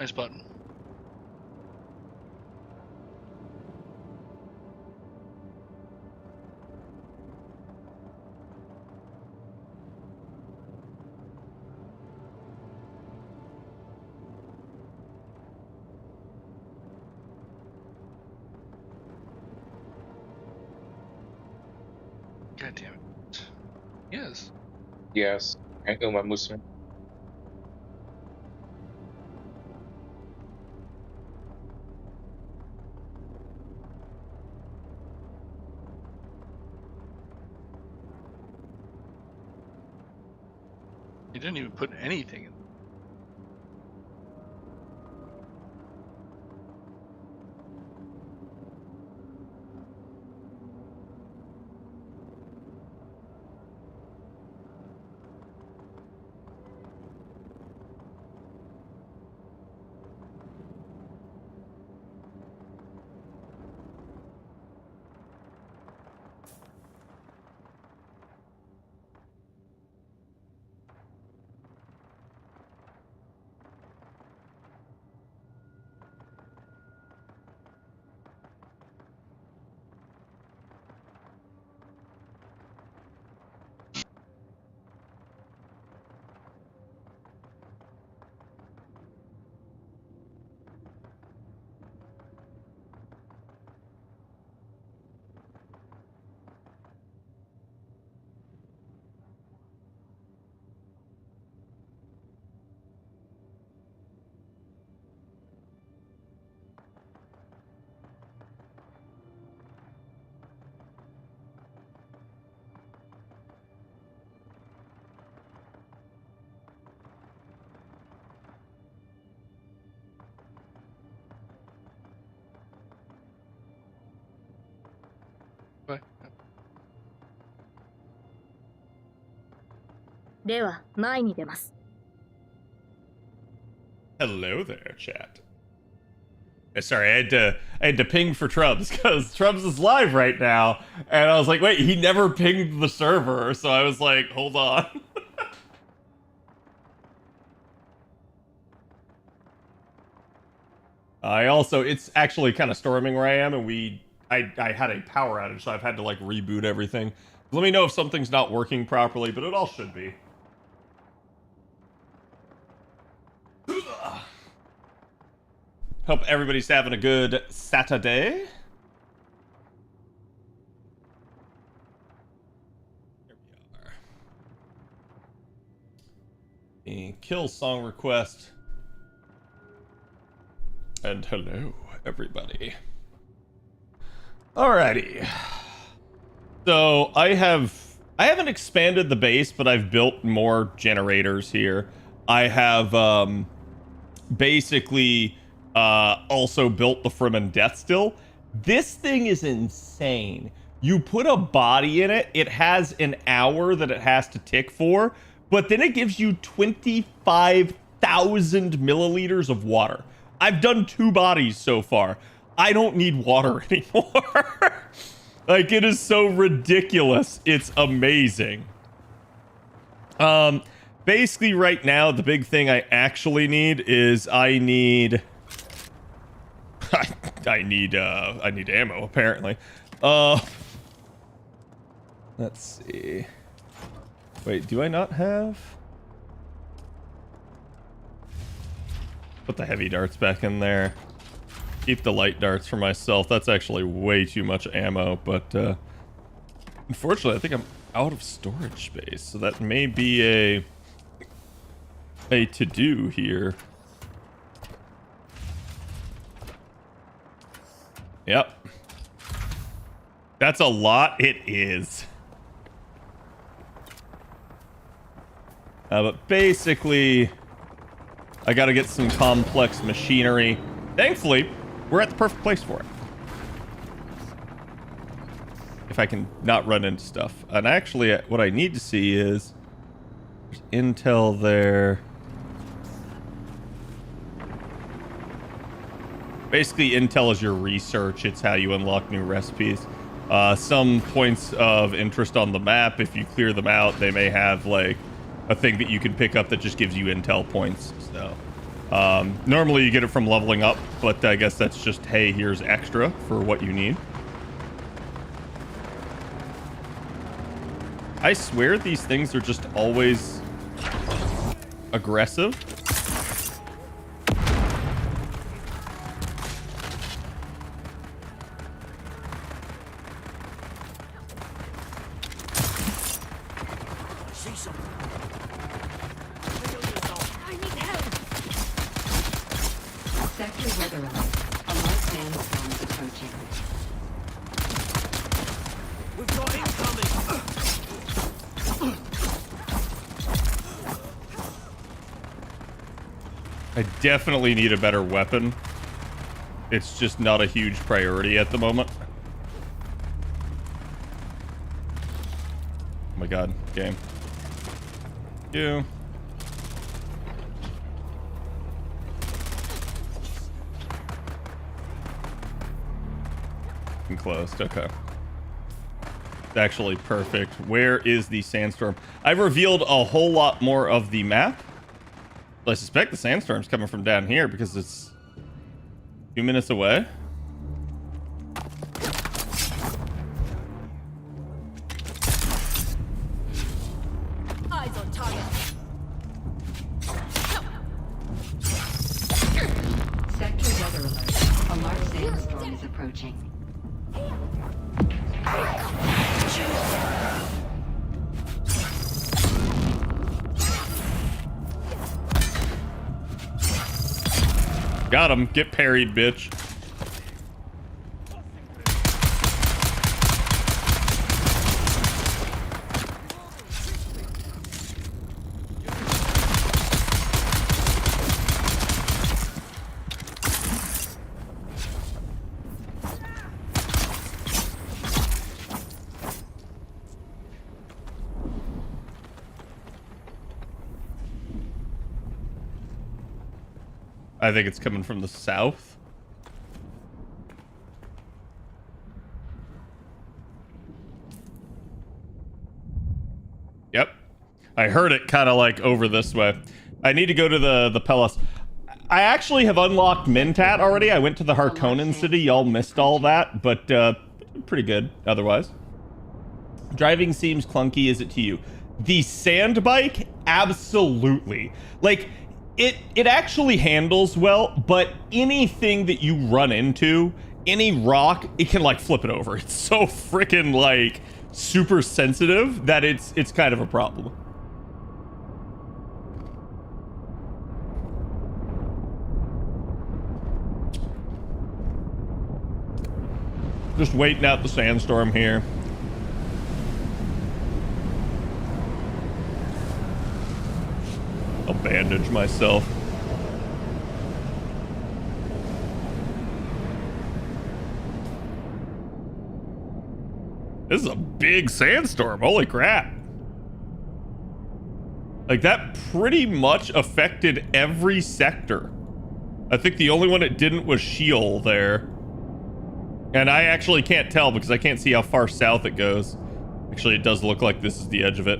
Nice button. God damn it. Yes. Yes. Ang Uma Muslim. You didn't even put anything in. What? では前に出ます。 Hello there, chat. Sorry, I had to ping for Trubs because Trubs is live right now, and I was like, wait, he never pinged the server, so I was like, hold on. It's actually kind of storming where I am, and I had a power outage, so I've had to like reboot everything. Let me know if something's not working properly, but it all should be. Hope everybody's having a good Saturday. Here we are. A kill song request. And hello, everybody. Alrighty. So I haven't expanded the base, but I've built more generators here. I have basically also built the Fremen Death Still. This thing is insane. You put a body in it, it has an hour that it has to tick for, but then it gives you 25,000 milliliters of water. I've done 2 bodies so far. I don't need water anymore. Like, it is so ridiculous. It's amazing. Basically right now, the big thing I actually need is I need ammo, apparently. Let's see. Wait, do I not have? Put the heavy darts back in there. Keep the light darts for myself. That's actually way too much ammo, but unfortunately, I think I'm out of storage space, so that may be a to-do here. Yep. That's a lot. It is. But basically, I gotta get some complex machinery. Thankfully, we're at the perfect place for it. If I can not run into stuff. And actually, what I need to see is there's intel there. Basically, intel is your research. It's how you unlock new recipes. Some points of interest on the map, if you clear them out, they may have like a thing that you can pick up that just gives you intel points. So Normally you get it from leveling up, but I guess that's just, hey, here's extra for what you need. I swear these things are just always aggressive. I definitely need a better weapon. It's just not a huge priority at the moment. Oh my god, game. You. Enclosed, okay. It's actually perfect. Where is the sandstorm? I've revealed a whole lot more of the map. I suspect the sandstorm's coming from down here because it's 2 minutes away. Eyes on target. Sector weather alert. A large sandstorm is approaching. Got him. Get parried, bitch. I think it's coming from the south. Yep. I heard it kind of like over this way. I need to go to the Palace. I actually have unlocked Mentat already. I went to the Harkonnen city. Y'all missed all that, but pretty good otherwise. Driving seems clunky. Is it to you? The sand bike? Absolutely. Like, it actually handles well, but anything that you run into, any rock, it can like flip it over. It's so freaking like super sensitive that it's kind of a problem. Just waiting out the sandstorm here. I'll bandage myself. This is a big sandstorm. Holy crap. Like, that pretty much affected every sector. I think the only one it didn't was Sheol there. And I actually can't tell because I can't see how far south it goes. Actually, it does look like this is the edge of it.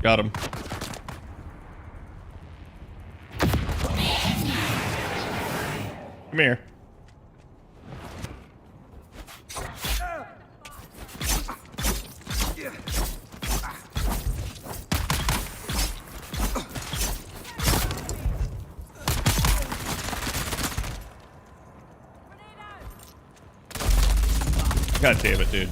Got him. Come here. God damn it, dude.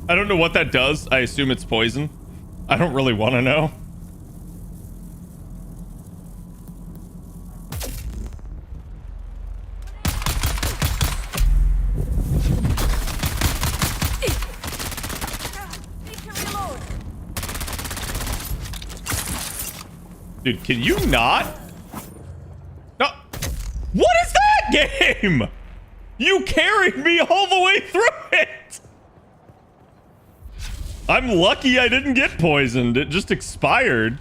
I don't know what that does. I assume it's poison. I don't really want to know. Dude, can you not? No. What is that game? You carried me all the way through it. I'm lucky I didn't get poisoned. It just expired.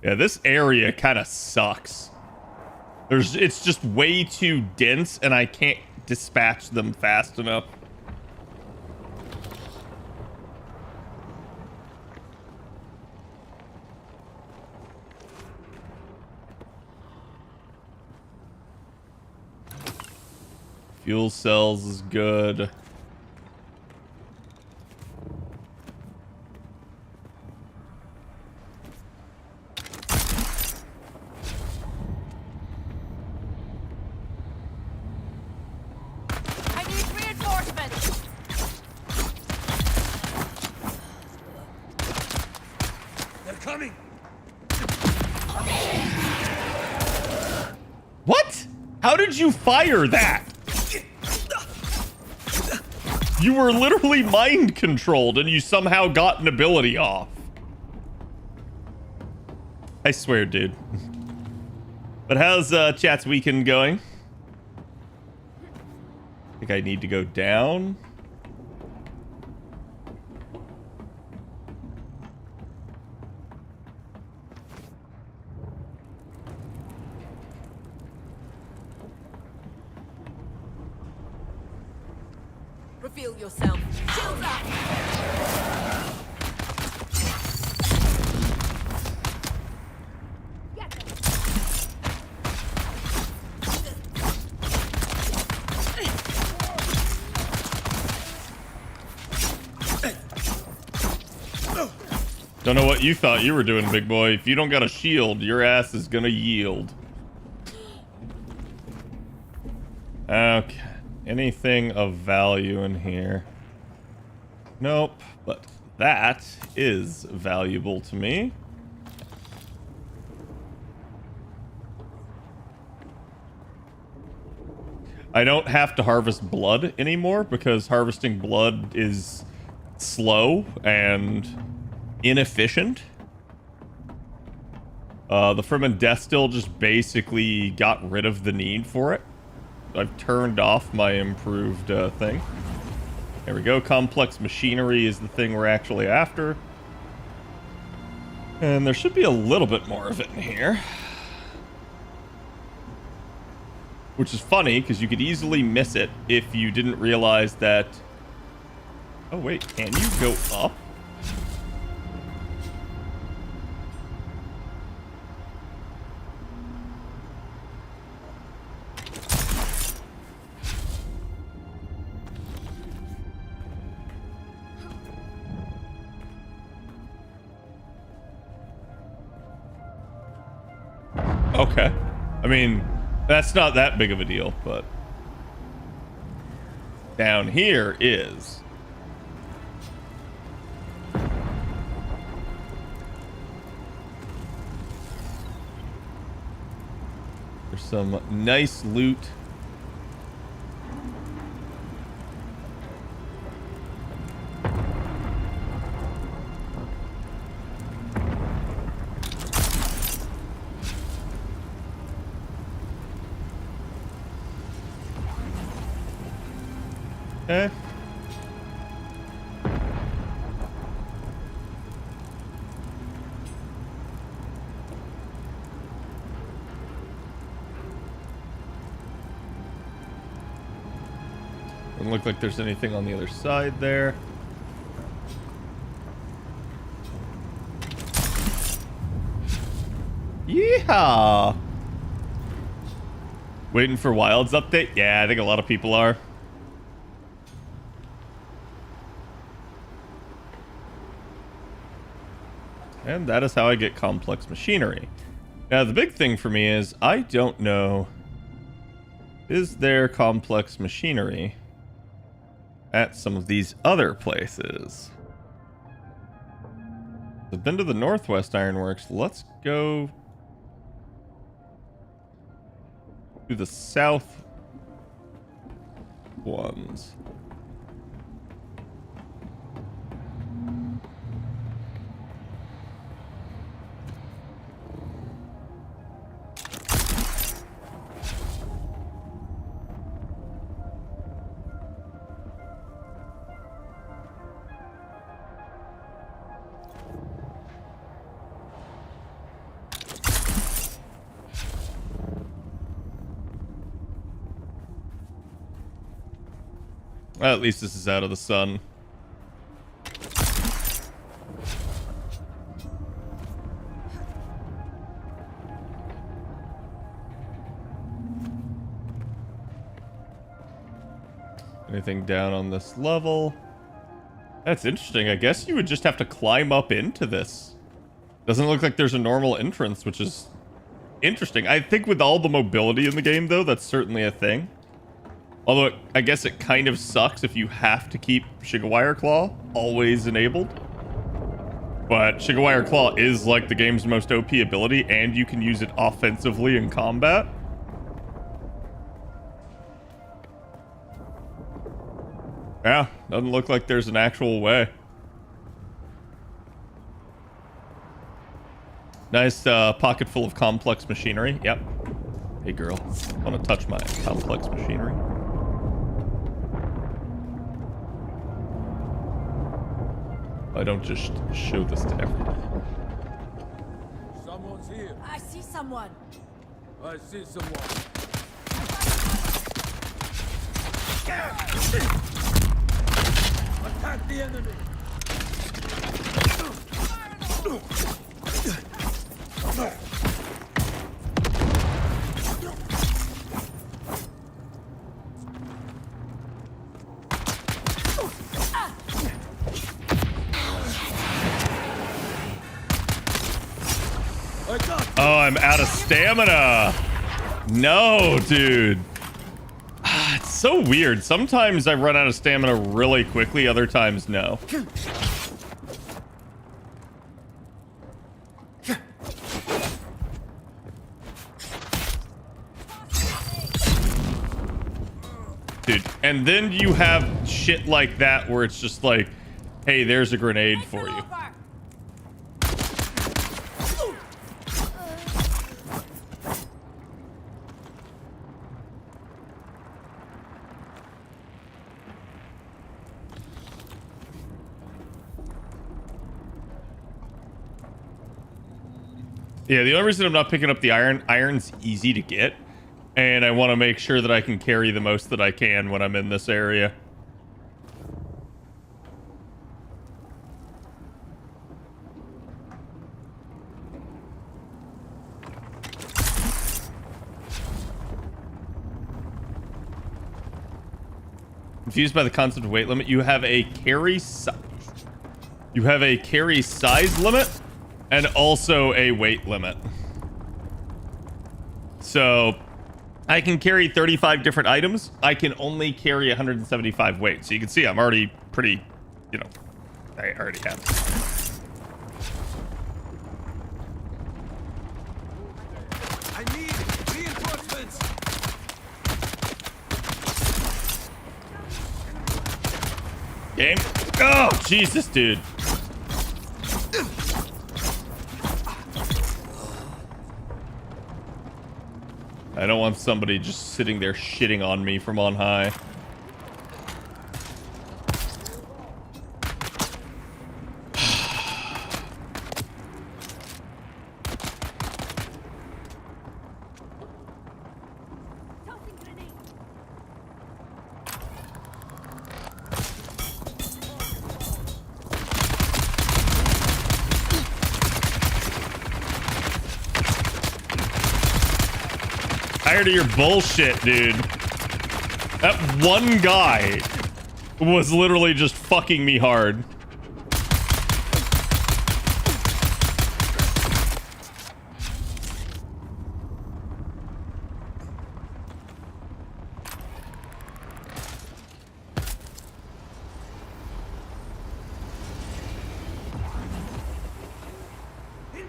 Yeah, this area kind of sucks. It's just way too dense and I can't dispatch them fast enough. Fuel cells is good. I need reinforcements. They're coming. What? How did you fire that? You were literally mind controlled and you somehow got an ability off. I swear, dude. But how's chat's weekend going? I think I need to go down. Reveal yourself. Shields up. Get them. Don't know what you thought you were doing, big boy. If you don't got a shield, your ass is gonna yield. Okay. Anything of value in here? Nope. But that is valuable to me. I don't have to harvest blood anymore because harvesting blood is slow and inefficient. The Fremen Death Still just basically got rid of the need for it. I've turned off my improved thing. There we go. Complex machinery is the thing we're actually after. And there should be a little bit more of it in here. Which is funny, because you could easily miss it if you didn't realize that... Oh, wait. Can you go up? Okay. I mean, that's not that big of a deal, but... Down here is... There's some nice loot. Okay. Doesn't look like there's anything on the other side there. Yeehaw! Waiting for Wilds update? Yeah, I think a lot of people are. And that is how I get complex machinery. Now, the big thing for me is I don't know, is there complex machinery at some of these other places? I've been to the Northwest Ironworks. Let's go to the south ones. Well, at least this is out of the sun. Anything down on this level? That's interesting. I guess you would just have to climb up into this. Doesn't look like there's a normal entrance, which is interesting. I think with all the mobility in the game, though, that's certainly a thing. Although, I guess it kind of sucks if you have to keep Shigawire Claw always enabled. But Shigawire Claw is like the game's most OP ability, and you can use it offensively in combat. Yeah, doesn't look like there's an actual way. Nice pocket full of complex machinery. Yep. Hey girl, want to touch my complex machinery? I don't just show this to everyone. Someone's here. I see someone. I see someone. Attack the enemy. Oh, I'm out of stamina. No, dude. It's so weird. Sometimes I run out of stamina really quickly. Other times, no. Dude, and then you have shit like that where it's just like, hey, there's a grenade for you. Yeah, the only reason I'm not picking up the iron's easy to get, and I want to make sure that I can carry the most that I can when I'm in this area. Confused by the concept of weight limit. You have a carry size limit and also a weight limit. So I can carry 35 different items. I can only carry 175 weight. So you can see I'm already pretty, you know, I already have it. I need reinforcements. Game. Oh, Jesus, dude. I don't want somebody just sitting there shitting on me from on high. Tired of your bullshit, dude. That one guy was literally just fucking me hard.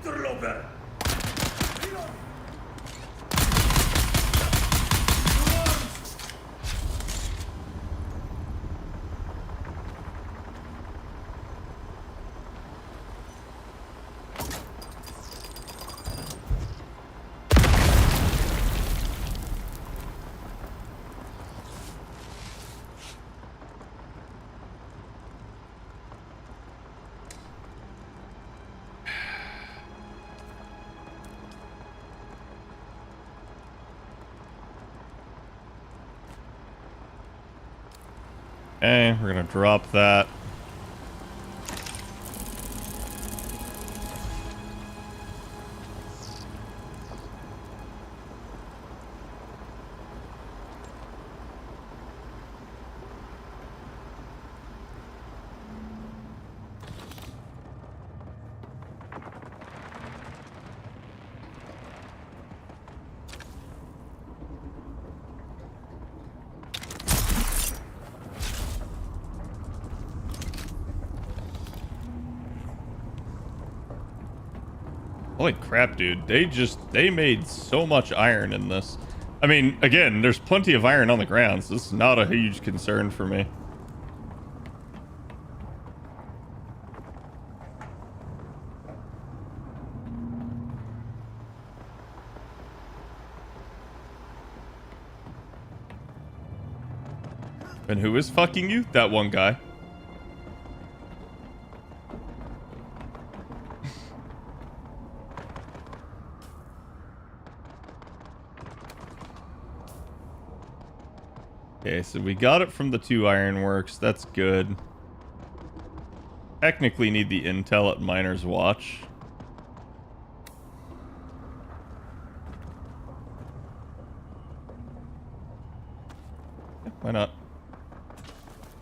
Interloper! Okay, we're gonna drop that. Holy crap, dude. They made so much iron in this. I mean, again, there's plenty of iron on the ground, so this is not a huge concern for me. And who is fucking you? That one guy. Okay, so we got it from the 2 ironworks. That's good. Technically need the intel at Miner's Watch. Yeah, why not?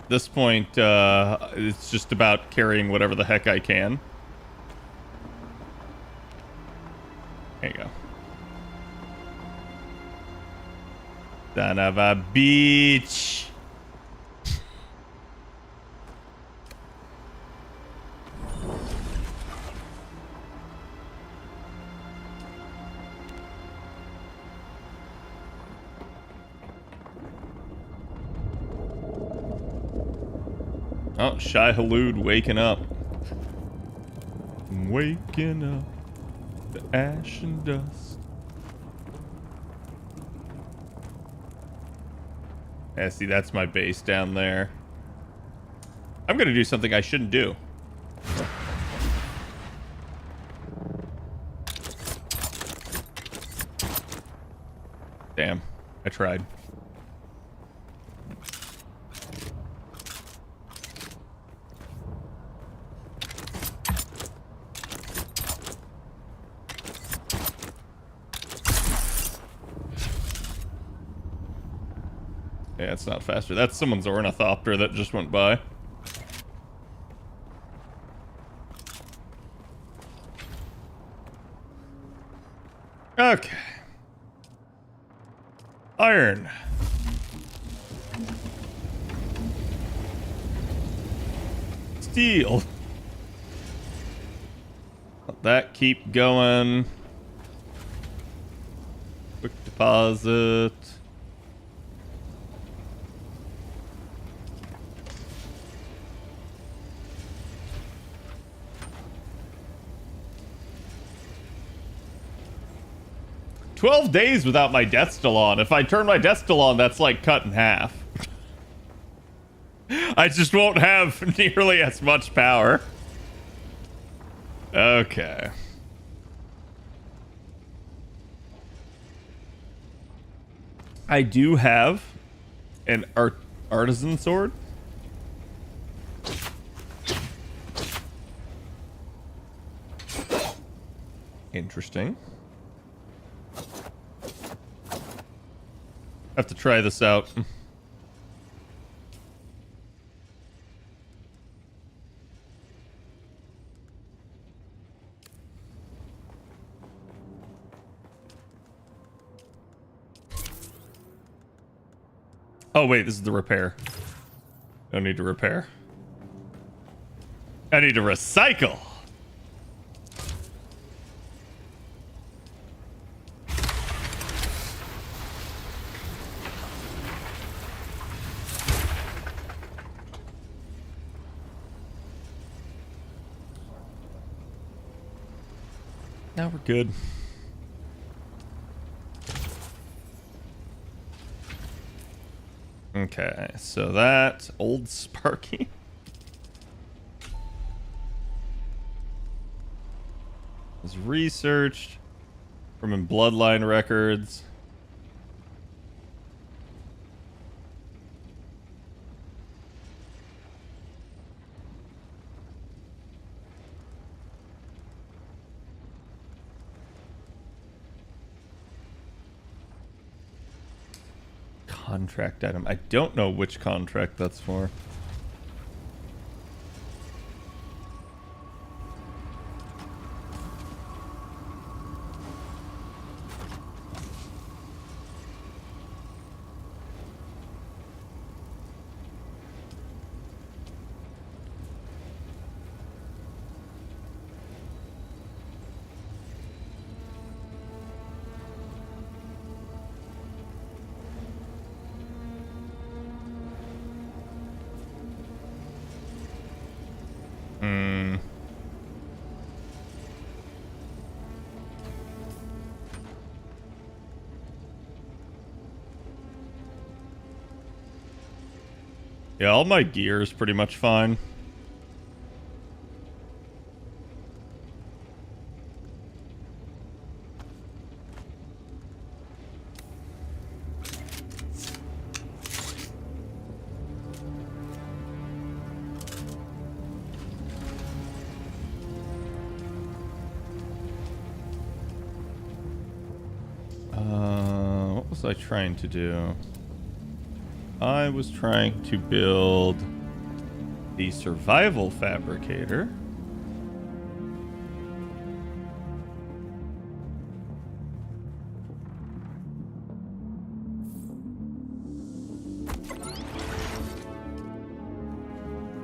At this point, it's just about carrying whatever the heck I can. There you go. Son of a bitch. Oh, Shai Halud waking up. Waking up to ash and dust. Yeah, see, that's my base down there. I'm gonna do something I shouldn't do. Damn, I tried. Yeah, it's not faster. That's someone's Ornithopter that just went by. Okay. Iron. Steel. Let that keep going. Quick deposit. "12 days without my death still on. If I turn my death still on, that's like cut in half. I just won't have nearly as much power." Okay. I do have an artisan sword. Interesting. Have to try this out. Oh wait, this is the repair. Don't need to repair. I need to recycle. Now we're good. Okay, so that old Sparky. Was researched from in bloodline records. Contract item. I don't know which contract that's for. Yeah, all my gear is pretty much fine. What was I trying to do? I was trying to build the survival fabricator.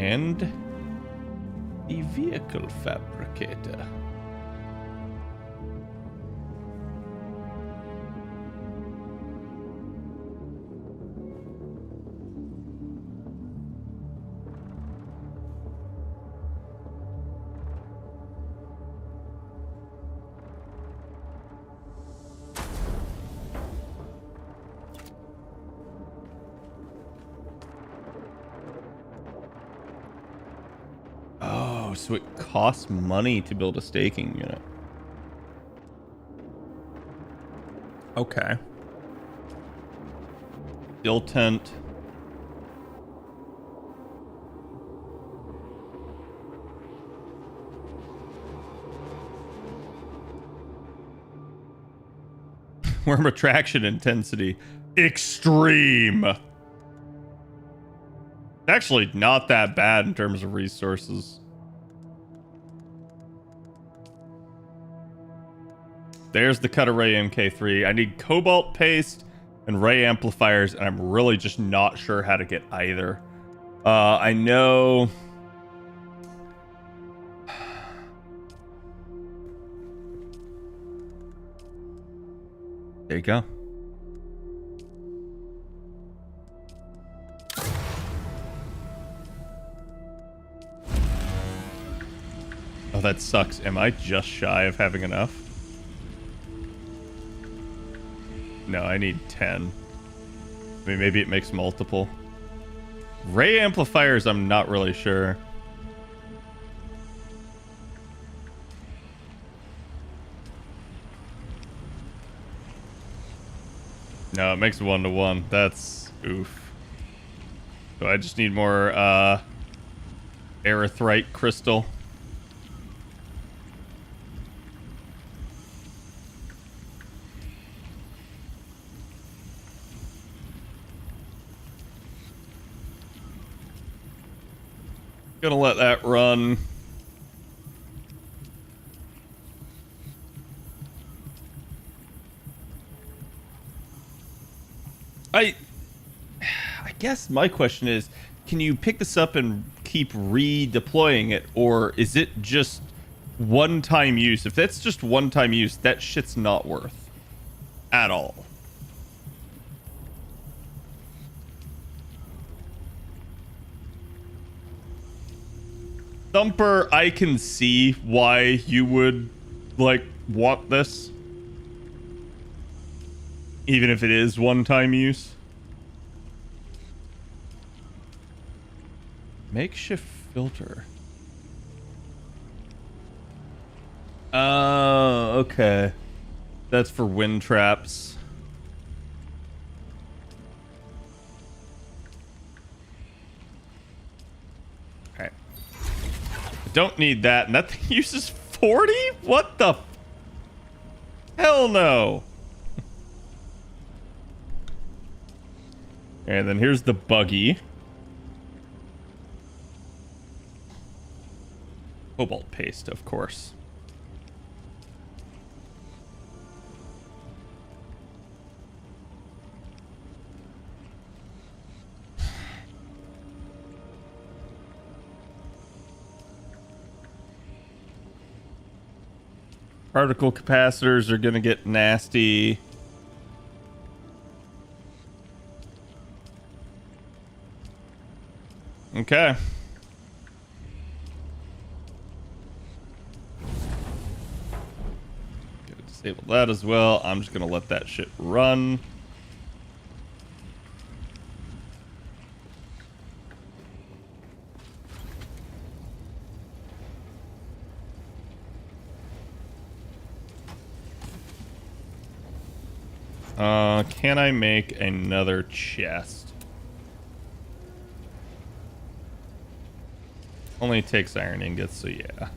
And the vehicle fabricator. So it costs money to build a staking unit. Okay. Steel tent. Worm attraction intensity. Extreme. Actually, not that bad in terms of resources. There's the Cut Array MK3. I need cobalt paste and ray amplifiers, and I'm really just not sure how to get either. I know... There you go. Oh, that sucks. Am I just shy of having enough? No, I need 10. I mean, maybe it makes multiple. Ray amplifiers, I'm not really sure. No, it makes 1-to-1. That's oof. So I just need more erythrite crystal. Gonna let that run. I guess my question is, can you pick this up and keep redeploying it, or is it just one-time use? If that's just one-time use, that shit's not worth at all. Thumper, I can see why you would, like, want this. Even if it is one-time use. Makeshift filter. Oh, okay. That's for wind traps. Okay. Don't need that, and that thing uses 40? What the? Hell no. And then here's the buggy. Cobalt paste, of course. Particle capacitors are gonna get nasty. Okay. Gotta disable that as well. I'm just gonna let that shit run. Can I make another chest? Only takes iron ingots, so yeah.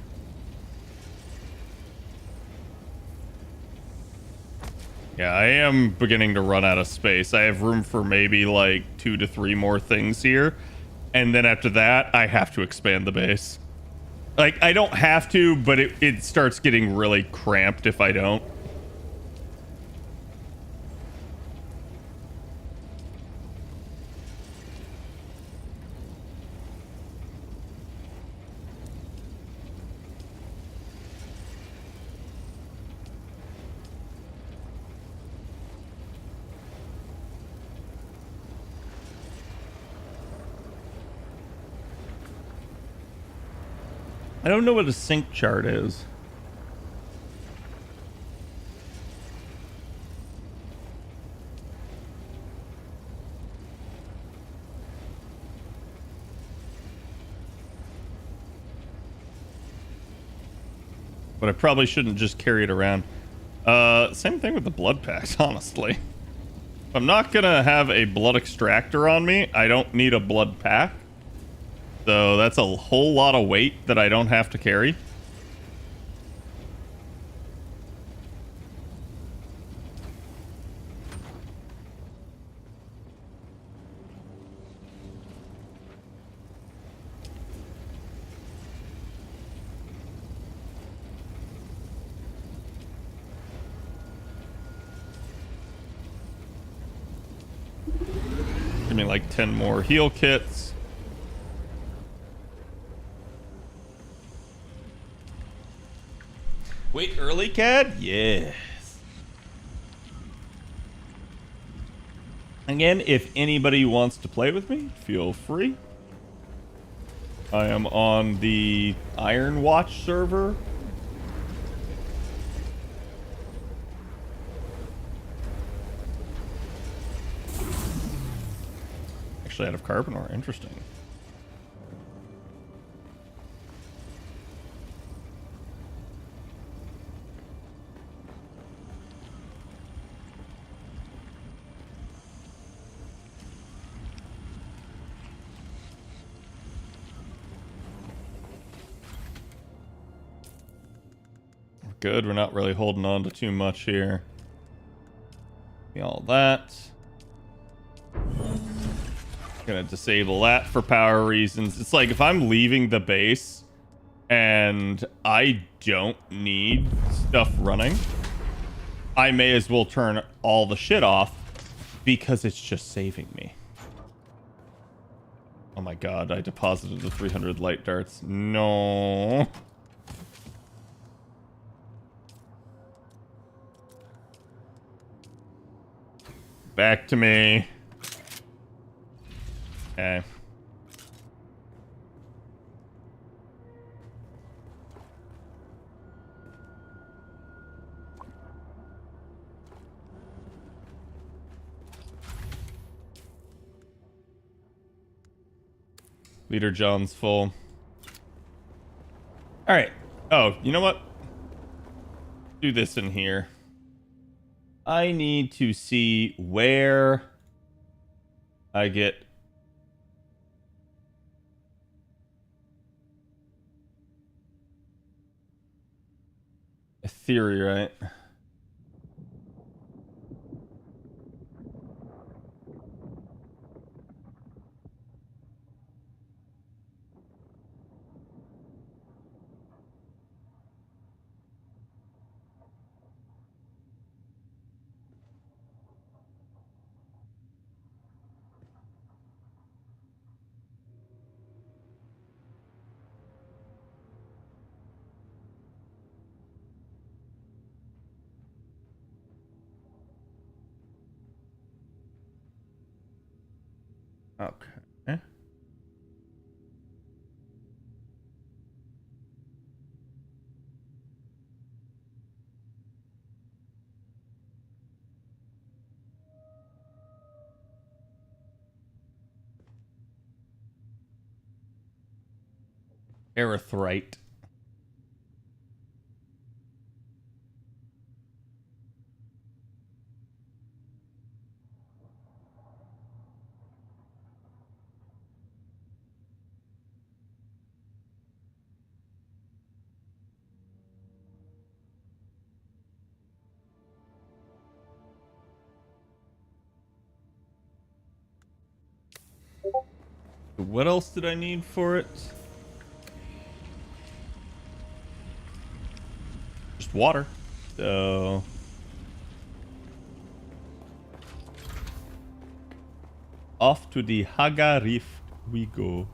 Yeah, I am beginning to run out of space. I have room for maybe like 2 to 3 more things here. And then after that, I have to expand the base. Like, I don't have to, but it starts getting really cramped if I don't. I don't know what a sync chart is. But I probably shouldn't just carry it around. Same thing with the blood packs, honestly. If I'm not gonna have a blood extractor on me, I don't need a blood pack. So that's a whole lot of weight that I don't have to carry. Give me like 10 more heal kits. Wait, early CAD? Yes. Again, if anybody wants to play with me, feel free. I am on the Iron Watch server. Actually out of carbon ore. Interesting. Good, we're not really holding on to too much here. Be all that. Gonna disable that for power reasons. It's like if I'm leaving the base and I don't need stuff running, I may as well turn all the shit off because it's just saving me. Oh my god, I deposited the 300 light darts. No. Back to me. Okay. Leader John's full. All right. Oh, you know what? Do this in here. I need to see where I get a theory, right? Okay. Erythrite. What else did I need for it? Just water. So off to the Haga Reef we go.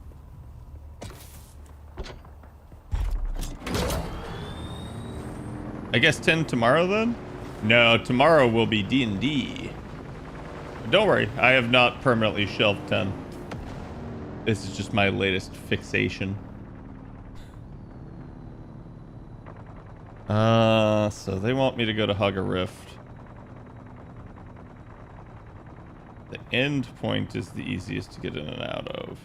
I guess 10 tomorrow then? No, tomorrow will be D&D. Don't worry, I have not permanently shelved 10. This is just my latest fixation. So they want me to go to Hugger Rift. The end point is the easiest to get in and out of.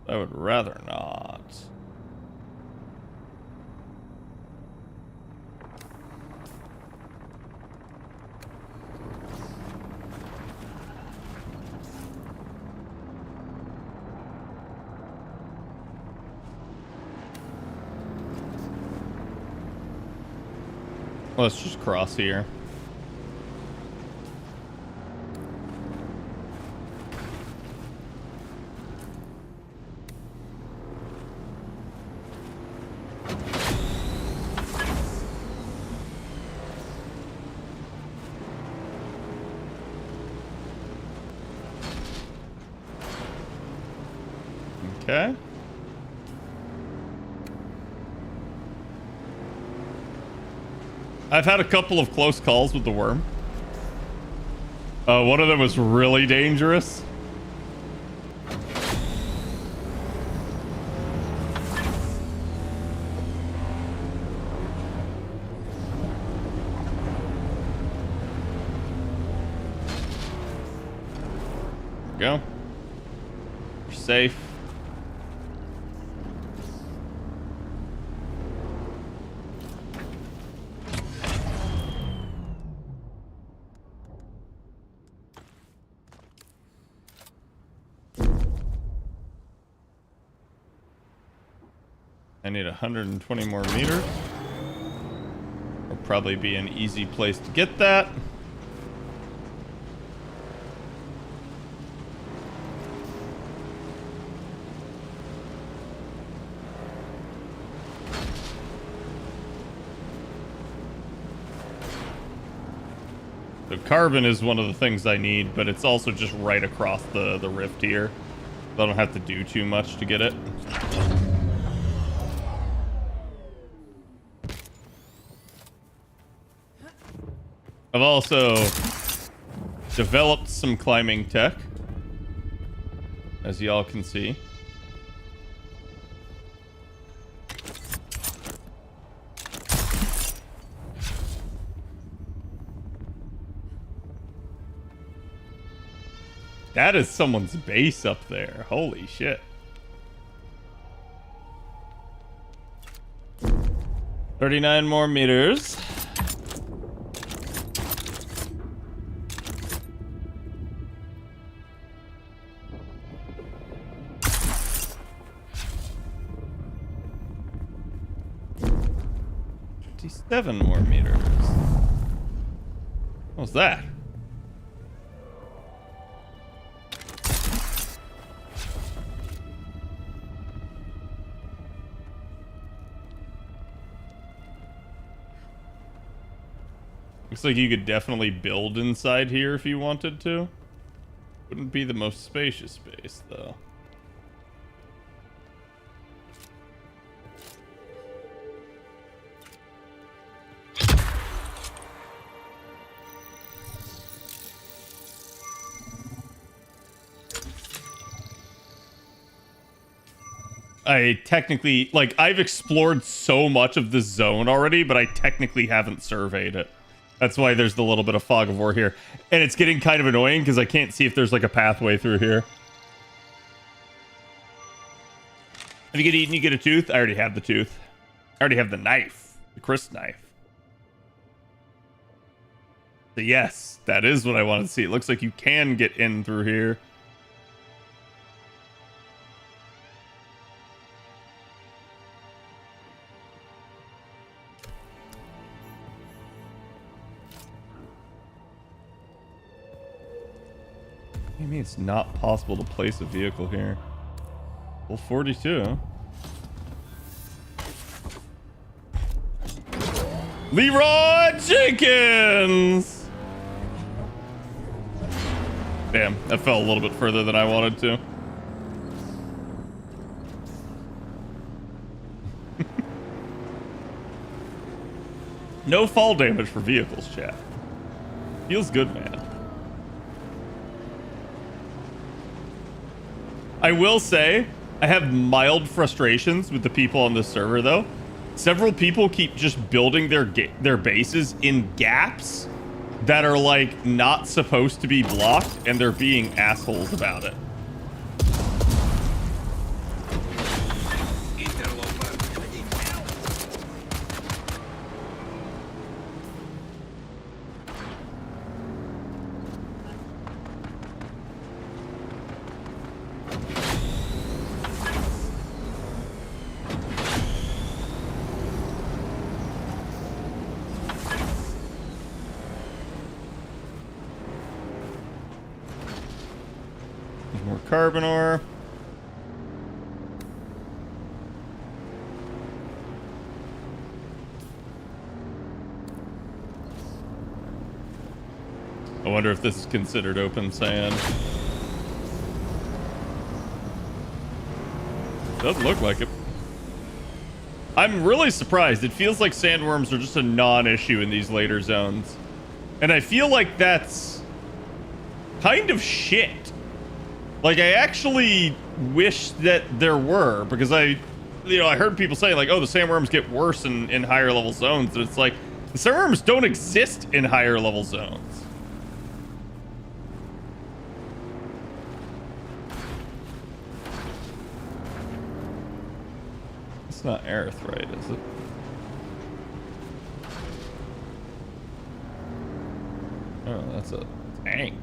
I would rather not. Let's just cross here. Okay. I've had a couple of close calls with the worm. One of them was really dangerous. There we go. We're safe. I need 120 more meters. Will probably be an easy place to get that. So carbon is one of the things I need, but it's also just right across the rift here. So I don't have to do too much to get it. I've also developed some climbing tech, as y'all can see. That is someone's base up there. Holy shit. 39 more meters. Seven more meters. What's that? Looks like you could definitely build inside here if you wanted to. Wouldn't be the most spacious space, though. I technically, like, I've explored so much of this zone already, but I technically haven't surveyed it. That's why there's the little bit of fog of war here. And it's getting kind of annoying because I can't see if there's, like, a pathway through here. If you get eaten, you get a tooth. I already have the tooth. I already have the knife. The crisp knife. So yes, that is what I want to see. It looks like you can get in through here. I mean, it's not possible to place a vehicle here. Well, 42. Leroy Jenkins! Damn, that fell a little bit further than I wanted to. No fall damage for vehicles, chat. Feels good, man. I will say, I have mild frustrations with the people on this server, though. Several people keep just building their bases in gaps that are, like, not supposed to be blocked, and they're being assholes about it. More carbon ore. I wonder if this is considered open sand. Doesn't look like it. I'm really surprised. It feels like sandworms are just a non-issue in these later zones. And I feel like that's kind of shit. Like, I actually wish that there were, because I heard people say, like, oh, the sandworms get worse in higher level zones. And it's like, the sandworms don't exist in higher level zones. It's not erythrite, is it? Oh, that's a tank.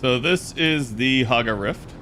So this is the Haga Rift.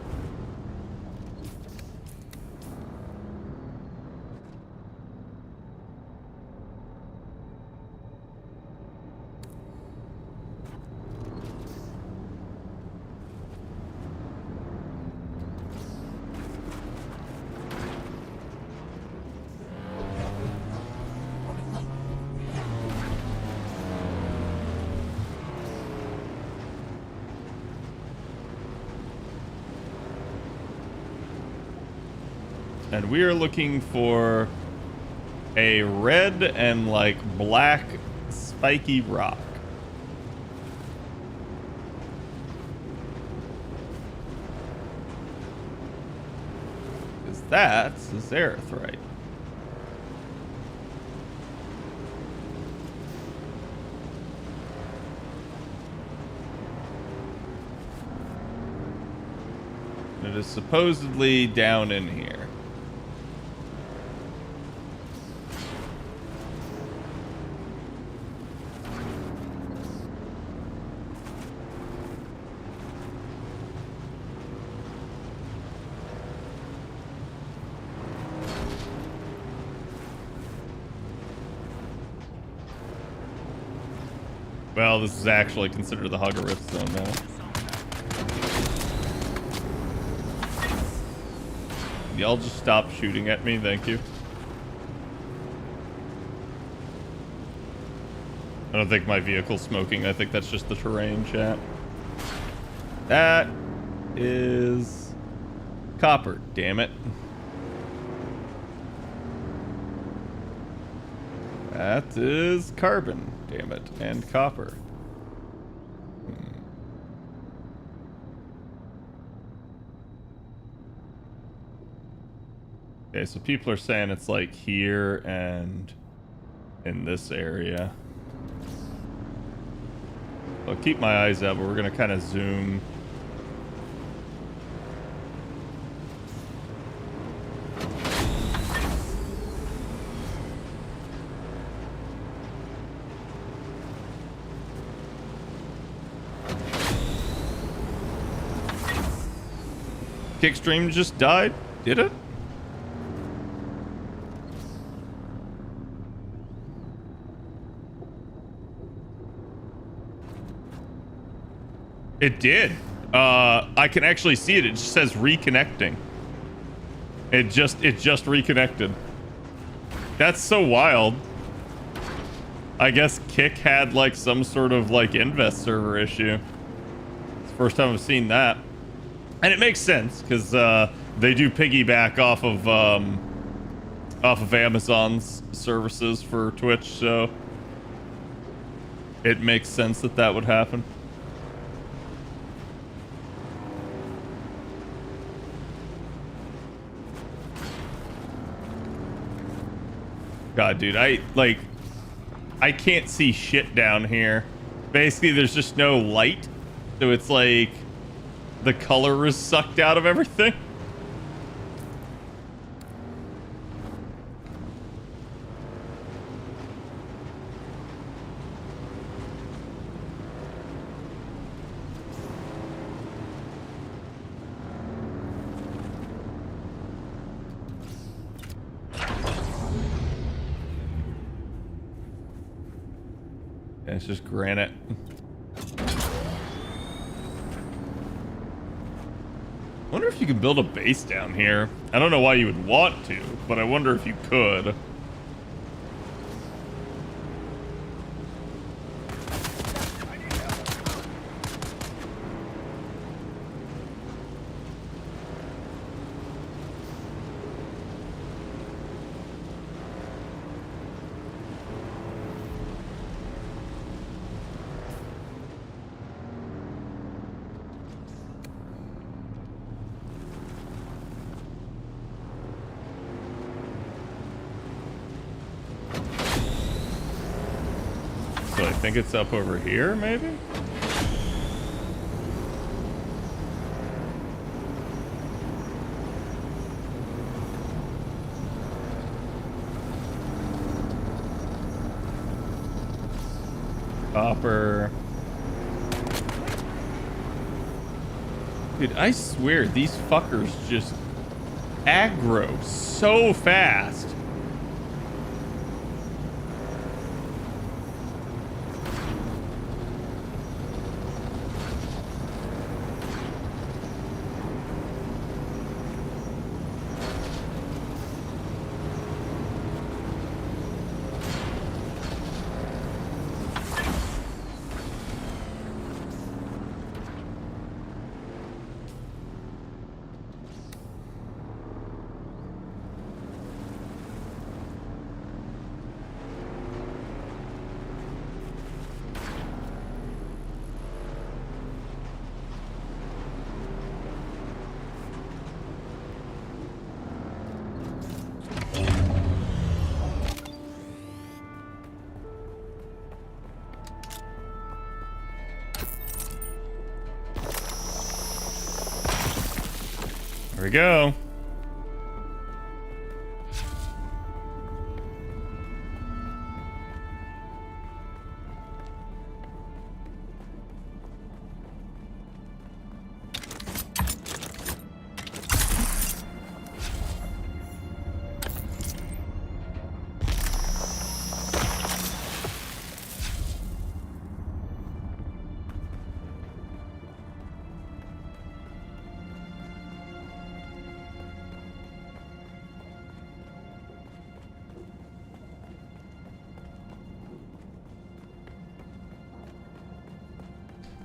And we are looking for a red and like black spiky rock. Because that's a Zarathrite. It is supposedly down in here. Well, this is actually considered the Hugger Rift Zone now. Y'all just stop shooting at me, thank you. I don't think my vehicle's smoking. I think that's just the terrain, chat. That is copper, damn it. That is carbon, damn it, and copper. Okay, so people are saying it's like here and in this area. I'll keep my eyes out, but we're gonna kind of zoom. Kickstream just died, did it? It did. I can actually see it. It just says reconnecting. It just reconnected. That's so wild. I guess Kick had like some sort of like invest server issue. It's the first time I've seen that. And it makes sense because they do piggyback off of Amazon's services for Twitch, so it makes sense that that would happen. God, dude, I can't see shit down here. Basically, there's just no light, so it's like the color is sucked out of everything. Yeah, it's just granite. I wonder if you could build a base down here. I don't know why you would want to, but I wonder if you could. So I think it's up over here, maybe? Copper. Dude, I swear these fuckers just aggro so fast. Here we go.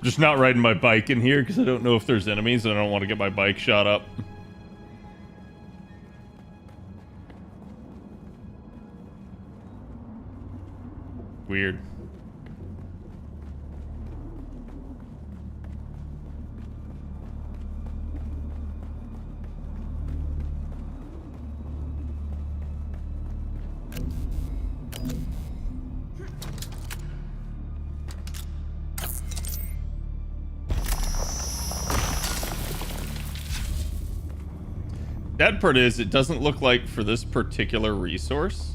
Just not riding my bike in here because I don't know if there's enemies and I don't want to get my bike shot up. Weird. Sad part is, it doesn't look like for this particular resource.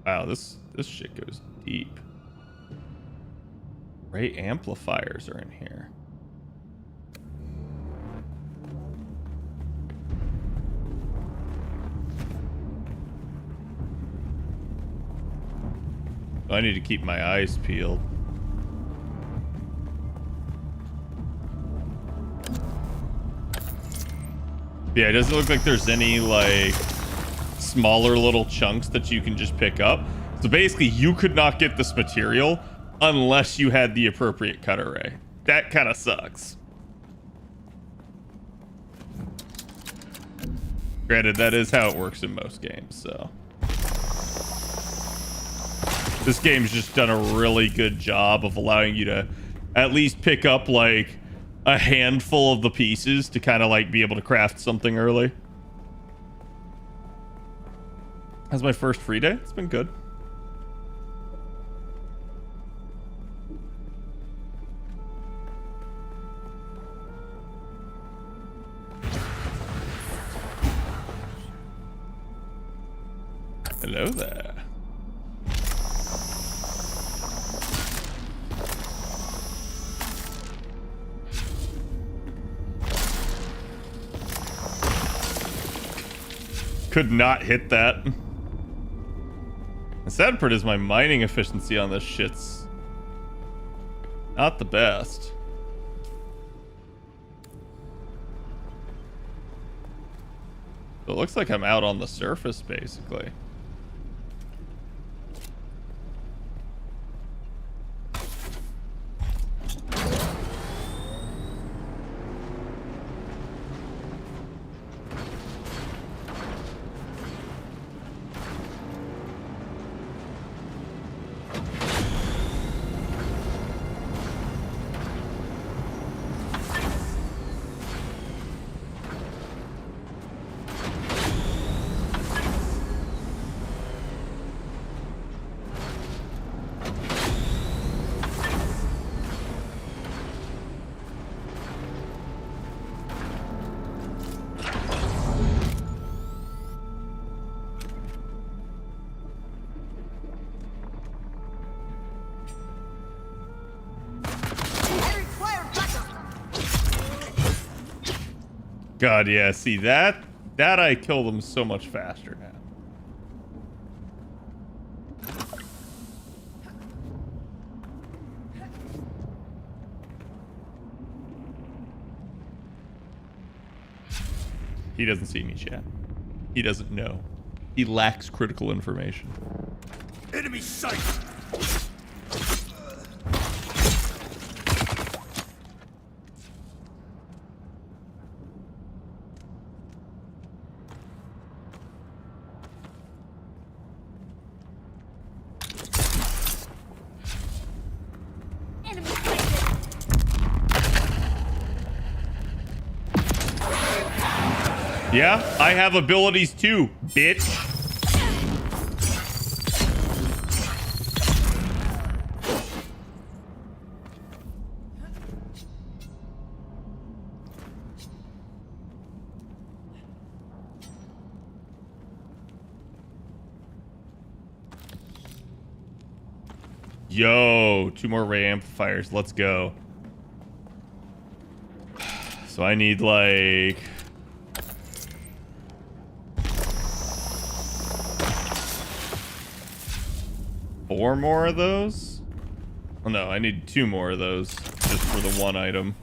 Wow, this shit goes deep. Ray amplifiers are in here. I need to keep my eyes peeled. Yeah, it doesn't look like there's any, like, smaller little chunks that you can just pick up. So basically, you could not get this material unless you had the appropriate cutter ray. That kind of sucks. Granted, that is how it works in most games, so. This game's just done a really good job of allowing you to at least pick up, like, a handful of the pieces to kind of like be able to craft something early. That's my first free day. It's been good. Hello there. Could not hit that. The sad part is my mining efficiency on this shit's not the best. So it looks like I'm out on the surface, basically. God, yeah, see that I kill them so much faster now. He doesn't see me, chat. He doesn't know. He lacks critical information. Enemy sight! Yeah, I have abilities too, bitch. Yo, 2 more ray amplifiers. Let's go. So I need like... four more of those? Oh no, I need 2 more of those just for the 1 item.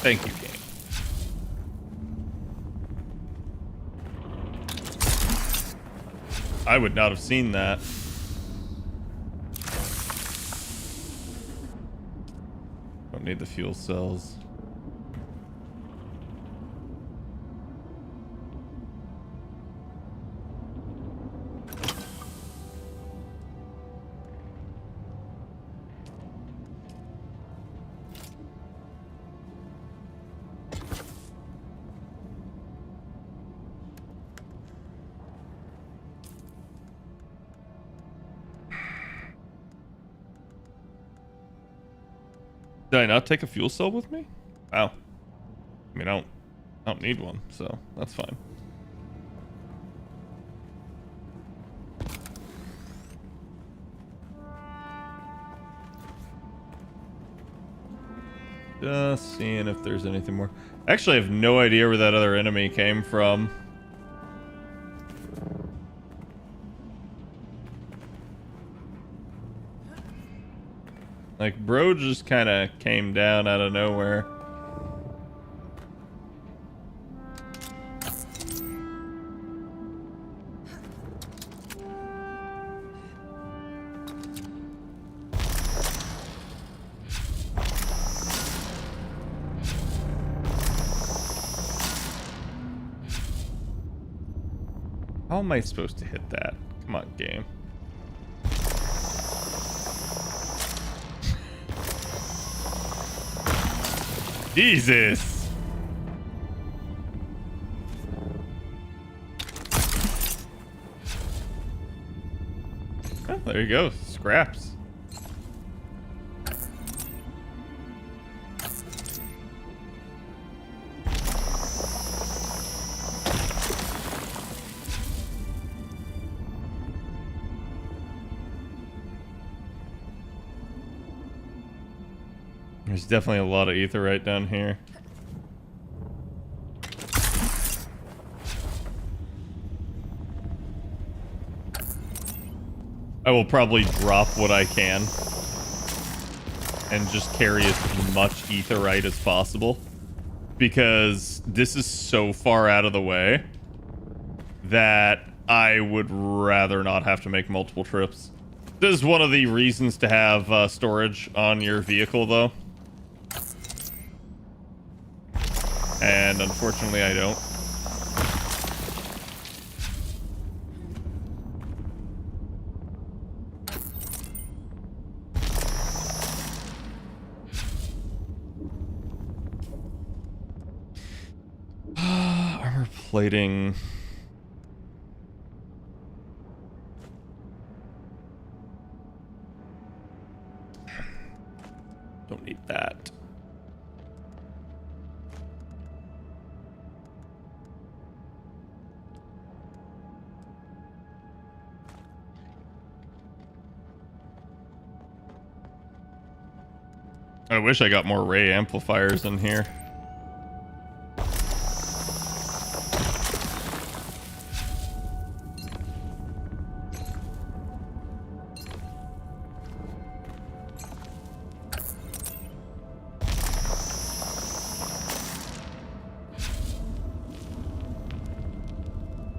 Thank you, game. I would not have seen that. Don't need the fuel cells. Did I not take a fuel cell with me? Wow. I mean, I don't need one, so that's fine. Just seeing if there's anything more. Actually, I have no idea where that other enemy came from. Like, bro just kind of came down out of nowhere. How am I supposed to hit that? Come on, game. Jesus! Oh, there you go. Scraps. There's definitely a lot of etherite down here. I will probably drop what I can and just carry as much etherite as possible, because this is so far out of the way that I would rather not have to make multiple trips. This is one of the reasons to have storage on your vehicle, though. And unfortunately, I don't. Armor plating. Don't need that. I wish I got more ray amplifiers in here.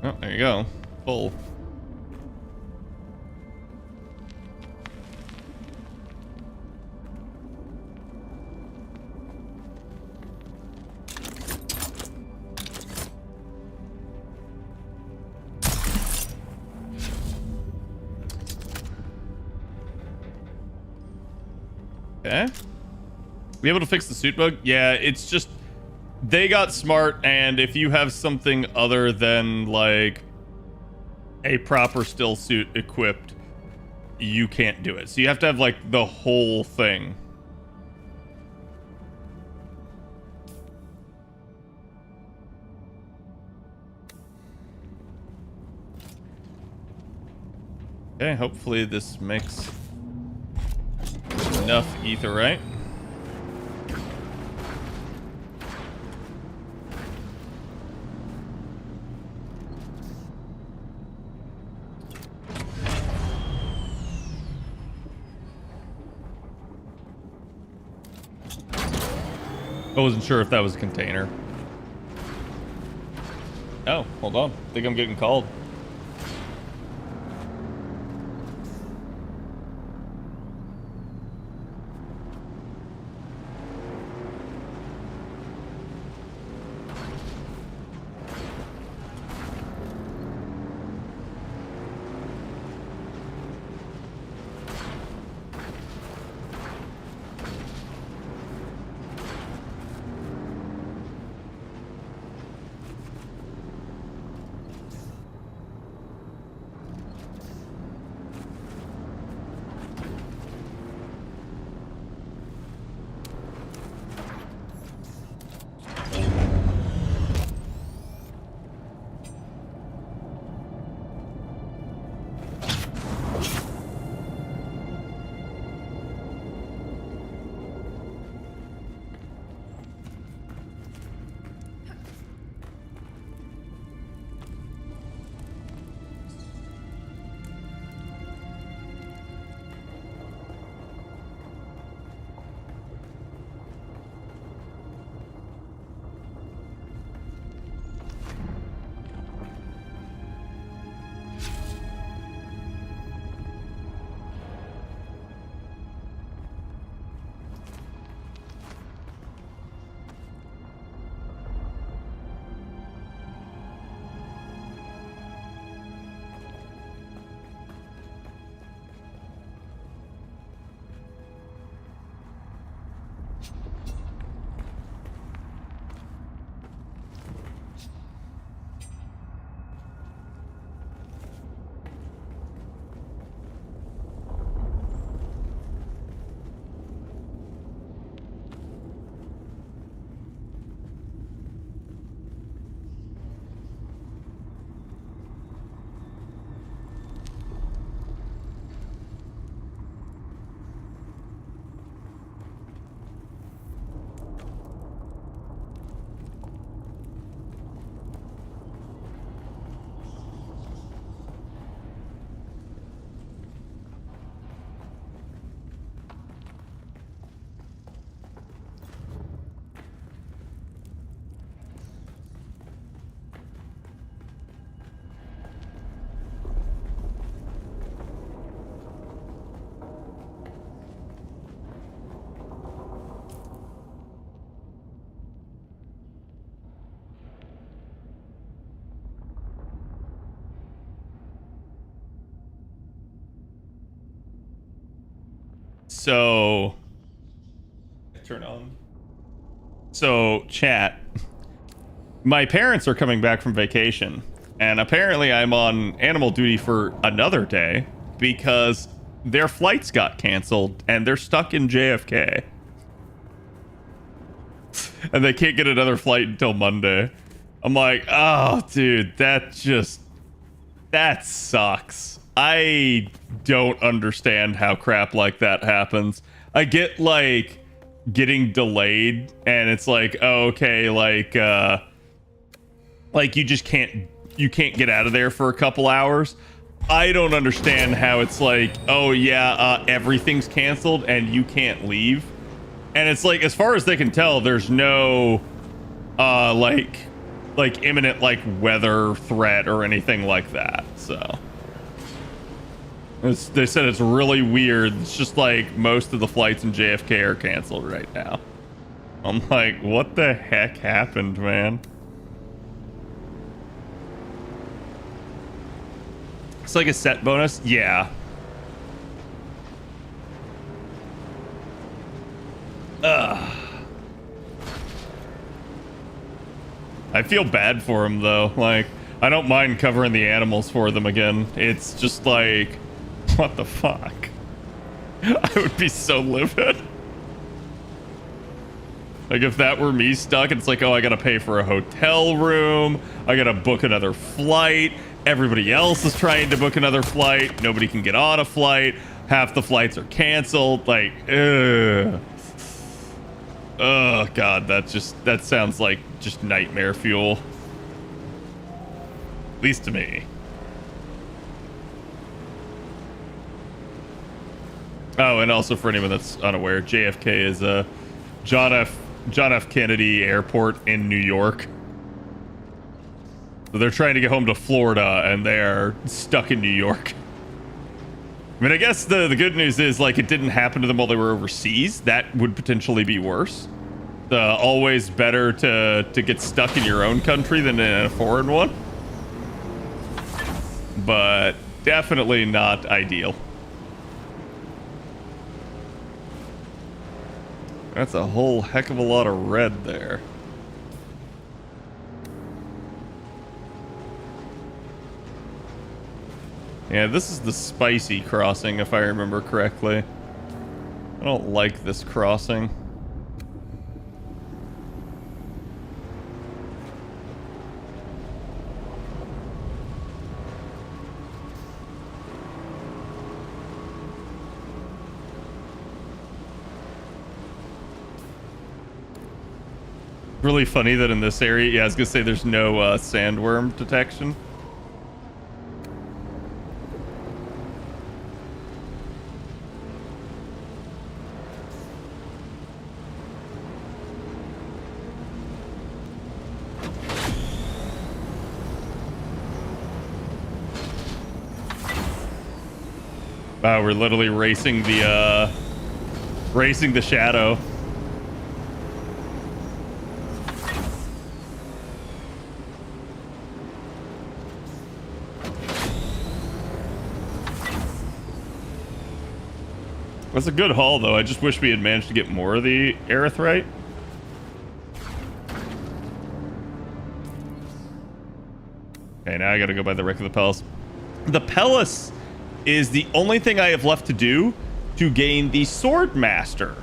Oh, there you go. Full. Okay. Be able to fix the suit bug? Yeah, it's just they got smart, and if you have something other than like a proper still suit equipped, you can't do it. So you have to have like the whole thing Okay, hopefully this makes enough etherite. I wasn't sure if that was a container. Oh, hold on. I think I'm getting called. So, turn on. So, chat. My parents are coming back from vacation, and apparently I'm on animal duty for another day because their flights got canceled and they're stuck in JFK. And they can't get another flight until Monday. I'm like, oh, dude, that sucks. I don't understand how crap like that happens. I get like getting delayed and it's like, oh, okay, like you just can't get out of there for a couple hours. I don't understand how it's like, oh yeah, everything's canceled and you can't leave. And it's like, as far as they can tell, there's no like imminent like weather threat or anything like that. So they said it's really weird. It's just like most of the flights in JFK are canceled right now. I'm like, what the heck happened, man? It's like a set bonus? Yeah. Ugh. I feel bad for him though. Like, I don't mind covering the animals for them again. It's just like, what the fuck? I would be so livid. Like, if that were me stuck, it's like, oh, I gotta pay for a hotel room. I gotta book another flight. Everybody else is trying to book another flight. Nobody can get on a flight. Half the flights are canceled. Like, ugh. Oh god, that sounds like just nightmare fuel. At least to me. Oh, and also for anyone that's unaware, JFK is John F. Kennedy Airport in New York. So they're trying to get home to Florida, and they're stuck in New York. I mean, I guess the good news is, like, it didn't happen to them while they were overseas. That would potentially be worse. Always better to get stuck in your own country than in a foreign one. But definitely not ideal. That's a whole heck of a lot of red there. Yeah, this is the spicy crossing, if I remember correctly. I don't like this crossing. Really funny that in this area, yeah, I was gonna say there's no sandworm detection. Wow, we're literally racing the shadow. That's a good haul, though. I just wish we had managed to get more of the erythrite. Okay, now I gotta go by the wreck of the Pellis. The Pellis is the only thing I have left to do to gain the Sword Master.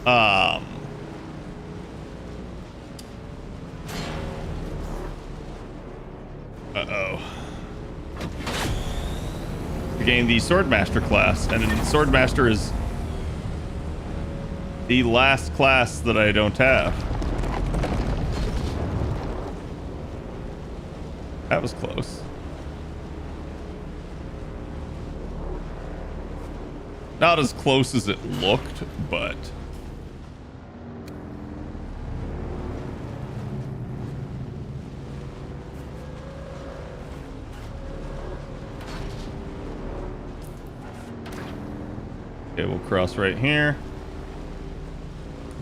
Uh-oh. To gain the Swordmaster class, and Swordmaster is the last class that I don't have. That was close. Not as close as it looked, but... Okay, we'll cross right here.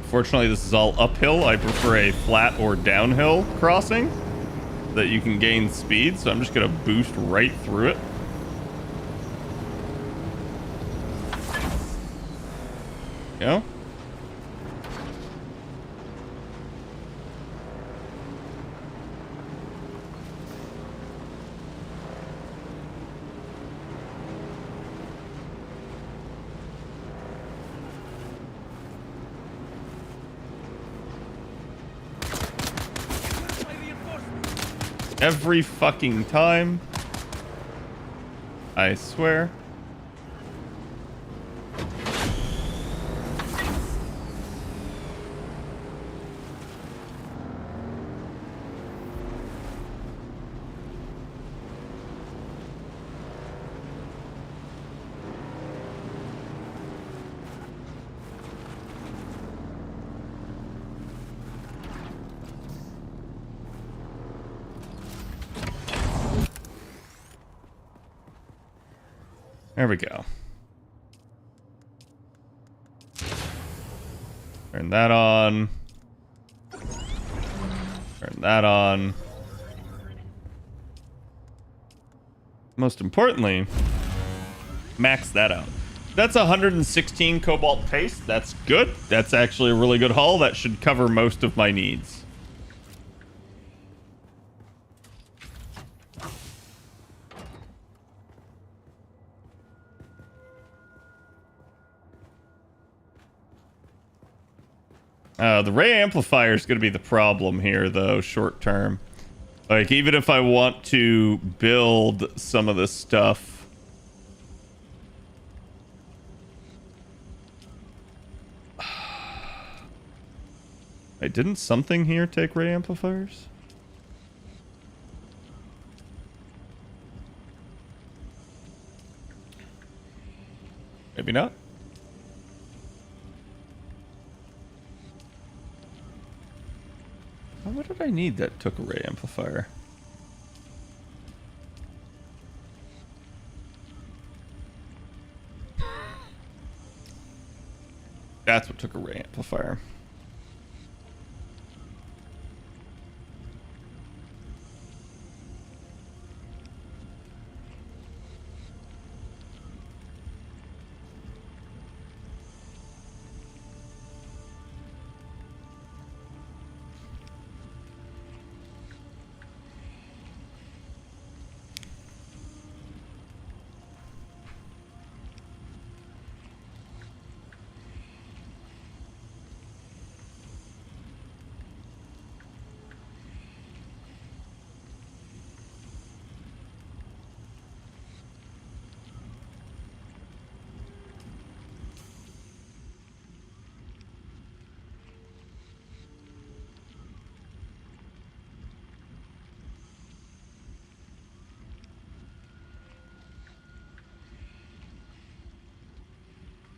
Unfortunately, this is all uphill. I prefer a flat or downhill crossing that you can gain speed, so I'm just gonna boost right through it. Go. Every fucking time. I swear. There we go. Turn that on. Turn that on. Most importantly, max that out. That's 116 cobalt paste. That's good. That's actually a really good haul. That should cover most of my needs. The ray amplifier is going to be the problem here, though, short term. Like, even if I want to build some of this stuff. Wait, didn't something here take ray amplifiers? Maybe not. Oh, what did I need that took a ray amplifier? That's what took a ray amplifier.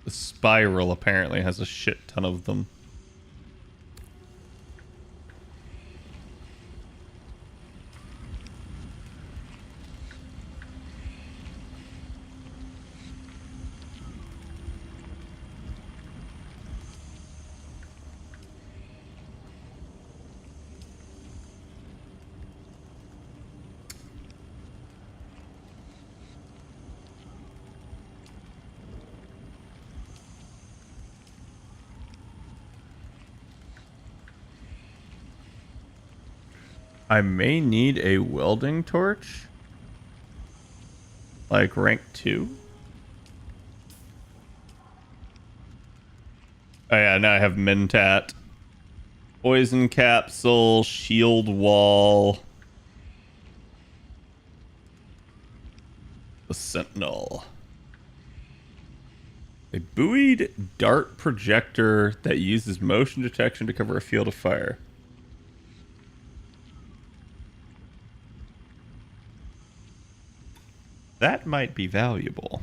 The spiral apparently has a shit ton of them. I may need a welding torch. Like rank 2. Oh yeah, now I have Mentat. Poison capsule, shield wall. The Sentinel. A buoyed dart projector that uses motion detection to cover a field of fire. That might be valuable.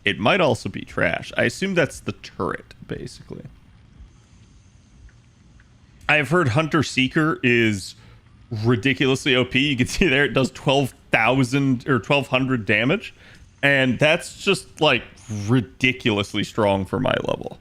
It might also be trash. I assume that's the turret, basically. I've heard Hunter Seeker is ridiculously OP. You can see there it does 12,000 or 1,200 damage. And that's just like ridiculously strong for my level.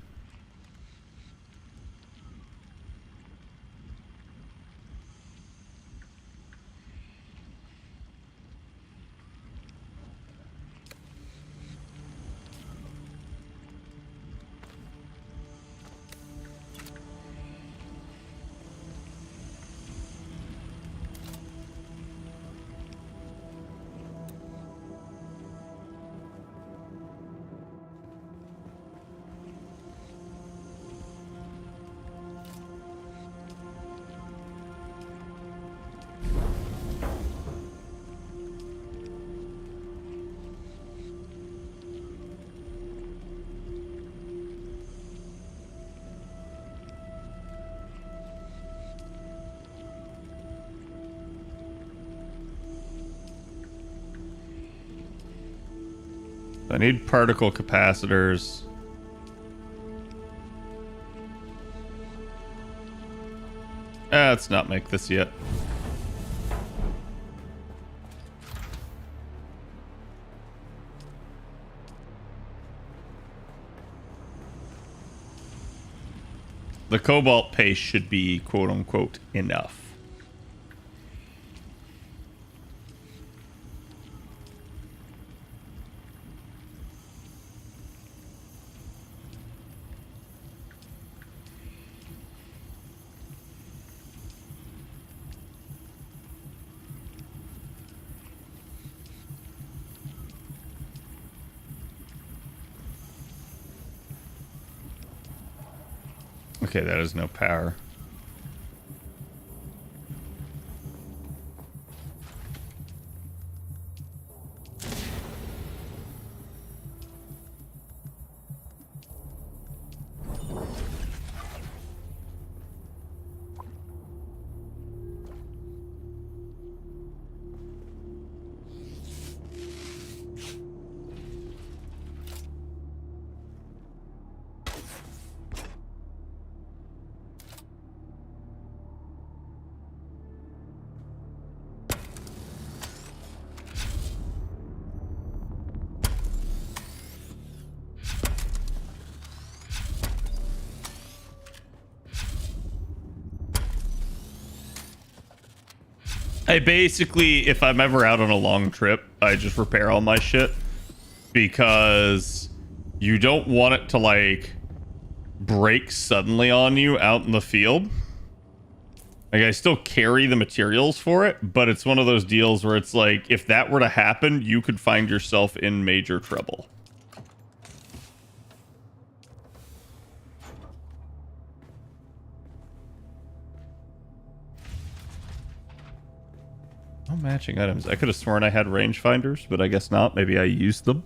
I need particle capacitors. Let's not make this yet. The cobalt paste should be quote unquote enough. Okay, that is no power. I basically, if I'm ever out on a long trip, I just repair all my shit because you don't want it to like break suddenly on you out in the field. Like, I still carry the materials for it, but it's one of those deals where it's like, if that were to happen, you could find yourself in major trouble. No matching items. I could have sworn I had rangefinders, but I guess not. Maybe I used them.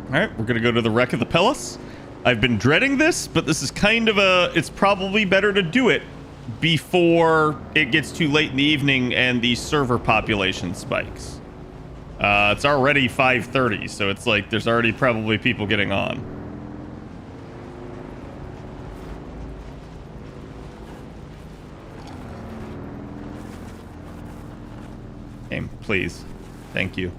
Alright, we're gonna go to the wreck of the Pellis. I've been dreading this, but this is kind of a... It's probably better to do it before it gets too late in the evening and the server population spikes. It's already 5:30, so it's like there's already probably people getting on. Game, please. Thank you.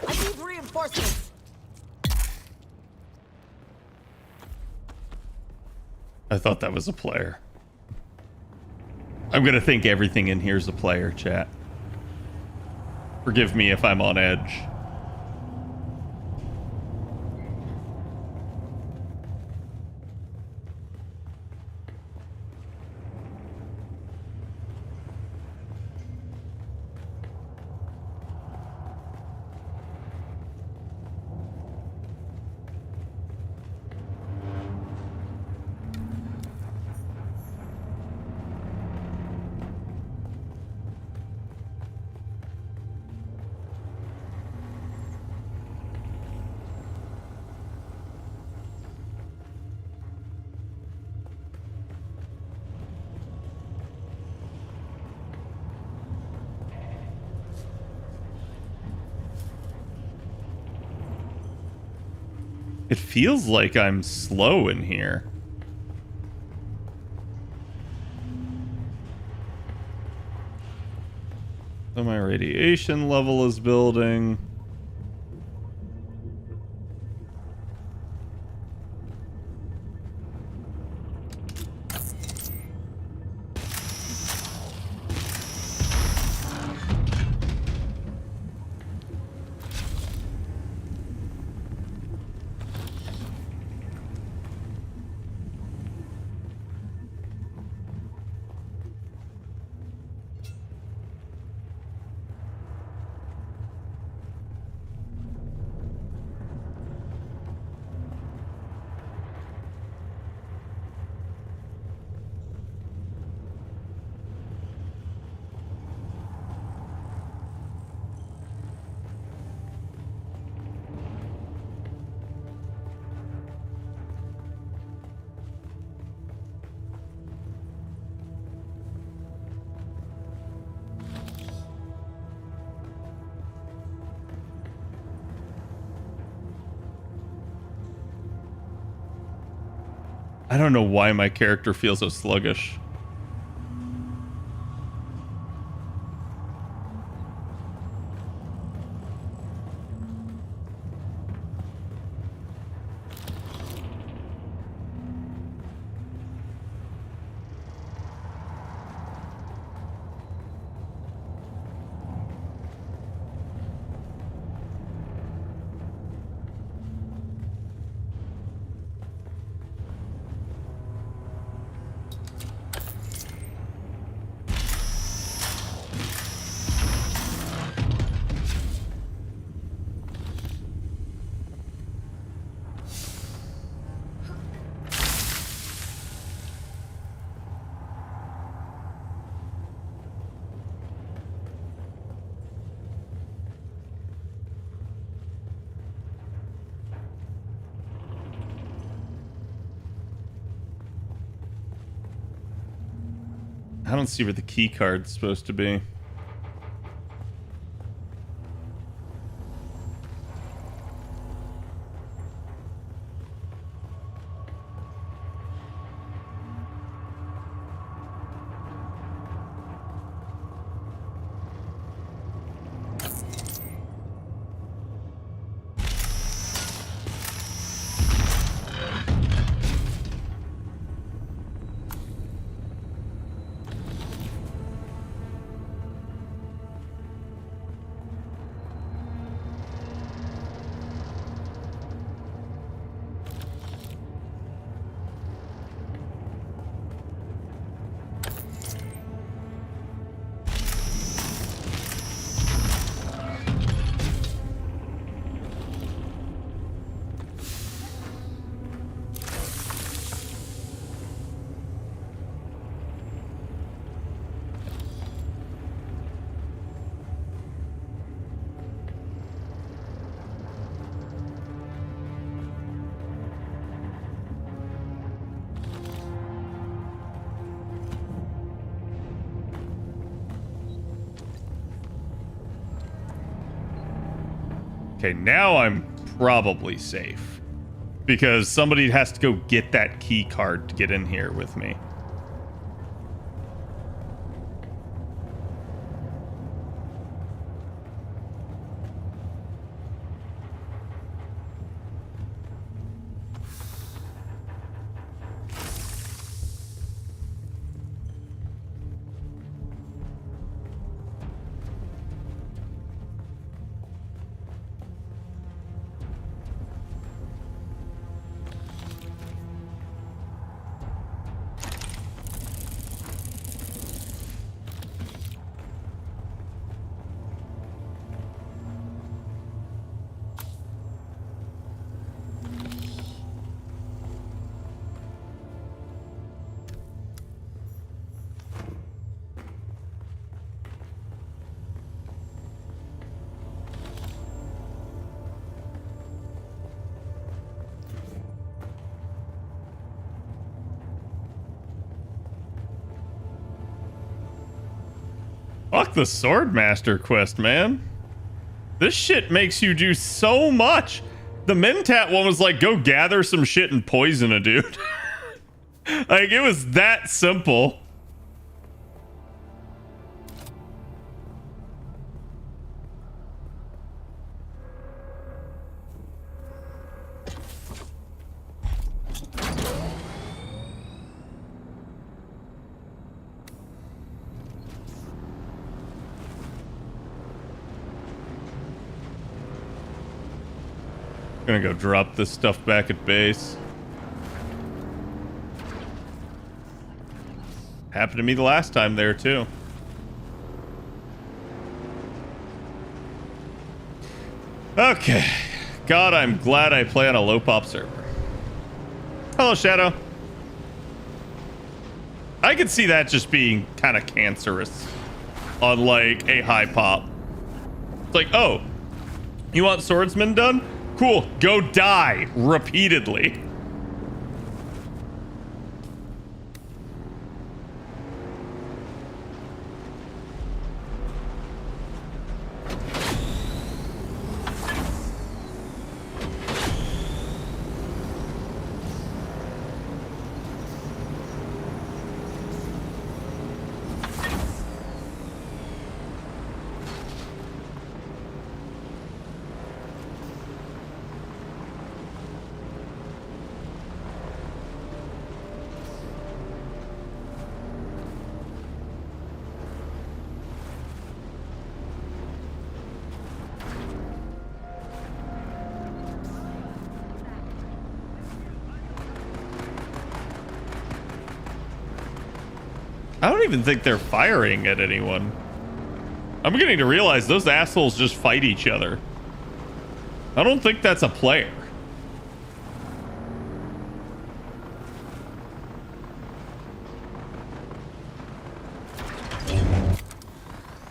I need reinforcements. I thought that was a player. I'm gonna think everything in here is a player, chat. Forgive me if I'm on edge. It feels like I'm slow in here. So my radiation level is building. I don't know why my character feels so sluggish. I don't see where the key card's supposed to be. Okay, now I'm probably safe. Because somebody has to go get that key card to get in here with me. Fuck the Swordmaster quest, man. This shit makes you do so much. The Mentat one was like, go gather some shit and poison a dude. Like, it was that simple. Gonna go drop this stuff back at base. Happened to me the last time there too. Okay. God, I'm glad I play on a low pop server. Hello, Shadow. I could see that just being kind of cancerous on like a high pop. It's like, oh, you want swordsman done? Cool, go die repeatedly. I don't even think they're firing at anyone. I'm beginning to realize those assholes just fight each other. I don't think that's a player.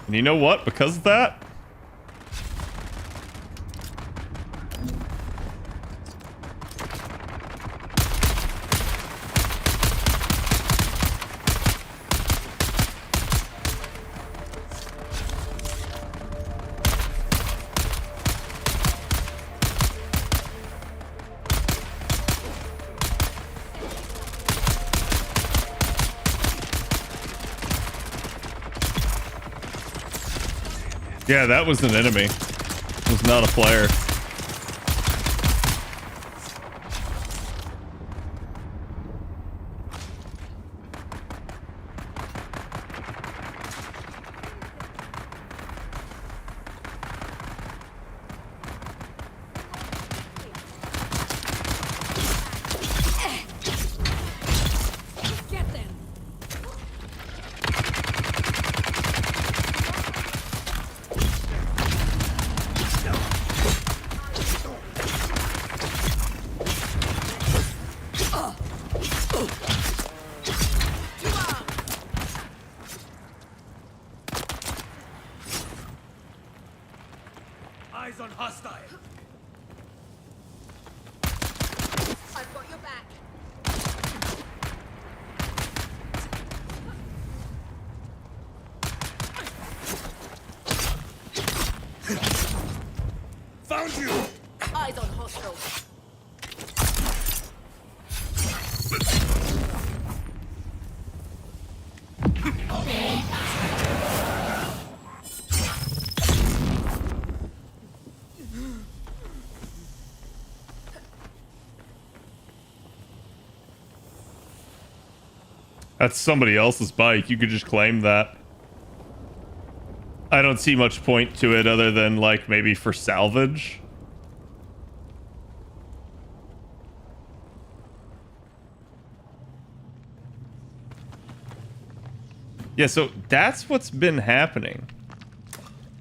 And you know what? Because of that, Yeah, that was an enemy. It was not a player. Get them. Eyes on hostile. I've got your back. Found you. Eyes on hostile. That's somebody else's bike. You could just claim that. I don't see much point to it other than, like, maybe for salvage. Yeah, so that's what's been happening.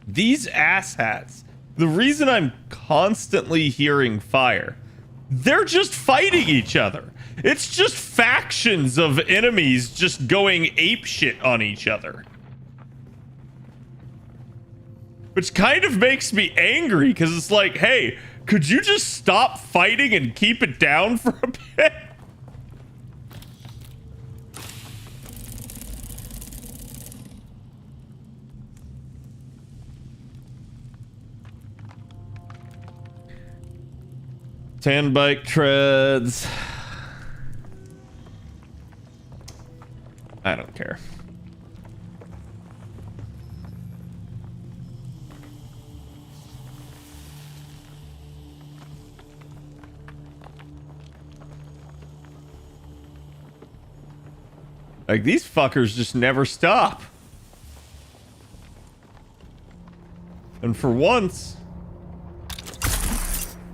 These asshats, the reason I'm constantly hearing fire, they're just fighting each other. It's just factions of enemies just going apeshit on each other. Which kind of makes me angry, because it's like, hey, could you just stop fighting and keep it down for a bit? Tan bike treads. I don't care. Like, these fuckers just never stop. And for once,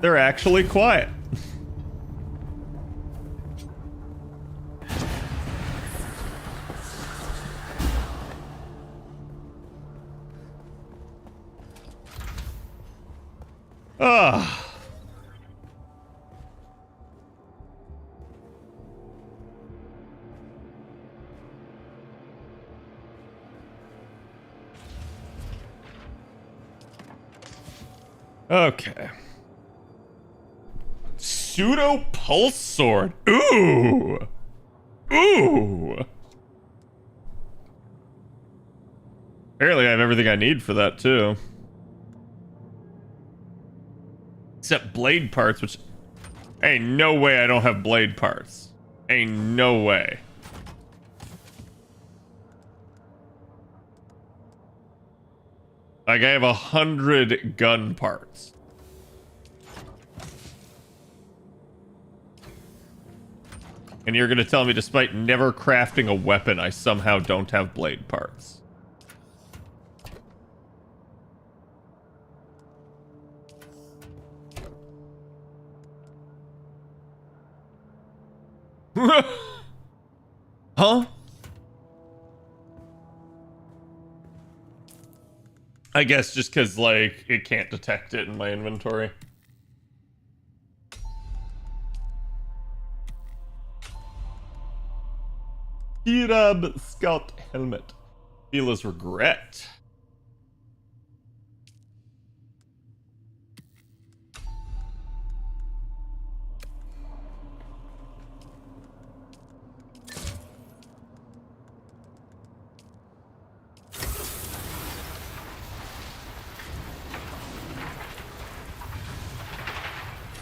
they're actually quiet. Ah. Okay. Pseudo pulse sword. Ooh. Ooh. Apparently I have everything I need for that too. Except blade parts, which ain't no way I don't have blade parts. Ain't no way. Like, I have 100 gun parts. And you're gonna tell me, despite never crafting a weapon, I somehow don't have blade parts. Huh? I guess just because, like, it can't detect it in my inventory. Irab Scout Helmet. Feel his regret.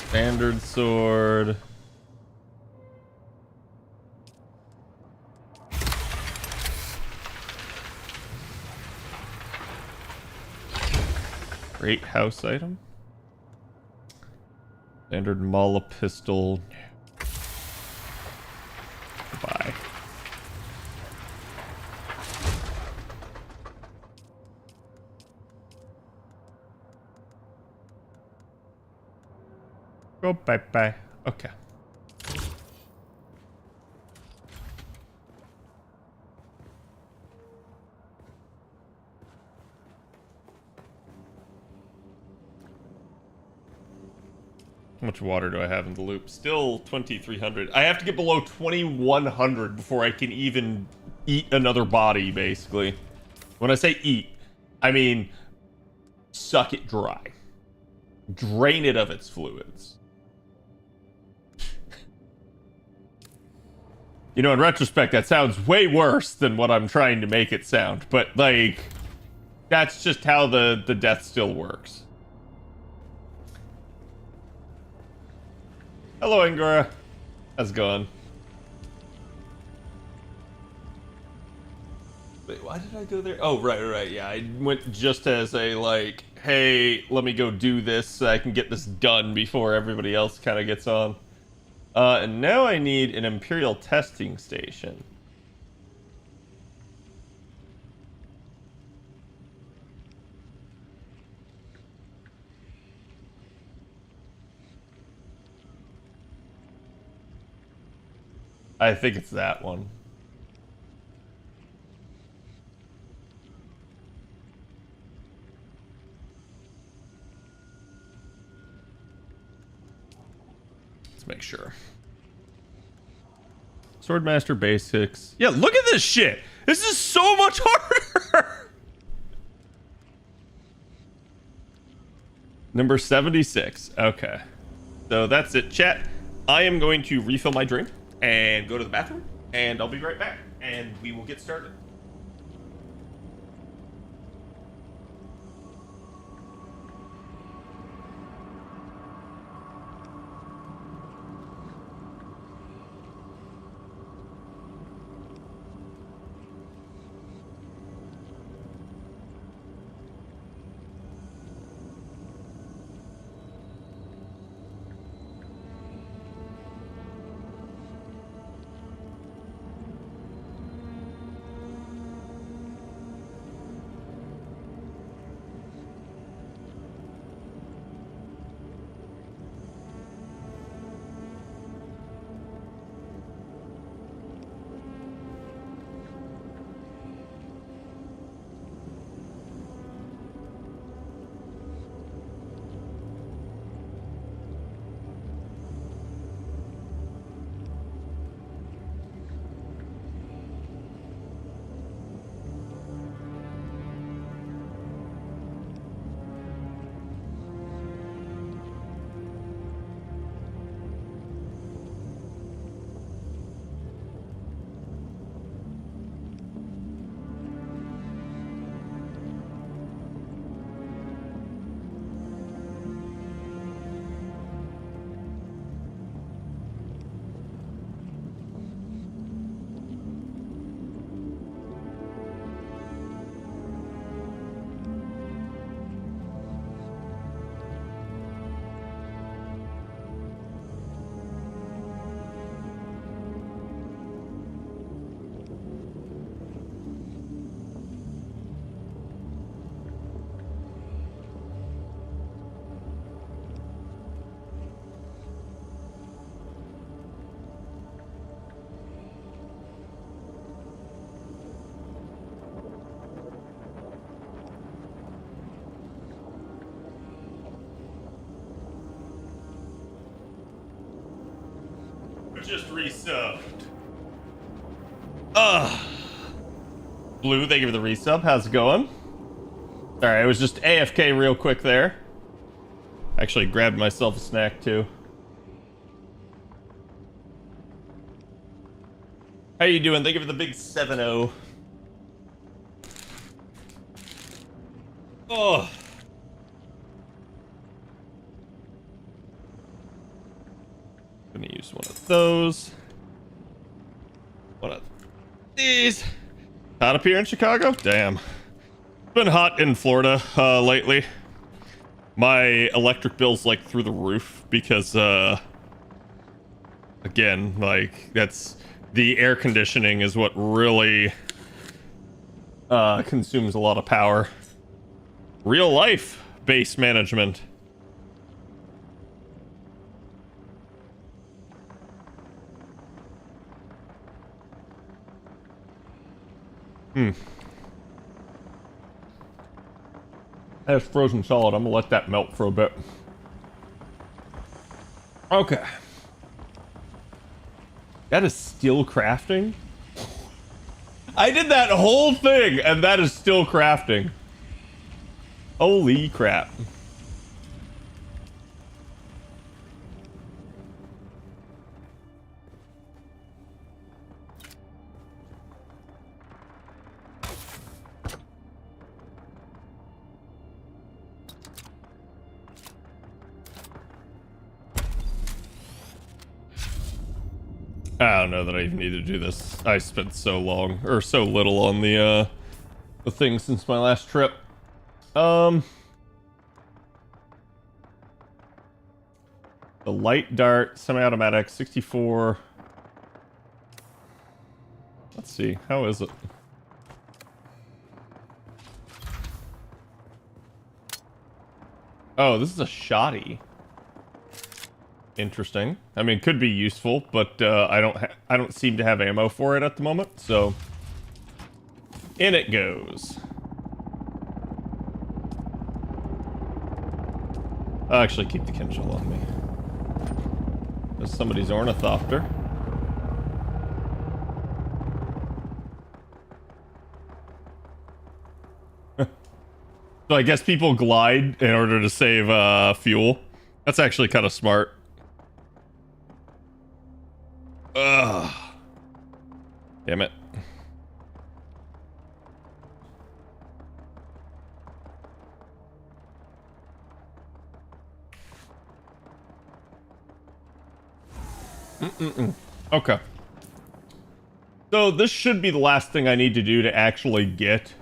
Standard sword. Great house item. Standard Mala pistol. Bye. Go bye-bye. Okay. How much water do I have in the loop? Still 2,300. I have to get below 2,100 before I can even eat another body, basically. When I say eat, I mean suck it dry. Drain it of its fluids. You know, in retrospect, that sounds way worse than what I'm trying to make it sound. But, like, that's just how the death still works. Hello, Angora. How's it going? Wait, why did I go there? Oh, right. Yeah, I went just as a, like, hey, let me go do this so I can get this done before everybody else kind of gets on. And now I need an Imperial testing station. I think it's that one. Let's make sure. Swordmaster Basics. Yeah, look at this shit. This is so much harder. Number 76. Okay. So that's it, chat. I am going to refill my drink and go to the bathroom, and I'll be right back, and we will get started. Just resubbed. Blue, thank you for the resub. How's it going? Sorry, I was just AFK real quick there. Actually grabbed myself a snack too. How you doing? Thank you for the big 7-0. Oh. Gonna use one of those. One of these. Hot up here in Chicago? Damn. It's been hot in Florida lately. My electric bill's like through the roof because, again, like that's the air conditioning is what really consumes a lot of power. Real life base management. That's frozen solid. I'm gonna let that melt for a bit. Okay. That is still crafting? I did that whole thing, and that is still crafting. Holy crap. I don't know that I even need to do this. I spent so long, or so little on the thing since my last trip. The light dart, semi-automatic, 64. Let's see, how is it? Oh, this is a shoddy. Interesting. I mean, could be useful, but I don't seem to have ammo for it at the moment, so in it goes. I'll actually keep the Kinshall on me. There's somebody's Ornithopter. So I guess people glide in order to save fuel. That's actually kind of smart. Ugh. Damn it. Okay. So this should be the last thing I need to do to actually get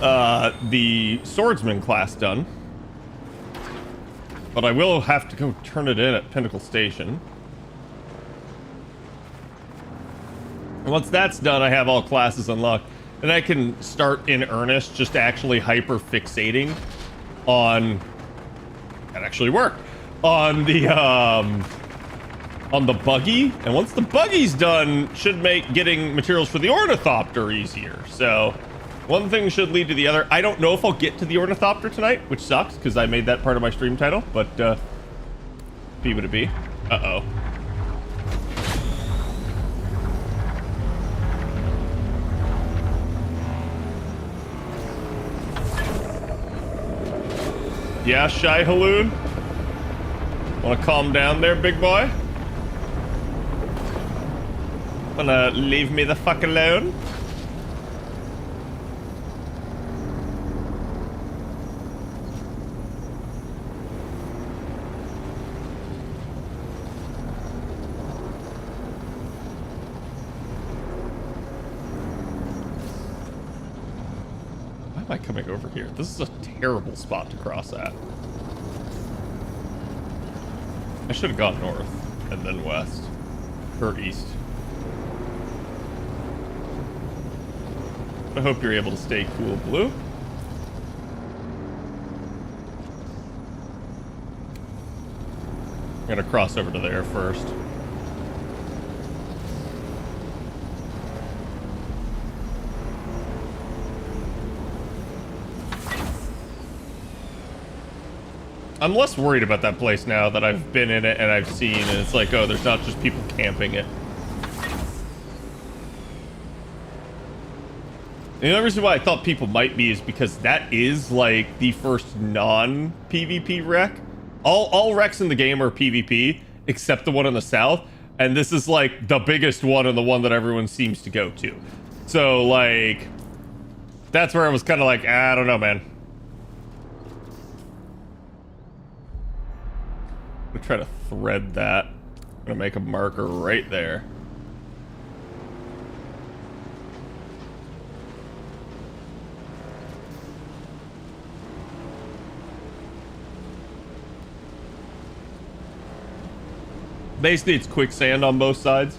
the swordsman class done. But I will have to go turn it in at Pinnacle Station. And once that's done, I have all classes unlocked. And I can start in earnest just actually hyper fixating on... That actually worked. On the buggy. And once the buggy's done, should make getting materials for the Ornithopter easier. So... one thing should lead to the other. I don't know if I'll get to the Ornithopter tonight, which sucks, because I made that part of my stream title, but, be what it be. Uh-oh. Yeah, Shy Haloon? Wanna calm down there, big boy? Wanna leave me the fuck alone? Why am I coming over here? This is a terrible spot to cross at. I should have gone north and then west. Or east. I hope you're able to stay cool, Blue. I'm gonna cross over to there first. I'm less worried about that place now that I've been in it and I've seen, and it's like, oh, there's not just people camping it. The only reason why I thought people might be is because that is like the first non-PvP wreck. All wrecks in the game are PvP, except the one in the south, and this is like the biggest one and the one that everyone seems to go to. So like, that's where I was kind of like, I don't know, man. I'm gonna try to thread that. I'm gonna make a marker right there. Basically, it's quicksand on both sides.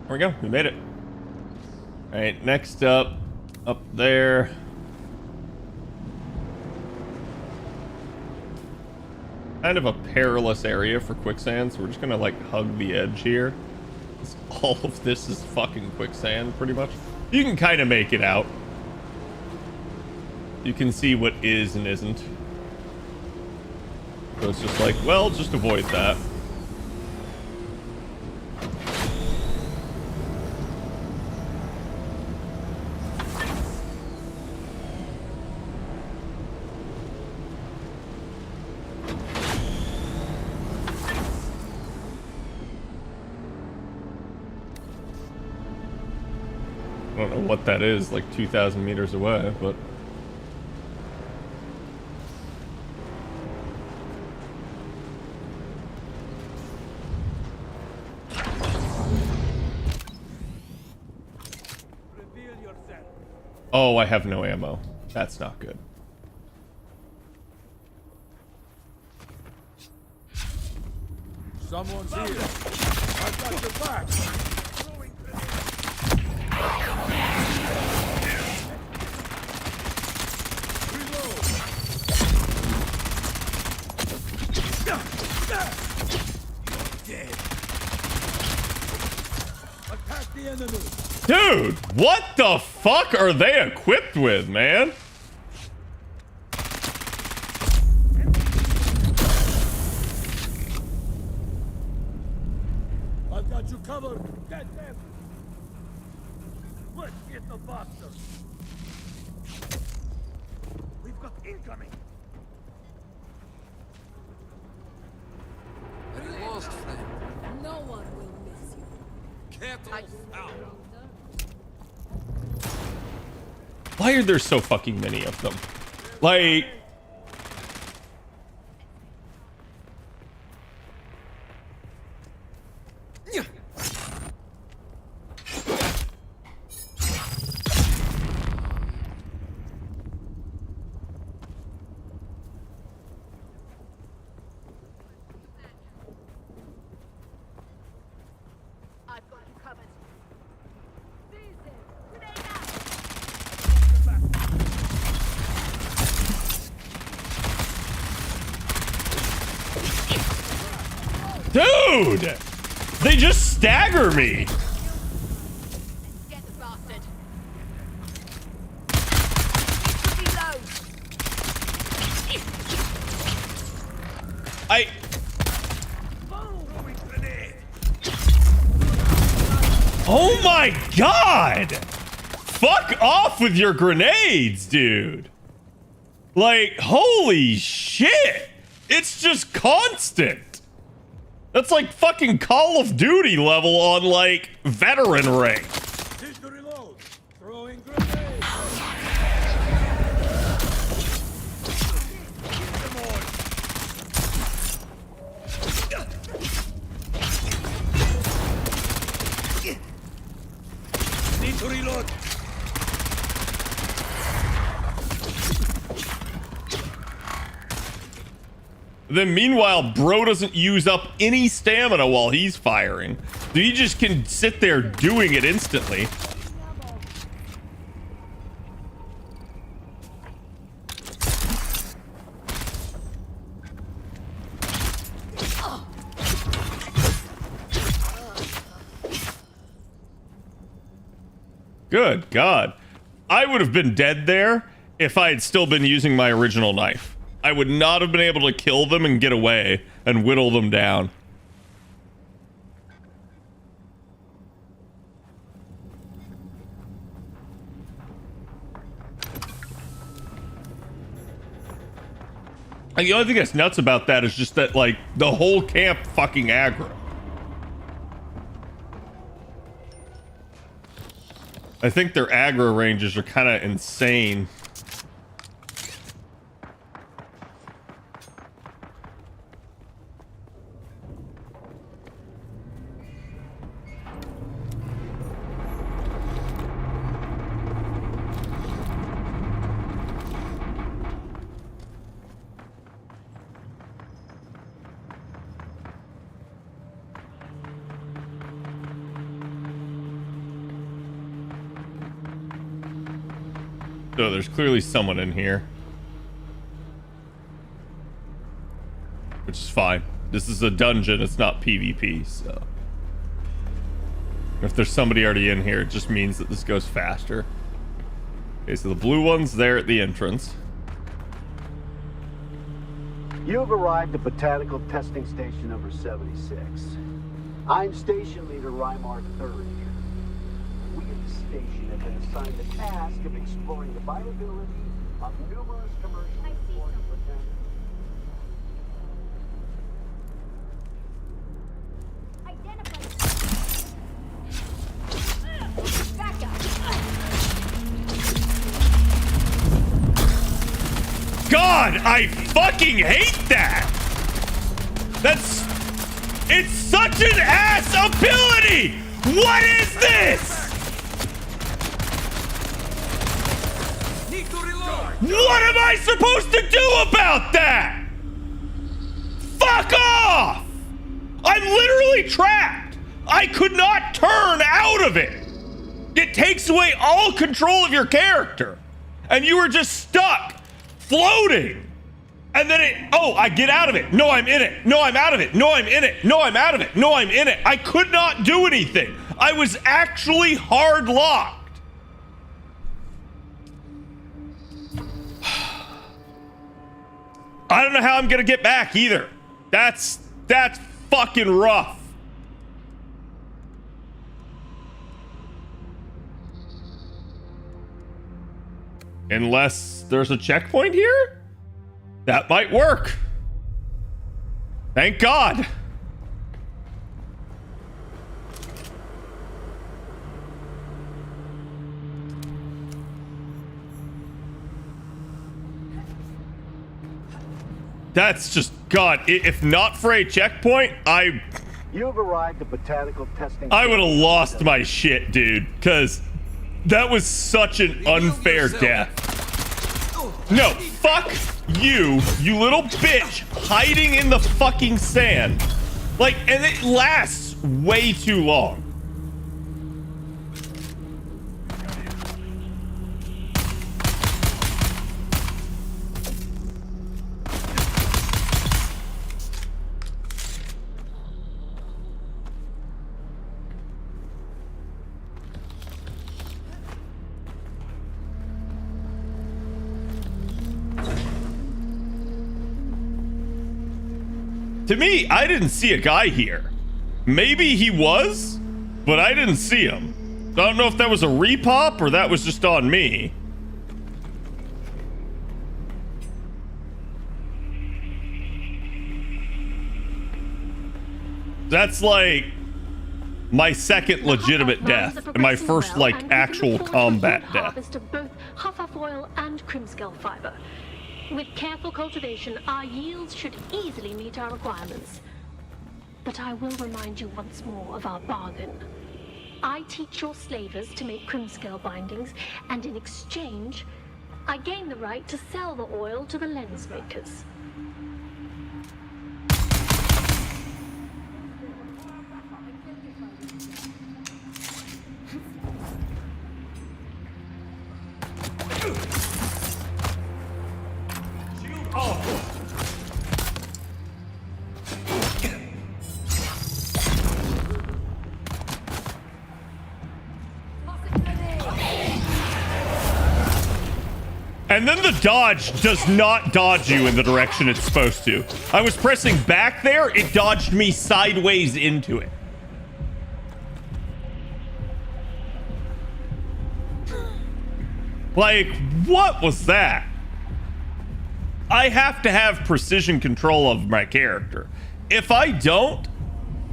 There we go. We made it. All right, next up there. Kind of a perilous area for quicksand, so we're just gonna like hug the edge here. All of this is fucking quicksand, pretty much. You can kind of make it out. You can see what is and isn't. So it's just like, well, just avoid that. I don't know what that is, like 2,000 meters away, but... Reveal yourself. Oh, I have no ammo. That's not good. Someone's here. I've got your back. Throwing reload. Dead. Attack the enemy. Dude, what the fuck are they equipped with, man? I've got you covered. Get them. Let's get the bastard. We've got incoming. Lost friend. No one will miss you. Kettles out. Why are there so fucking many of them? Like... I've got you covered. Dude! They just stagger me! Get the bastard. I... Oh my god! Fuck off with your grenades, dude! Like, holy shit! It's just constant! That's like fucking Call of Duty level on, like, veteran rank. Need to reload. Throwing grenades. Come on. Need to reload. Then meanwhile, bro doesn't use up any stamina while he's firing. So he just can sit there doing it instantly. Good God. I would have been dead there if I had still been using my original knife. I would not have been able to kill them and get away and whittle them down. Like, the only thing that's nuts about that is just that, like, the whole camp fucking aggro. I think their aggro ranges are kind of insane. So there's clearly someone in here. Which is fine. This is a dungeon, it's not PvP, so. If there's somebody already in here, it just means that this goes faster. Okay, so the blue one's there at the entrance. You have arrived at Botanical Testing Station number 76. I'm Station Leader Rymar III. We at the station have been assigned the task of exploring the viability of numerous commercial botanical. God, I fucking hate that! It's such an ass ability! What is this? Need to reload. What am I supposed to do about that? Fuck off! I'm literally trapped! I could not turn out of it! It takes away all control of your character. And you were just stuck, floating. And then I get out of it. No, I'm in it. No, I'm out of it. No, I'm in it. No, I'm out of it. No, I'm in it. I could not do anything. I was actually hard locked. I don't know how I'm gonna get back either. That's fucking rough. Unless there's a checkpoint here? That might work. Thank God. That's just God. If not for a checkpoint, You've arrived at Botanical Testing. I would have lost my shit, dude. Because that was such an unfair death. No, fuck you, you little bitch, hiding in the fucking sand. Like, and it lasts way too long. To me, I didn't see a guy here. Maybe he was, but I didn't see him. I don't know if that was a repop or that was just on me. That's like my second legitimate death and my first like actual combat death. Harvest of both Huffafoil and Crimscale fiber. With careful cultivation, our yields should easily meet our requirements. But I will remind you once more of our bargain. I teach your slavers to make Crimscale bindings, and in exchange, I gain the right to sell the oil to the lens makers. And then the dodge does not dodge you in the direction it's supposed to. I was pressing back there, it dodged me sideways into it. Like, what was that? I have to have precision control of my character. If I don't,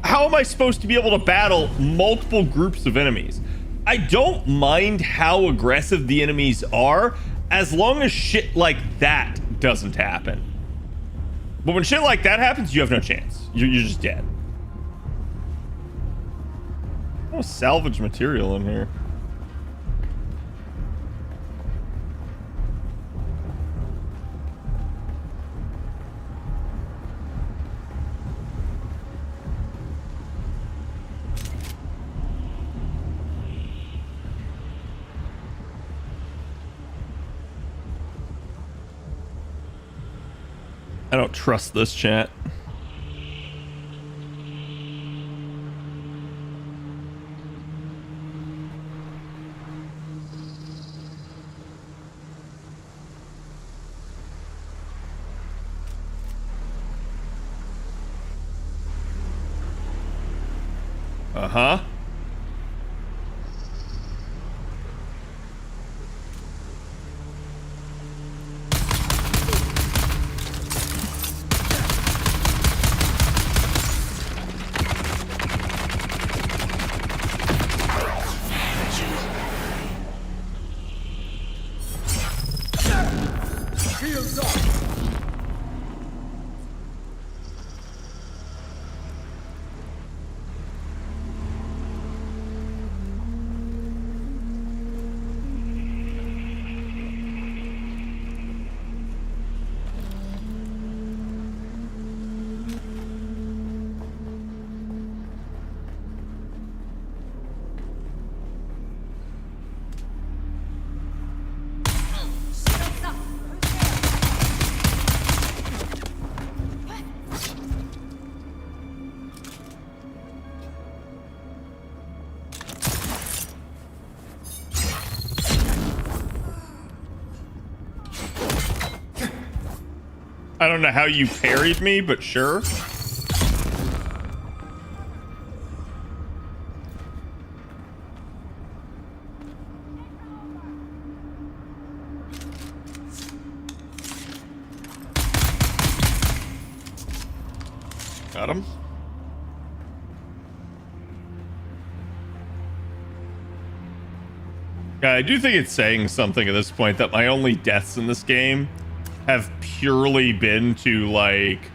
how am I supposed to be able to battle multiple groups of enemies? I don't mind how aggressive the enemies are, as long as shit like that doesn't happen. But when shit like that happens, you have no chance. You're just dead. Oh, salvage material in here. I don't trust this chat. Uh-huh. Shields up. I don't know how you parried me, but sure. Got him. Yeah, I do think it's saying something at this point that my only deaths in this game have purely been to, like,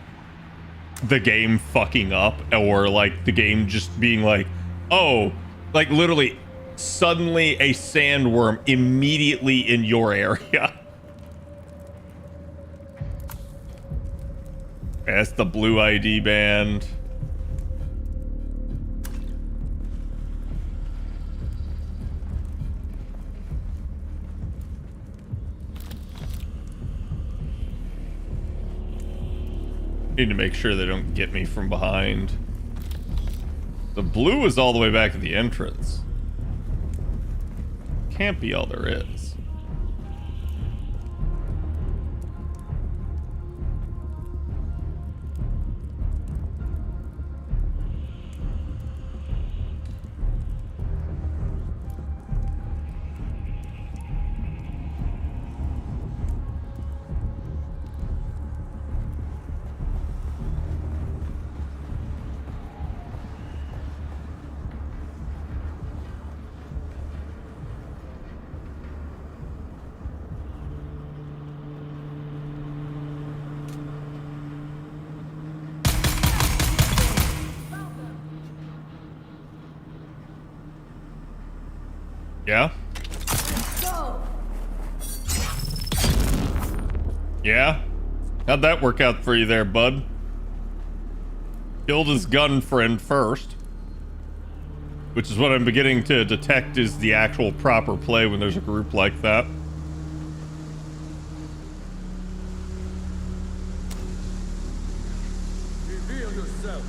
the game fucking up, or, like, the game just being like, oh, like, literally, suddenly a sandworm immediately in your area. That's the blue ID band. Need to make sure they don't get me from behind. The blue is all the way back at the entrance. Can't be all there is. Yeah? Yeah? How'd that work out for you there, bud? Killed his gun friend first. Which is what I'm beginning to detect is the actual proper play when there's a group like that. Reveal yourself.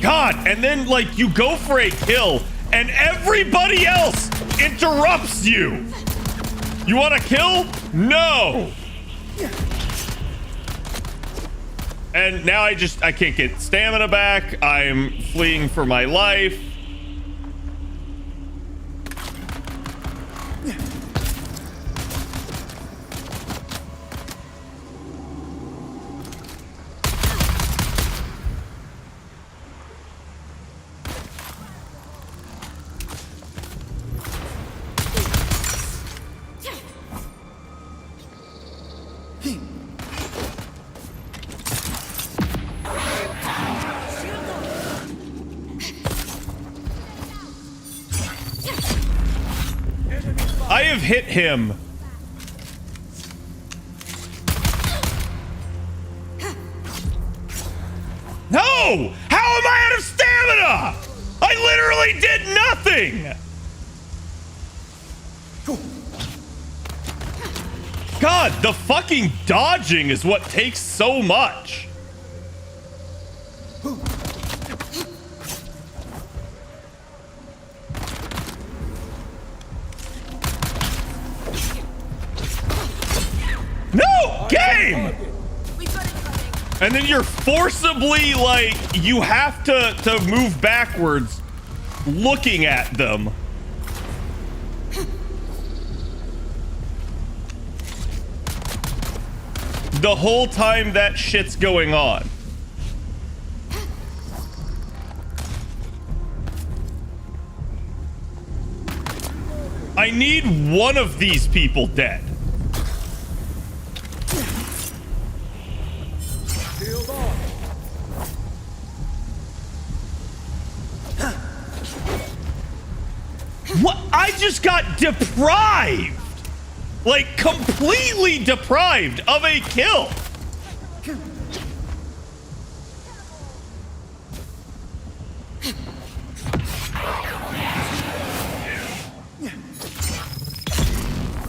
God, and then, like, you go for a kill, and everybody else interrupts you. You want a kill? No. And now I can't get stamina back. I'm fleeing for my life. I have hit him No! How am I out of stamina? I literally did nothing! God, the fucking dodging is what takes so much. No! Game! And then you're forcibly, like, you have to move backwards looking at them. The whole time that shit's going on. I need one of these people dead. Shield on. What? I just got deprived. Like, completely deprived of a kill.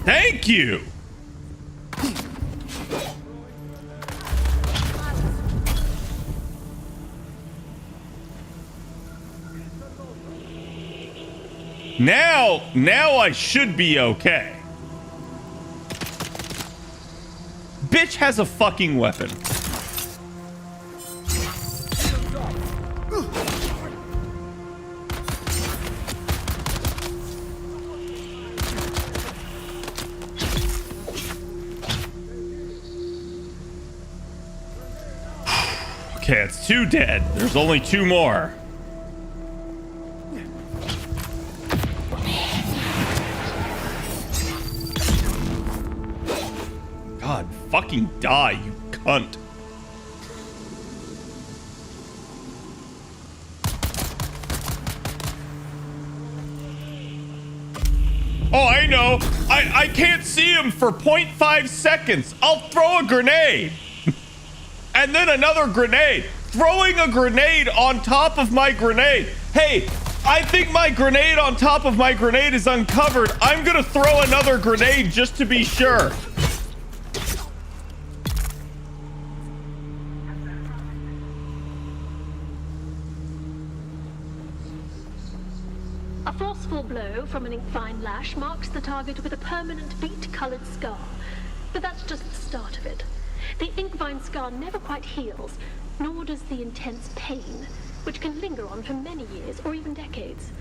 Thank you. Now I should be okay. Bitch has a fucking weapon. Okay, it's 2 dead. There's only 2 more. God, fucking die, you cunt. Oh, I know. I can't see him for 0.5 seconds. I'll throw a grenade. And then another grenade. Throwing a grenade on top of my grenade. Hey, I think my grenade on top of my grenade is uncovered. I'm gonna throw another grenade just to be sure. A forceful blow from an ink-fine lash marks the target with a permanent beet-colored scar. But that's just the start of it. The ink-vine scar never quite heals, nor does the intense pain, which can linger on for many years or even decades.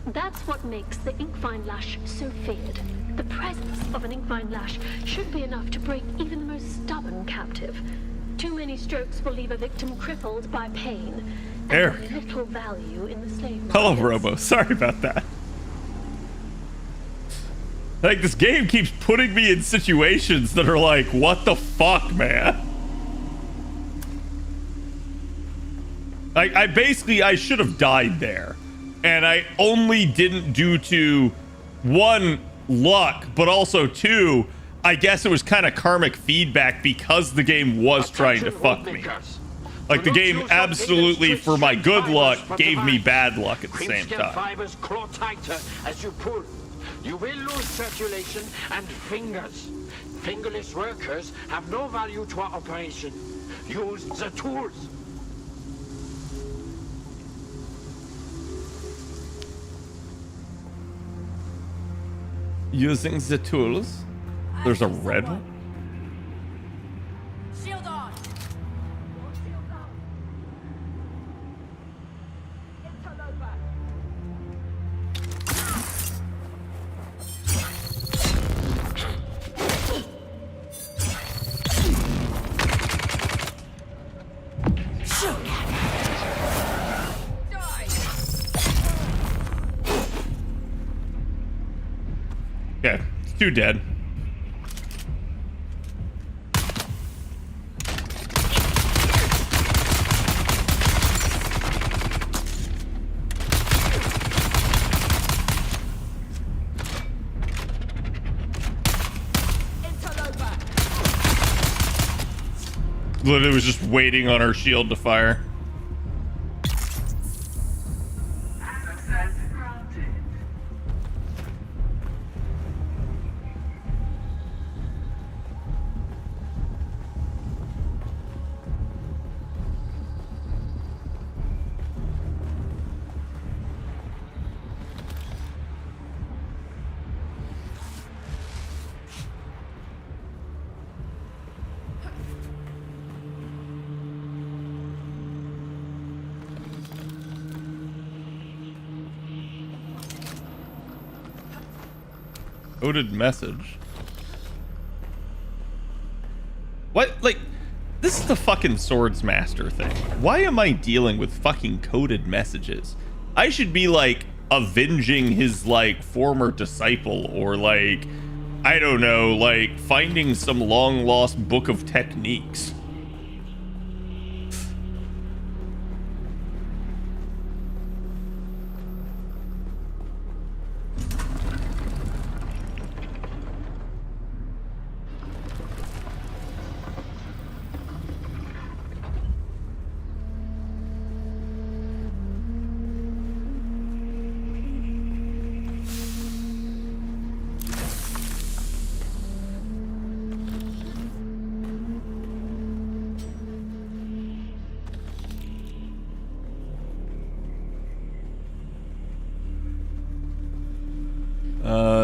That's what makes the ink-vine lash so feared. The presence of an ink-vine lash should be enough to break even the most stubborn captive. Too many strokes will leave a victim crippled by pain. Eric. Little value in the slave market. Hello, Robo. Sorry about that. Like, this game keeps putting me in situations that are like, what the fuck, man? Like, I should have died there. And I only didn't due to, 1, luck, but also 2, I guess it was kind of karmic feedback because the game was trying to fuck me. Like, the game absolutely, for my good luck, gave me bad luck at the same time. Fibers claw tighter as you pull. You will lose circulation and fingers. Fingerless workers have no value to our operation. Use the tools. Using the tools? There's a red one? Shield on. Shield on. Interloper. Yeah, it's 2 dead. Literally was just waiting on our shield to fire. Coded message. What? Like, this is the fucking Swords Master thing. Why am I dealing with fucking coded messages? I should be, like, avenging his, like, former disciple, or, like, I don't know, like, finding some long-lost book of techniques.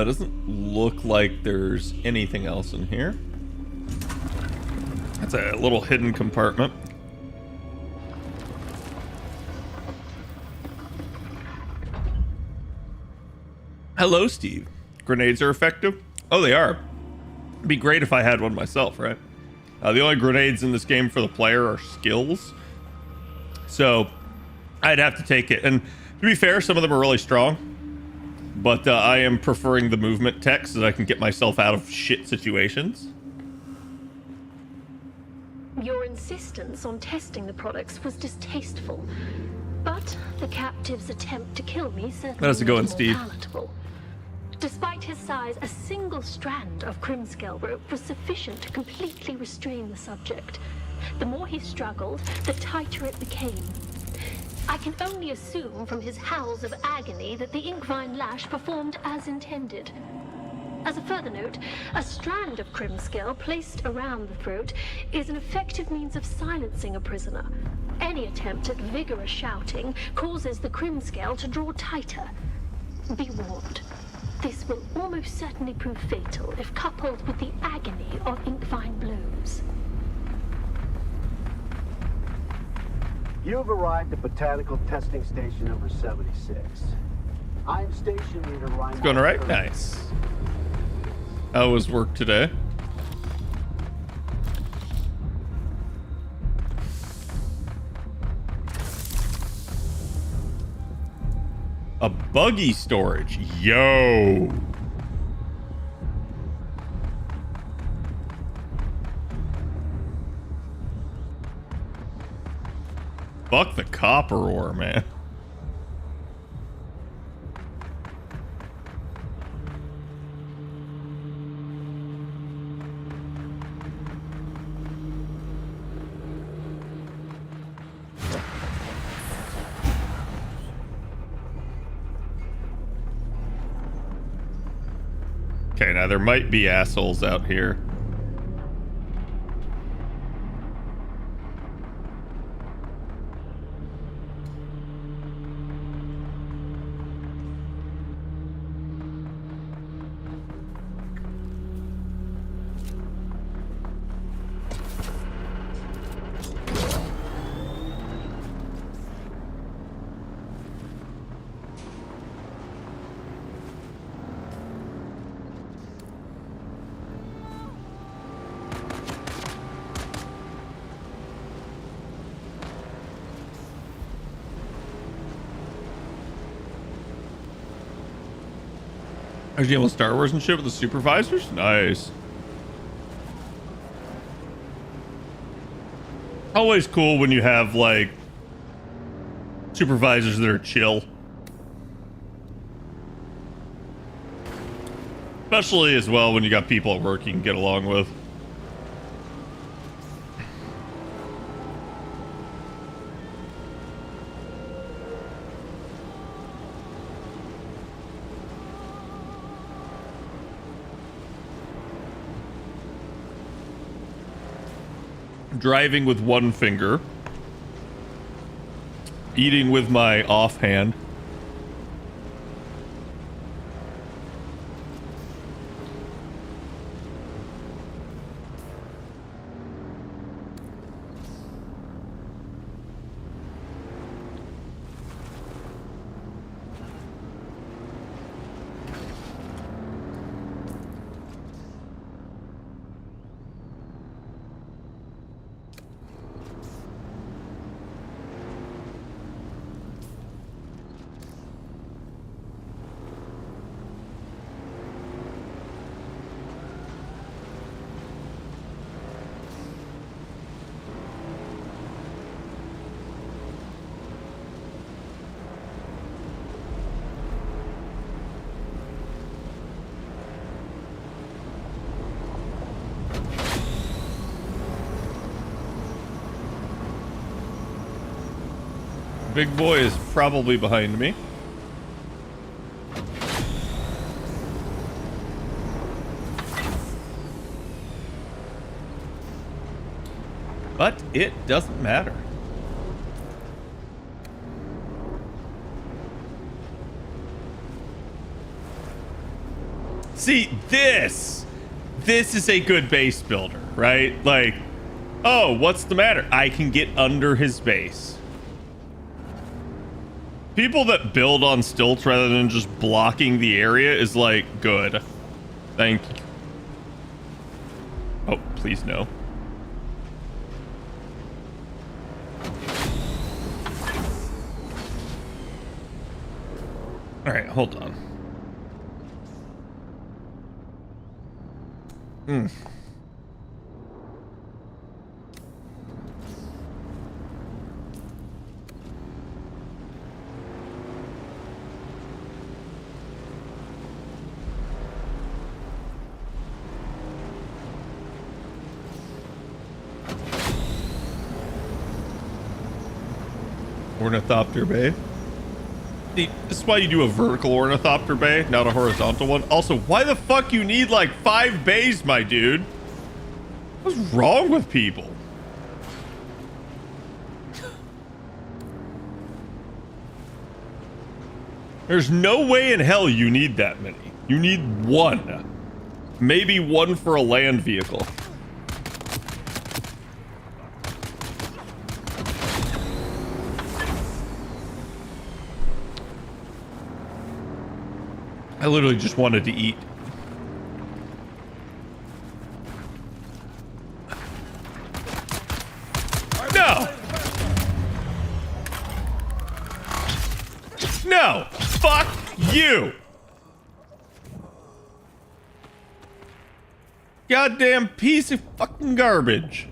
Doesn't look like there's anything else in here. That's a little hidden compartment. Hello, Steve. Grenades are effective? Oh, they are. It'd be great if I had one myself, right? The only grenades in this game for the player are skills. So I'd have to take it. And to be fair, some of them are really strong. But I am preferring the movement tech so that I can get myself out of shit situations. Your insistence on testing the products was distasteful, but the captive's attempt to kill me certainly How's it going, made Steve? more palatable. Despite his size, a single strand of crimscale rope was sufficient to completely restrain the subject. The more he struggled, the tighter it became. I can only assume from his howls of agony that the inkvine lash performed as intended. As a further note, a strand of crimscale placed around the throat is an effective means of silencing a prisoner. Any attempt at vigorous shouting causes the crimscale to draw tighter. Be warned. This will almost certainly prove fatal if coupled with the agony of inkvine blows. You've arrived at Botanical Testing Station number 76. I'm Station Leader Ryan. It's going all right? Nice. How was work today? A buggy storage. Yo. Fuck the copper ore, man. Okay, now there might be assholes out here. Are you dealing with Star Wars and shit with the supervisors? Nice. Always cool when you have, like, supervisors that are chill. Especially as well when you got people at work you can get along with. Driving with one finger. Eating with my offhand. Big boy is probably behind me. But it doesn't matter. See, this is a good base builder, right? Like, oh, what's the matter? I can get under his base. People that build on stilts rather than just blocking the area is like, good. Thank you. Oh, please no. All right, hold on. Ornithopter Bay. See, this is why you do a vertical Ornithopter Bay, not a horizontal one. Also, why the fuck you need like 5 bays, my dude? What's wrong with people? There's no way in hell you need that many. You need 1. Maybe 1 for a land vehicle. I literally just wanted to eat. No! No! Fuck you! Goddamn piece of fucking garbage.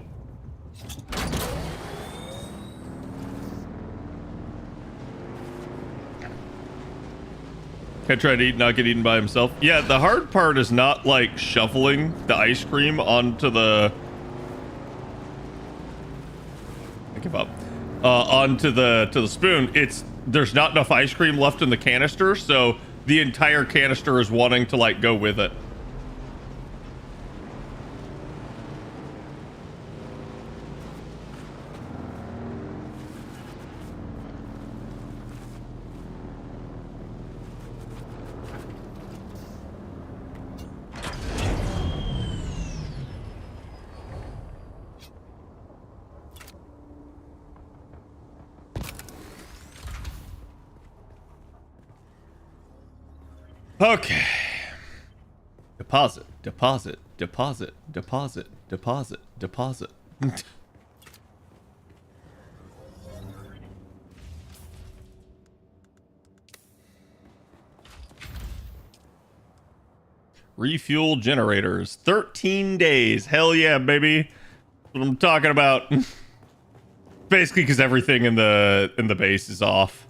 Can't try to eat, not get eaten by himself. Yeah, the hard part is not like shoveling the ice cream onto the... I give up. Onto the spoon. It's there's not enough ice cream left in the canister, so the entire canister is wanting to like go with it. Okay. Deposit, deposit, deposit, deposit, deposit, deposit. Refuel generators. 13 days. Hell yeah, baby. That's what I'm talking about. Basically because everything in the base is off.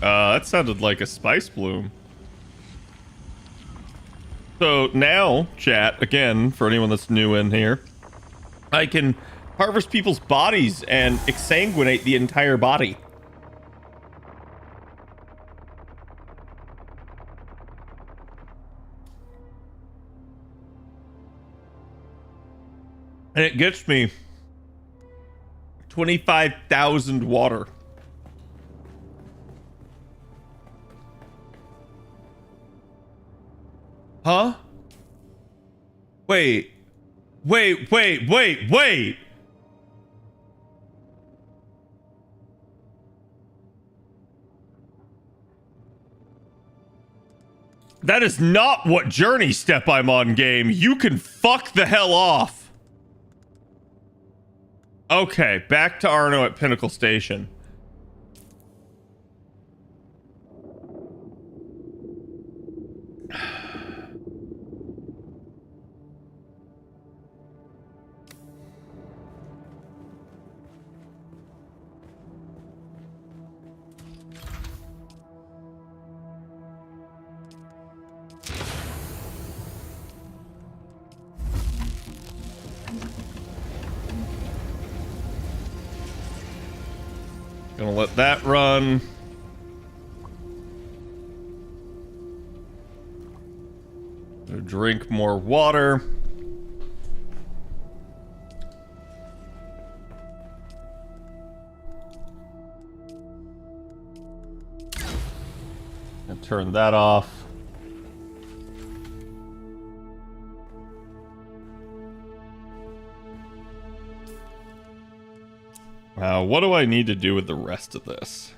That sounded like a spice bloom. So now, chat, again, for anyone that's new in here, I can harvest people's bodies and exsanguinate the entire body. And it gets me 25,000 water. Huh? Wait. That is not what journey step I'm on, game. You can fuck the hell off. Okay, back to Arno at Pinnacle Station. Gonna let that run. Gonna drink more water. And turn that off. What do I need to do with the rest of this?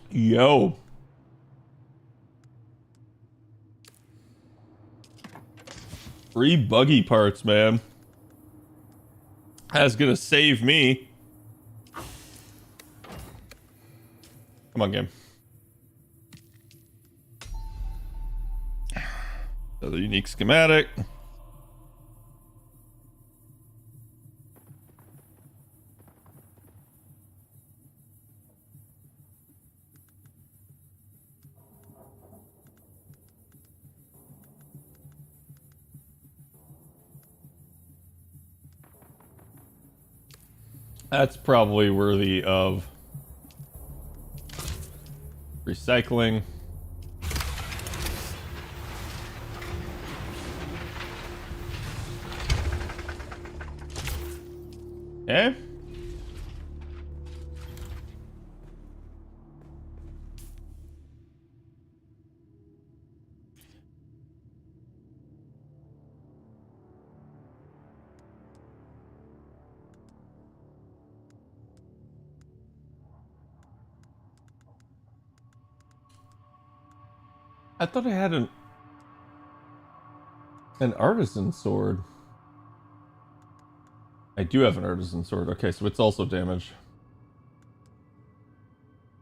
Yo. Free buggy parts, man. That's gonna save me. Come on, game. Another unique schematic. That's probably worthy of recycling. Okay. I thought I had an artisan sword. I do have an artisan sword. Okay, so it's also damaged.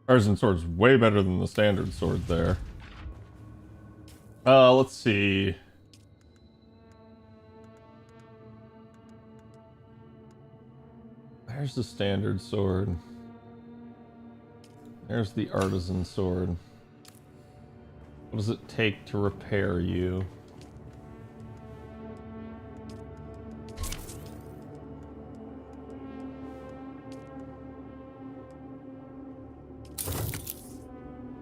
Artisan sword's way better than the standard sword there. Let's see. There's the standard sword. There's the artisan sword. What does it take to repair you?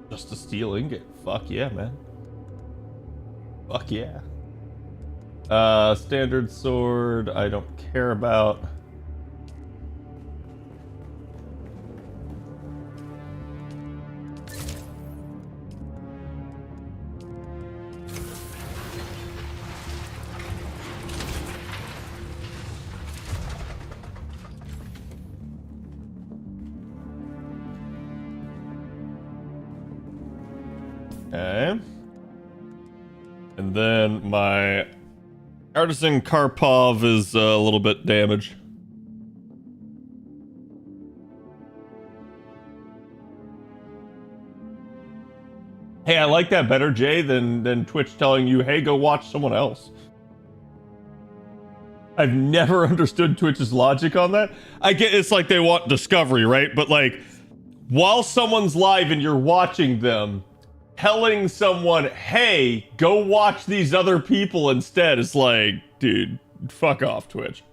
Just a steel ingot. Fuck yeah, man. Fuck yeah. Standard sword, I don't care about. Okay. And then my artisan Karpov is a little bit damaged. Hey, I like that better, Jay, than Twitch telling you, hey, go watch someone else. I've never understood Twitch's logic on that. I get it's like they want discovery, right? But like, while someone's live and you're watching them, telling someone, hey, go watch these other people instead is like, dude, fuck off, Twitch.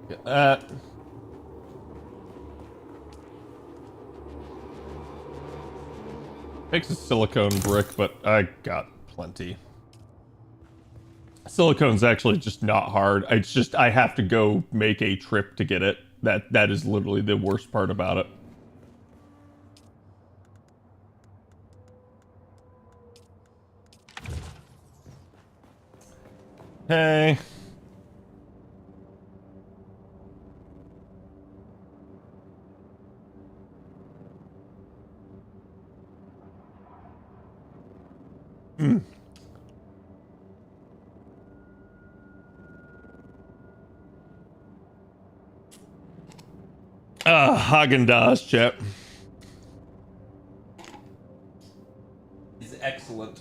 Get that. Takes a silicone brick, but I got plenty. Silicone's actually just not hard. It's just I have to go make a trip to get it. That is literally the worst part about it. Hey. Haagen-Dazs, chat. excellent.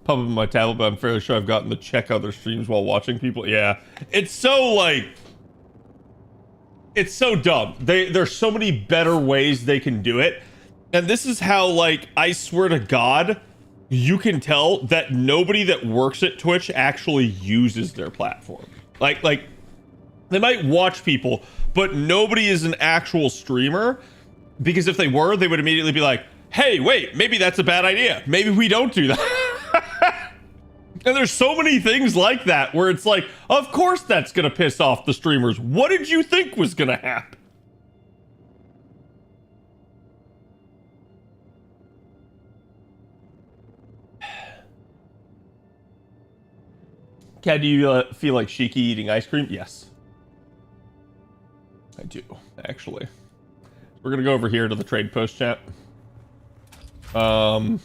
Pop up my tablet, but I'm fairly sure I've gotten to check other streams while watching people. Yeah, it's so like, it's so dumb. There's so many better ways they can do it, and this is how, like, I swear to God, you can tell that nobody that works at Twitch actually uses their platform. Like they might watch people, but nobody is an actual streamer, because if they were, they would immediately be like, hey, wait, maybe that's a bad idea. Maybe we don't do that. And there's so many things like that where it's like, of course that's going to piss off the streamers. What did you think was going to happen? Cat, do you feel like Shiki eating ice cream? Yes. I do, actually. We're going to go over here to the trade post chat. Gonna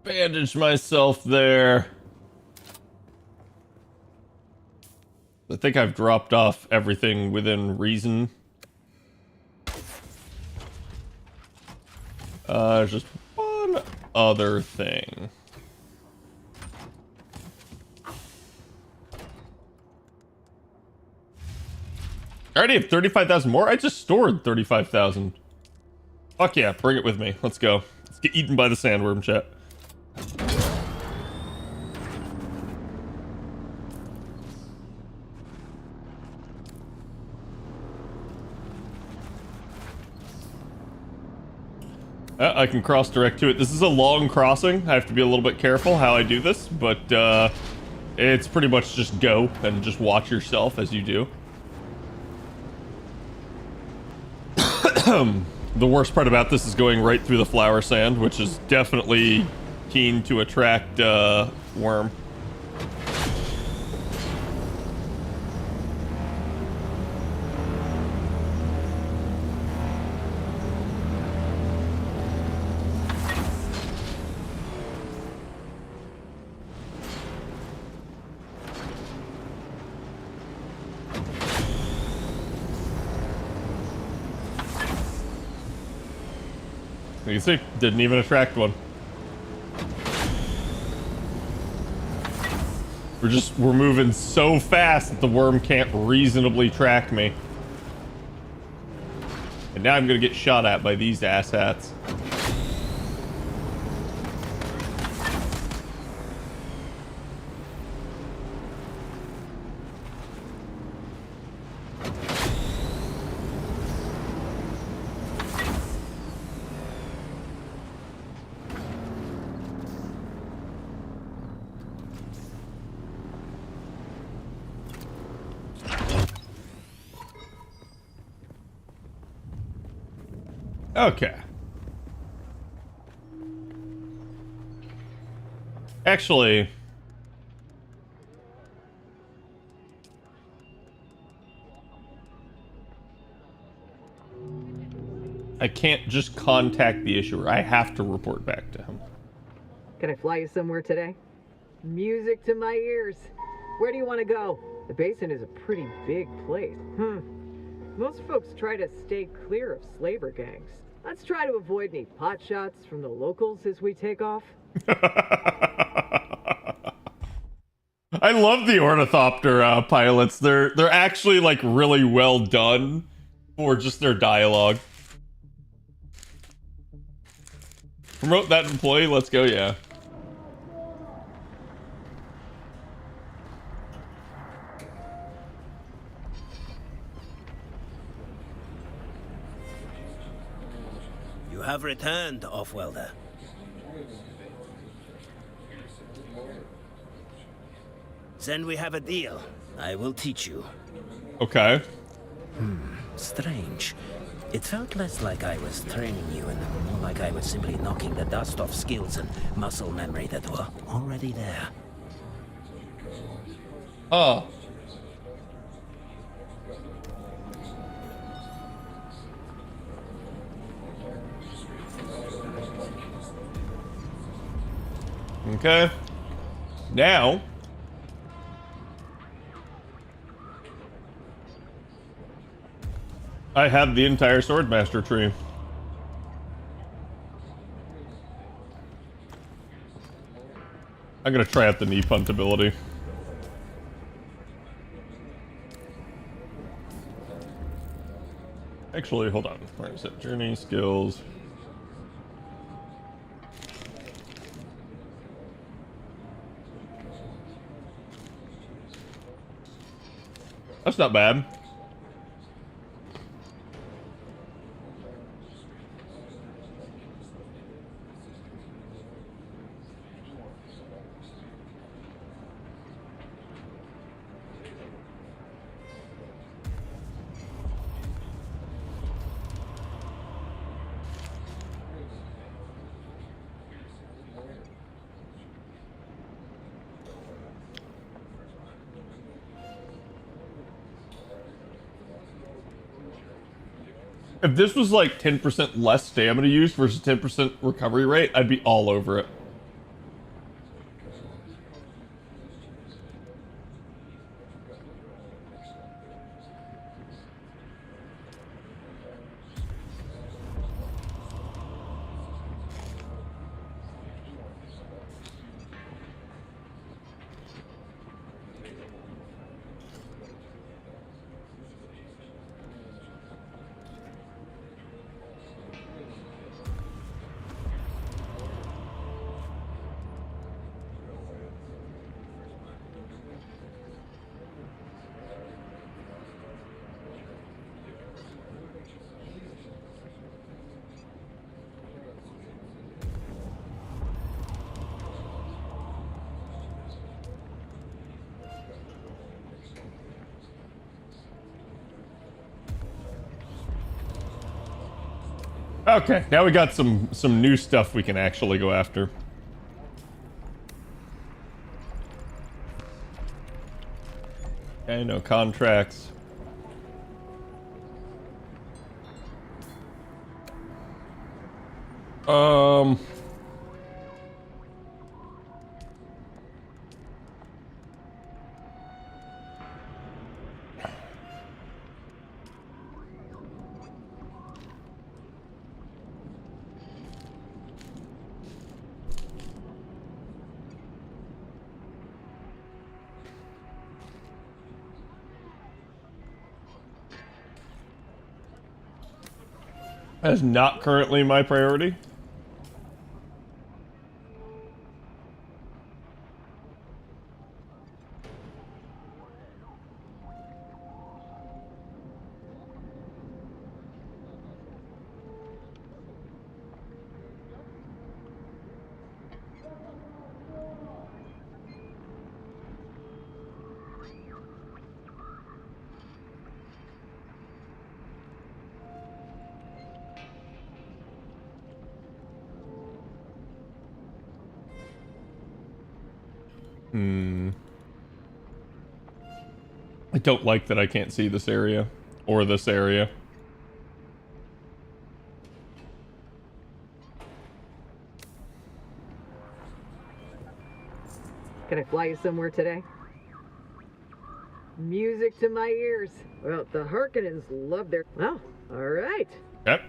bandage myself there. I think I've dropped off everything within reason. There's just one other thing. I already have 35,000 more? I just stored 35,000. Fuck yeah, bring it with me. Let's go. Let's get eaten by the sandworm, chat. I can cross direct to it. This is a long crossing. I have to be a little bit careful how I do this, but it's pretty much just go and just watch yourself as you do. The worst part about this is going right through the flower sand, which is definitely keen to attract worm. You can see, didn't even attract one. We're moving so fast that the worm can't reasonably track me. And now I'm gonna get shot at by these asshats. Okay. Actually, I can't just contact the issuer. I have to report back to him. Can I fly you somewhere today? Music to my ears. Where do you want to go? The basin is a pretty big place. Most folks try to stay clear of slaver gangs. Let's try to avoid any pot shots from the locals as we take off. I love the Ornithopter pilots. They're actually like really well done for just their dialogue. Promote that employee. Let's go, yeah. You have returned, Offwelder. Then we have a deal. I will teach you. Okay. Strange. It felt less like I was training you and more like I was simply knocking the dust off skills and muscle memory that were already there. Oh. Okay. Now. I have the entire Swordmaster tree. I'm gonna try out the knee punt ability. Actually, hold on. Where is it? Journey, skills. That's not bad. If this was like 10% less stamina use versus 10% recovery rate, I'd be all over it. Okay, now we got some new stuff we can actually go after. Okay, no contracts. That is not currently my priority. I don't like that I can't see this area or this area. Can I fly you somewhere today? Music to my ears. Well, the Harkonnens love their... Oh, all right. Yep.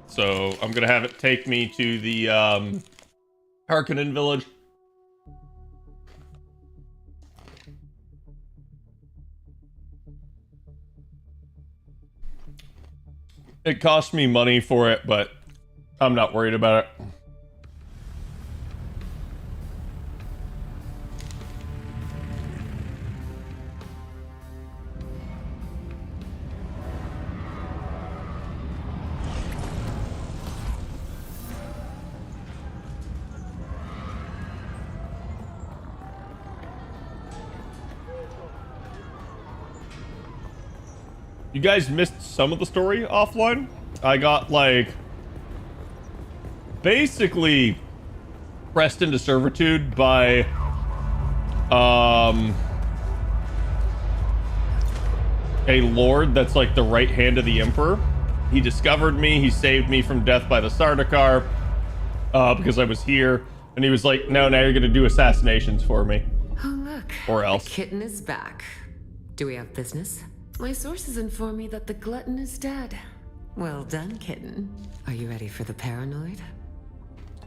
So I'm gonna have it take me to the Harkonnen village. It cost me money for it, but I'm not worried about it. You guys missed some of the story offline. I got, like, basically pressed into servitude by, a lord that's like the right hand of the emperor. He discovered me. He saved me from death by the Sardaukar, because I was here. And he was like, no, now you're going to do assassinations for me. Oh, look. Or else. The kitten is back. Do we have business? My sources inform me that the glutton is dead. Well done, kitten. Are you ready for the paranoid?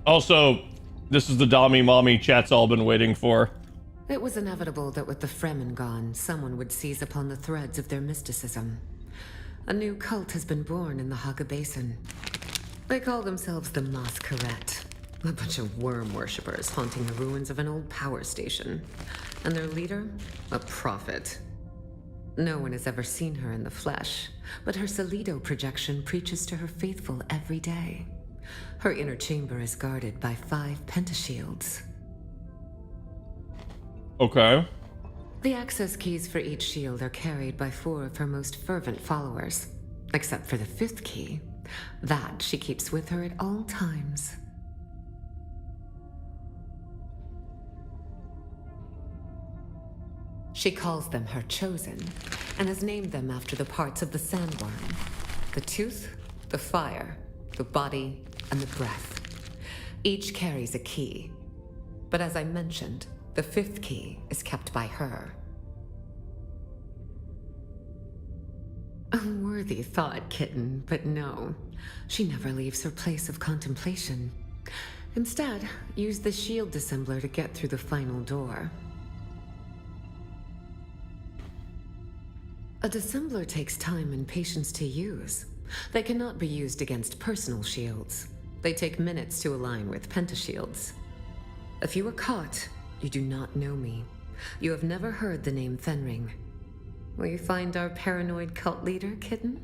Also, this is the Dommy Mommy chat's all been waiting for. It was inevitable that with the Fremen gone, someone would seize upon the threads of their mysticism. A new cult has been born in the Haga Basin. They call themselves the Masquerade. A bunch of worm worshippers haunting the ruins of an old power station. And their leader? A prophet. No one has ever seen her in the flesh, but her Solido projection preaches to her faithful every day. Her inner chamber is guarded by 5 pentashields. Okay. The access keys for each shield are carried by 4 of her most fervent followers, except for the 5th key. That she keeps with her at all times. She calls them her chosen, and has named them after the parts of the sandworm. The tooth, the fire, the body, and the breath. Each carries a key. But as I mentioned, the 5th key is kept by her. A worthy thought, kitten, but no. She never leaves her place of contemplation. Instead, use the shield dissembler to get through the final door. A dissembler takes time and patience to use. They cannot be used against personal shields. They take minutes to align with pentashields. If you were caught, you do not know me. You have never heard the name Fenring. Will you find our paranoid cult leader, kitten?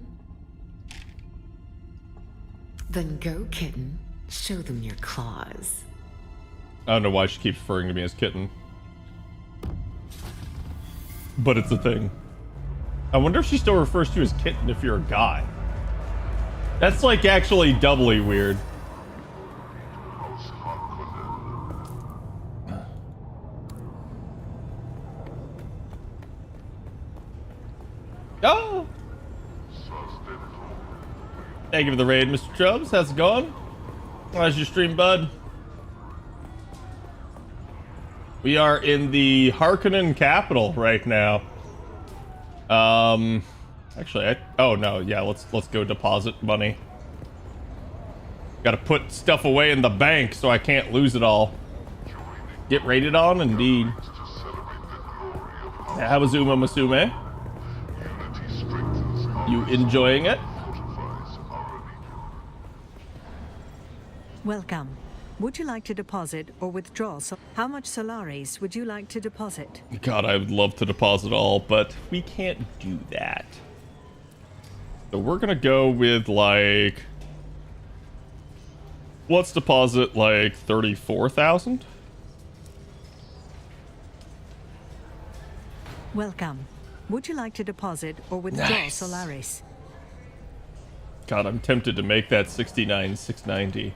Then go, kitten. Show them your claws. I don't know why she keeps referring to me as kitten. But it's a thing. I wonder if she still refers to you as kitten if you're a guy. That's like actually doubly weird. Oh! Thank you for the raid, Mr. Chubbs. How's it going? How's your stream, bud? We are in the Harkonnen capital right now. Actually, oh no, yeah, let's go deposit money. Gotta put stuff away in the bank so I can't lose it all. Get rated on, indeed. Habazuma Masume. You enjoying it? Welcome. Would you like to deposit or withdraw? How much Solaris would you like to deposit? God, I would love to deposit all, but we can't do that. So we're gonna go with like... Let's deposit like 34,000. Welcome. Would you like to deposit or withdraw Solaris? God, I'm tempted to make that 69,690.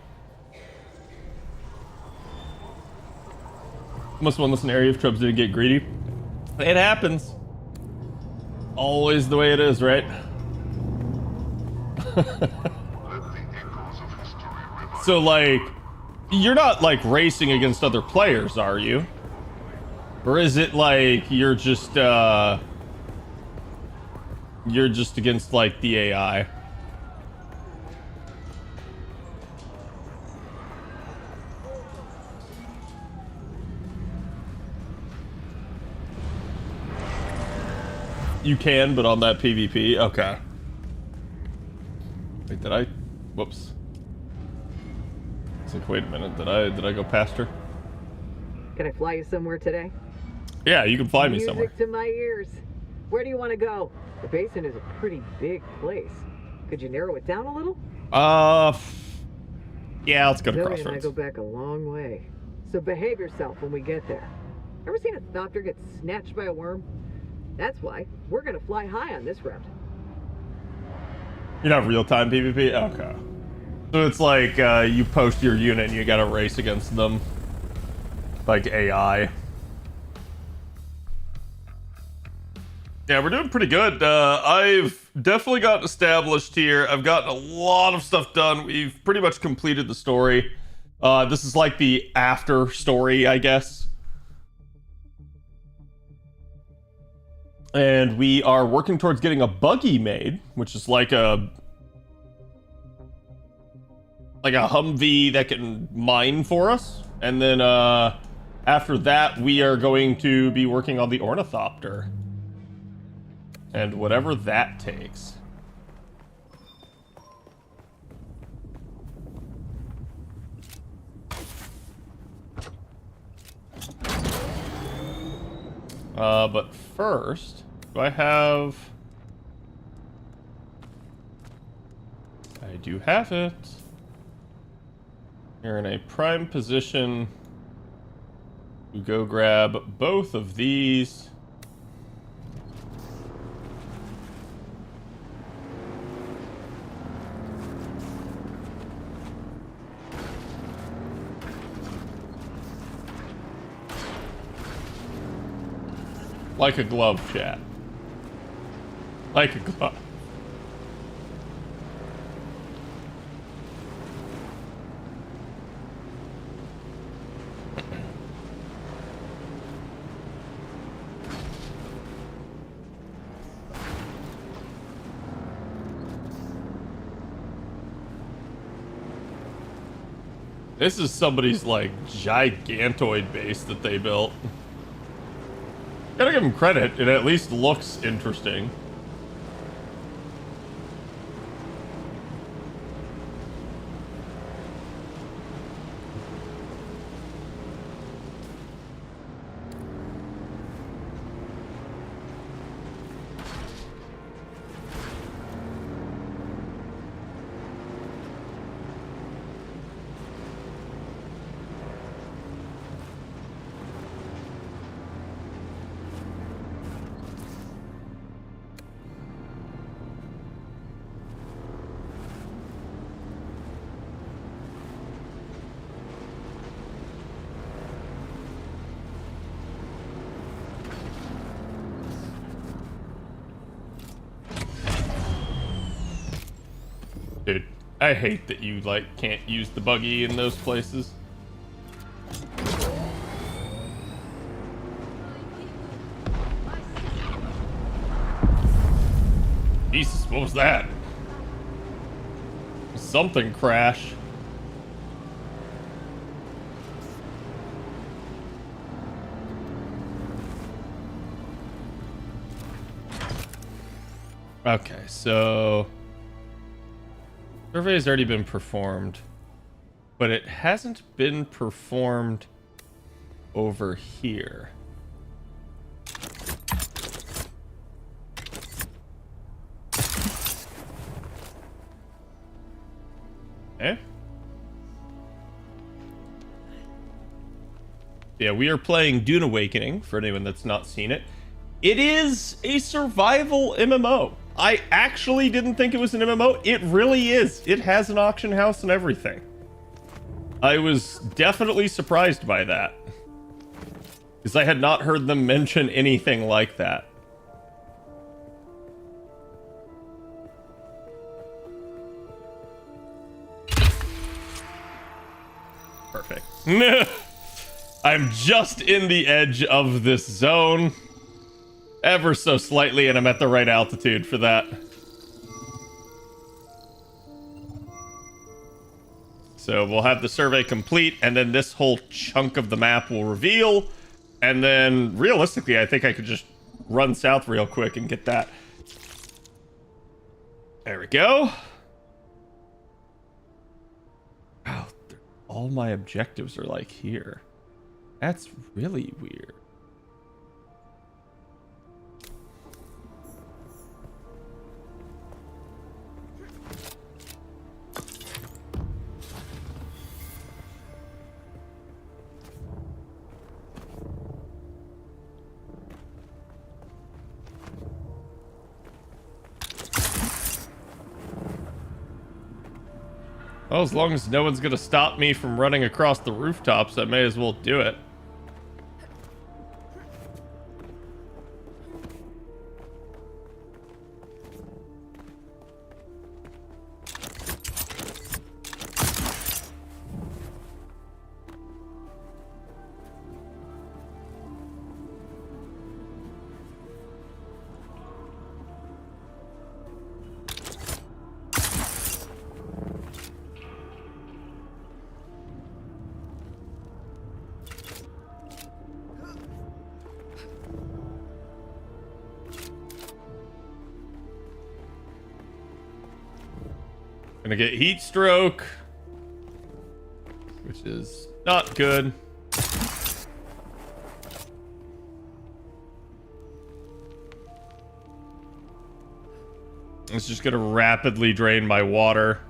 Must have won this scenario if Trubs didn't get greedy. It happens. Always the way it is, right? So, like, you're not, like, racing against other players, are you? Or is it, like, you're just against, like, the AI? You can, but on that PvP? Okay. Wait, did I... Whoops. It's like, wait a minute, did I go past her? Can I fly you somewhere today? Yeah, you can fly me somewhere. Music to my ears. Where do you want to go? The basin is a pretty big place. Could you narrow it down a little? Yeah, let's go to Zoe Crossroads. and I go back a long way. So behave yourself when we get there. Ever seen a thopter get snatched by a worm? That's why we're gonna fly high on this route. You're not real-time PvP? Okay. So it's like, you post your unit and you gotta race against them. Like AI. Yeah, we're doing pretty good. I've definitely gotten established here. I've gotten a lot of stuff done. We've pretty much completed the story. This is like the after story, I guess. And we are working towards getting a buggy made, which is like a Humvee that can mine for us. And then after that, we are going to be working on the Ornithopter. And whatever that takes. But first, do I have... I do have it. You're in a prime position to go grab both of these. Like a glove, chat. Like a glove. This is somebody's, like, gigantoid base that they built. Gotta give them credit, it at least looks interesting. Dude, I hate that you, like, can't use the buggy in those places. Jesus, what was that? Something crash. Okay, so... survey has already been performed, but it hasn't been performed over here. Okay. Yeah, we are playing Dune Awakening, for anyone that's not seen it. It is a survival MMO. I actually didn't think it was an MMO. It really is. It has an auction house and everything. I was definitely surprised by that, because I had not heard them mention anything like that. Perfect. I'm just in the edge of this zone. Ever so slightly, and I'm at the right altitude for that. So we'll have the survey complete, and then this whole chunk of the map will reveal. And then, realistically, I think I could just run south real quick and get that. There we go. Wow, all my objectives are like here. That's really weird. Well, as long as no one's gonna stop me from running across the rooftops, I may as well do it. Gonna get heat stroke, which is not good. It's just gonna rapidly drain my water.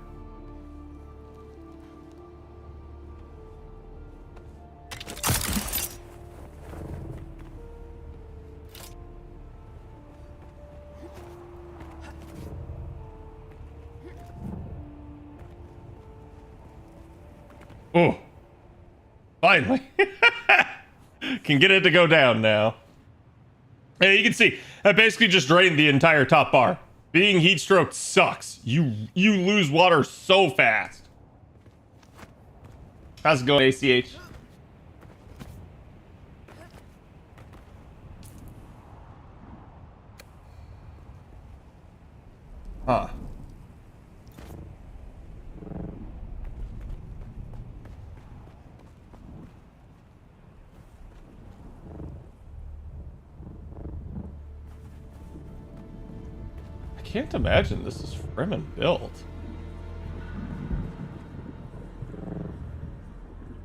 Oh, finally. Can get it to go down now. And you can see, I basically just drained the entire top bar. Being heat stroked sucks. You lose water so fast. How's it going, ACH? Huh. I can't imagine this is Fremen built.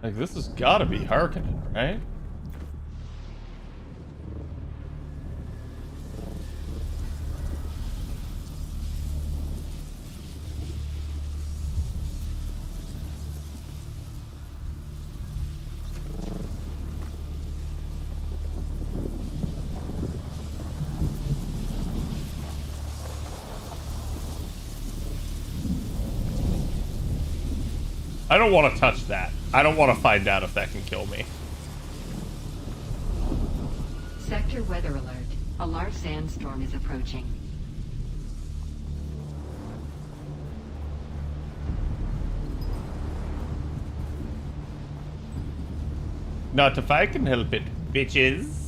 Like, this has got to be Harkonnen, right? I don't want to touch that. I don't want to find out if that can kill me. Sector weather alert. A large sandstorm is approaching. Not if I can help it, bitches.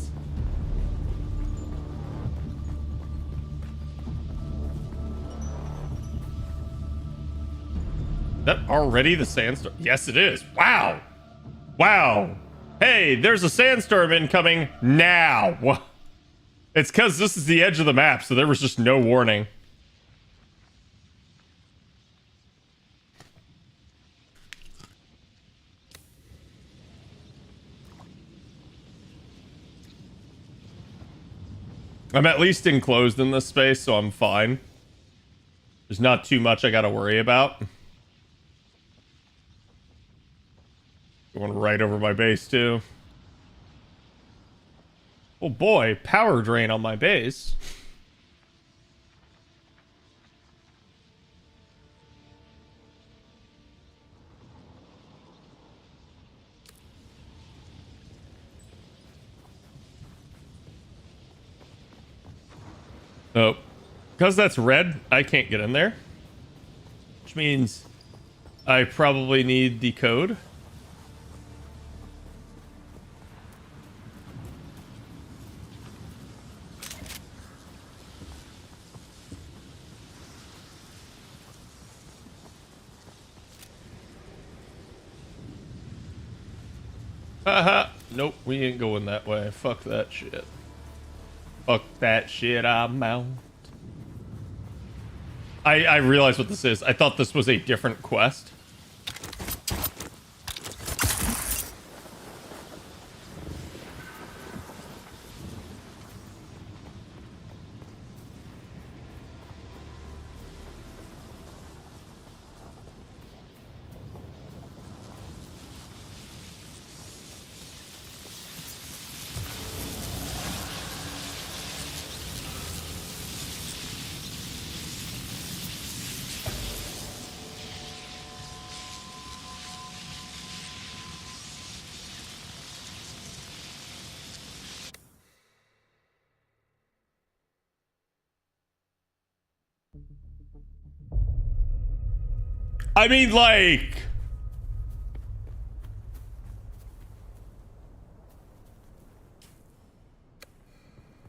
Is that already the sandstorm? Yes, it is. Wow. Wow. Hey, there's a sandstorm incoming now. What? It's because this is the edge of the map, so there was just no warning. I'm at least enclosed in this space, so I'm fine. There's not too much I gotta worry about. Going right over my base, too. Oh boy, power drain on my base. Oh, because that's red, I can't get in there. Which means I probably need the code. Haha. Nope, we ain't going that way. Fuck that shit. Fuck that shit, I'm out. I realize what this is. I thought this was a different quest. I mean, like...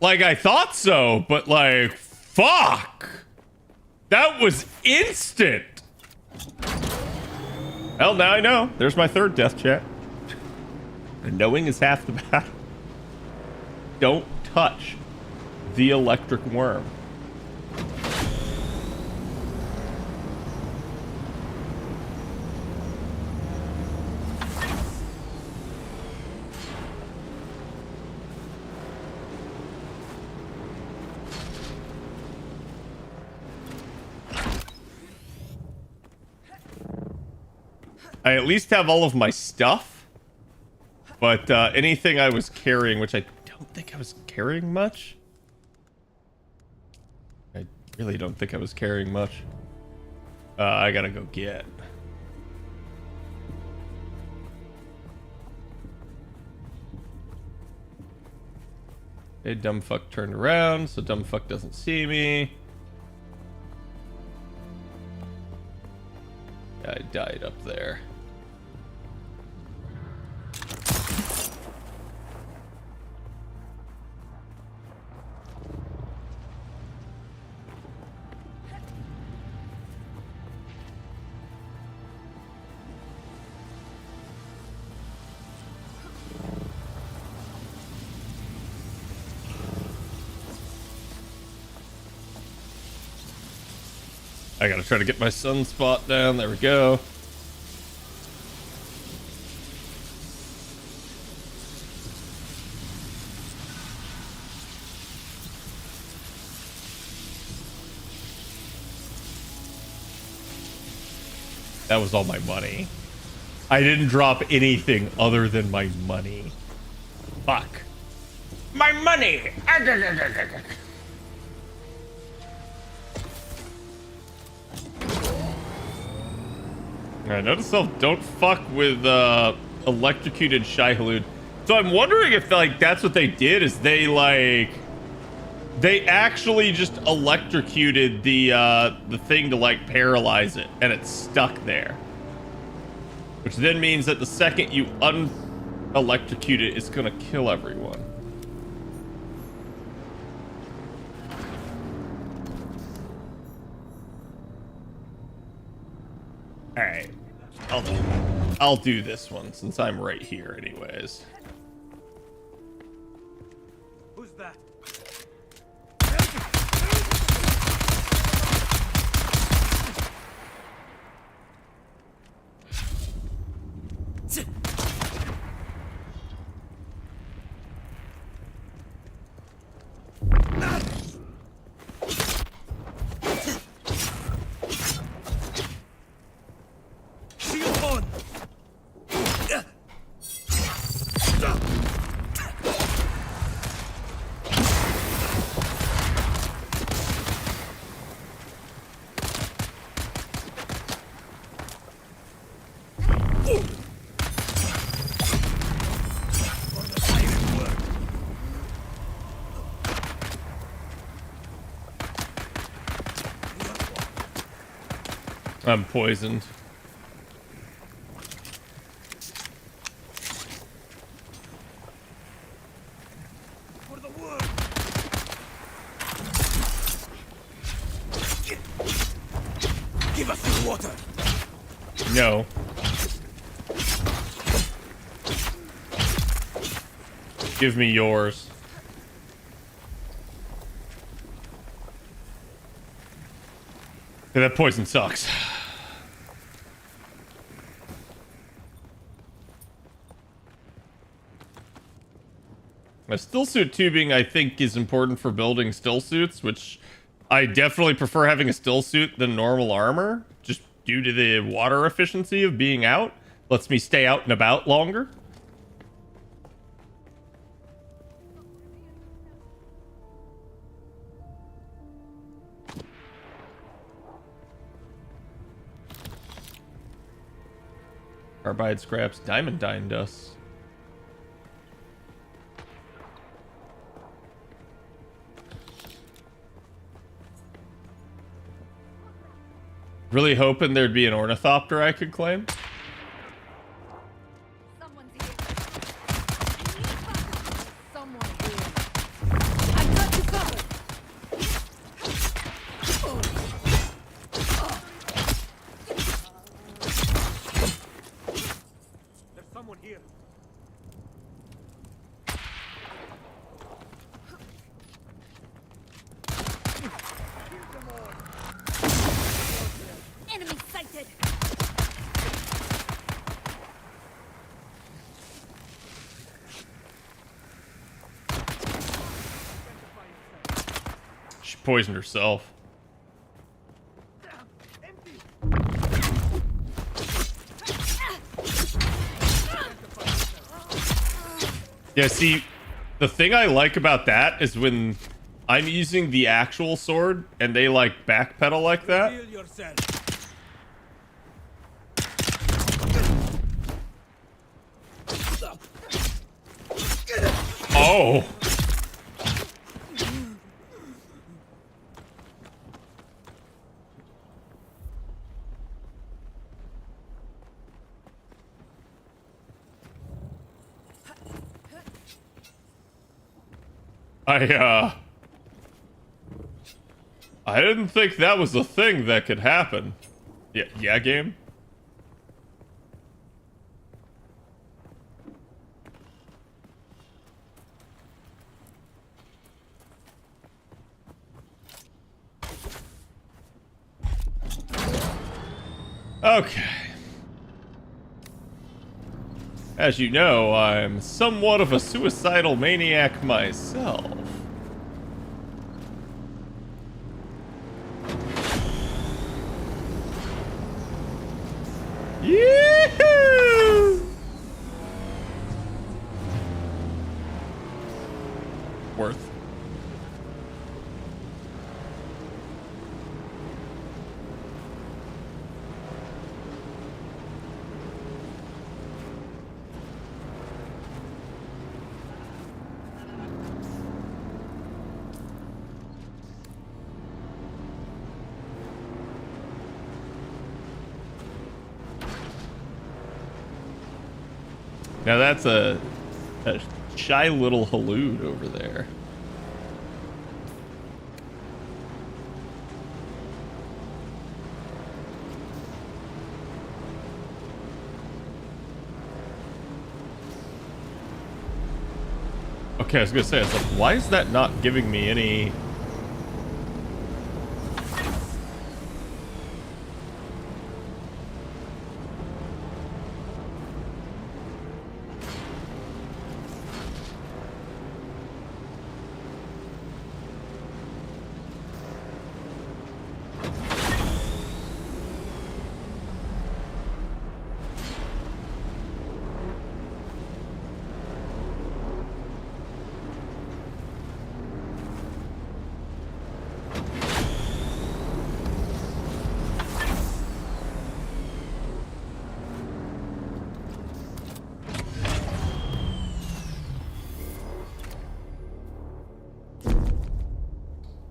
Like, I thought so, but like, fuck! That was instant! Well, now I know. There's my third death chat. And knowing is half the battle. Don't touch the electric worm. I at least have all of my stuff. But anything I was carrying, which I don't think I was carrying much. I really don't think I was carrying much. I gotta go get. Hey, dumb fuck turned around, so dumb fuck doesn't see me. I died up there. I gotta try to get my sunspot down. There we go. That was all my money. I didn't drop anything other than my money. Fuck. My money! Alright, note to self, don't fuck with electrocuted Shai-Hulud. So I'm wondering if like that's what they did, is they actually just electrocuted the thing to like paralyze it, and it's stuck there. Which then means that the second you electrocute it, it's gonna kill everyone. Alright. I'll do this one since I'm right here anyways. Who's that? I'm poisoned. For the wood. Give us your water. No. Give me yours. Yeah, that poison sucks. A still suit tubing, I think, is important for building still suits, which I definitely prefer having a still suit than normal armor, just due to the water efficiency of being out. Lets me stay out and about longer. Carbide scraps, diamond dine dust. Really hoping there'd be an Ornithopter I could claim. Someone's here. Someone here. I got you covered. There's someone here. Enemy sighted. She poisoned herself. Yeah, see, the thing I like about that is when I'm using the actual sword and they like backpedal like that. Heal yourself. Oh. I didn't think that was a thing that could happen. Yeah, game? Okay. As you know, I'm somewhat of a suicidal maniac myself. Yee-hoo! Worth. Now that's a shy little halud over there. Okay, I was gonna say, I was like, why is that not giving me any...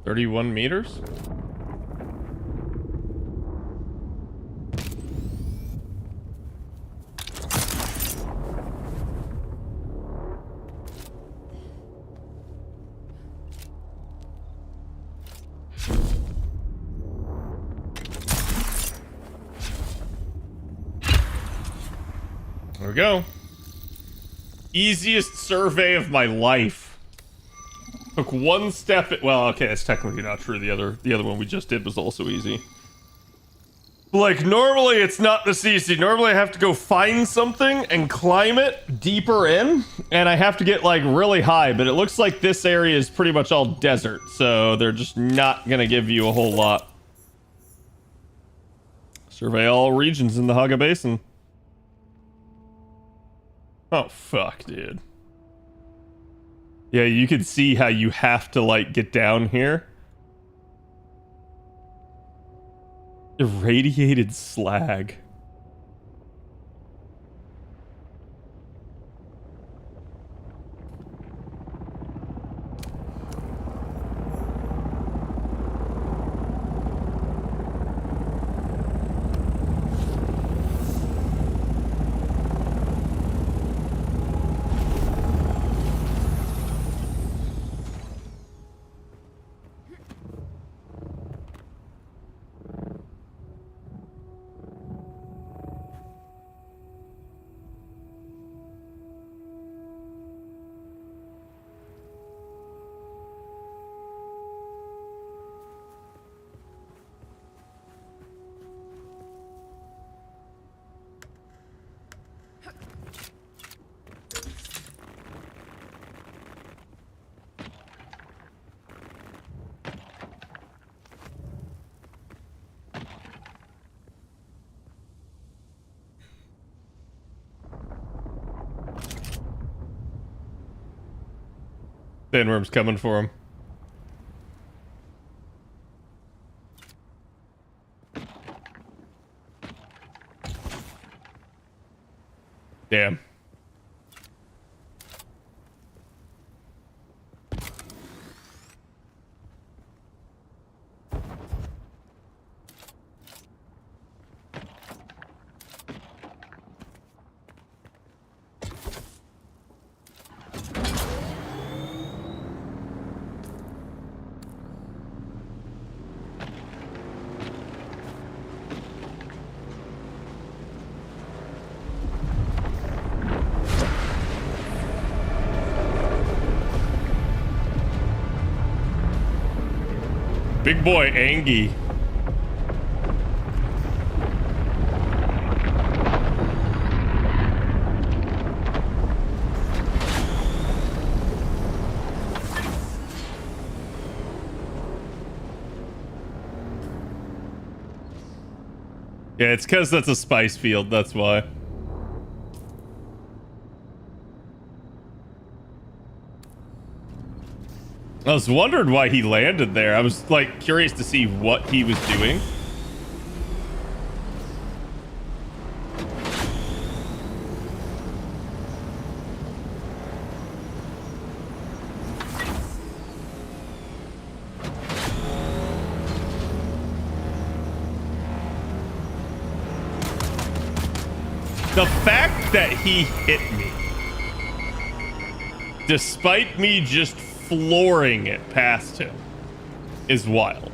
$31 meters? There we go. Easiest survey of my life. Took one step. Well, okay, that's technically not true. The other one we just did was also easy. Like, normally it's not this easy. Normally I have to go find something and climb it deeper in, and I have to get, like, really high, but it looks like this area is pretty much all desert, so they're just not gonna give you a whole lot. Survey all regions in the Haga Basin. Oh, fuck, dude. Yeah, you can see how you have to, like, get down here. Irradiated slag. Sandworm's coming for him. Damn. Big boy Angie. Yeah, it's because that's a spice field, that's why. I was wondering why he landed there. I was, like, curious to see what he was doing. The fact that he hit me, despite me just flooring it past him, is wild.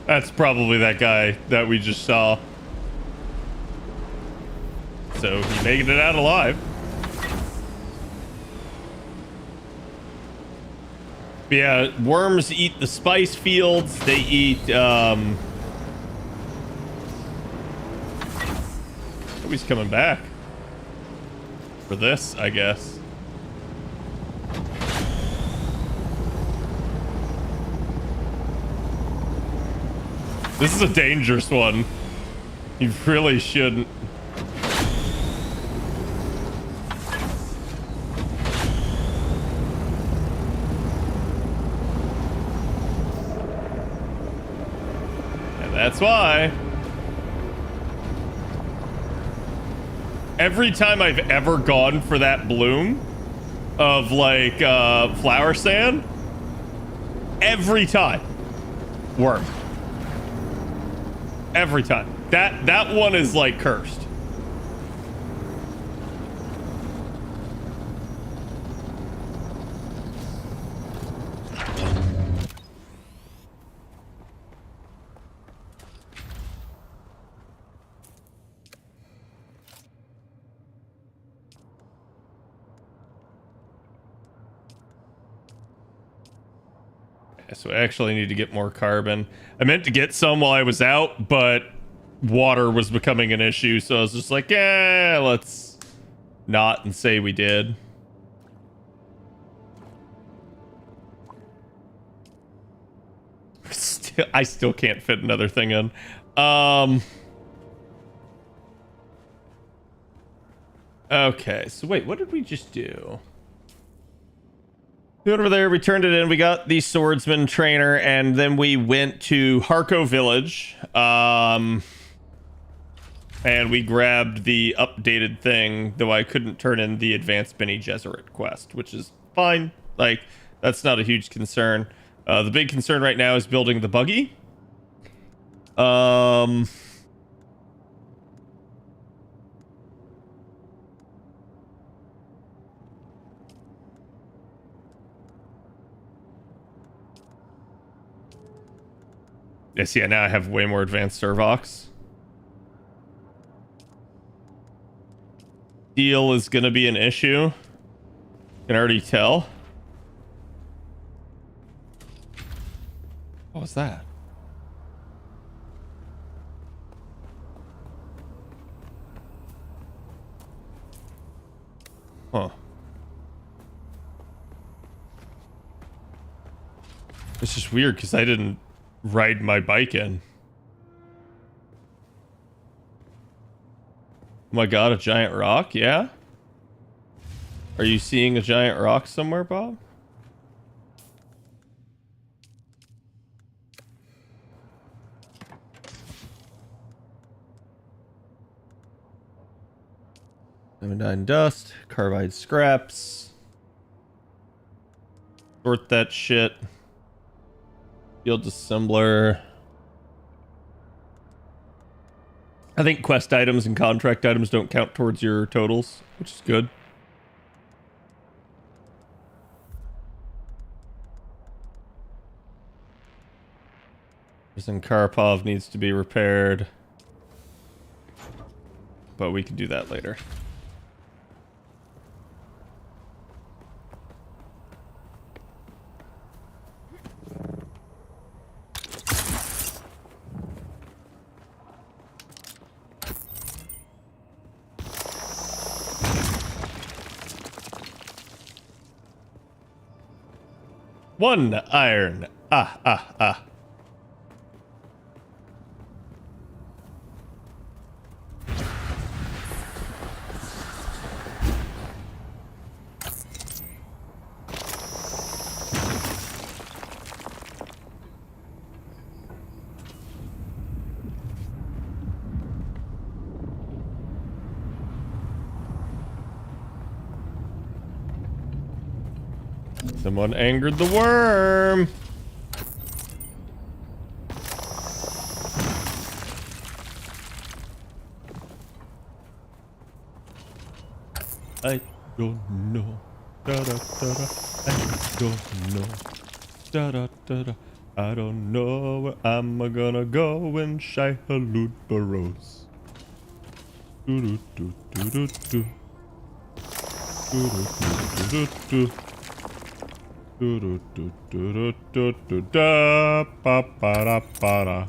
That's probably that guy that we just saw. So he making it out alive. But yeah, worms eat the spice fields. They eat, oh, he's coming back. For this, I guess. This is a dangerous one. You really shouldn't. And that's why. Every time I've ever gone for that bloom of like flower sand, every time, worm. Every time. That one is like cursed. so I actually need to get more carbon. I meant to get some while I was out, but water was becoming an issue, so I was just like, yeah, let's not and say we did. I still can't fit another thing in. Okay, so wait, what did we just do? We went over there, we turned it in, we got the swordsman trainer, and then we went to Harko Village. And we grabbed the updated thing, though I couldn't turn in the advanced Bene Gesserit quest, which is fine. Like, that's not a huge concern. The big concern right now is building the buggy. Yes, yeah, now I have way more advanced Servox. Steel is going to be an issue. Can already tell. What was that? Huh. It's just weird because I didn't ride my bike in. Oh my god, a giant rock? Yeah? Are you seeing a giant rock somewhere, Bob? Diamond dust, carbide scraps. Sort that shit. Field assembler. I think quest items and contract items don't count towards your totals, which is good. Karpov needs to be repaired, but we can do that later. One iron. Ah. Someone angered the worm. I don't know. Da da da da. I don't know. Da da da da. I don't know where I'm gonna go when Shai-Hulud burrows. Do do do do do do. Do do do do do. Do do do do do do do da ba ba da ba da.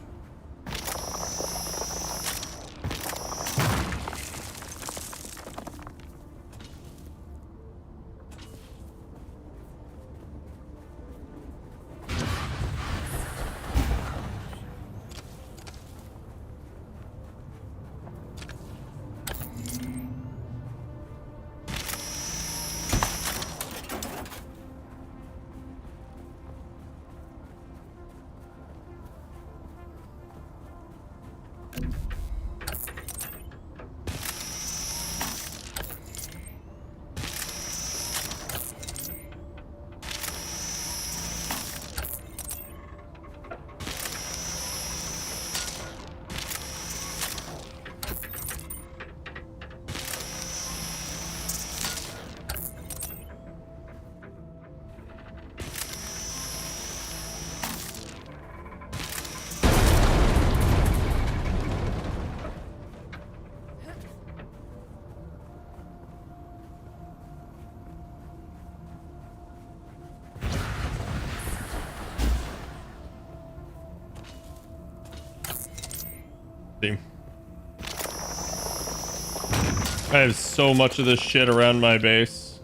I have so much of this shit around my base.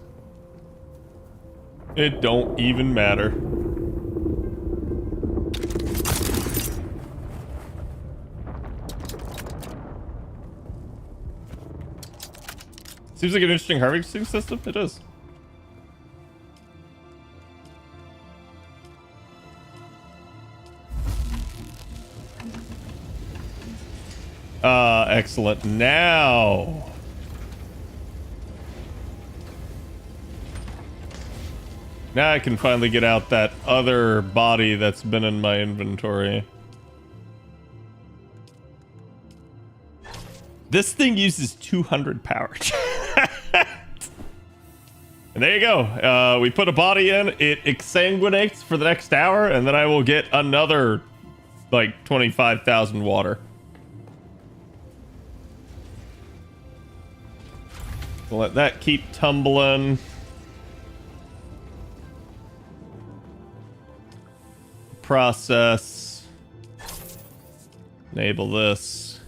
It don't even matter. Seems like an interesting harvesting system. It is. Excellent. Now. Now I can finally get out that other body that's been in my inventory. This thing uses 200 power. And there you go. We put a body in, it exsanguinates for the next hour, and then I will get another, like, 25,000 water. We'll let that keep tumbling. Process. Enable this.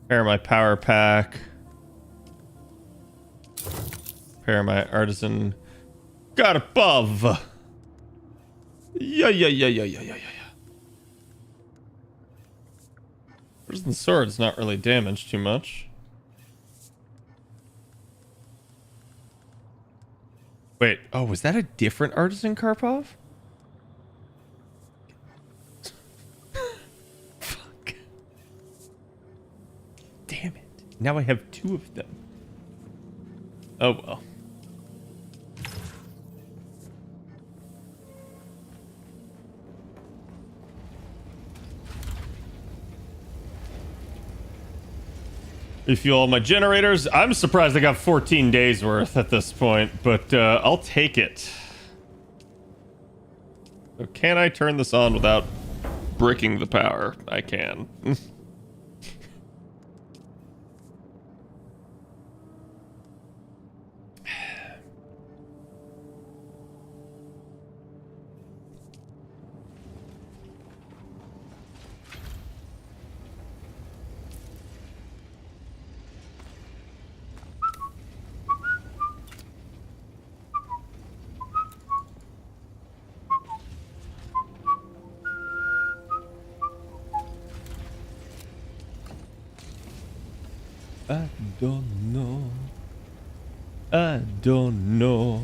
Repair my power pack. Repair my artisan. Got above. Yeah. Artisan sword's not really damaged too much. Wait, oh, was that a different artisan Karpov? Fuck. Damn it. Now I have 2 of them. Oh well. Refuel all my generators. I'm surprised I got 14 days worth at this point, but I'll take it. So can I turn this on without bricking the power? I can. I don't know. I don't know.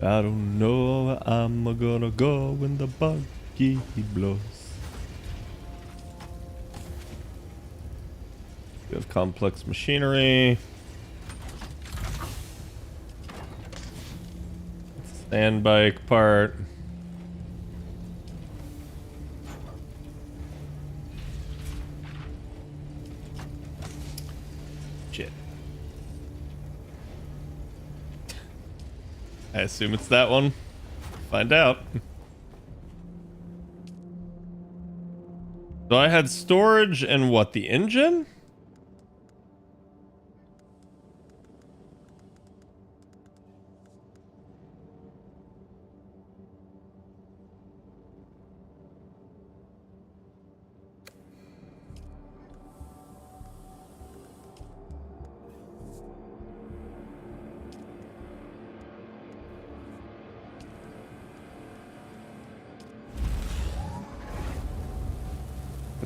I don't know where I'm gonna go when the buggy blows. We have complex machinery. Sand bike part. Shit. I assume it's that one. Find out. So I had storage and what, the engine?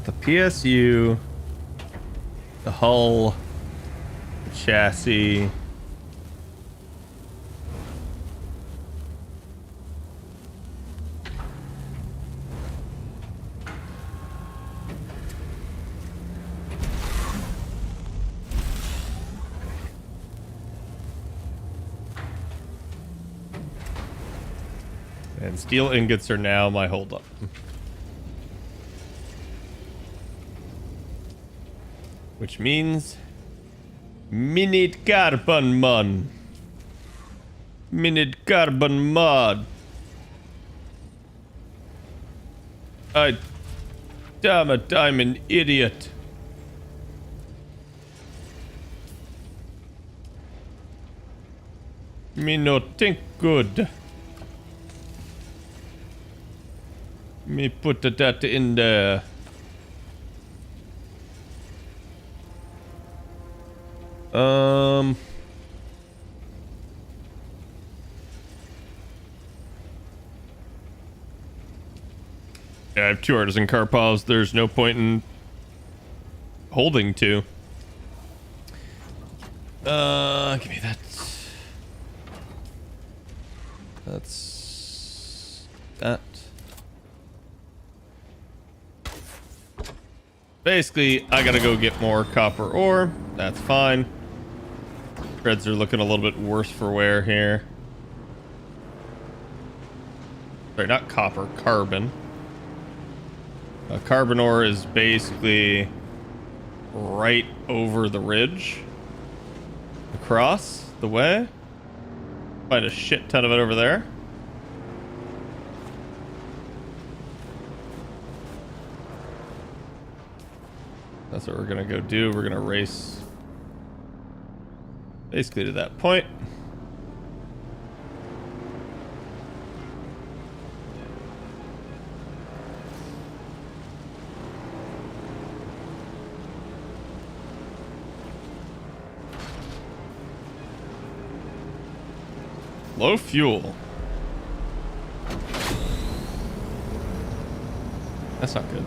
The PSU, the hull, the chassis, and steel ingots are now my holdup. Which means me need carbon mon. Me need carbon mod. Damn it, I'm an idiot. Me no think good. Me put that in there. Yeah, I have 2 artisan car piles. There's no point in holding 2. Give me that. That's that. Basically, I gotta go get more copper ore. That's fine. Treads are looking a little bit worse for wear here. Sorry, not copper, carbon. Carbon ore is basically right over the ridge. Across the way. Find a shit ton of it over there. That's what we're gonna go do. We're gonna race basically to that point. Low fuel. That's not good.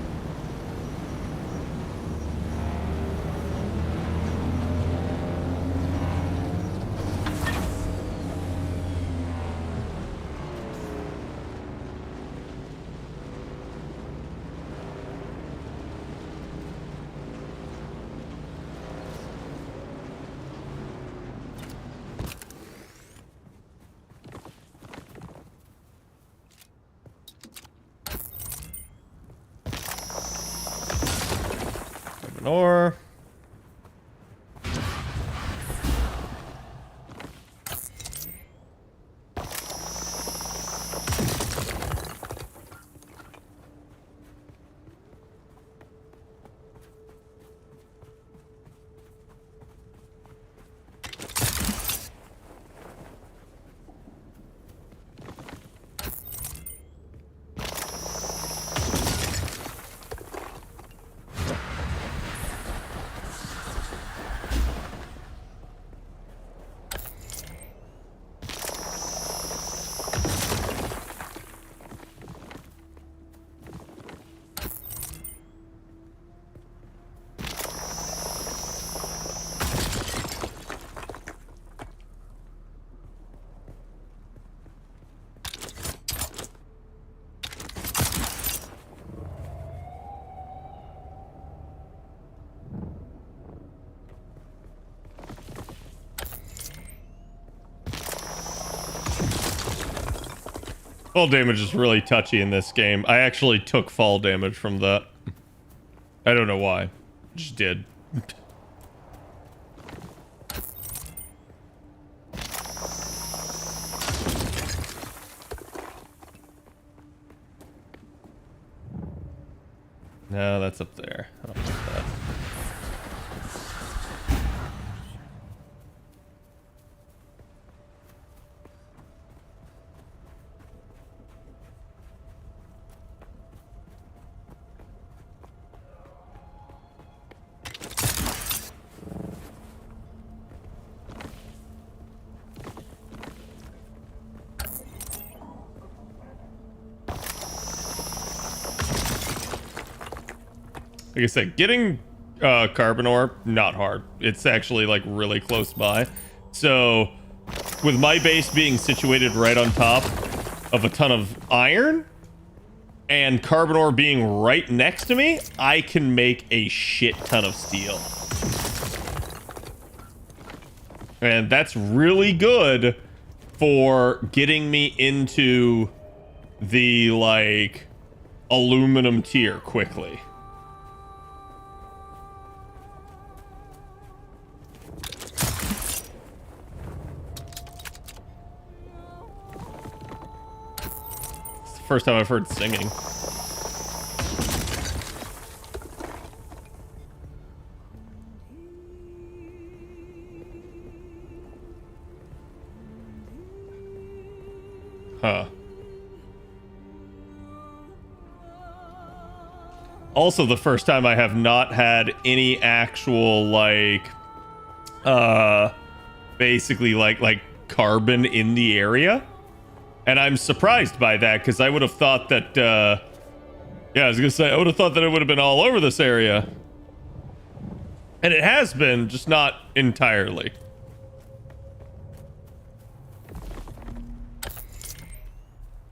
Ore. Fall damage is really touchy in this game. I actually took fall damage from that. I don't know why. Just did. No, that's up there. I don't like that. Like I said, getting carbon ore, not hard. It's actually like really close by. So with my base being situated right on top of a ton of iron and carbon ore being right next to me, I can make a shit ton of steel. And that's really good for getting me into the like aluminum tier quickly. First time I've heard singing. Huh. Also the first time I have not had any actual, like, basically like carbon in the area. And I'm surprised by that, because I would have thought that, yeah, I was gonna say, I would have thought that it would have been all over this area. And it has been, just not entirely.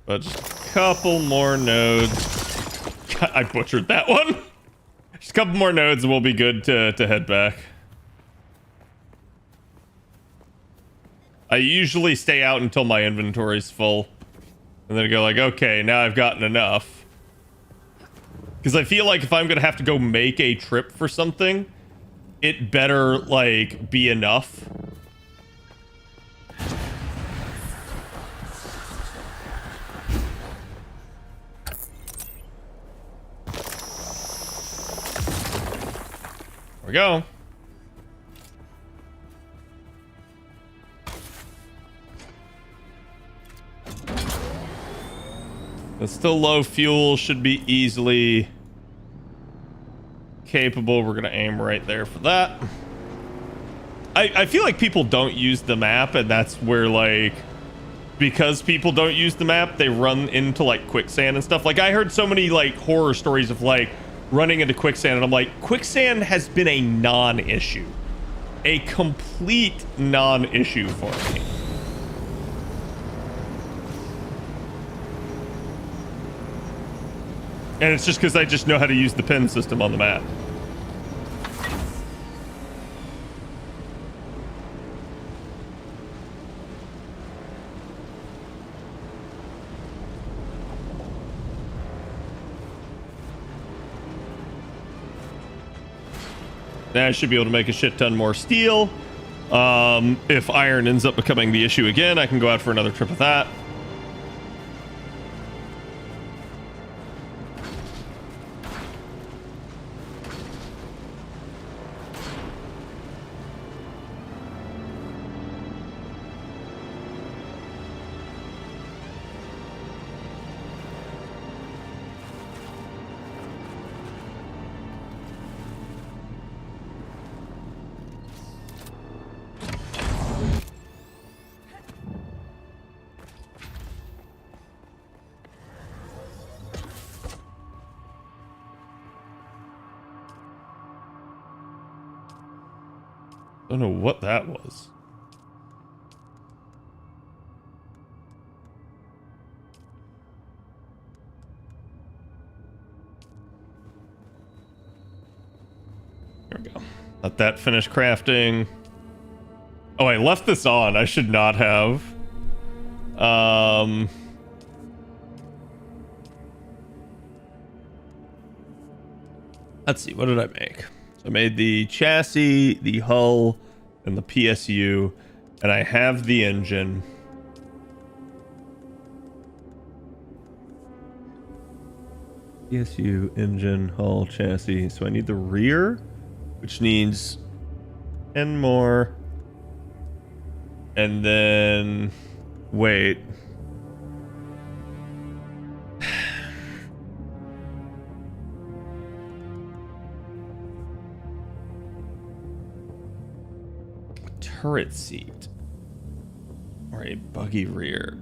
But just a couple more nodes. God, I butchered that one. Just a couple more nodes and we'll be good to head back. I usually stay out until my inventory's full. And then I go like, okay, now I've gotten enough. Because I feel like if I'm going to have to go make a trip for something, it better, like, be enough. There we go. It's still low fuel, should be easily capable. We're gonna aim right there for that. I feel like people don't use the map, and that's where, like, because people don't use the map, they run into like quicksand and stuff. Like, I heard so many like horror stories of like running into quicksand, and I'm like, quicksand has been a non-issue, a complete non-issue for me. And it's just because I just know how to use the pin system on the map. Now I should be able to make a shit ton more steel. If iron ends up becoming the issue again, I can go out for another trip with that. Don't know what that was. There we go. Let that finish crafting. Oh, I left this on. I should not have. Let's see. What did I make? I made the chassis, the hull, and the PSU, and I have the engine. PSU, engine, hull, chassis. So I need the rear, which needs 10 more. And then, wait. Turret seat or a buggy rear.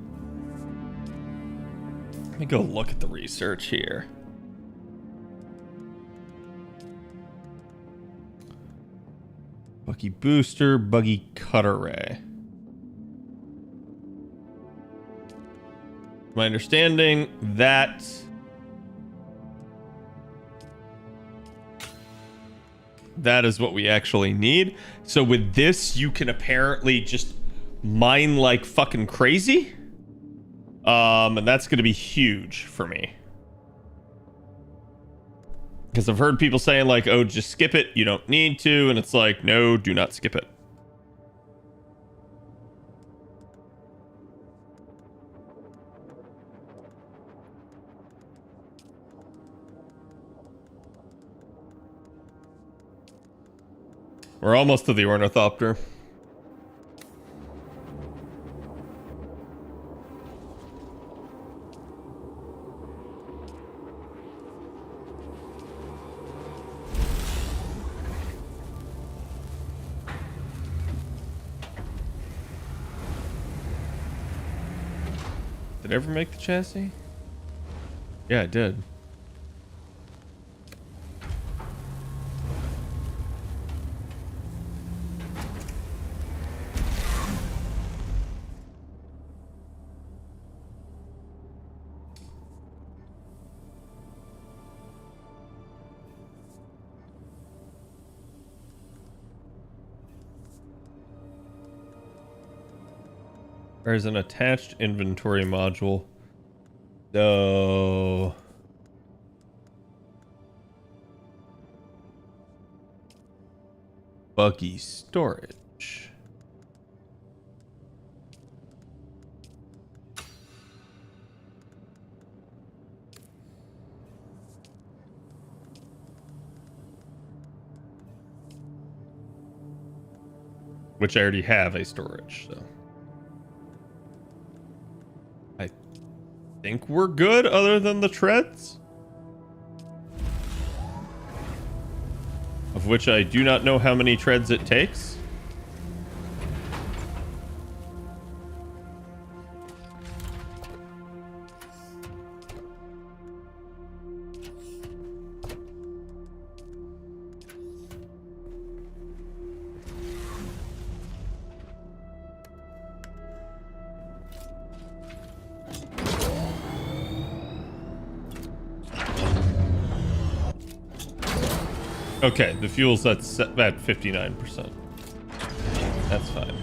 Let me go look at the research here. Buggy booster, buggy cutter ray. My understanding that that is what we actually need. So with this, you can apparently just mine like fucking crazy. And that's going to be huge for me. Because I've heard people saying like, oh, just skip it. You don't need to. And it's like, no, do not skip it. We're almost to the Ornithopter. Did I ever make the chassis? Yeah, I did. There's an attached inventory module. So buggy storage. Which I already have a storage, so I think we're good other than the treads. Of which I do not know how many treads it takes. Okay, the fuel's at 59%. That's fine.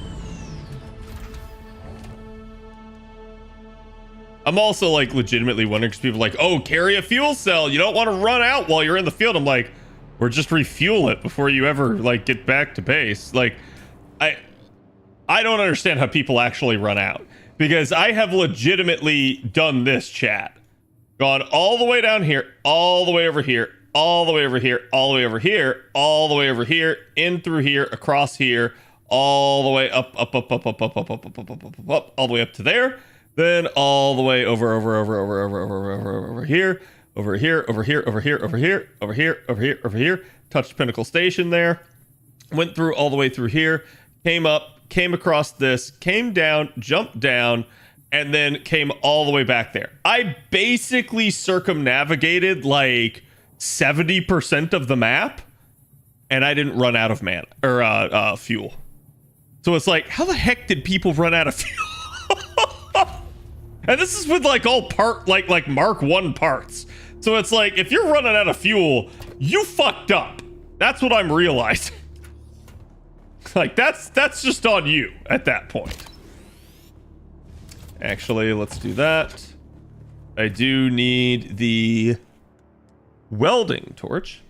I'm also like legitimately wondering because people are like, oh, carry a fuel cell. You don't want to run out while you're in the field. I'm like, or just refuel it before you ever like get back to base. Like, I don't understand how people actually run out because I have legitimately done this, chat. Gone all the way down here, all the way over here, all the way over here, all the way over here, all the way over here, in through here, across here, all the way up, up, up, up, up, up, up, up, up, up, up, up, up, all the way up to there, then all the way over here, over here, over here, over here, over here, over here, over here, over here, touched Pinnacle Station there, went through all the way through here, came up, came across this, came down, jumped down, and then came all the way back there. I basically circumnavigated like 70% of the map, and I didn't run out of mana or fuel. So it's like, how the heck did people run out of fuel? And this is with like all like Mark 1 parts. So it's like, if you're running out of fuel, you fucked up. That's what I'm realizing. Like that's just on you at that point. Actually, let's do that. I do need the welding torch.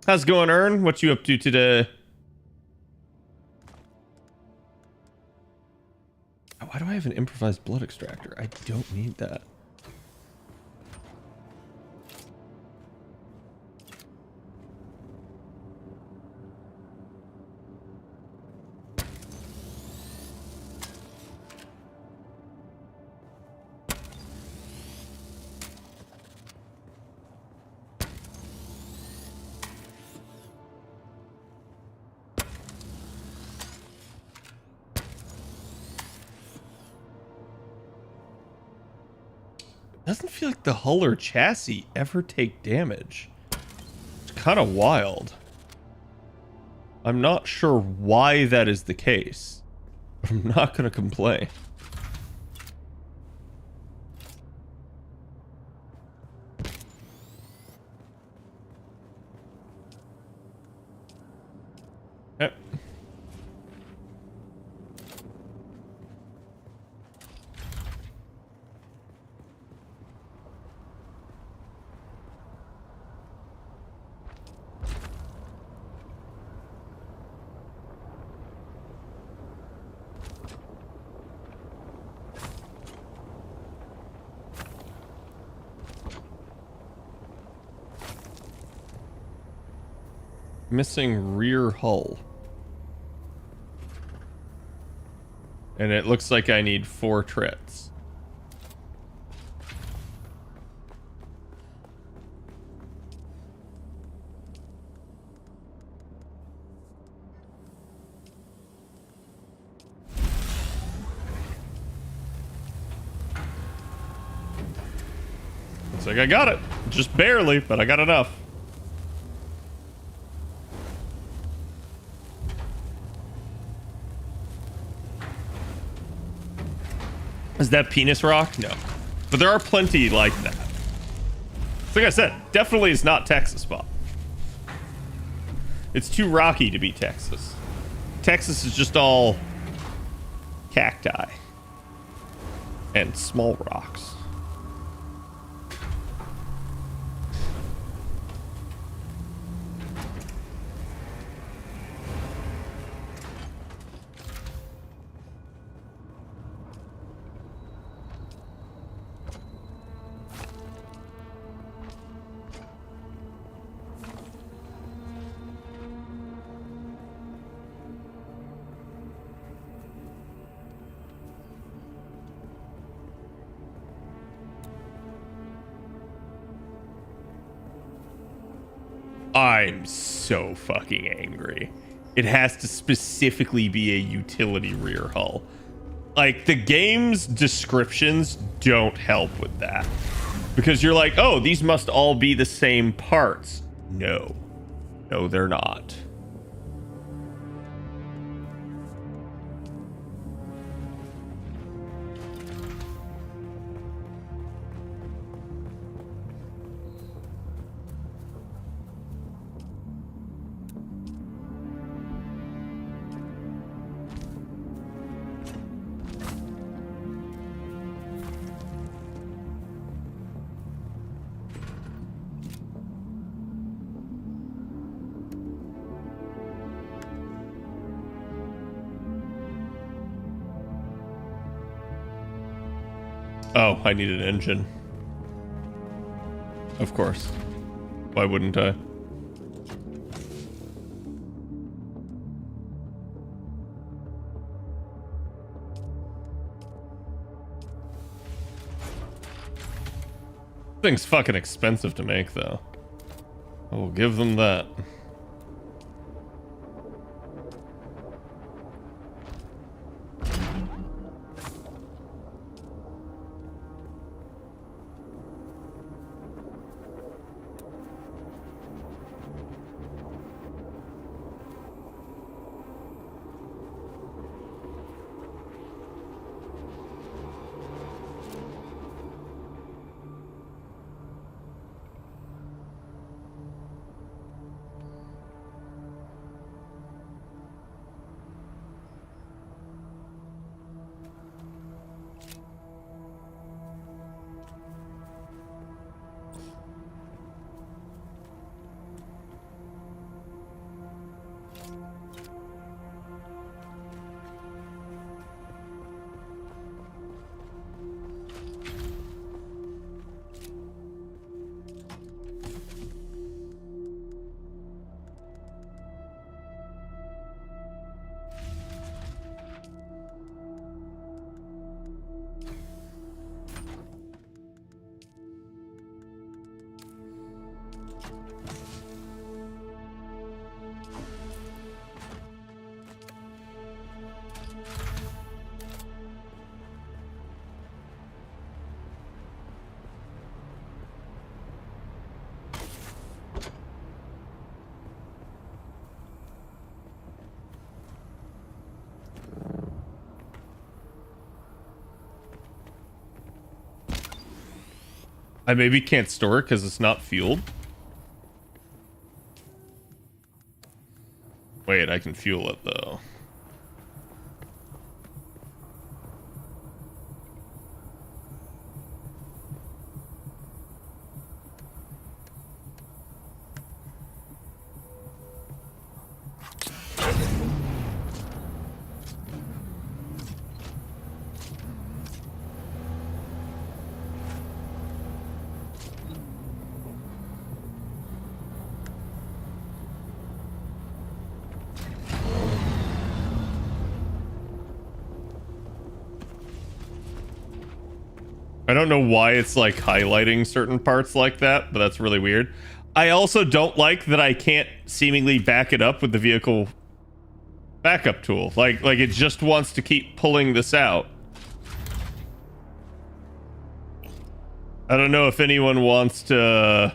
How's it going, Ern? What you up to today? Oh, why do I have an improvised blood extractor? I don't need that. Doesn't feel like the hull or chassis ever take damage. It's kind of wild. I'm not sure why that is the case, but I'm not going to complain. Yep. Missing rear hull. And it looks like I need 4 treads. like, I got it. Just barely, but I got enough. Is that penis rock? No. But there are plenty like that. Like I said, definitely is not Texas, Bob. It's too rocky to be Texas. Texas is just all cacti and small rocks. I'm so fucking angry. It has to specifically be a utility rear hull. Like, the game's descriptions don't help with that. Because you're like, oh, these must all be the same parts. No. No, they're not. Oh, I need an engine. Of course. Why wouldn't I? Thing's fucking expensive to make, though. I will give them that. I maybe can't store it because it's not fueled. Wait, I can fuel it though. I don't know why it's like highlighting certain parts like that, but that's really weird. I also don't like that I can't seemingly back it up with the vehicle backup tool. Like it just wants to keep pulling this out. I don't know if anyone wants to,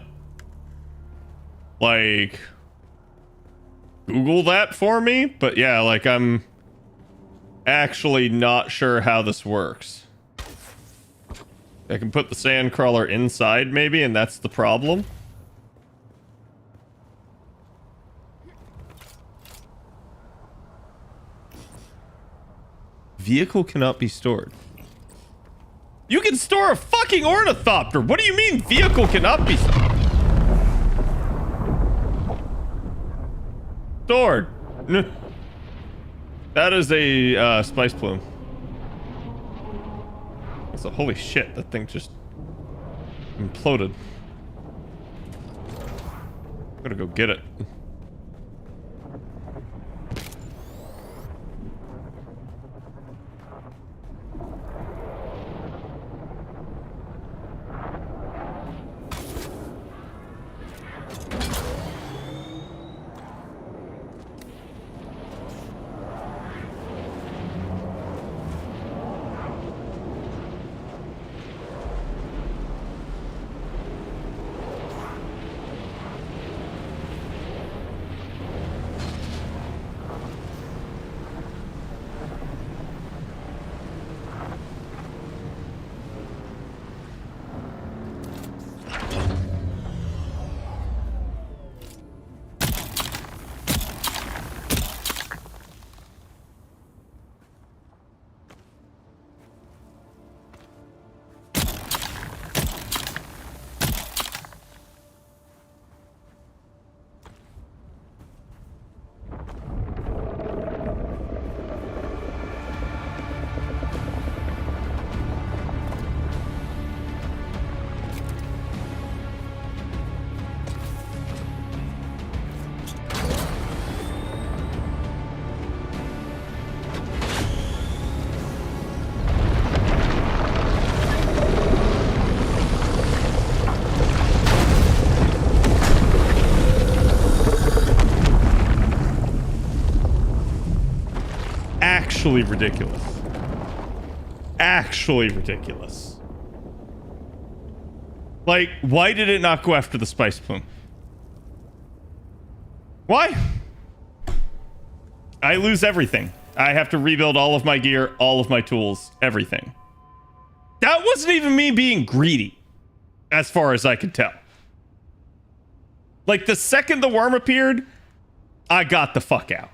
like, Google that for me, but yeah, like, I'm actually not sure how this works. I can put the sandcrawler inside, maybe, and that's the problem. Vehicle cannot be stored. You can store a fucking ornithopter! What do you mean vehicle cannot be stored? That is a spice plume. So holy shit, that thing just imploded. Gotta go get it. Actually ridiculous. Actually ridiculous. Like, why did it not go after the spice plume? Why? I lose everything. I have to rebuild all of my gear, all of my tools, everything. That wasn't even me being greedy, as far as I could tell. Like, the second the worm appeared, I got the fuck out.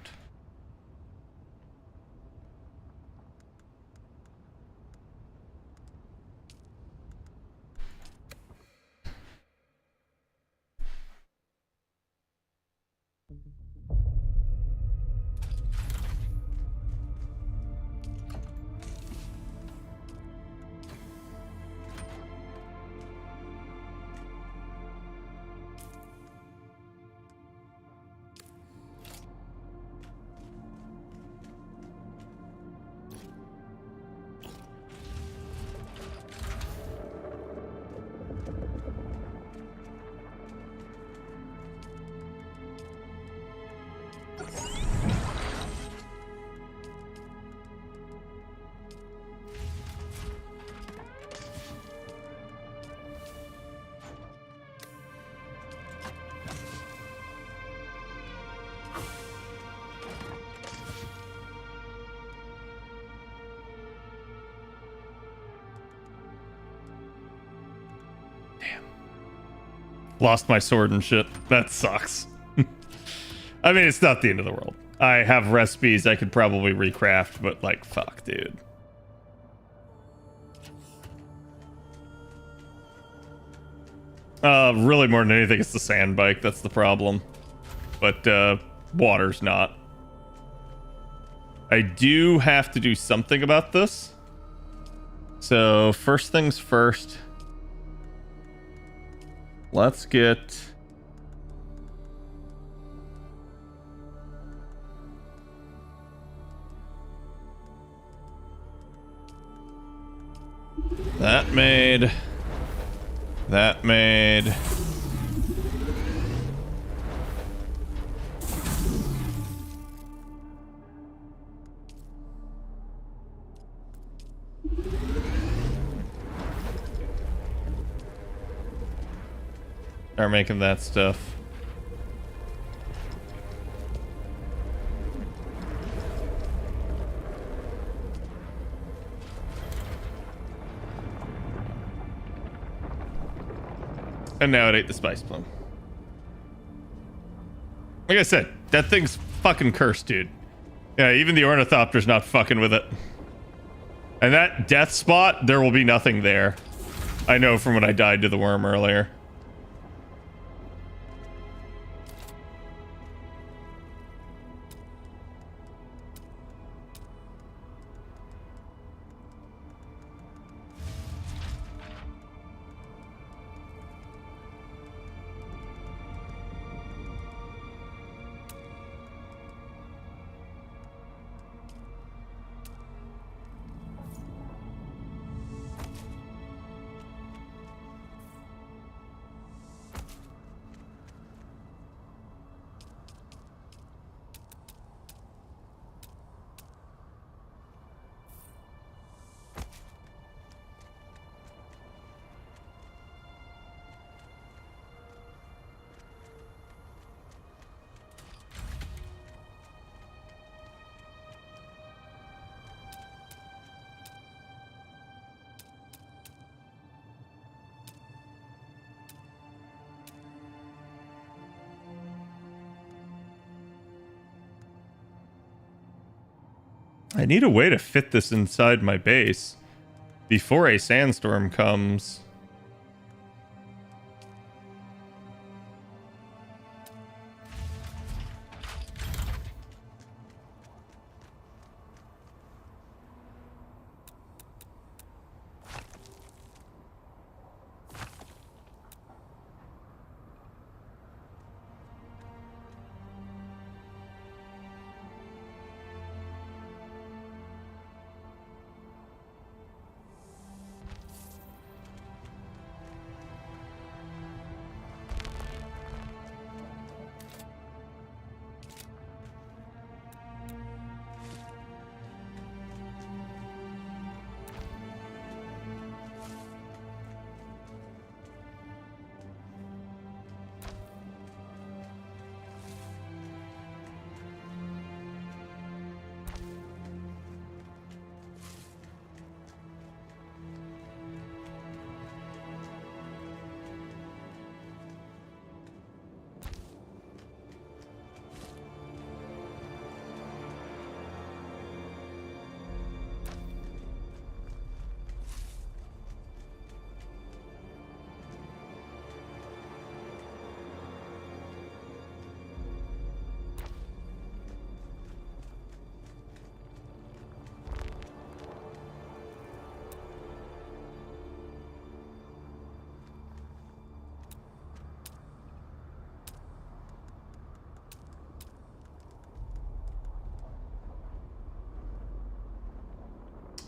Lost my sword and shit. That sucks. I mean, it's not the end of the world. I have recipes I could probably recraft, but like, fuck, dude. Really more than anything, it's the sand bike. That's the problem. But, water's not. I do have to do something about this. So, first things first. Let's get... that made. That made. Start making that stuff. And now it ate the spice plum. Like I said, that thing's fucking cursed, dude. Yeah, even the Ornithopter's not fucking with it. And that death spot, there will be nothing there. I know from when I died to the worm earlier. I need a way to fit this inside my base before a sandstorm comes.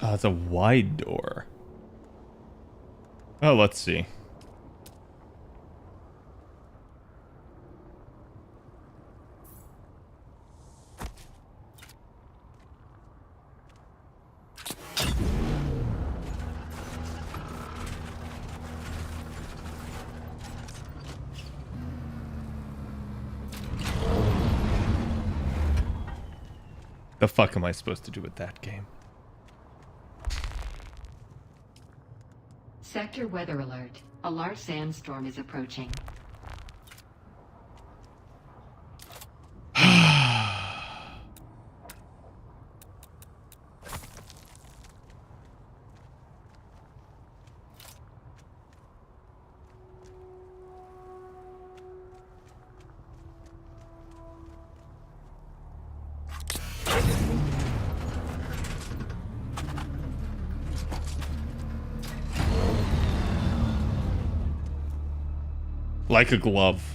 Oh, it's a wide door. Oh, let's see. The fuck am I supposed to do with that game? Sector weather alert. A large sandstorm is approaching. Like a glove.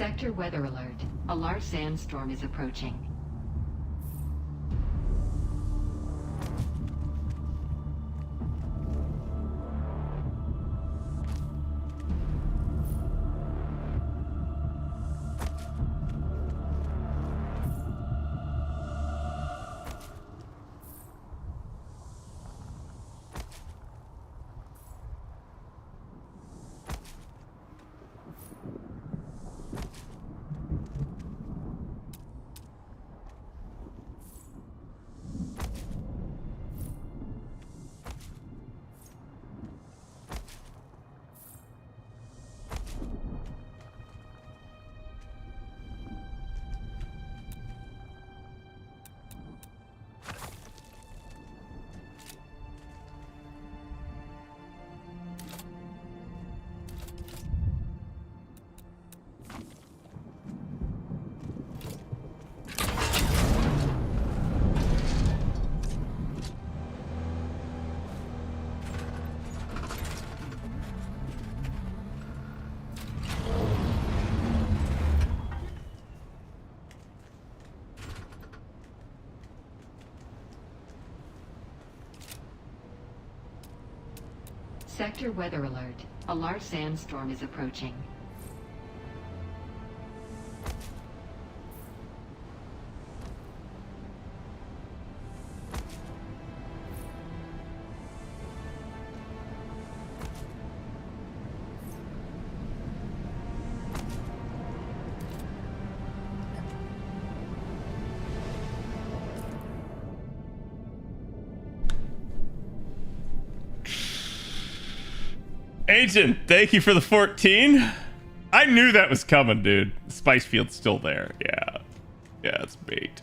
Sector weather alert. A large sandstorm is approaching. Sector weather alert. A large sandstorm is approaching. Agent, thank you for the 14. I knew that was coming, dude. The spice field's still there. Yeah. Yeah, it's bait.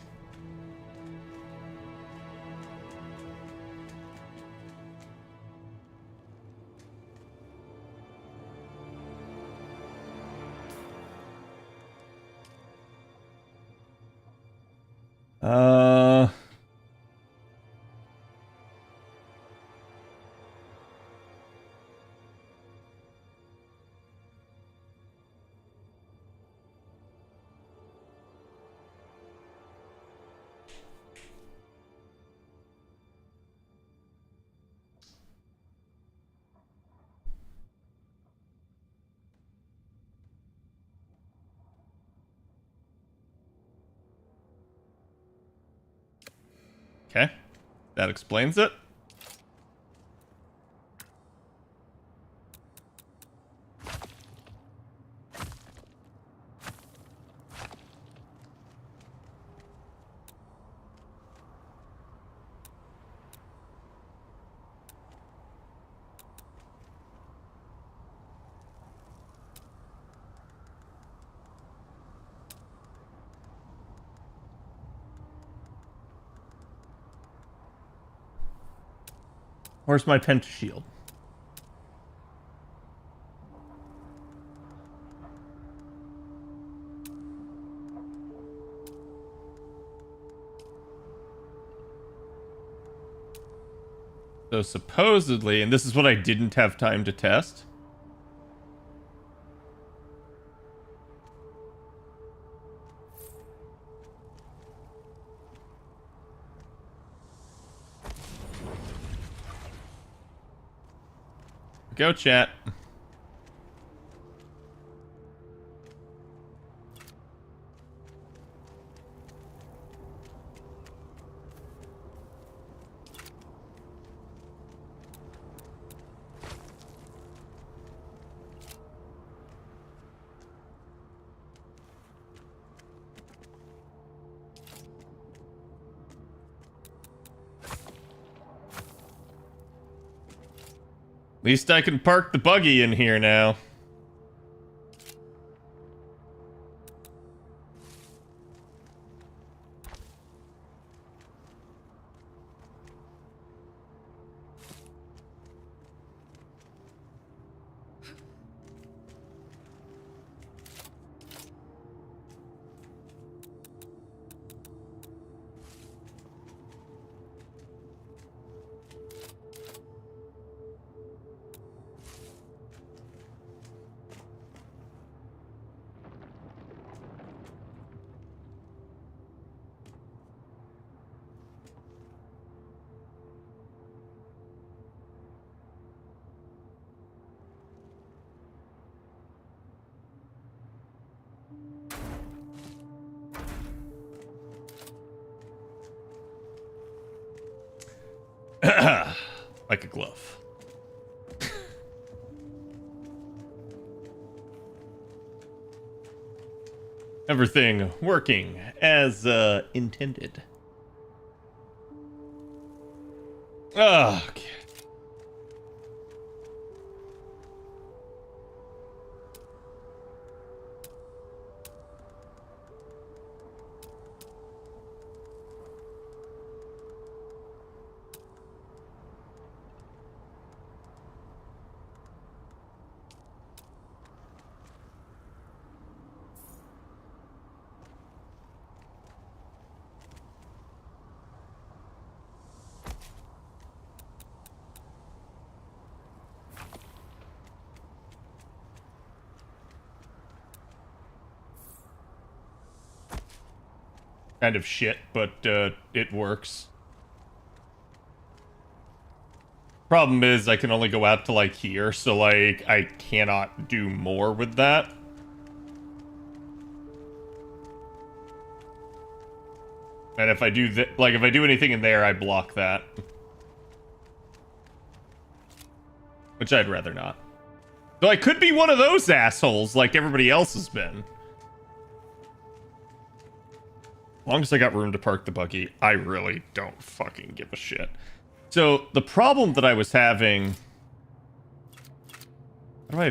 Okay. That explains it. Where's my pentashield? So supposedly, and this is what I didn't have time to test. Go, chat. At least I can park the buggy in here now. like a glove. Everything working as intended. Okay. Kind of shit, but it works. Problem is, I can only go out to like here, so like I cannot do more with that. And if I do like if I do anything in there, I block that, which I'd rather not. So I could be one of those assholes, like everybody else has been. As long as I got room to park the buggy, I really don't fucking give a shit. So, the problem that I was having... How do I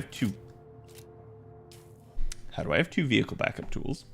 have two vehicle backup tools?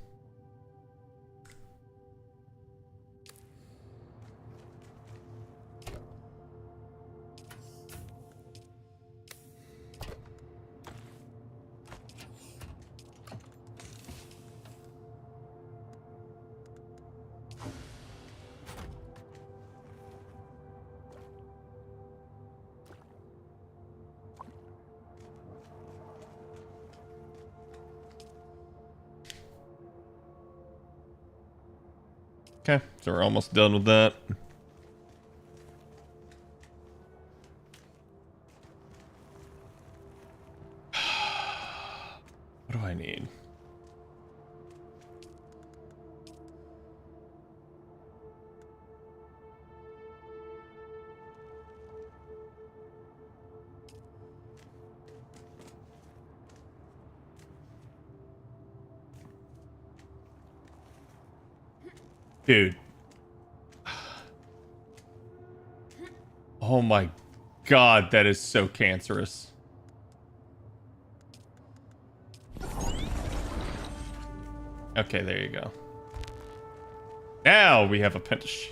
Okay, so we're almost done with that. What do I need? Dude. Oh my god, that is so cancerous. Okay, there you go. Now we have a pentashield.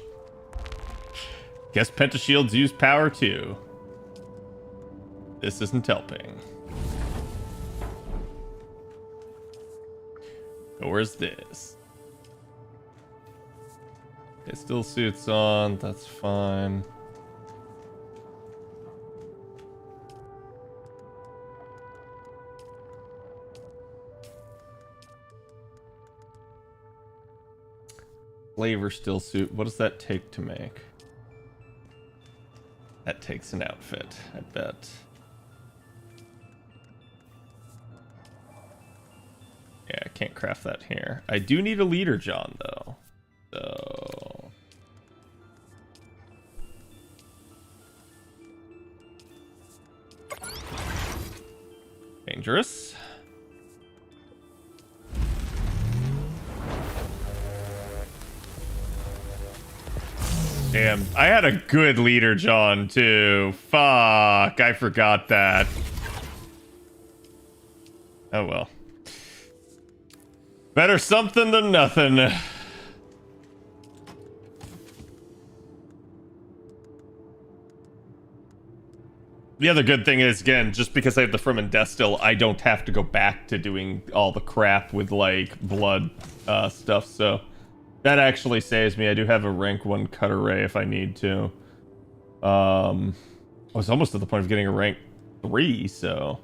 Guess pentashields use power too. This isn't helping. So where's this? It still suits on, that's fine. Flavor still suit. What does that take to make? That takes an outfit, I bet. Yeah, I can't craft that here. I do need a leader, John, though. So... Dangerous. Damn, I had a good leader, John, too. Fuck, I forgot that. Oh well. Better something than nothing. The other good thing is, again, just because I have the Fremen Death still, I don't have to go back to doing all the crap with, like, blood stuff, so... That actually saves me. I do have a rank 1 cutter ray if I need to. I was almost at the point of getting a rank 3, so...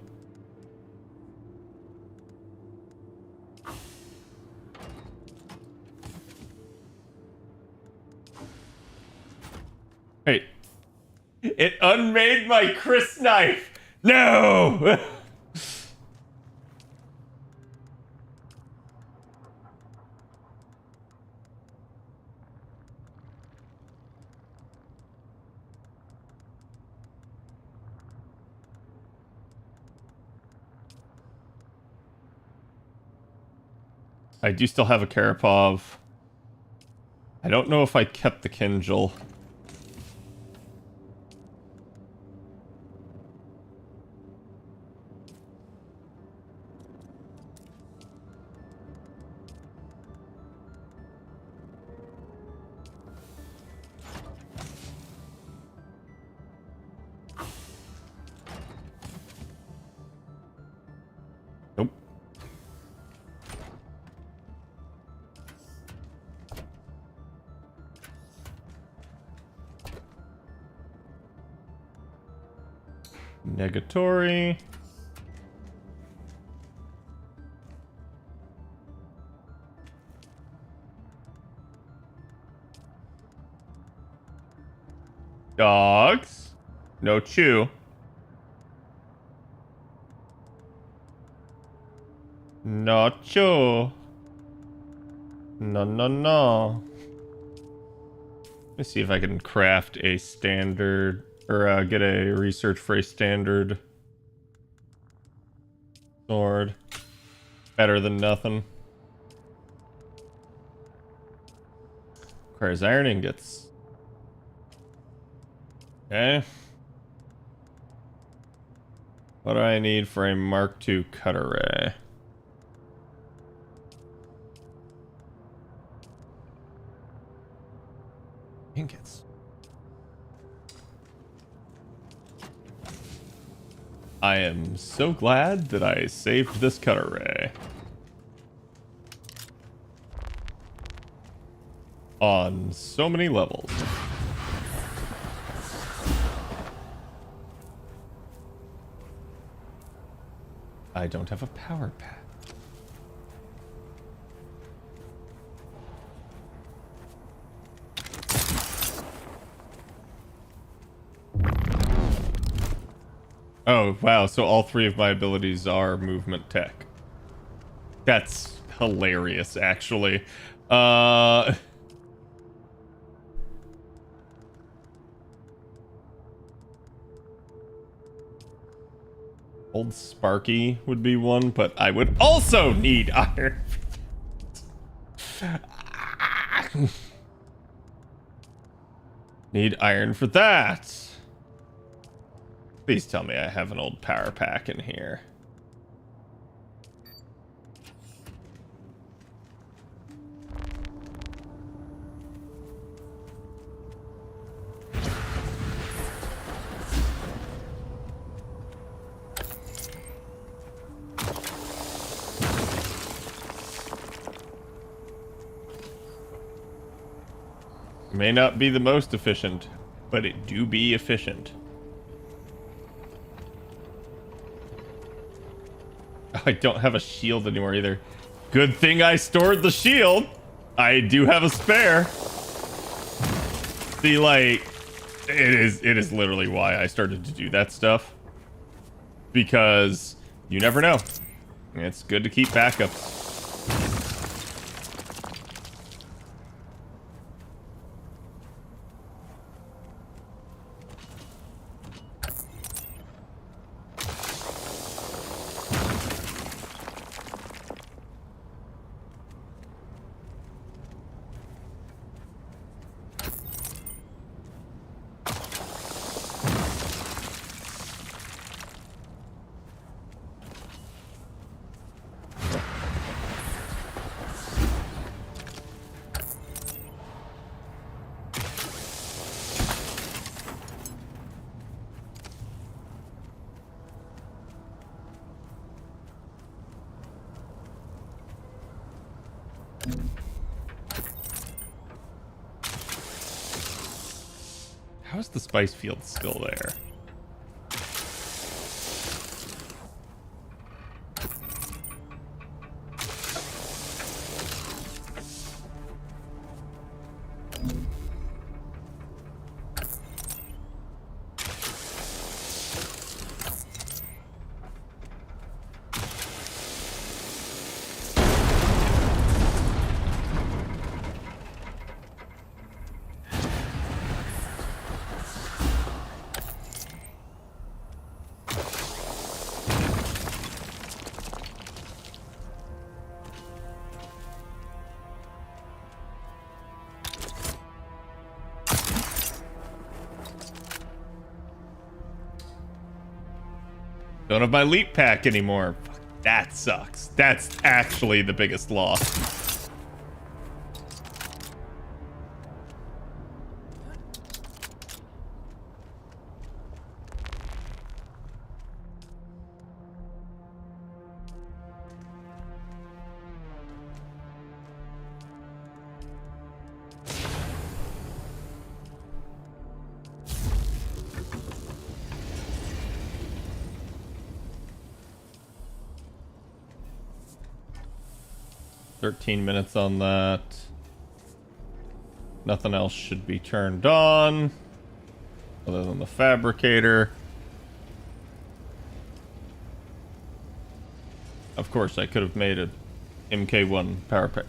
Hey. It unmade my Chris knife! No! I do still have a Karapov. I don't know if I kept the Kinjal. Nope. Negatory. Dogs. No chew. No chew. No, no, no. Let me see if I can craft a standard, or get a research for a standard sword. Better than nothing. Requires iron ingots. Okay. What do I need for a Mark II cutter ray? Ingots. I am so glad that I saved this cutter ray. On so many levels. I don't have a power pad. Oh, wow. So all three of my abilities are movement tech. That's hilarious, actually. Old Sparky would be one, but I would also need iron. Need iron for that. Please tell me I have an old power pack in here. May not be the most efficient, but it do be efficient. I don't have a shield anymore either. Good thing I stored the shield. I do have a spare. See, like, it is literally why I started to do that stuff. Because you never know. It's good to keep backups. How's the spice field still there? Don't have my leap pack anymore. Fuck, that sucks. That's actually the biggest loss. $13 on that. Nothing else should be turned on other than the fabricator. Of course, I could have made a MK1 power pack.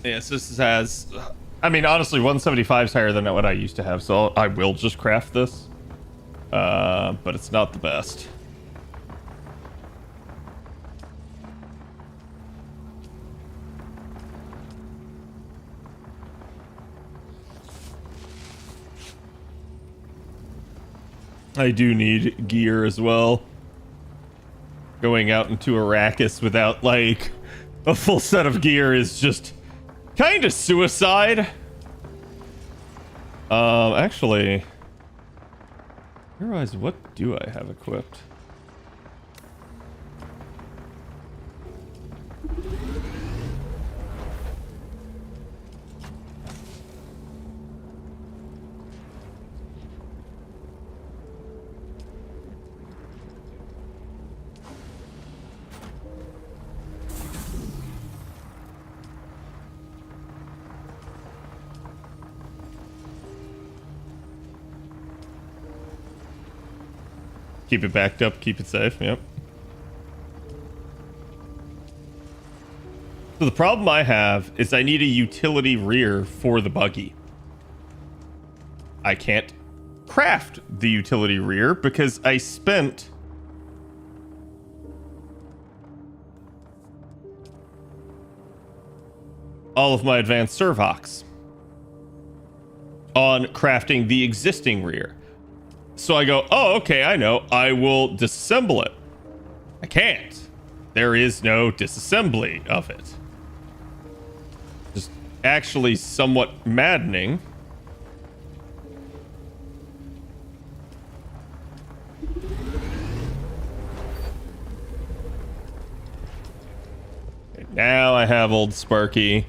Yes, this has... I mean, honestly, 175 is higher than what I used to have, so I will just craft this. But it's not the best. I do need gear as well. Going out into Arrakis without, like, a full set of gear is just kind of suicide. Actually, I realize, what do I have equipped? Keep it backed up, keep it safe, yep. So the problem I have is I need a utility rear for the buggy. I can't craft the utility rear because I spent all of my advanced servox on crafting the existing rear. So I go, oh, okay, I know. I will disassemble it. I can't. There is no disassembly of it. Just actually somewhat maddening. Okay, now I have old Sparky.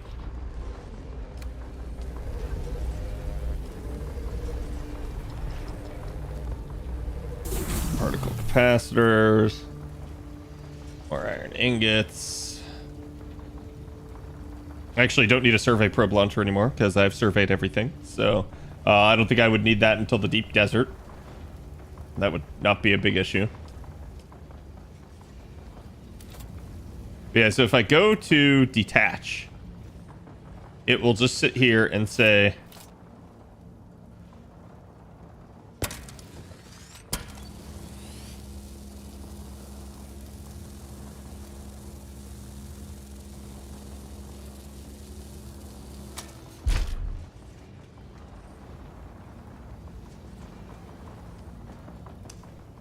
Particle capacitors, more iron ingots. I actually don't need a survey probe launcher anymore because I've surveyed everything. So I don't think I would need that until the deep desert. That would not be a big issue. But yeah, so if I go to detach, it will just sit here and say,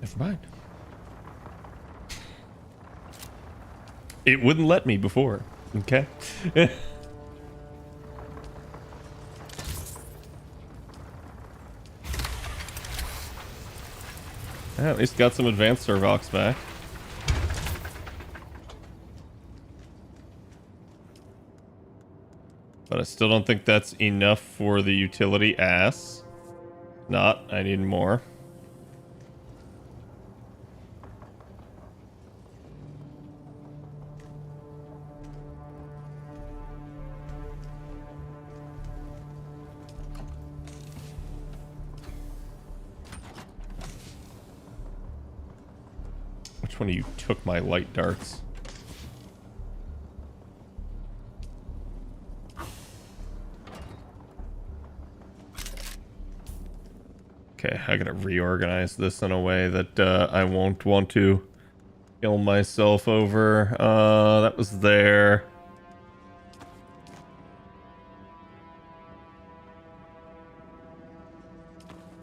never mind. It wouldn't let me before. Okay. At least got some advanced servox back. But I still don't think that's enough for the utility ass. Not, I need more. Which one of you took my light darts? Okay, I gotta reorganize this in a way that I won't want to kill myself over. That was there.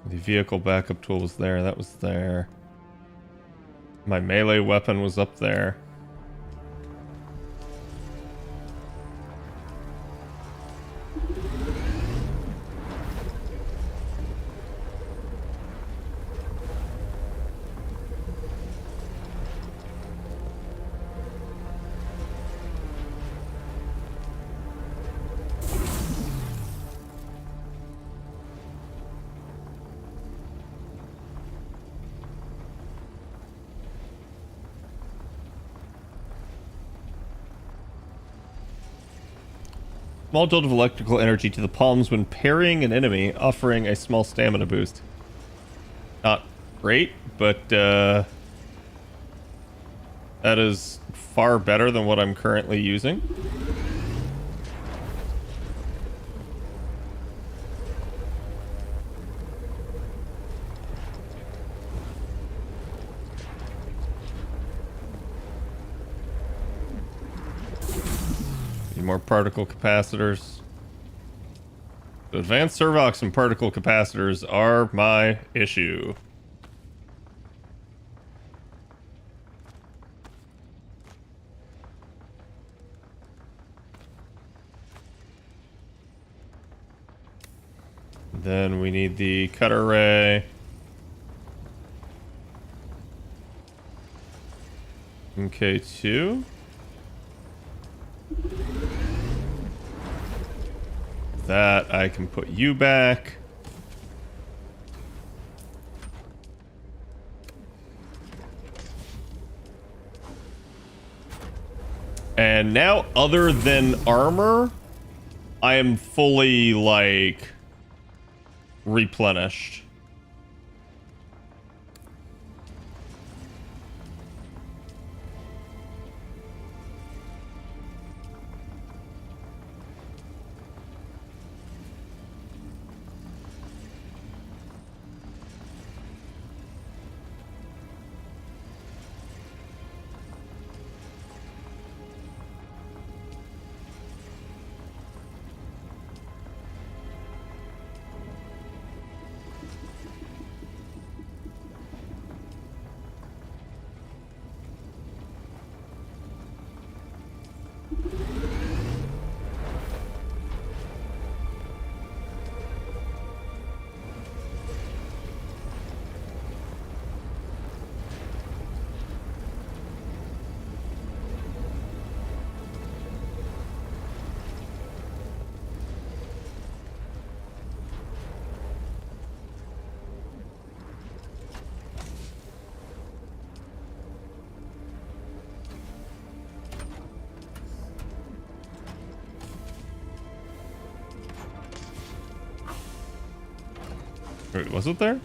The vehicle backup tool was there. That was there. My melee weapon was up there. Small jolt of electrical energy to the palms when parrying an enemy, offering a small stamina boost. Not great, but that is far better than what I'm currently using. More particle capacitors. The advanced servox and particle capacitors are my issue. Then we need the cutter ray. MK2. That I can put you back. And now, other than armor, I am fully, like, replenished. Wait, was it there?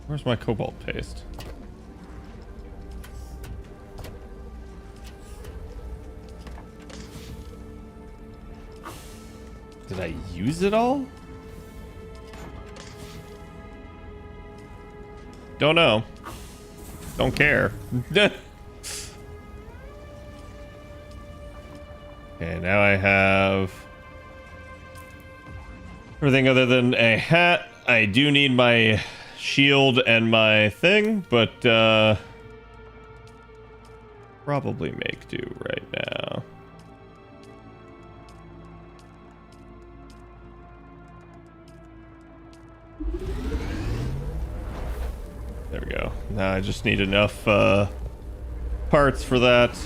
Where's my cobalt paste? Did I use it all? Don't know. Don't care. Okay, now I have everything other than a hat. I do need my shield and my thing, but probably make do right now. There we go. Now I just need enough parts for that.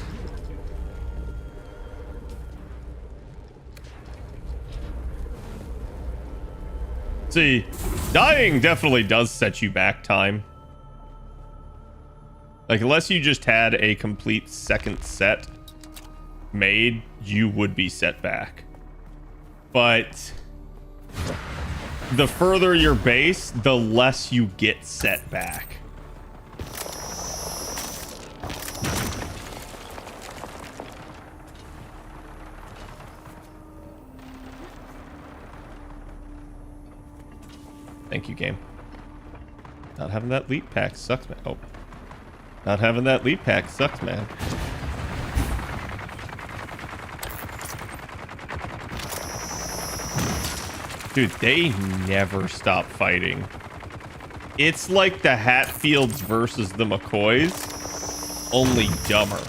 See, dying definitely does set you back time. Like, unless you just had a complete second set made, you would be set back. But the further your base, the less you get set back. Thank you, game. Not having that leap pack sucks, man. Oh. Not having that leap pack sucks, man. Dude, they never stop fighting. It's like the Hatfields versus the McCoys, only dumber.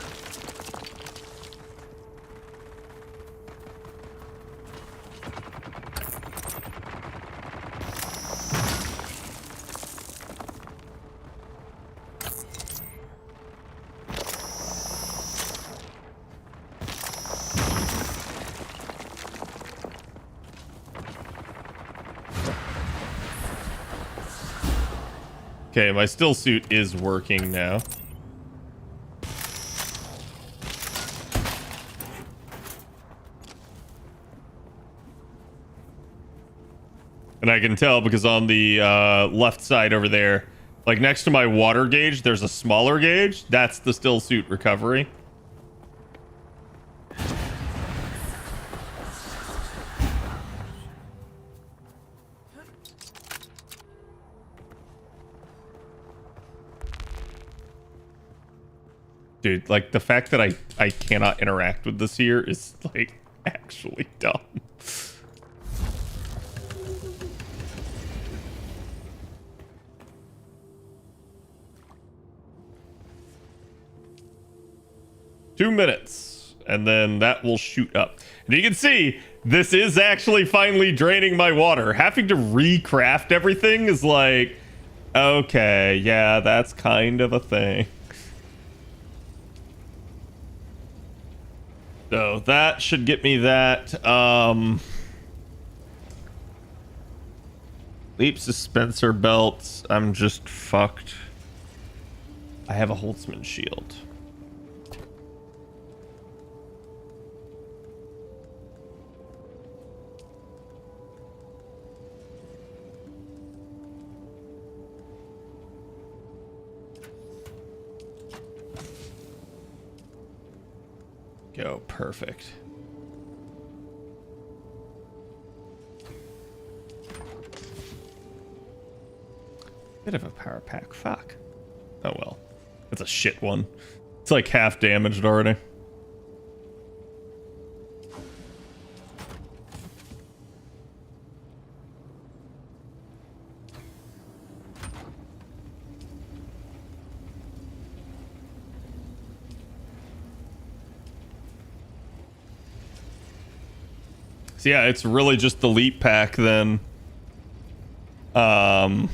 Okay, my still suit is working now. And I can tell because on the left side over there, like next to my water gauge, there's a smaller gauge. That's the still suit recovery. Dude, like the fact that I cannot interact with this here is like actually dumb. Two minutes, and then that will shoot up. And you can see, this is actually finally draining my water. Having to recraft everything is like, okay, yeah, that's kind of a thing. So that should get me that. Leap suspensor belts. I'm just fucked. I have a Holtzman shield. Go, perfect. Bit of a power pack, fuck. Oh well. It's a shit one. It's like half damaged already. So yeah, it's really just the leap pack then. Of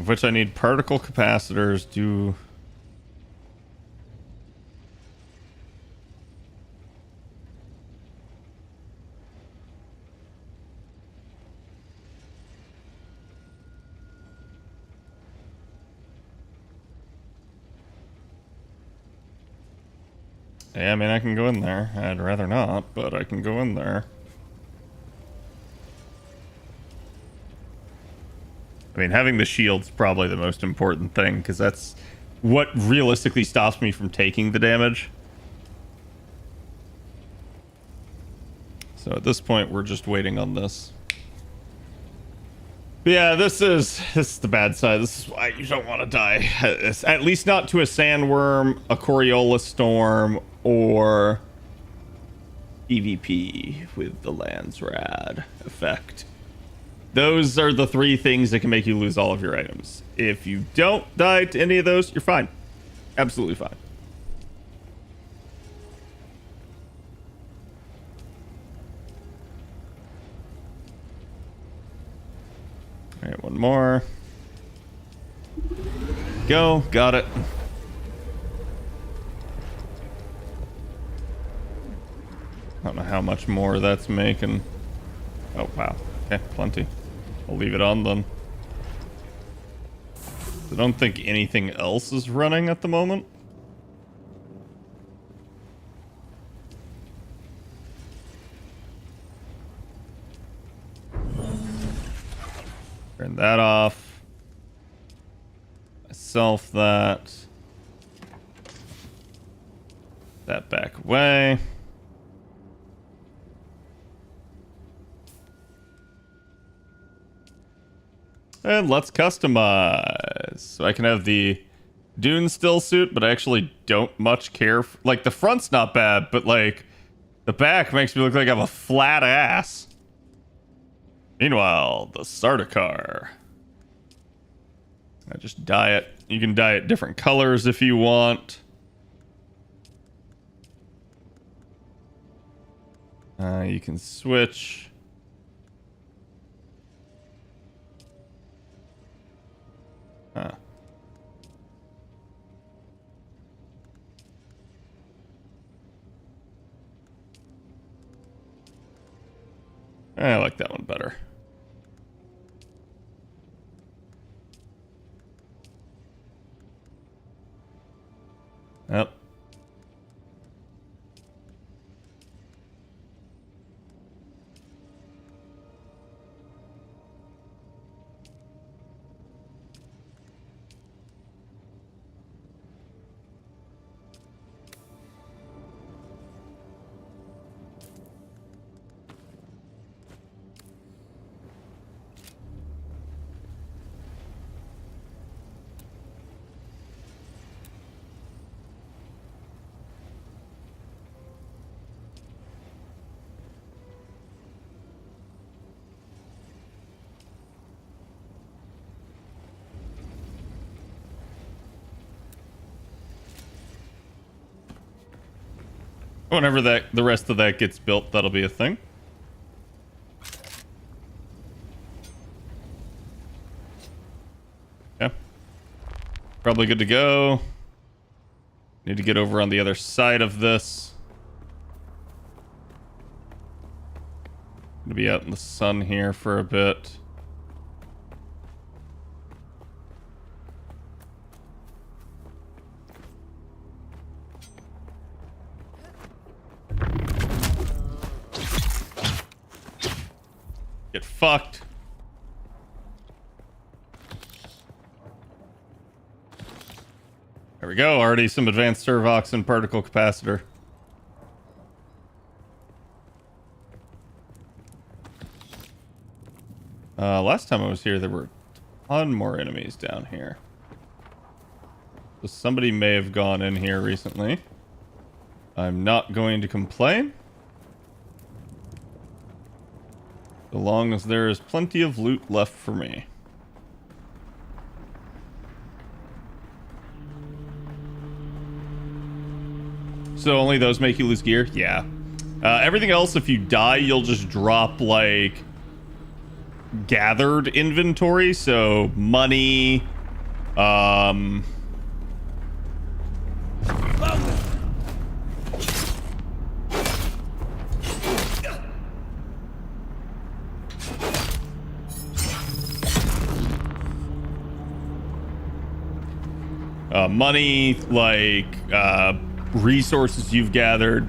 which I need particle capacitors to... Yeah, I mean, I can go in there. I'd rather not, but I can go in there. I mean, having the shield's probably the most important thing, because that's what realistically stops me from taking the damage. So at this point, we're just waiting on this. But yeah, this is the bad side. This is why you don't want to die. At least not to a sandworm, a Coriolis storm, or EVP with the Landsrad effect. Those are the three things that can make you lose all of your items. If you don't die to any of those, you're fine. Absolutely fine. All right, one more. Go, got it. I don't know how much more that's making. Oh, wow. Okay, plenty. I'll leave it on then. I don't think anything else is running at the moment. Turn that off. Myself that. That back away. And let's customize. So I can have the Dune still suit, but I actually don't much care. Like, the front's not bad, but, like, the back makes me look like I have a flat ass. Meanwhile, the starter car. I just dye it. You can dye it different colors if you want. You can switch. Huh. I like that one better. Yep. Whenever the rest of that gets built, that'll be a thing. Yeah. Probably good to go. Need to get over on the other side of this. Gonna be out in the sun here for a bit. Get fucked. There we go. Already some advanced servox and particle capacitor. Last time I was here, there were a ton more enemies down here. So somebody may have gone in here recently. I'm not going to complain. So long as there is plenty of loot left for me. So only those make you lose gear? Yeah. Everything else, if you die, you'll just drop, like, gathered inventory. So money, money, like, resources you've gathered,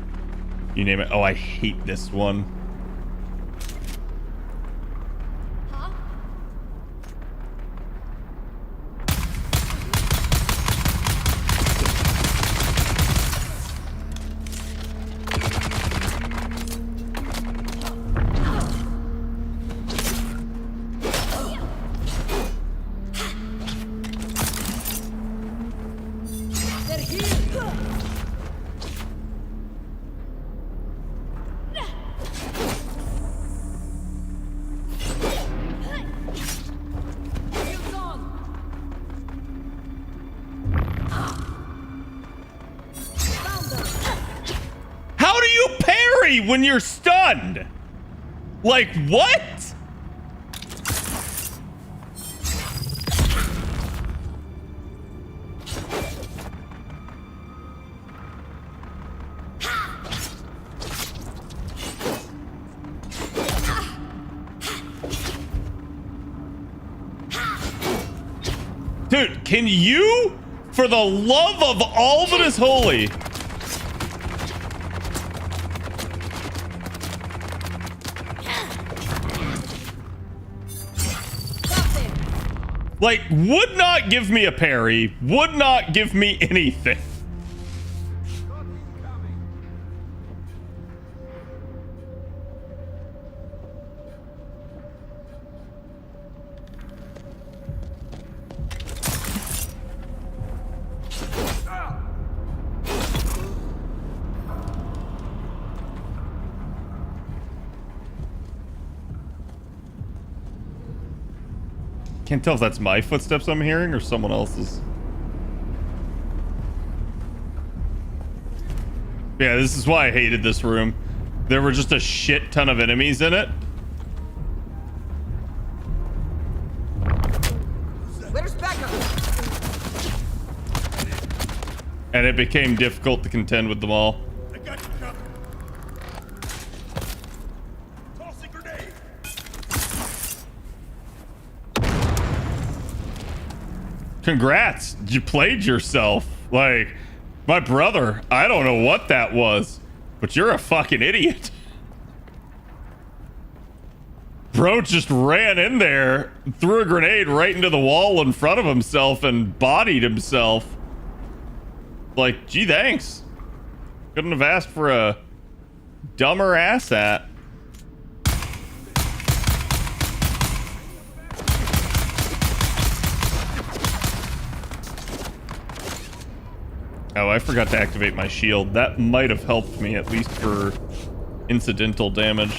you name it. Oh, I hate this one. When you're stunned, like, what? Dude, can you, for the love of all that is holy, like, would not give me a parry, would not give me anything. Can't tell if that's my footsteps I'm hearing or someone else's. Yeah, this is why I hated this room. There were just a shit ton of enemies in it. Where's backup? And it became difficult to contend with them all. I got you covered. Tossing grenade. Congrats, you played yourself. Like, my brother, I don't know what that was, but you're a fucking idiot. Bro just ran in there, threw a grenade right into the wall in front of himself and bodied himself. Like, gee, thanks. Couldn't have asked for a dumber asshat. Oh, I forgot to activate my shield. That might have helped me, at least for incidental damage.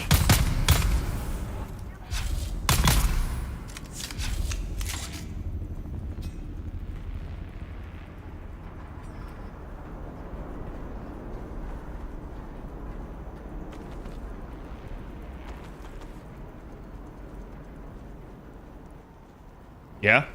Yeah?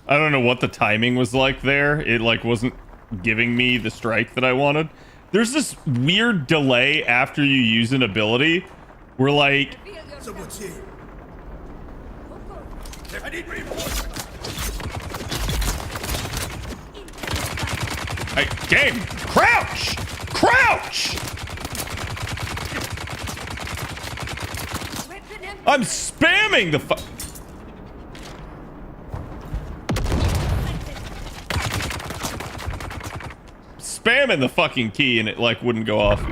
I don't know what the timing was like there. It like wasn't giving me the strike that I wanted. There's this weird delay after you use an ability where like Someone's here. I need reinforcements. Hey, game! Crouch! Crouch! I'm spamming the spamming the fucking key and it like wouldn't go off.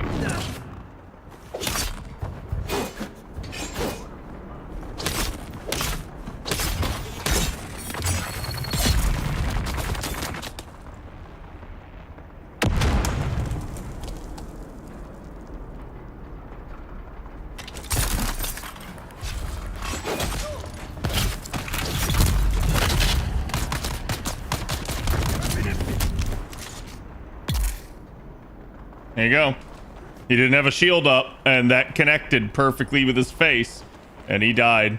There you go. He didn't have a shield up, and that connected perfectly with his face, and he died.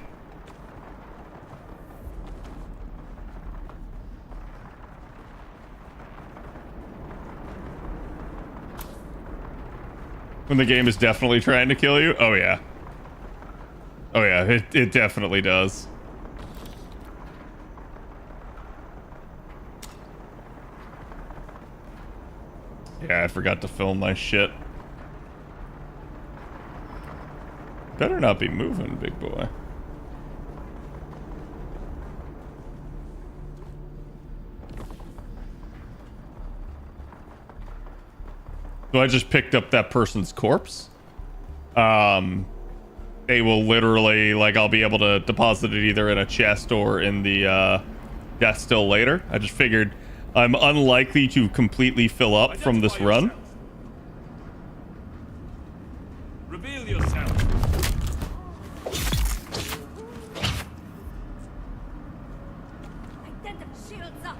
When the game is definitely trying to kill you? Oh, yeah. Oh, yeah, it definitely does. Yeah, I forgot to film my shit. Better not be moving, big boy. So I just picked up that person's corpse. They will literally, like, I'll be able to deposit it either in a chest or in the death still later. I just figured I'm unlikely to completely fill up from this run. Reveal yourself. Shields up.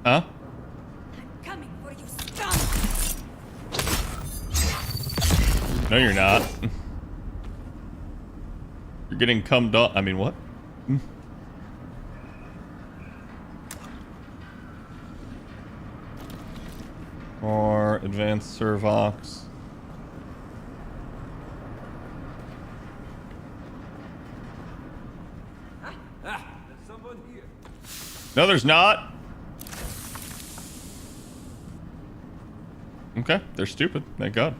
Huh? I'm coming for you, scum. No, you're not. You're getting cummed up. I mean, what? Or advanced Servox. There's someone here. No, there's not. Okay, they're stupid. Thank God.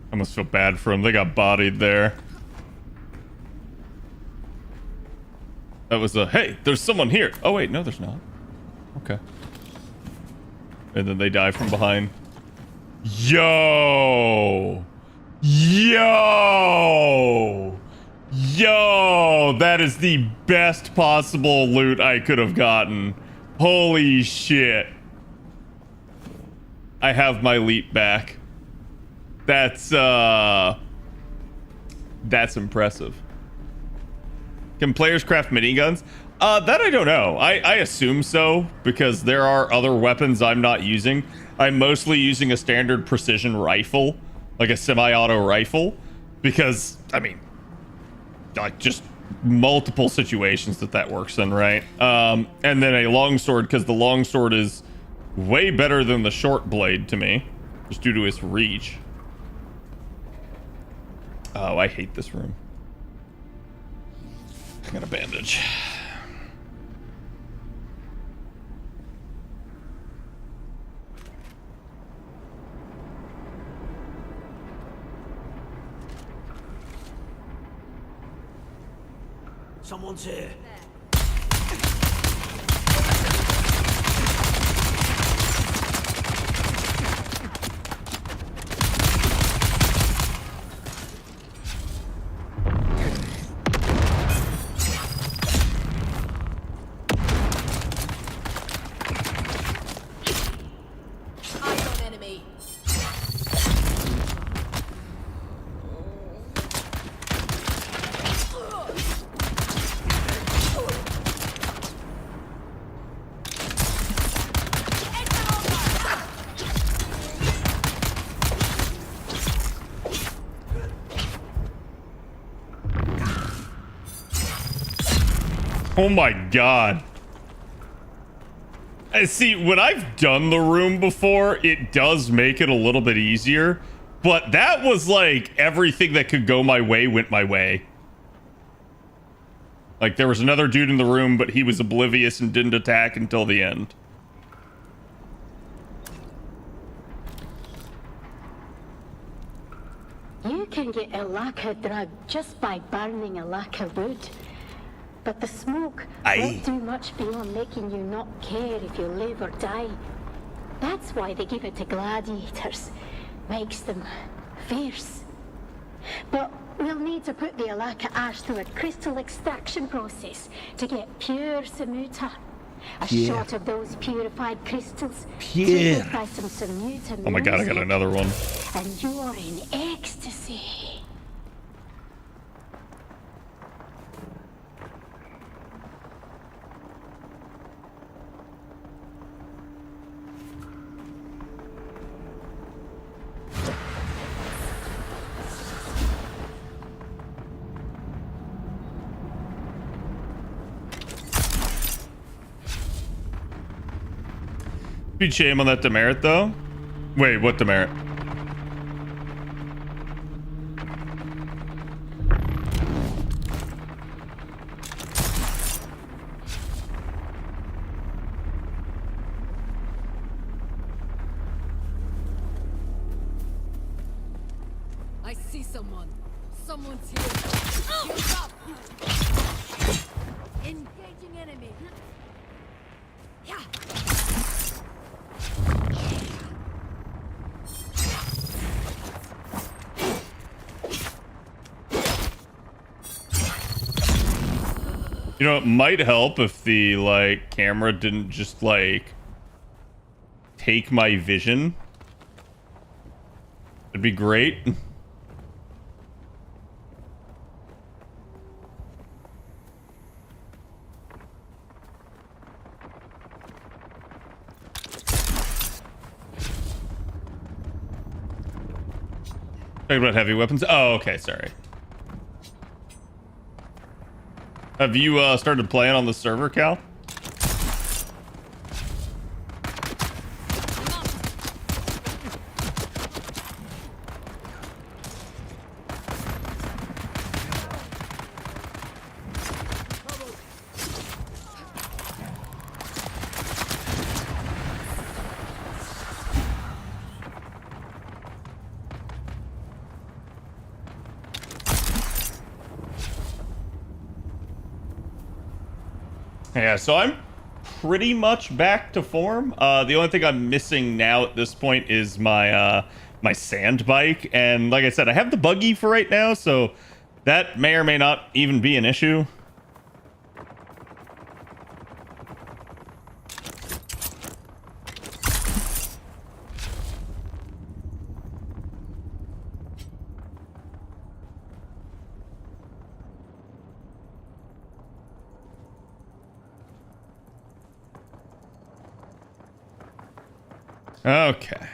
I almost feel bad for them. They got bodied there. That was a, hey, there's someone here. Oh, wait, no, there's not. Okay. And then they die from behind. Yo! Yo! Yo! That is the best possible loot I could have gotten. Holy shit. I have my leap back. That's impressive. Can players craft miniguns? That I don't know. I assume so, because there are other weapons I'm not using. I'm mostly using a standard precision rifle, like a semi-auto rifle, because, I mean, like, just multiple situations that works in, right? And then a longsword, because the longsword is way better than the short blade to me, just due to its reach. Oh, I hate this room. I got a bandage. Someone's here. Oh my god. See, when I've done the room before, it does make it a little bit easier. But that was like everything that could go my way went my way. Like, there was another dude in the room, but he was oblivious and didn't attack until the end. You can get a lacquer drug just by burning a lacquer wood. But the smoke won't do much beyond making you not care if you live or die. That's why they give it to gladiators. Makes them fierce. But we'll need to put the Alaka ash through a crystal extraction process to get pure Samuta. A shot of those purified crystals. Pure. By some Samuta Oh my god, I got another one. And you're in ecstasy. Speed shame on that demerit though. Wait, what demerit? I see someone. Someone's here. Shields up. Engaging enemy. Yeah. You know, it might help if the, like, camera didn't just, like, take my vision. It'd be great. Talking about heavy weapons? Oh, okay, sorry. Have you started playing on the server, Cal? Yeah, so I'm pretty much back to form. The only thing I'm missing now at this point is my my sand bike, and like I said, I have the buggy for right now, so that may or may not even be an issue. Okay.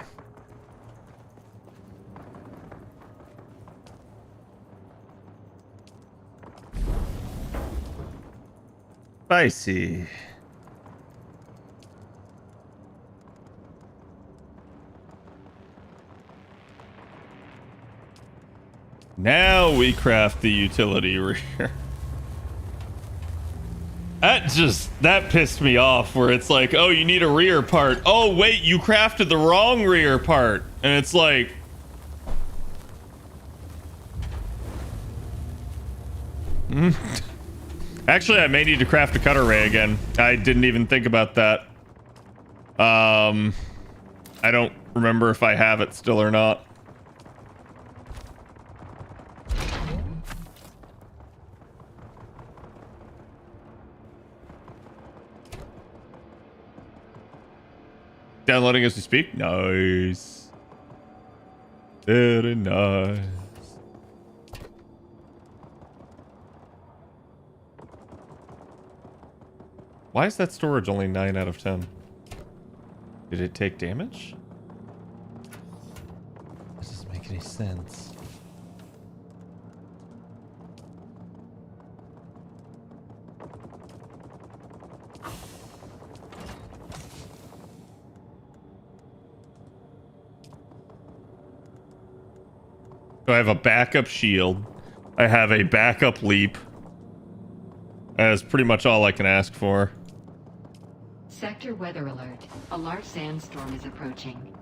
Spicy. Now we craft the utility rear. That pissed me off, where it's like, oh, you need a rear part. Oh, wait, you crafted the wrong rear part. And it's like... Actually, I may need to craft a cutter ray again. I didn't even think about that. I don't remember if I have it still or not. Downloading as we speak. Nice. Very nice. Why is that storage only 9 out of 10? Did it take damage? That doesn't make any sense. So I have a backup shield. I have a backup leap. That is pretty much all I can ask for. Sector weather alert. A large sandstorm is approaching.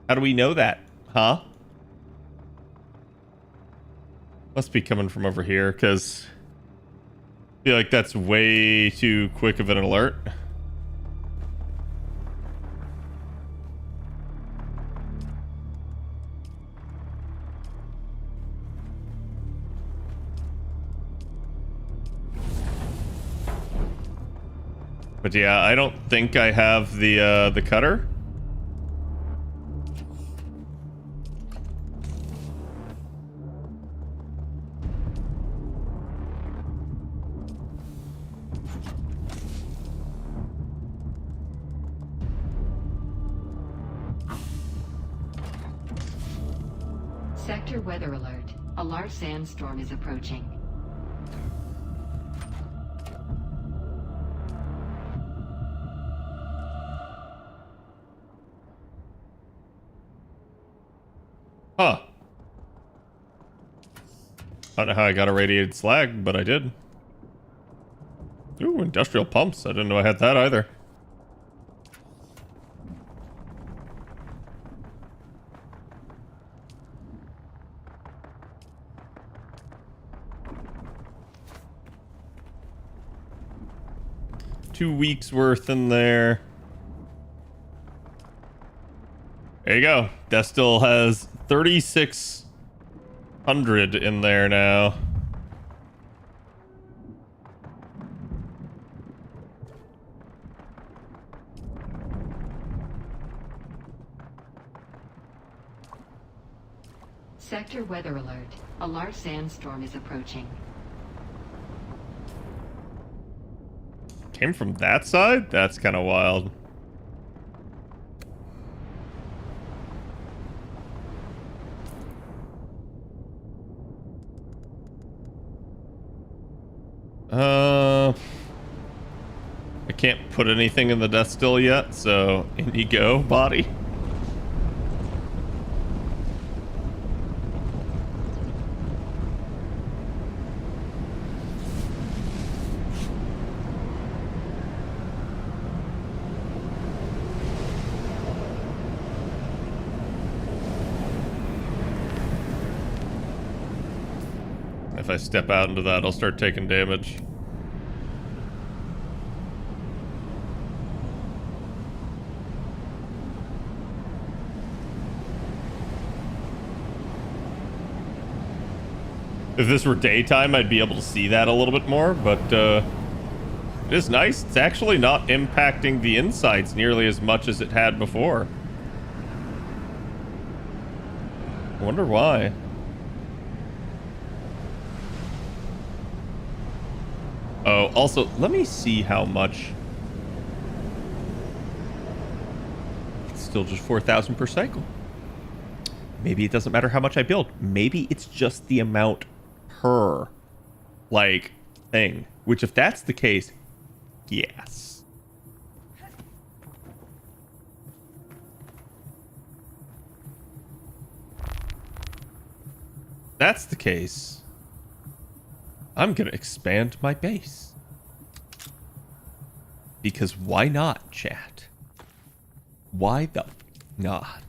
How do we know that? Huh? Must be coming from over here, because I feel like that's way too quick of an alert. But yeah, I don't think I have the cutter. Sector weather alert. A large sandstorm is approaching. Huh. I don't know how I got a radiated slag, but I did. Ooh, industrial pumps. I didn't know I had that either. Two weeks worth in there. There you go. That still has 3,600 in there now. Sector weather alert. A large sandstorm is approaching. Came from that side? That's kind of wild. I can't put anything in the death still yet, so in you go, body. If I step out into that, I'll start taking damage. If this were daytime, I'd be able to see that a little bit more, but it is nice. It's actually not impacting the insights nearly as much as it had before. I wonder why. Oh, also, let me see how much. It's still just 4,000 per cycle. Maybe it doesn't matter how much I build. Maybe it's just the amount per, like, thing. Which, if that's the case, yes. That's the case. I'm gonna expand my base. Because why not, chat? Why the not?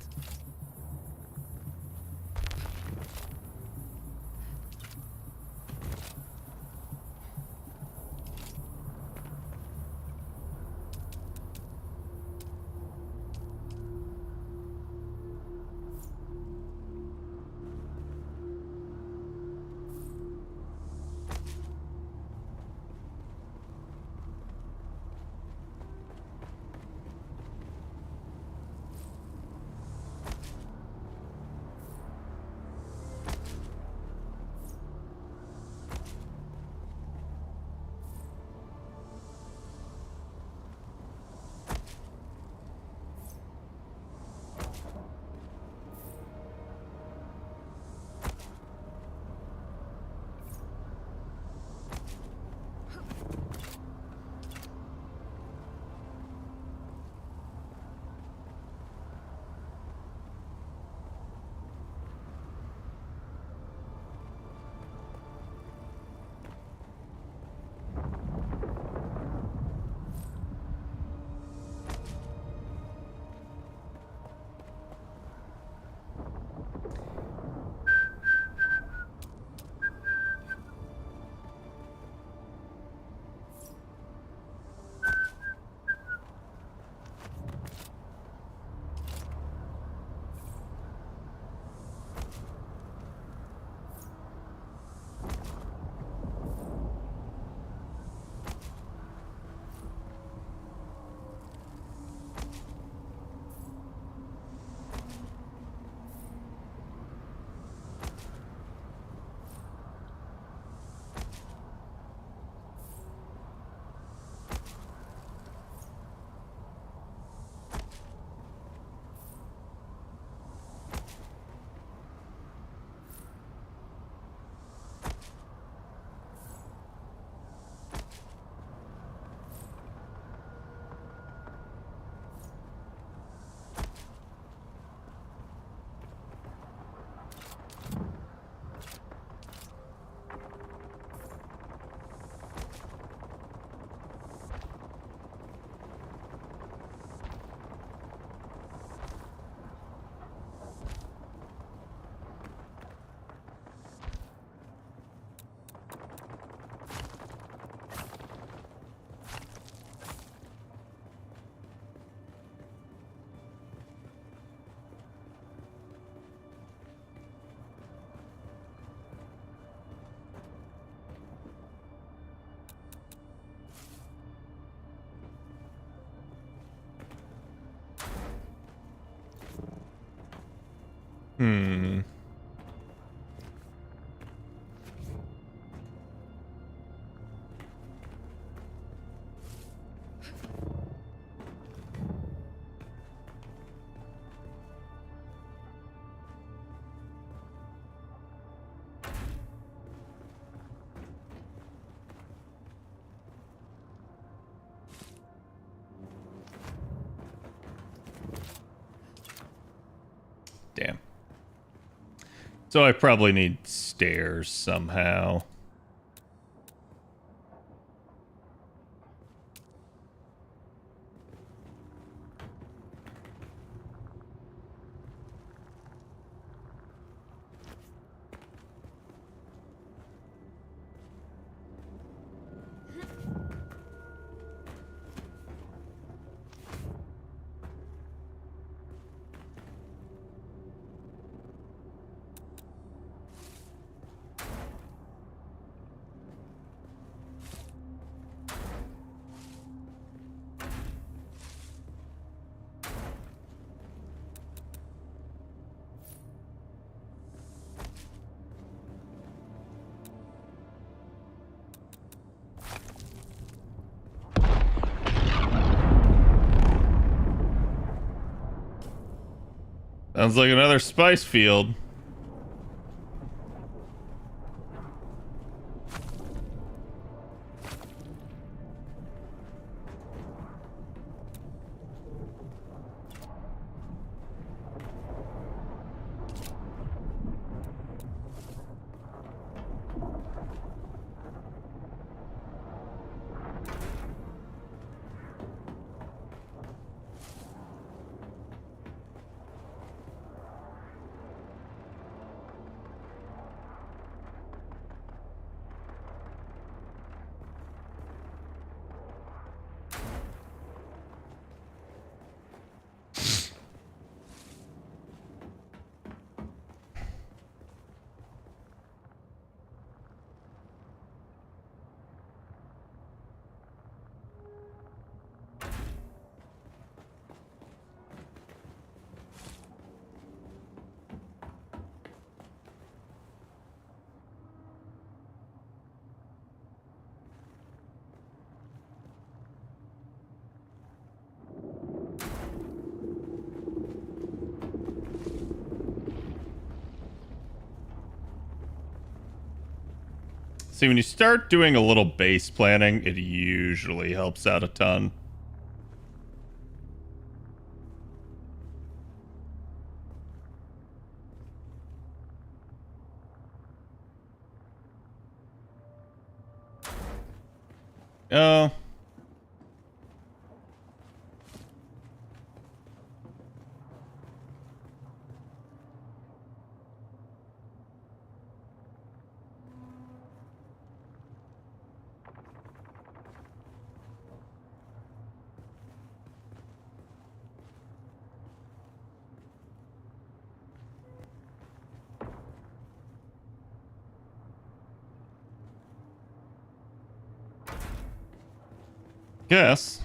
Hmm. Damn. So I probably need stairs somehow. Sounds like another spice field. See, when you start doing a little base planning, it usually helps out a ton. Oh. Guess.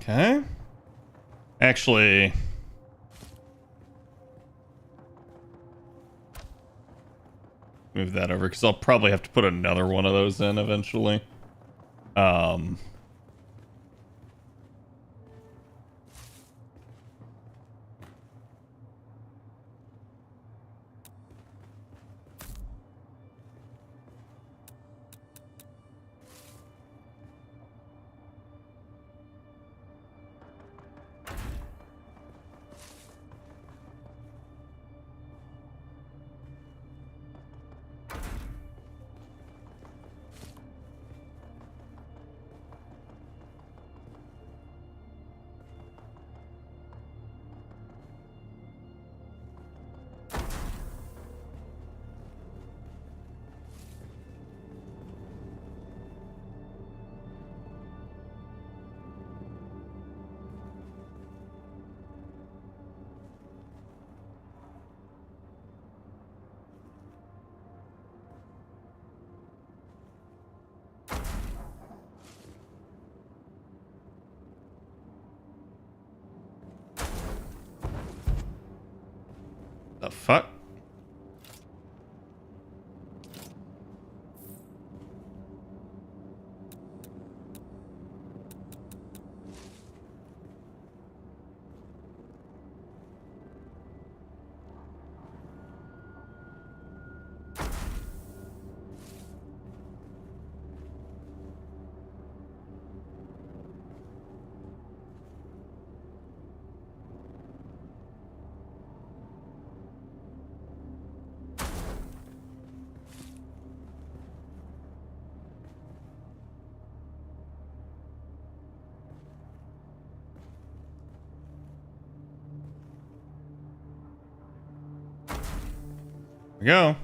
Okay. Actually, move that over because I'll probably have to put another one of those in eventually. The fuck? We go.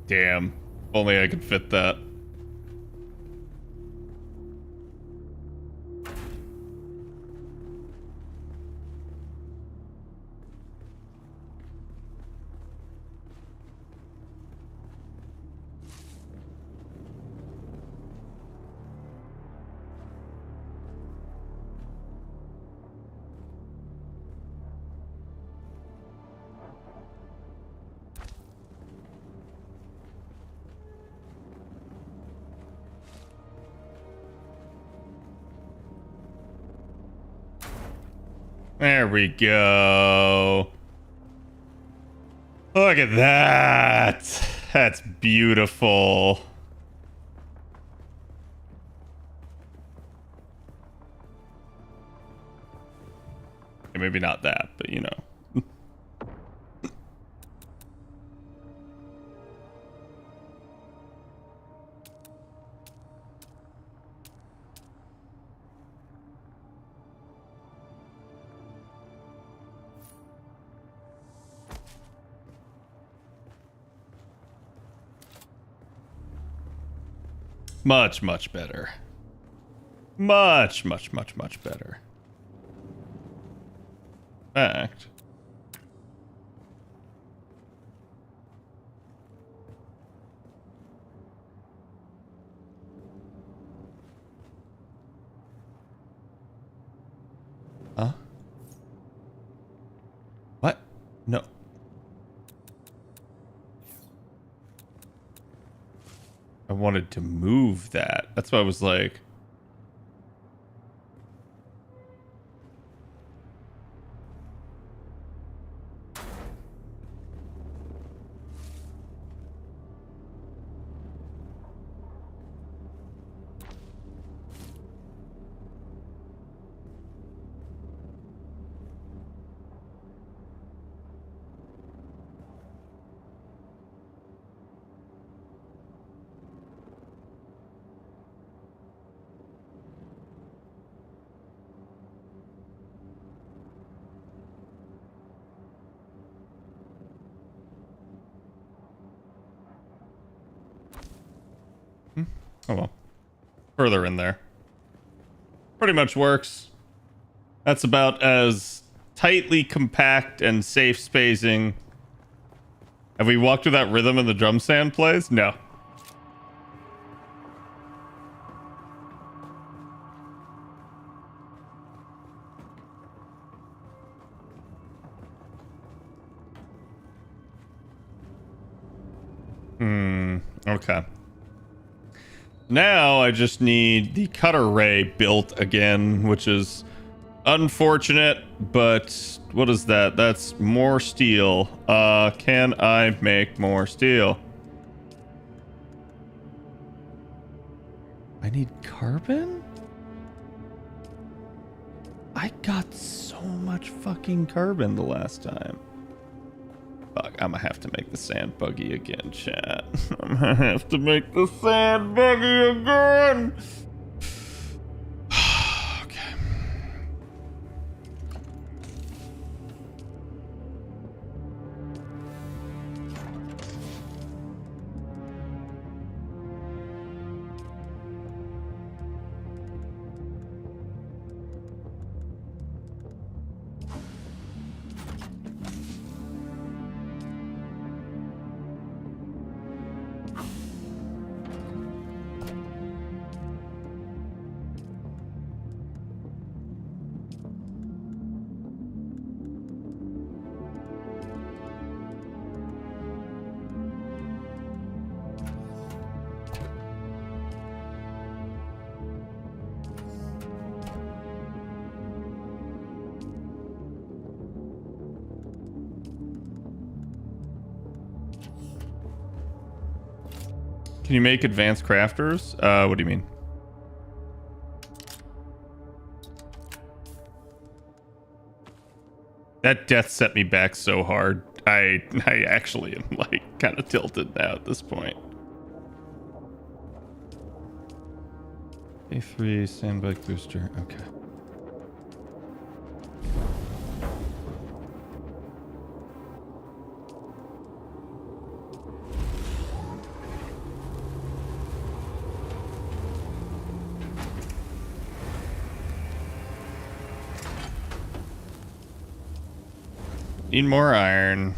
Damn. Only I could fit that. There we go. Look at that. That's beautiful. Okay, maybe not that, but you know. Much, much better. Much, much, much, much better. In fact. Huh? What? No. I wanted to move that. That's why I was like... Oh well. Further in there. Pretty much works. That's about as tightly compact and safe spacing. Have we walked through that rhythm in the drum sand plays? No. Okay. Now I just need the cutter ray built again, which is unfortunate, but what is that? That's more steel. Can I make more steel? I need carbon? I got so much fucking carbon the last time. Fuck, I'm gonna have to make the sand buggy again, chat. I'm gonna have to make the sand buggy again! Okay. Can you make advanced crafters? What do you mean? That death set me back so hard. I actually am like kind of tilted now at this point. A3 sandbag booster. Okay. Need more iron.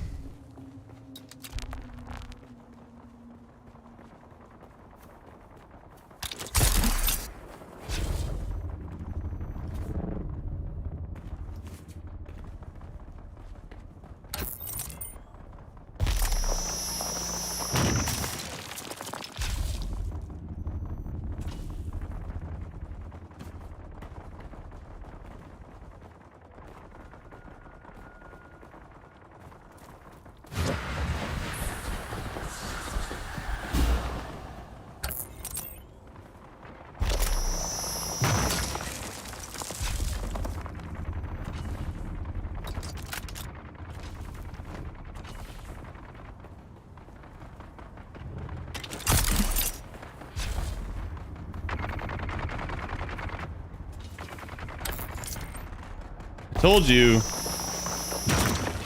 Told you,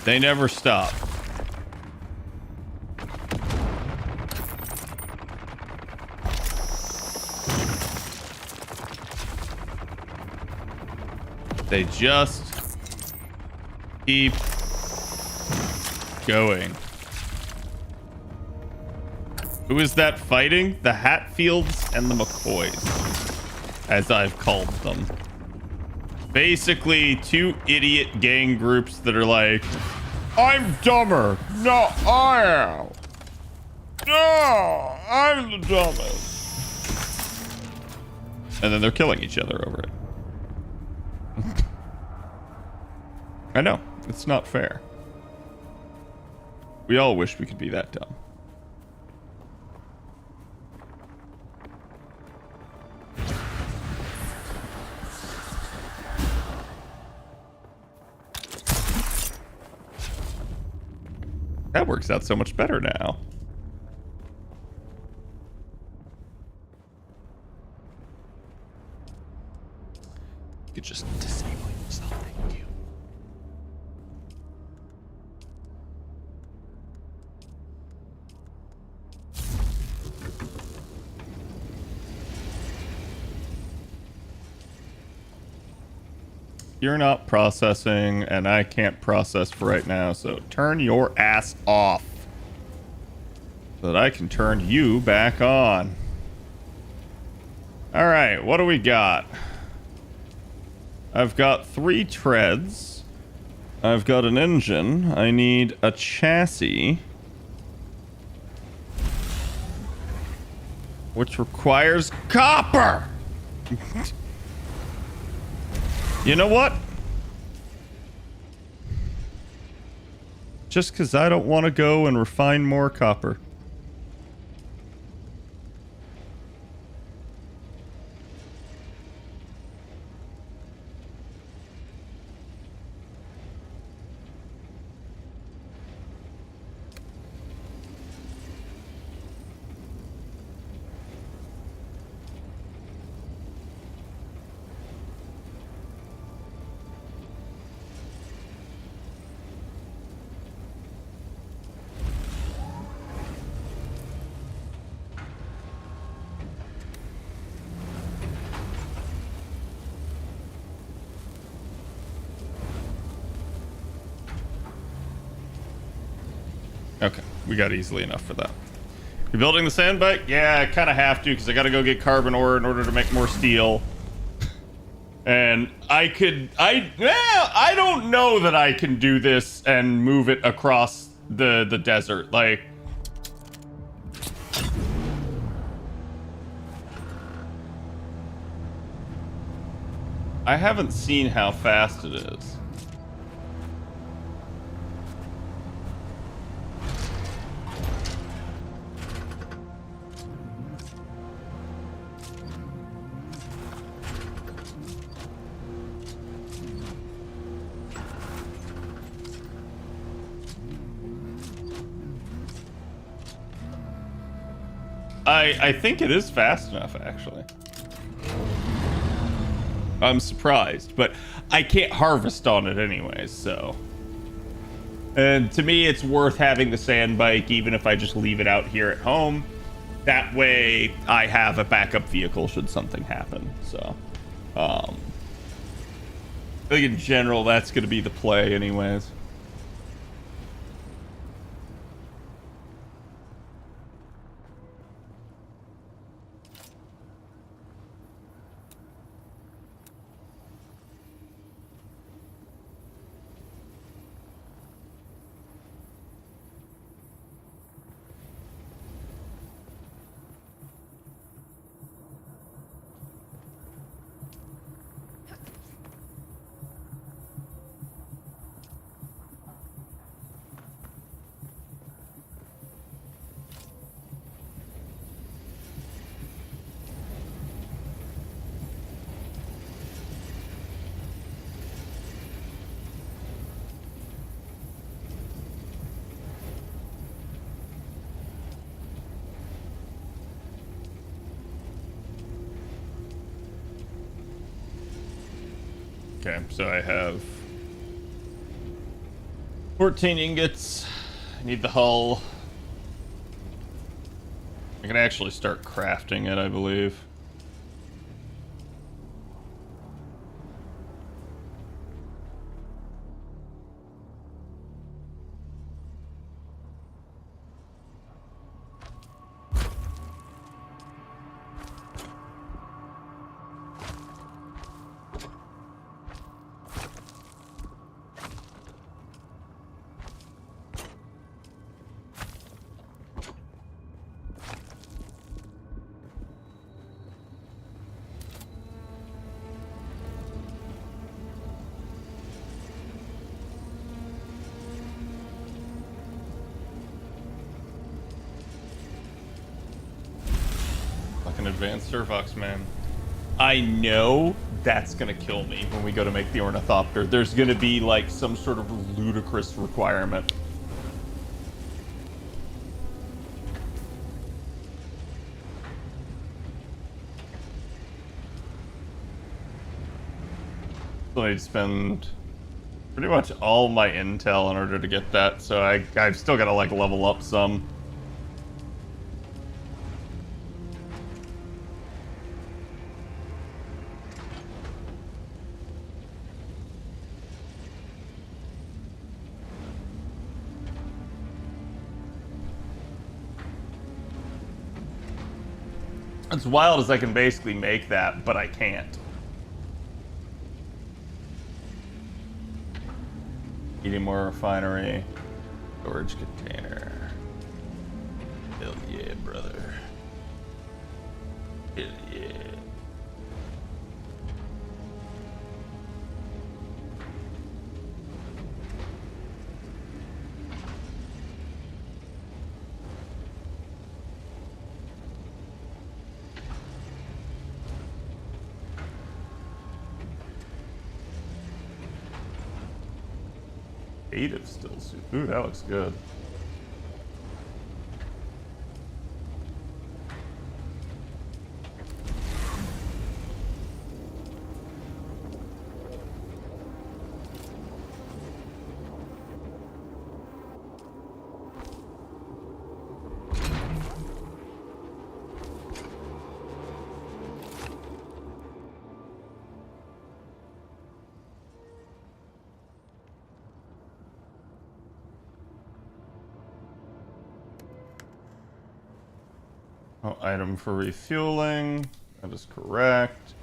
they never stop. They just keep going. Who is that fighting? The Hatfields and the McCoys, as I've called them. Basically, two idiot gang groups that are like, I'm dumber. No, I am. No, I'm the dumbest. And then they're killing each other over it. I know, it's not fair. We all wish we could be that dumb. That works out so much better now. You could just disable yourself. Thank you. You're not processing, and I can't process for right now, so turn your ass off so that I can turn you back on. All right, what do we got? I've got 3 treads. I've got an engine. I need a chassis, which requires copper. You know what? Just because I don't want to go and refine more copper. Okay, we got easily enough for that. You're building the sandbike? Yeah, I kind of have to because I got to go get carbon ore in order to make more steel. And I don't know that I can do this and move it across the desert. Like, I haven't seen how fast it is. I think it is fast enough, actually. I'm surprised, but I can't harvest on it anyways, so. And to me, it's worth having the sand bike, even if I just leave it out here at home. That way, I have a backup vehicle should something happen, so. I think in general, that's going to be the play anyways. Okay, so I have 14 ingots. I need the hull. I can actually start crafting it, I believe. Like an advanced Surfox, man. I know that's gonna kill me when we go to make the Ornithopter. There's gonna be like some sort of ludicrous requirement. So I'd spend pretty much all my intel in order to get that, so I've still gotta like level up some. It's wild as I can basically make that, but I can't. Eating more refinery. Storage container. Hell yeah, brother. Hell yeah. Native still soup. Ooh, that looks good. Oh, item for refueling. That is correct.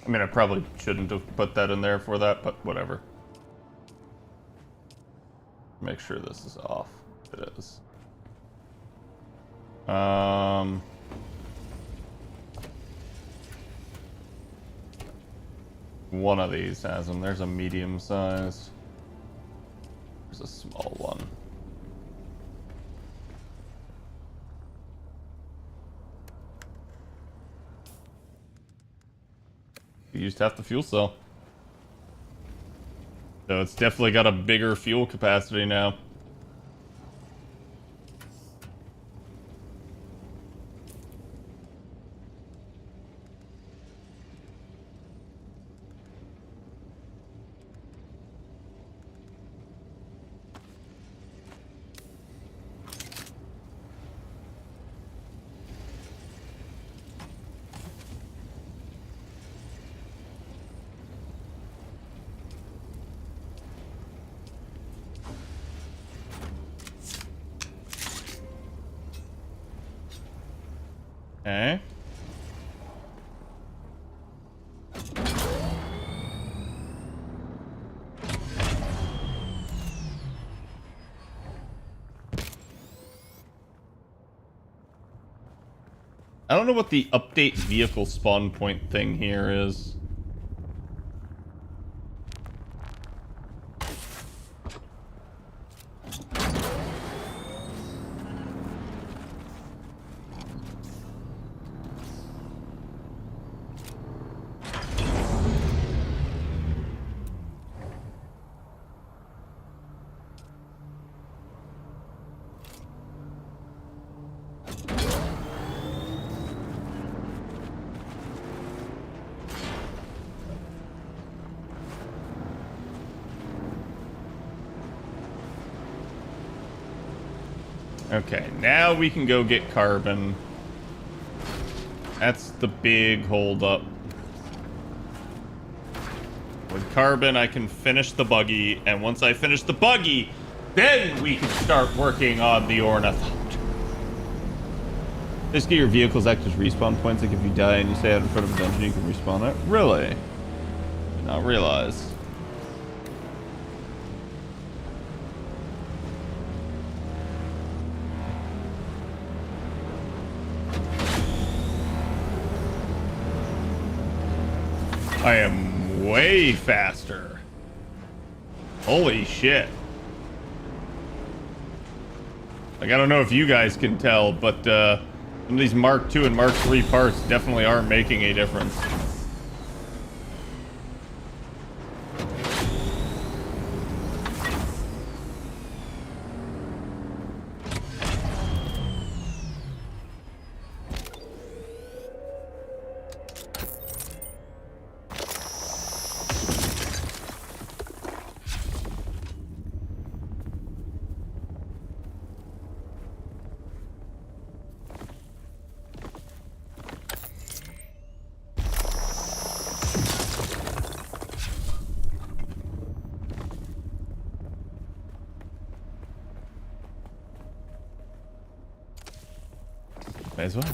I mean, I probably shouldn't have put that in there for that, but whatever. Make sure this is off. It is. One of these has them. There's a medium size. There's a small one. You used half the fuel cell. So it's definitely got a bigger fuel capacity now. Okay. I don't know what the update vehicle spawn point thing here is. Okay, now we can go get carbon. That's the big holdup. With carbon, I can finish the buggy, and once I finish the buggy, then we can start working on the Ornithopter. Just get your vehicles act as respawn points, like if you die and you stay out in front of a dungeon, you can respawn that. Really? Did not realize. I am way faster. Holy shit. Like, I don't know if you guys can tell, but some of these Mark II and Mark III parts definitely aren't making a difference. May as well.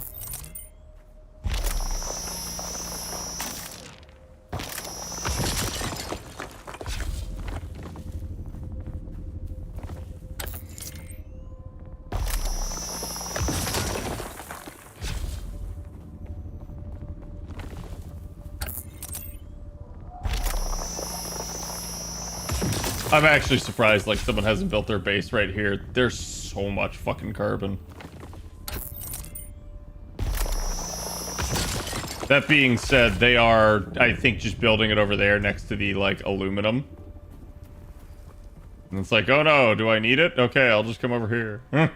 I'm actually surprised like someone hasn't built their base right here. There's so much fucking carbon. That being said, they are, I think, just building it over there next to the, like, aluminum. And it's like, oh no, do I need it? Okay, I'll just come over here.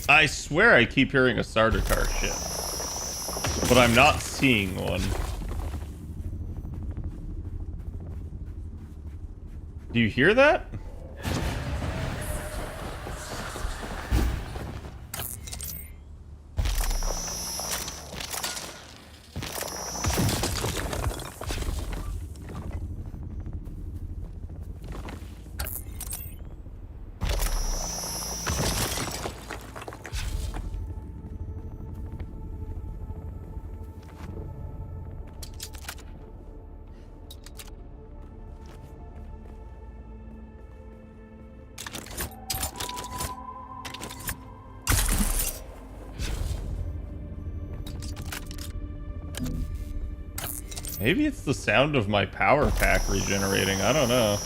I swear I keep hearing a starter car shit, but I'm not seeing one. Do you hear that? Maybe it's the sound of my power pack regenerating. I don't know.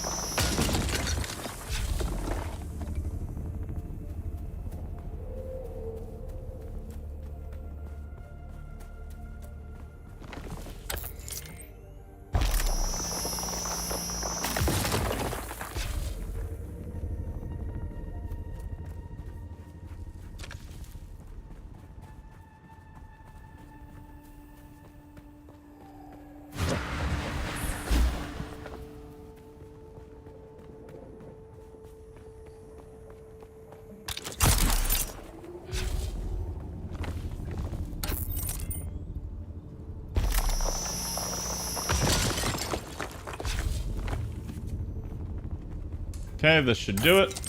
Okay, this should do it.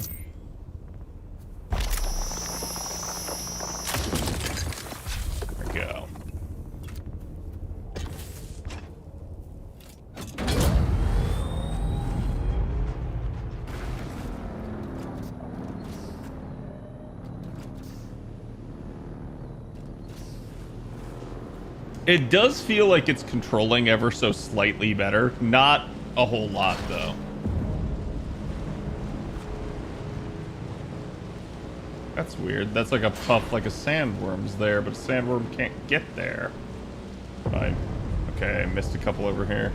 There we go. It does feel like it's controlling ever so slightly better. Not a whole lot, though. That's weird. That's like a puff, like a sandworm's there, but a sandworm can't get there. Fine. Okay, I missed a couple over here.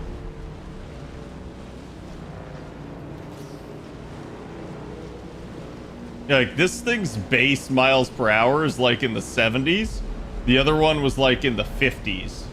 Yeah, like this thing's base miles per hour is like in the 70s. The other one was like in the 50s.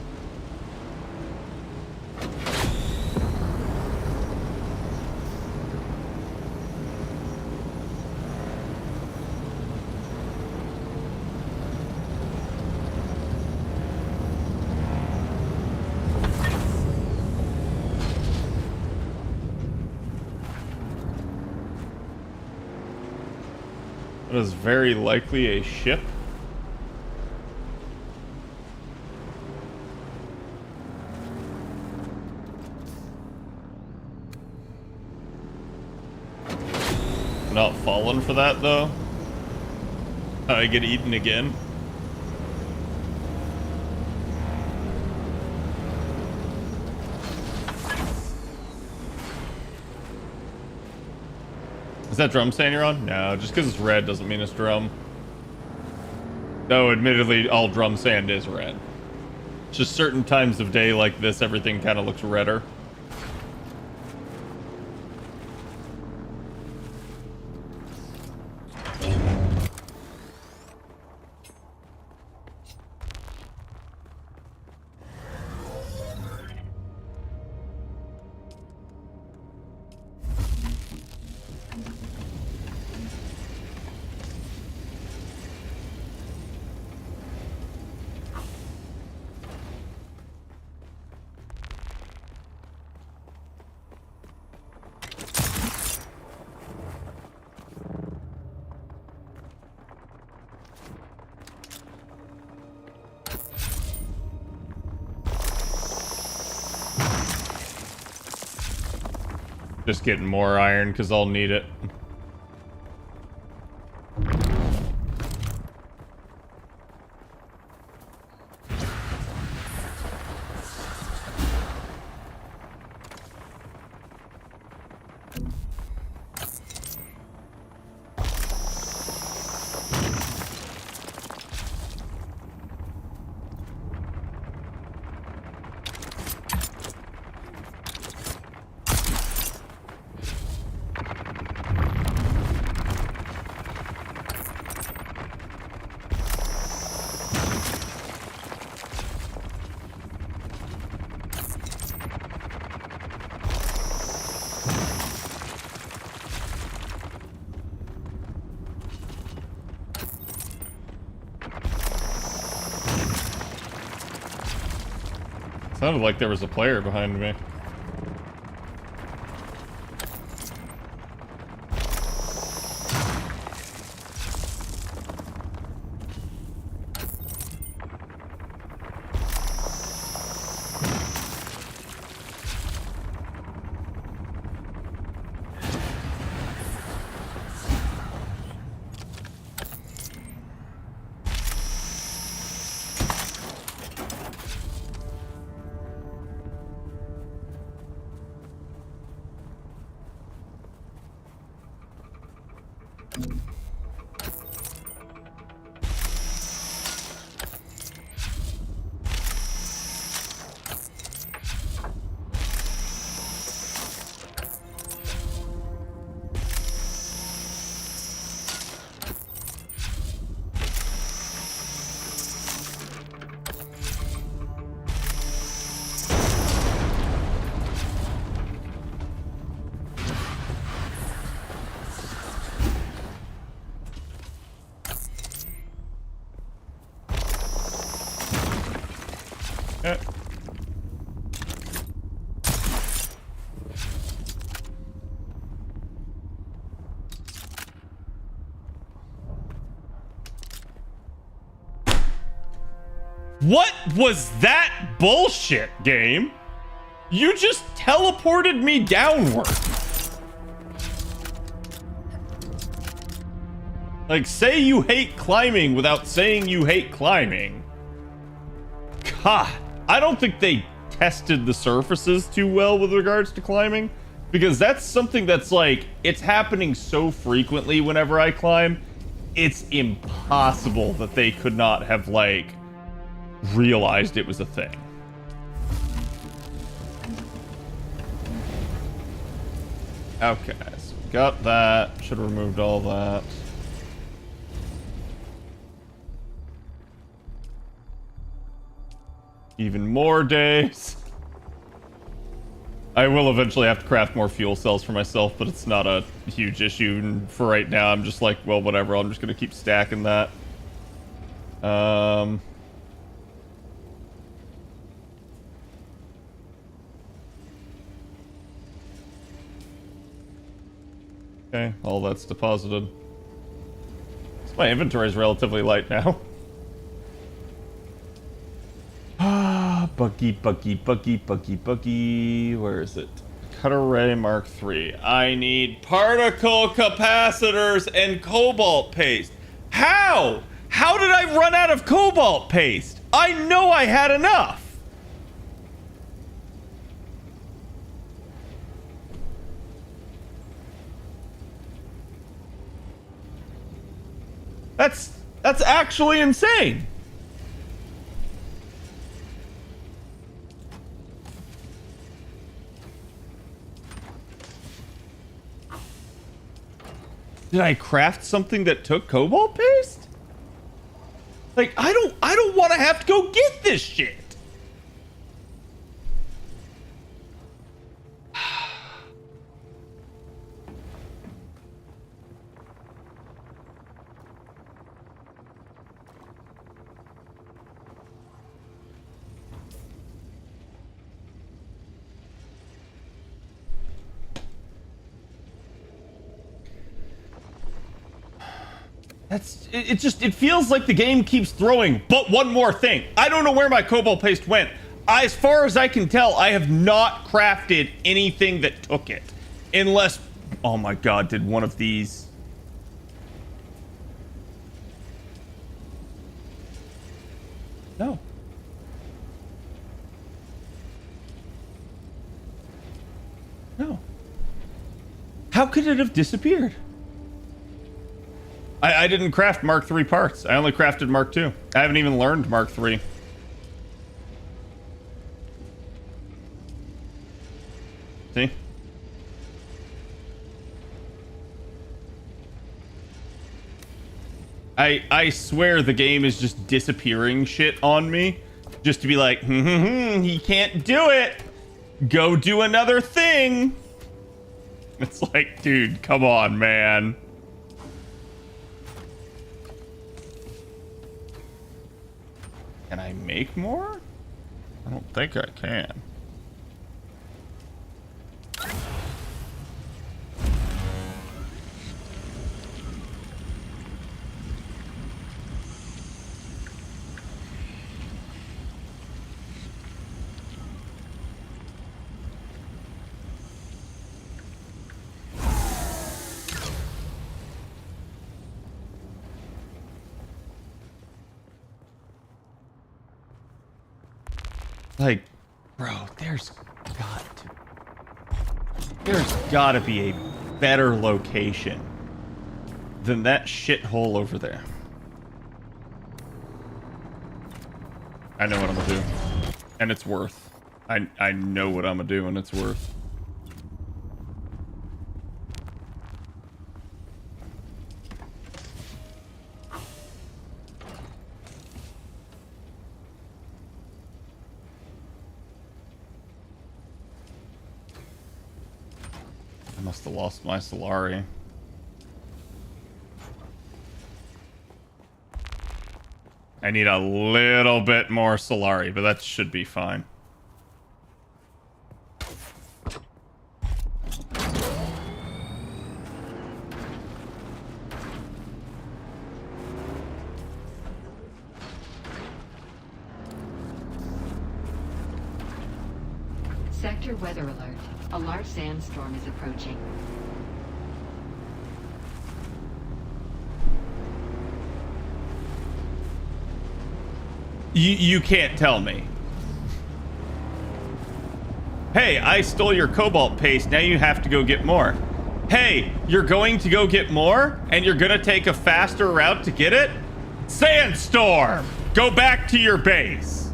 That is very likely a ship. Not falling for that though. I get eaten again. Is that drum sand you're on? No, just because it's red doesn't mean it's drum. Though, admittedly, all drum sand is red. It's just certain times of day like this, everything kind of looks redder. Just getting more iron because I'll need it. Sounded like there was a player behind me. What was that bullshit, game? You just teleported me downward. Like, say you hate climbing without saying you hate climbing. God I don't think they tested the surfaces too well with regards to climbing, because that's something that's like, it's happening so frequently whenever I climb, it's impossible that they could not have like realized it was a thing. Okay, so we got that. Should have removed all that. Even more days. I will eventually have to craft more fuel cells for myself, but it's not a huge issue. And for right now, I'm just like, well, whatever. I'm just going to keep stacking that. Okay, all that's deposited. So my inventory is relatively light now. Buggy. Where is it? Cutter Ray Mark III. I need particle capacitors and cobalt paste. How? How did I run out of cobalt paste? I know I had enough. That's actually insane. Did I craft something that took cobalt paste? Like, I don't want to have to go get this shit. It feels like the game keeps throwing, but one more thing. I don't know where my cobalt paste went. As far as I can tell, I have not crafted anything that took it. Unless, oh my god, did one of these... No. No. How could it have disappeared? I didn't craft Mark III parts. I only crafted Mark II. I haven't even learned Mark III. See? I swear the game is just disappearing shit on me. Just to be like, he can't do it. Go do another thing. It's like, dude, come on, man. Can I make more? I don't think I can. Like, bro, there's got to be a better location than that shithole over there. I know what I'm gonna do, and it's worth. I know what I'm gonna do, and it's worth. I must have lost my Solari. I need a little bit more Solari, but that should be fine. Sector weather alert. A large sandstorm is approaching. You can't tell me. Hey, I stole your cobalt paste. Now you have to go get more. Hey, you're going to go get more? And you're going to take a faster route to get it? Sandstorm! Go back to your base.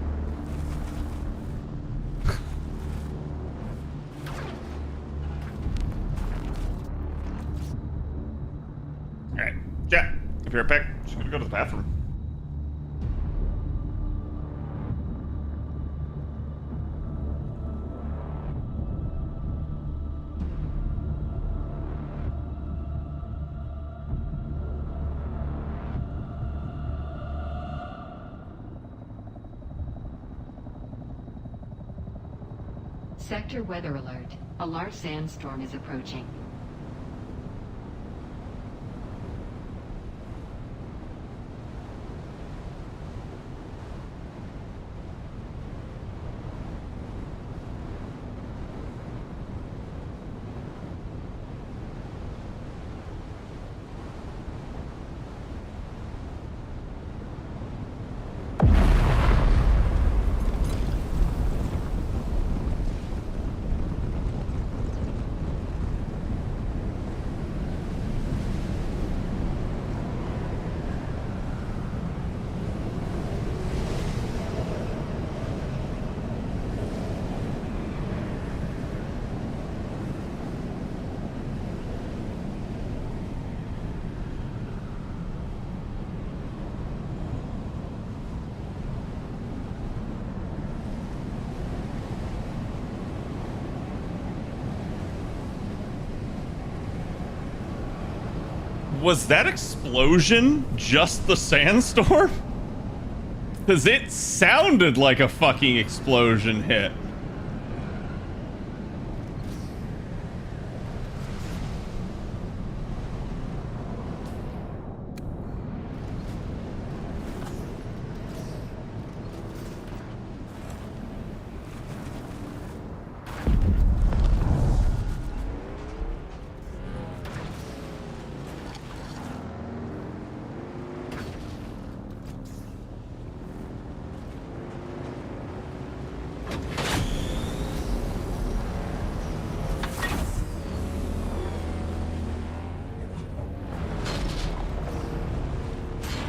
Alright, chat. If you're back, just gonna go to the bathroom. Sector weather alert. A large sandstorm is approaching. Was that explosion just the sandstorm? Because it sounded like a fucking explosion hit.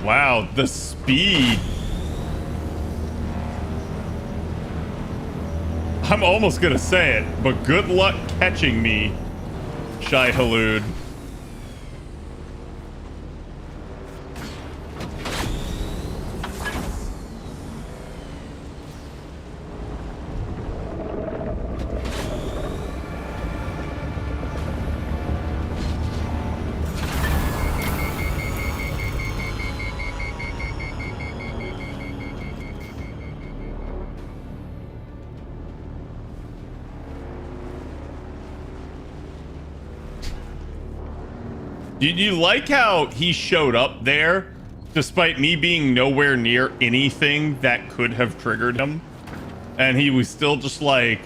Wow, the speed. I'm almost gonna say it, but good luck catching me, Shai Halud. Did you like how he showed up there despite me being nowhere near anything that could have triggered him? And he was still just like,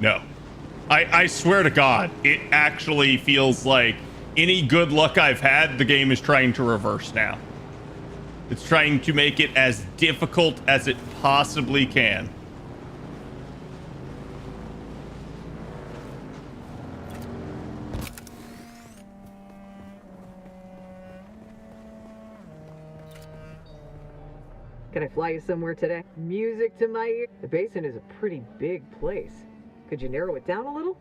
no. I swear to God, it actually feels like any good luck I've had, the game is trying to reverse now. It's trying to make it as difficult as it possibly can. Can I fly you somewhere today? Music to my ear. The basin is a pretty big place. Could you narrow it down a little?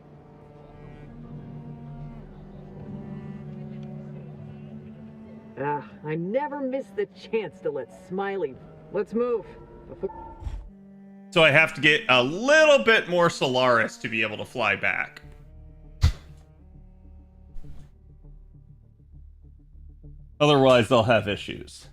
I never miss the chance to let Smiley. Let's move. So I have to get a little bit more Solaris to be able to fly back. Otherwise, I'll have issues.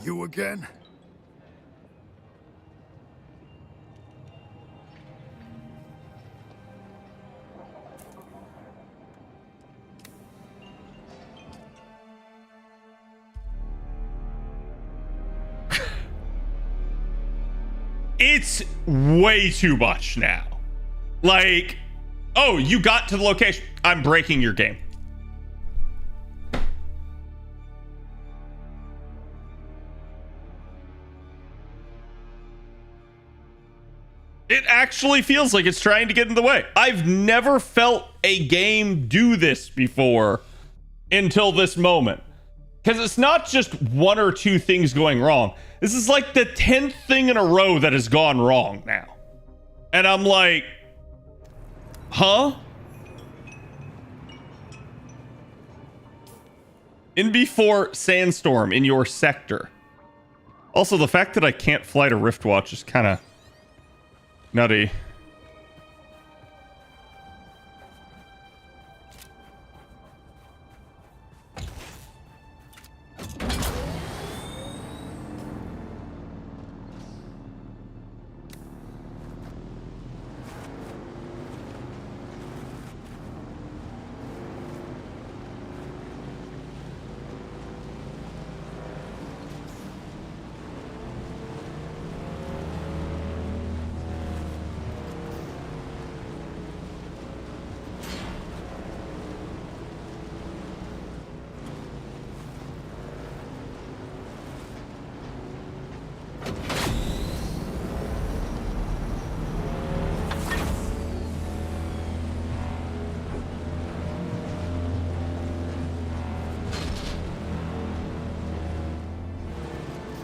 You again? it's way too much now. Like, oh, you got to the location. I'm breaking your game. It actually feels like it's trying to get in the way. I've never felt a game do this before until this moment. Because it's not just one or two things going wrong. This is like the 10th thing in a row that has gone wrong now. And I'm like, huh? NB4 Sandstorm in your sector. Also, the fact that I can't fly to Riftwatch is kind of nutty.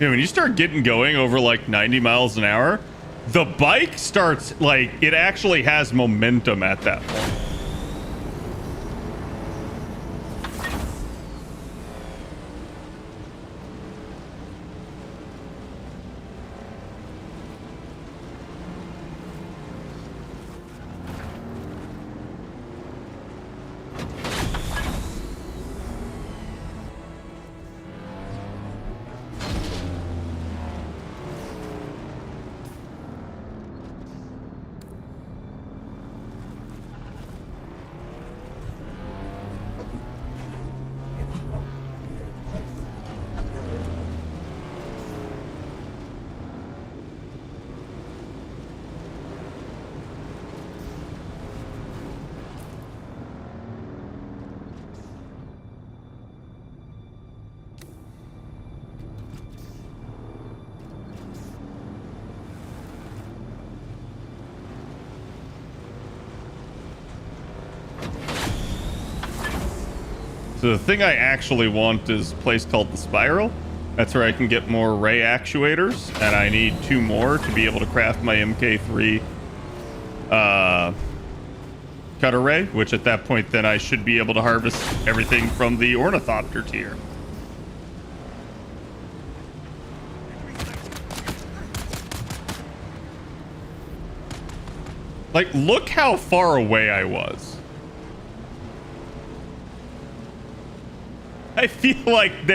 Yeah, when you start getting going over like 90 miles an hour, the bike starts like, it actually has momentum at that point. So the thing I actually want is a place called the Spiral. That's where I can get more ray actuators, and I need 2 more to be able to craft my MK3 cutter ray, which at that point then I should be able to harvest everything from the Ornithopter tier. Like, look how far away I was. I feel like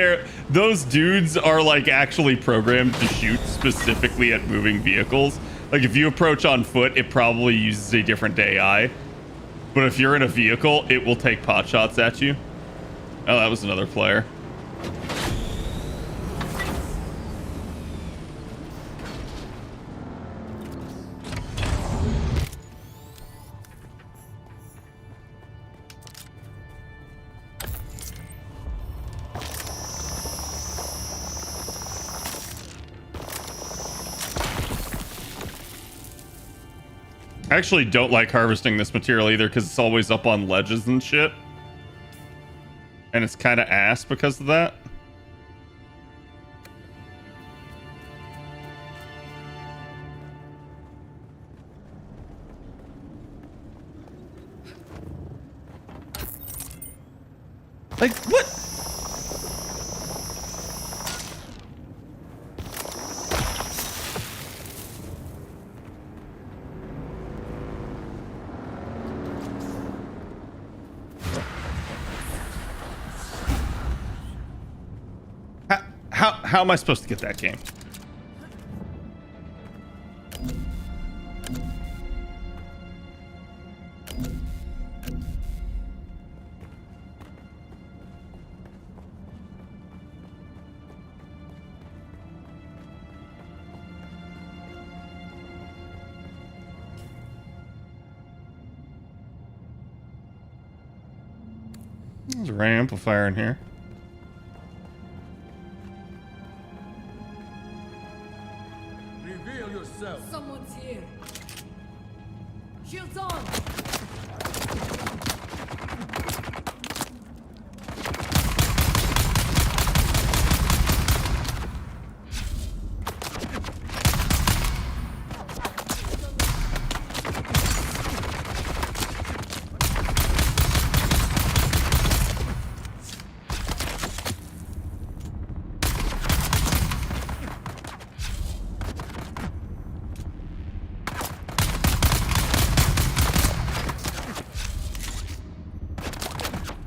those dudes are like actually programmed to shoot specifically at moving vehicles. Like if you approach on foot, it probably uses a different AI. But if you're in a vehicle, it will take pot shots at you. Oh, that was another player. I actually don't like harvesting this material either because it's always up on ledges and shit. And it's kind of ass because of that. Like, what? How am I supposed to get that game? There's a ray amplifier in here. Reveal yourself. Someone's here. Shields on.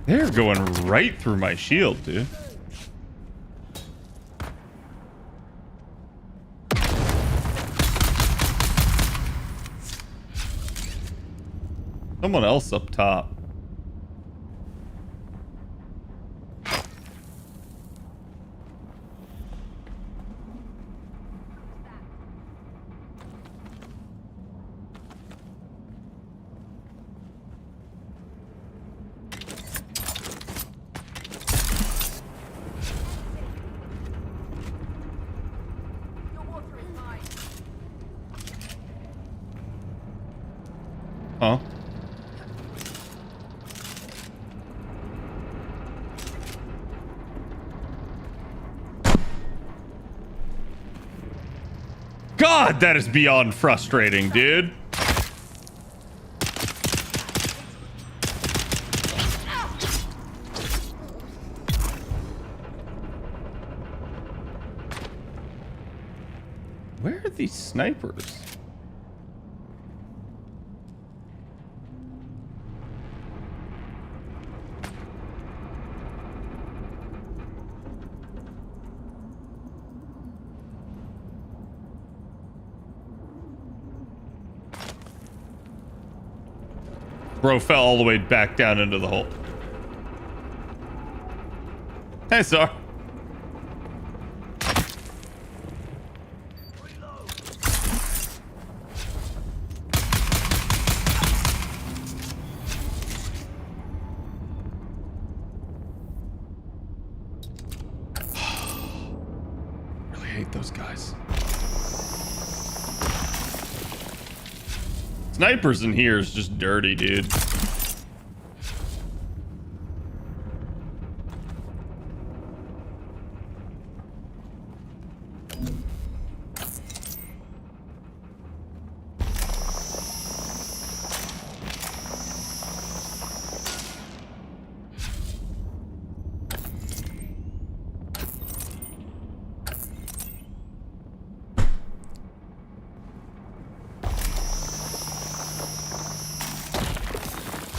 They're going right through my shield, dude. Someone else up top. Huh? God, that is beyond frustrating, dude. Where are these snipers? Bro fell all the way back down into the hole. Hey, sir. Really hate those guys. Snipers in here is just dirty, dude.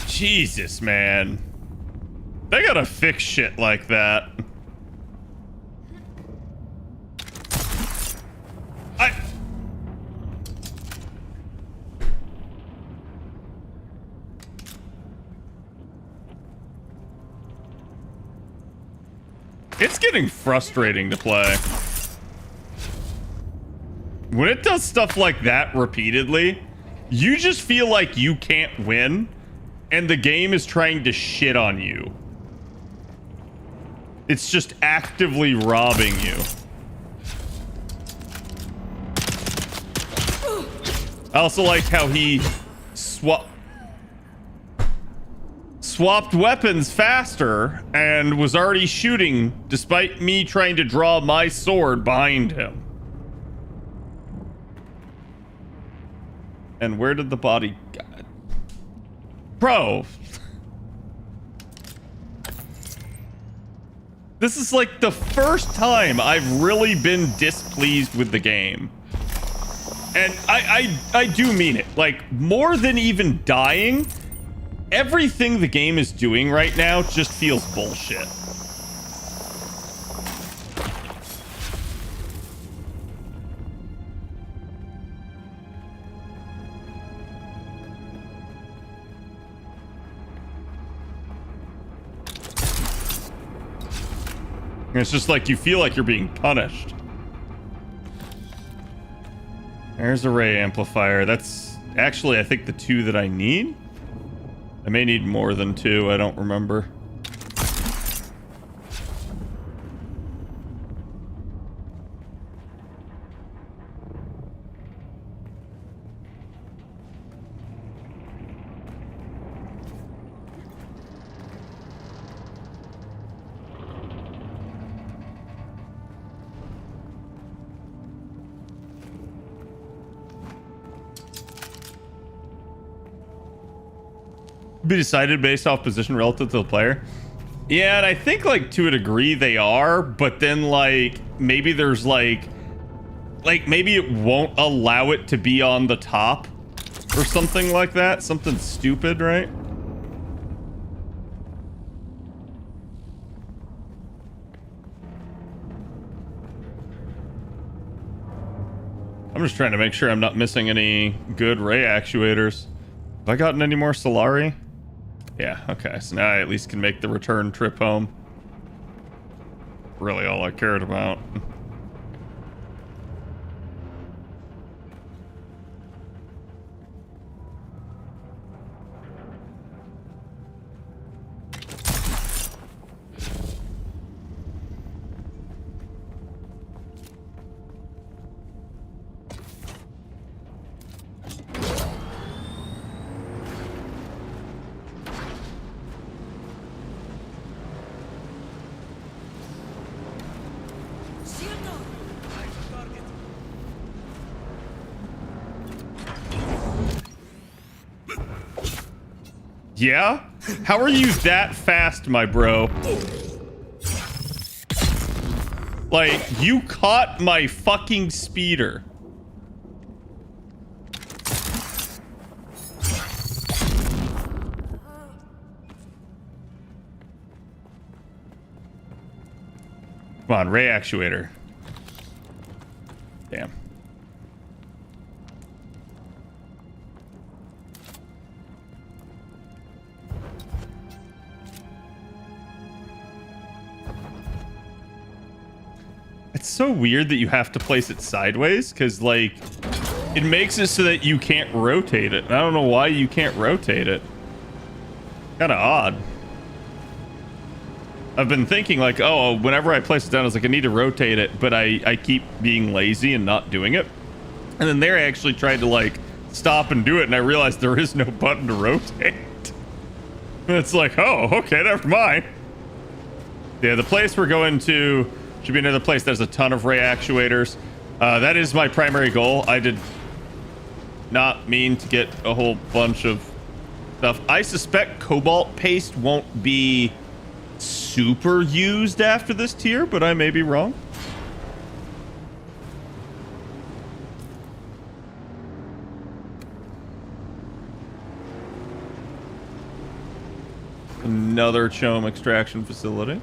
Jesus, man. They gotta fix shit like that. It's getting frustrating to play. When it does stuff like that repeatedly, you just feel like you can't win. And the game is trying to shit on you. It's just actively robbing you. I also like how he swapped weapons faster and was already shooting despite me trying to draw my sword behind him. And where did the body go? Bro. This is like the first time I've really been displeased with the game. And I do mean it. Like, more than even dying, everything the game is doing right now just feels bullshit. It's just like you feel like you're being punished. There's a ray amplifier. That's actually, I think, the 2 that I need. I may need more than 2. I don't remember. be decided based off position relative to the player. Yeah, and I think like to a degree they are, but then like maybe there's like maybe it won't allow it to be on the top or something like that. Something stupid, right? I'm just trying to make sure I'm not missing any good ray actuators. Have I gotten any more Solari? Yeah, okay. So now I at least can make the return trip home. Really all I cared about. Yeah? How are you that fast, my bro? Like, you caught my fucking speeder. Come on, ray actuator. Damn. It's so weird that you have to place it sideways, because, like, it makes it so that you can't rotate it. And I don't know why you can't rotate it. Kind of odd. I've been thinking, like, oh, whenever I place it down, I was like, I need to rotate it, but I keep being lazy and not doing it. And then there I actually tried to, like, stop and do it, and I realized there is no button to rotate. And it's like, oh, okay, never mind. Yeah, the place we're going to should be another place that has a ton of ray actuators. That is my primary goal. I did not mean to get a whole bunch of stuff. I suspect cobalt paste won't be super used after this tier, but I may be wrong. Another chome extraction facility.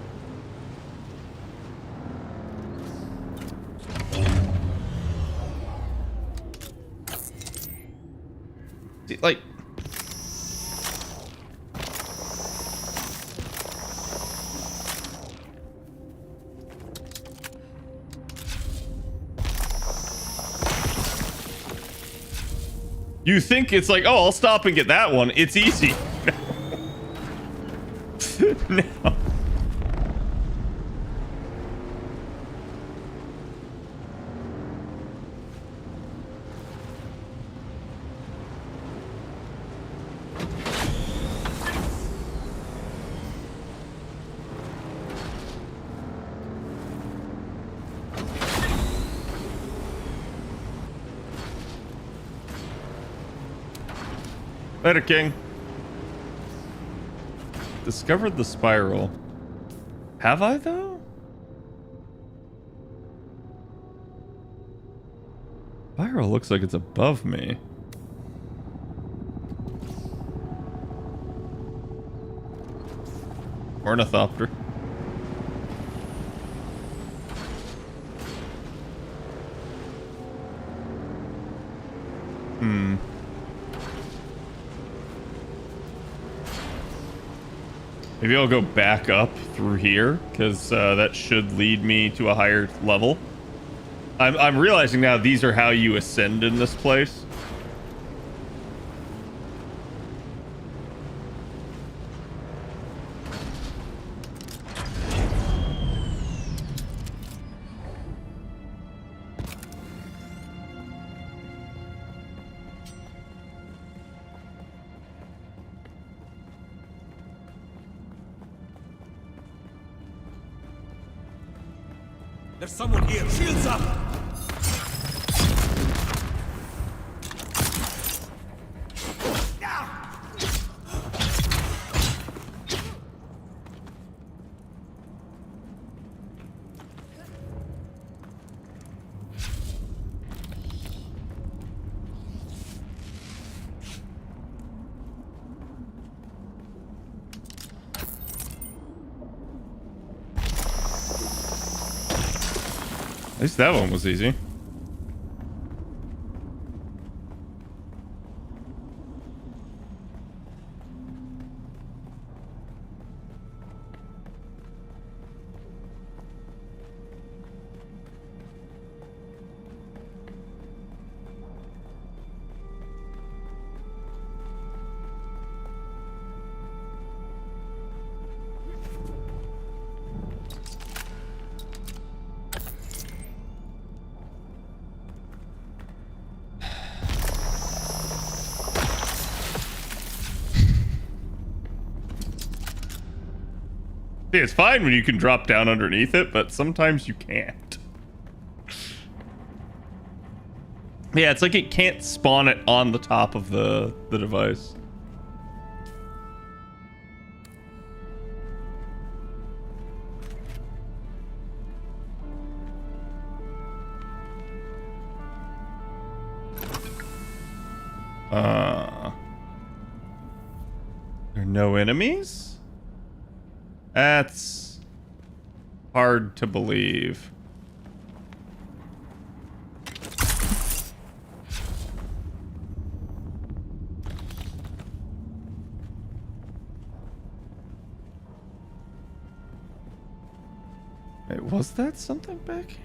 Like, you think it's like, oh, I'll stop and get that one. It's easy. No. Later, King. Discovered the spiral. Have I, though? Spiral looks like it's above me. Ornithopter. Maybe I'll go back up through here, because that should lead me to a higher level. I'm realizing now these are how you ascend in this place. There's someone here. Shields up! At least that one was easy. See, it's fine when you can drop down underneath it, but sometimes you can't. Yeah, it's like it can't spawn it on the top of the device. There are no enemies? That's hard to believe. Wait, was that something back here?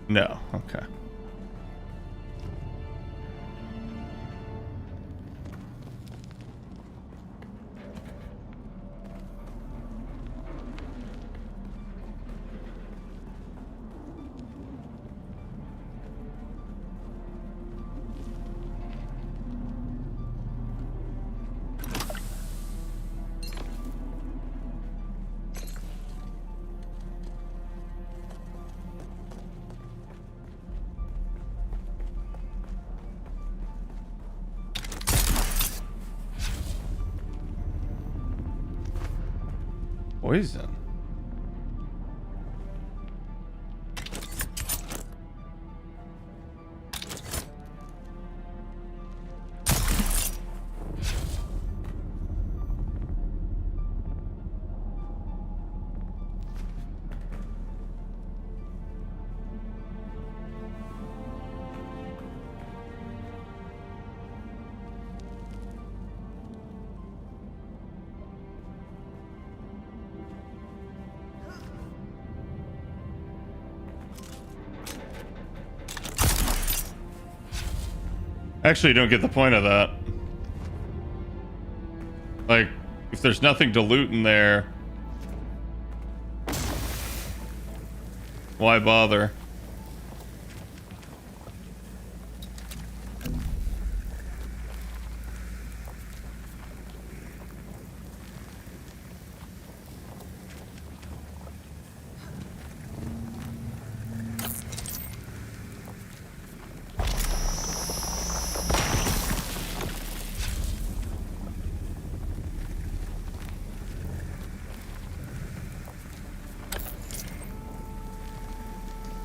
No, okay. Poison. Actually, you don't get the point of that. Like, if there's nothing to loot in there, why bother?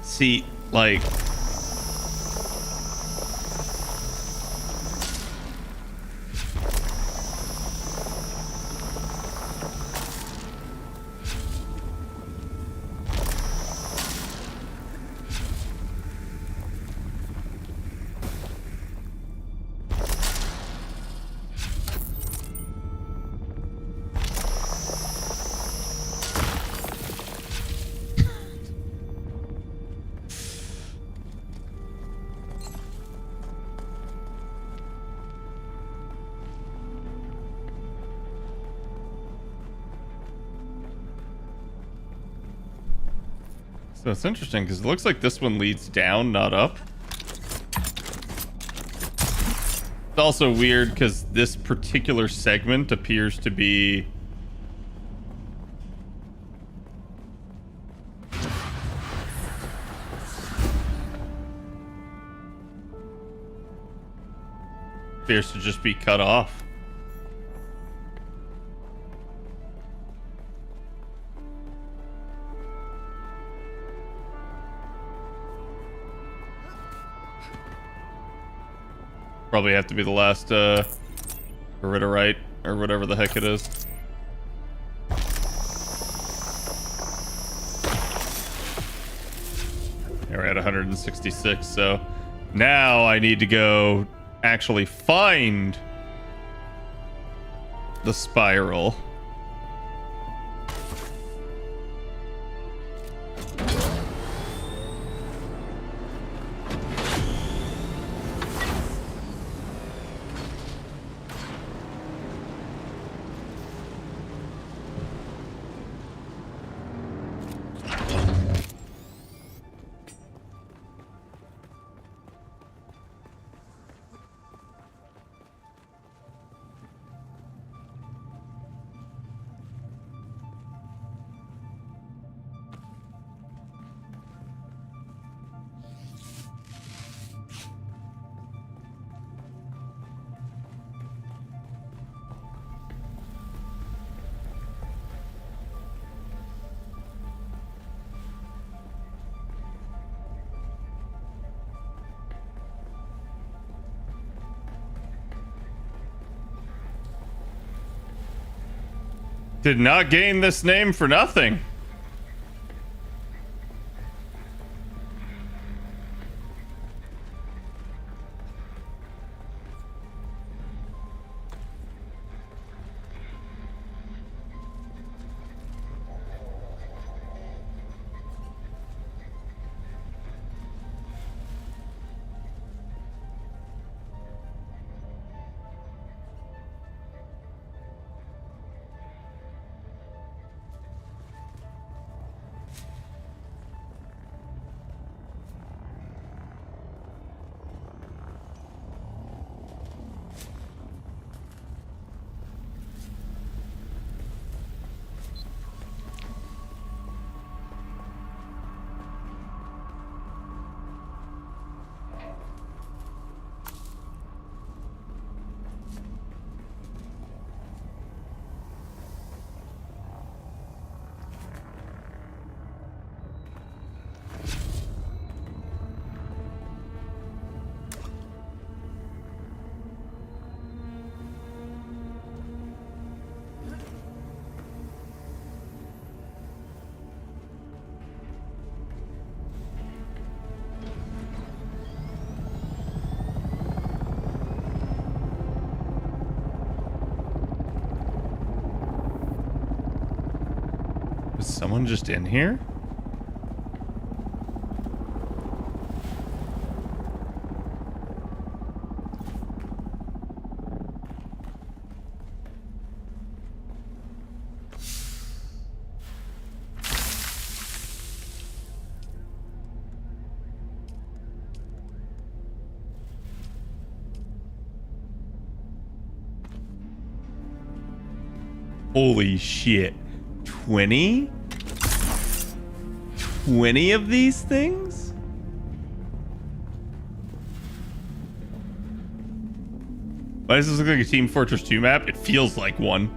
See, like... So it's interesting because it looks like this one leads down, not up. It's also weird because this particular segment appears to be... appears to just be cut off. Probably have to be the last Ornithopter or whatever the heck it is. Yeah, we're at 166, so now I need to go actually find the spiral. Did not gain this name for nothing. Is someone just in here? Holy shit. 20? 20 of these things? Why does this look like a Team Fortress 2 map? It feels like one.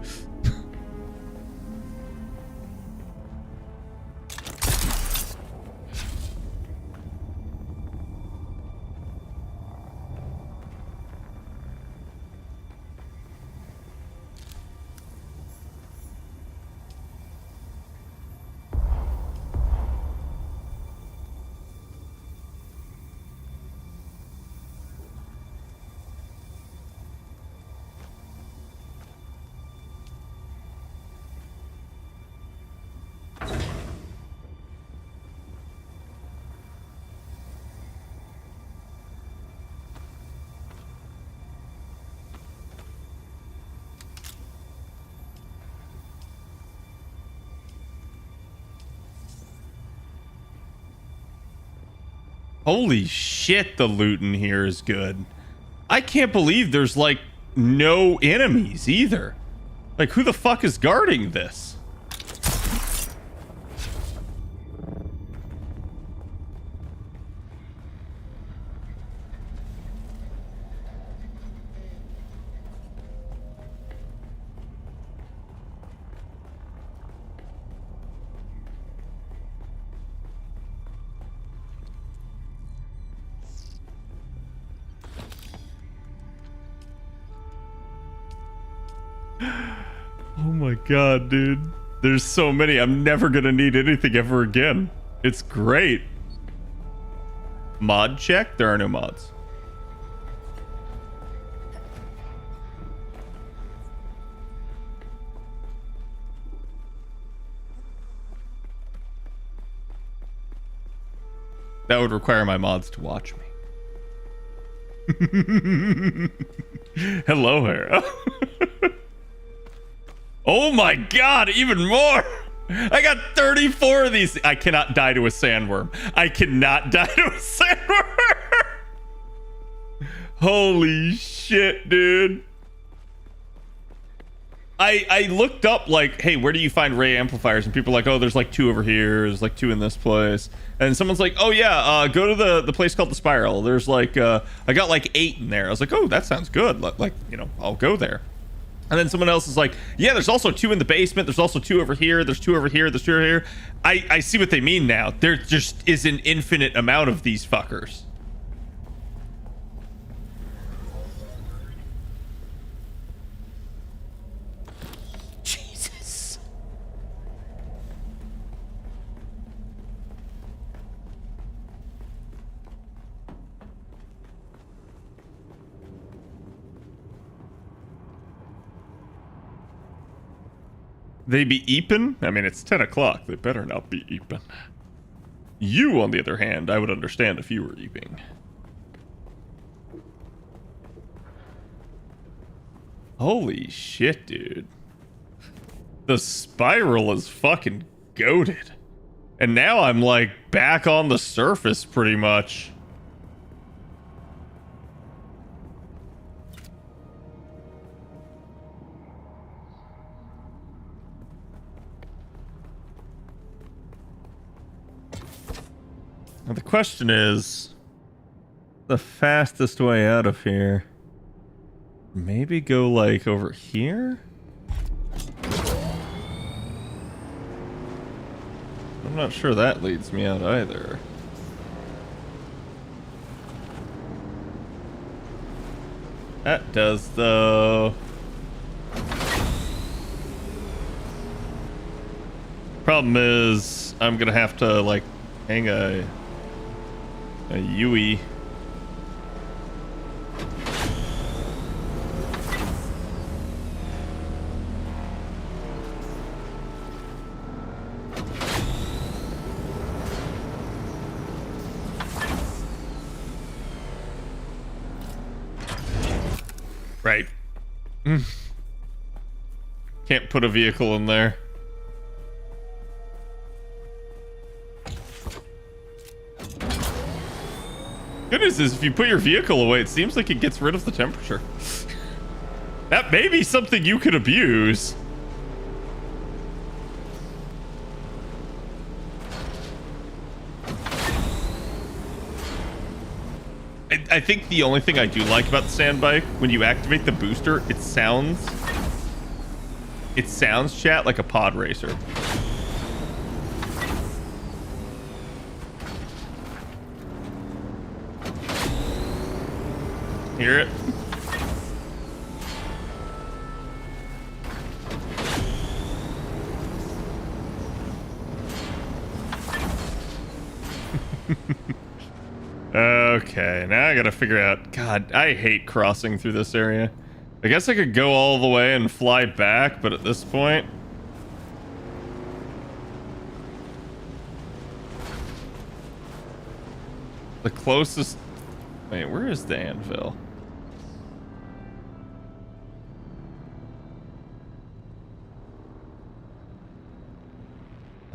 Holy shit, the loot in here is good. I can't believe there's like no enemies either. Like, who the fuck is guarding this? Oh my god, dude. There's so many. I'm never gonna need anything ever again. It's great. Mod check? There are no mods. That would require my mods to watch me. Hello, Hera. Oh my god, even more! I got 34 of these. I cannot die to a sandworm. I cannot die to a sandworm. Holy shit, dude. I looked up, like, hey, where do you find ray amplifiers? And people are like, oh, there's like 2 over here. There's like 2 in this place. And someone's like, oh yeah, go to the place called the Spiral. There's like, I got like 8 in there. I was like, oh, that sounds good. Like, you know, I'll go there. And then someone else is like, yeah, there's also 2 in the basement. There's also 2 over here. There's 2 over here. There's 2 over here. I see what they mean now. There just is an infinite amount of these fuckers. Jesus. They be eepin'? I mean, it's 10 o'clock. They better not be eepin'. You, on the other hand, I would understand if you were eeping. Holy shit, dude. The Spiral is fucking goated. And now I'm, like, back on the surface, pretty much. Now the question is, the fastest way out of here? Maybe go like over here? I'm not sure that leads me out either. That does though. Problem is, I'm gonna have to like hang a Yui. Right. Can't put a vehicle in there. Good news is if you put your vehicle away, it seems like it gets rid of the temperature. That may be something you could abuse. I think the only thing I do like about the sand bike, when you activate the booster, it sounds, chat, like a pod racer. Hear it? Okay, now I gotta figure out... God, I hate crossing through this area. I guess I could go all the way and fly back, but at this point... the closest... Wait, where is the anvil?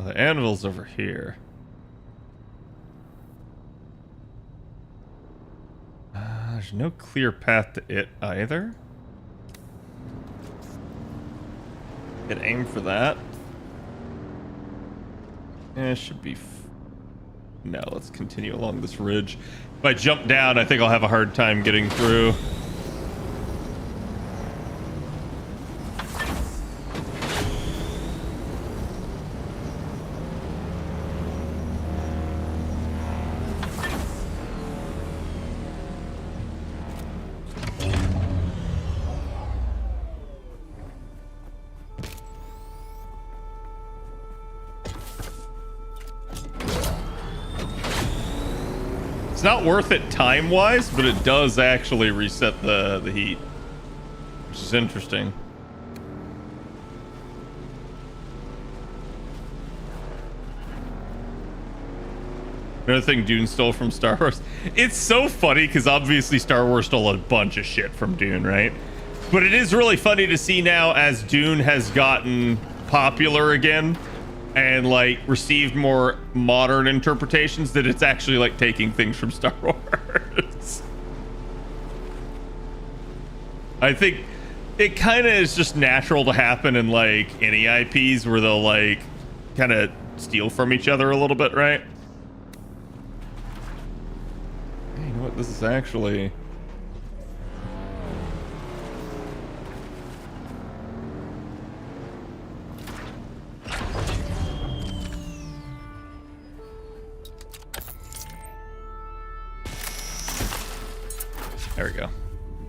Oh, the anvil's over here. There's no clear path to it either. Hit aim for that. Yeah, it should be... No, let's continue along this ridge. If I jump down, I think I'll have a hard time getting through. not worth it time-wise, but it does actually reset the heat, which is interesting. Another thing Dune stole from Star Wars. It's so funny because obviously Star Wars stole a bunch of shit from Dune, right? But it is really funny to see now as Dune has gotten popular again and like received more modern interpretations that it's actually like taking things from Star Wars. I think it kind of is just natural to happen in like any IPs where they'll like kind of steal from each other a little bit, right? Hey, you know what? This is actually... There we go.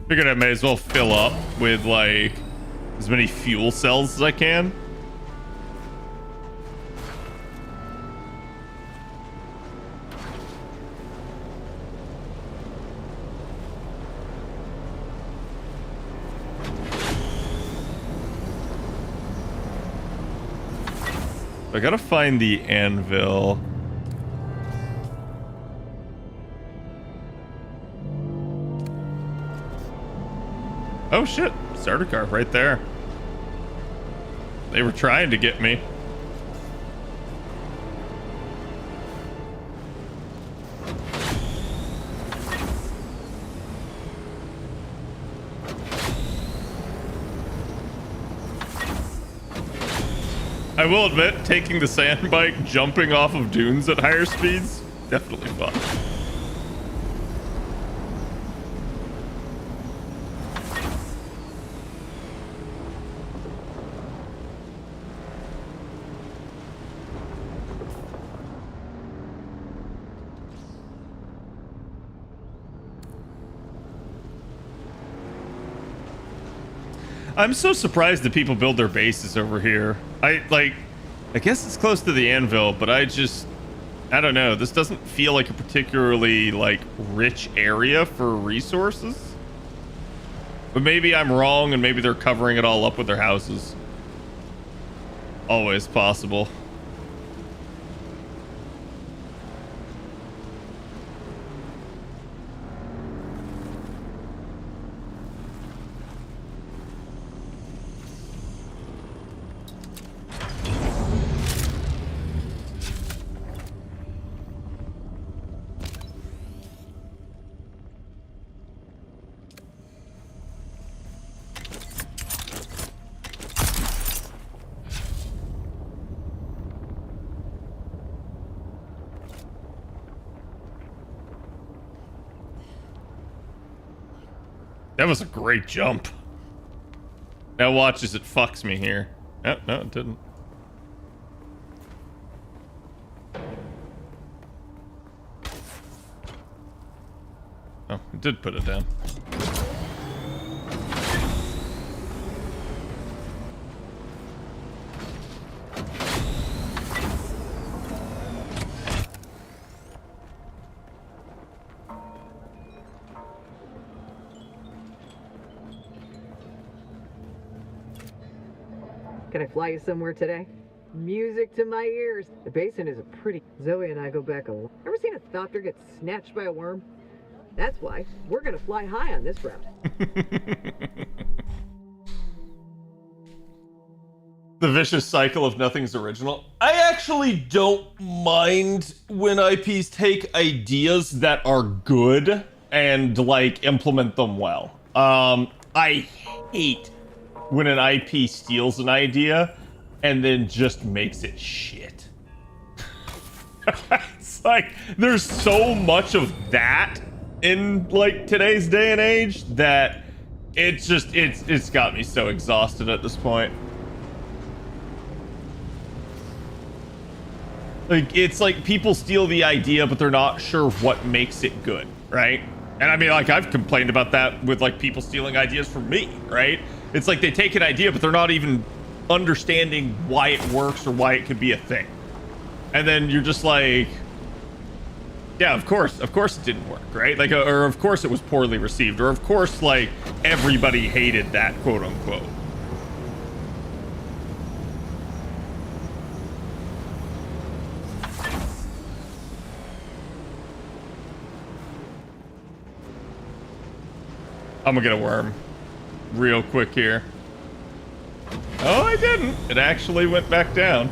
Figured I may as well fill up with like as many fuel cells as I can. I gotta find the anvil. Oh shit, starter car right there. They were trying to get me. I will admit, taking the sand bike, jumping off of dunes at higher speeds, definitely fun. I'm so surprised that people build their bases over here. I guess it's close to the anvil, but I don't know. This doesn't feel like a particularly like rich area for resources. But maybe I'm wrong and maybe they're covering it all up with their houses. Always possible. That was a great jump. Now watch as it fucks me here. Oh, no, it didn't. Oh, it did put it down. Can I fly you somewhere today? Music to my ears. The basin is a pretty... Zoe and I go back a lot. Ever seen a thopter get snatched by a worm? That's why we're gonna fly high on this route. The vicious cycle of nothing's original. I actually don't mind when IPs take ideas that are good and like implement them well. I hate when an IP steals an idea and then just makes it shit. It's like there's so much of that in like today's day and age that it's got me so exhausted at this point. Like it's like people steal the idea but they're not sure what makes it good, right? And I mean, like I've complained about that with like people stealing ideas from me, right? It's like they take an idea but they're not even understanding why it works or why it could be a thing. And then you're just like, Yeah, of course it didn't work, right? Like, or of course it was poorly received, or of course, like, everybody hated that, quote unquote. I'm gonna get a worm real quick here. Oh, I didn't. It actually went back down.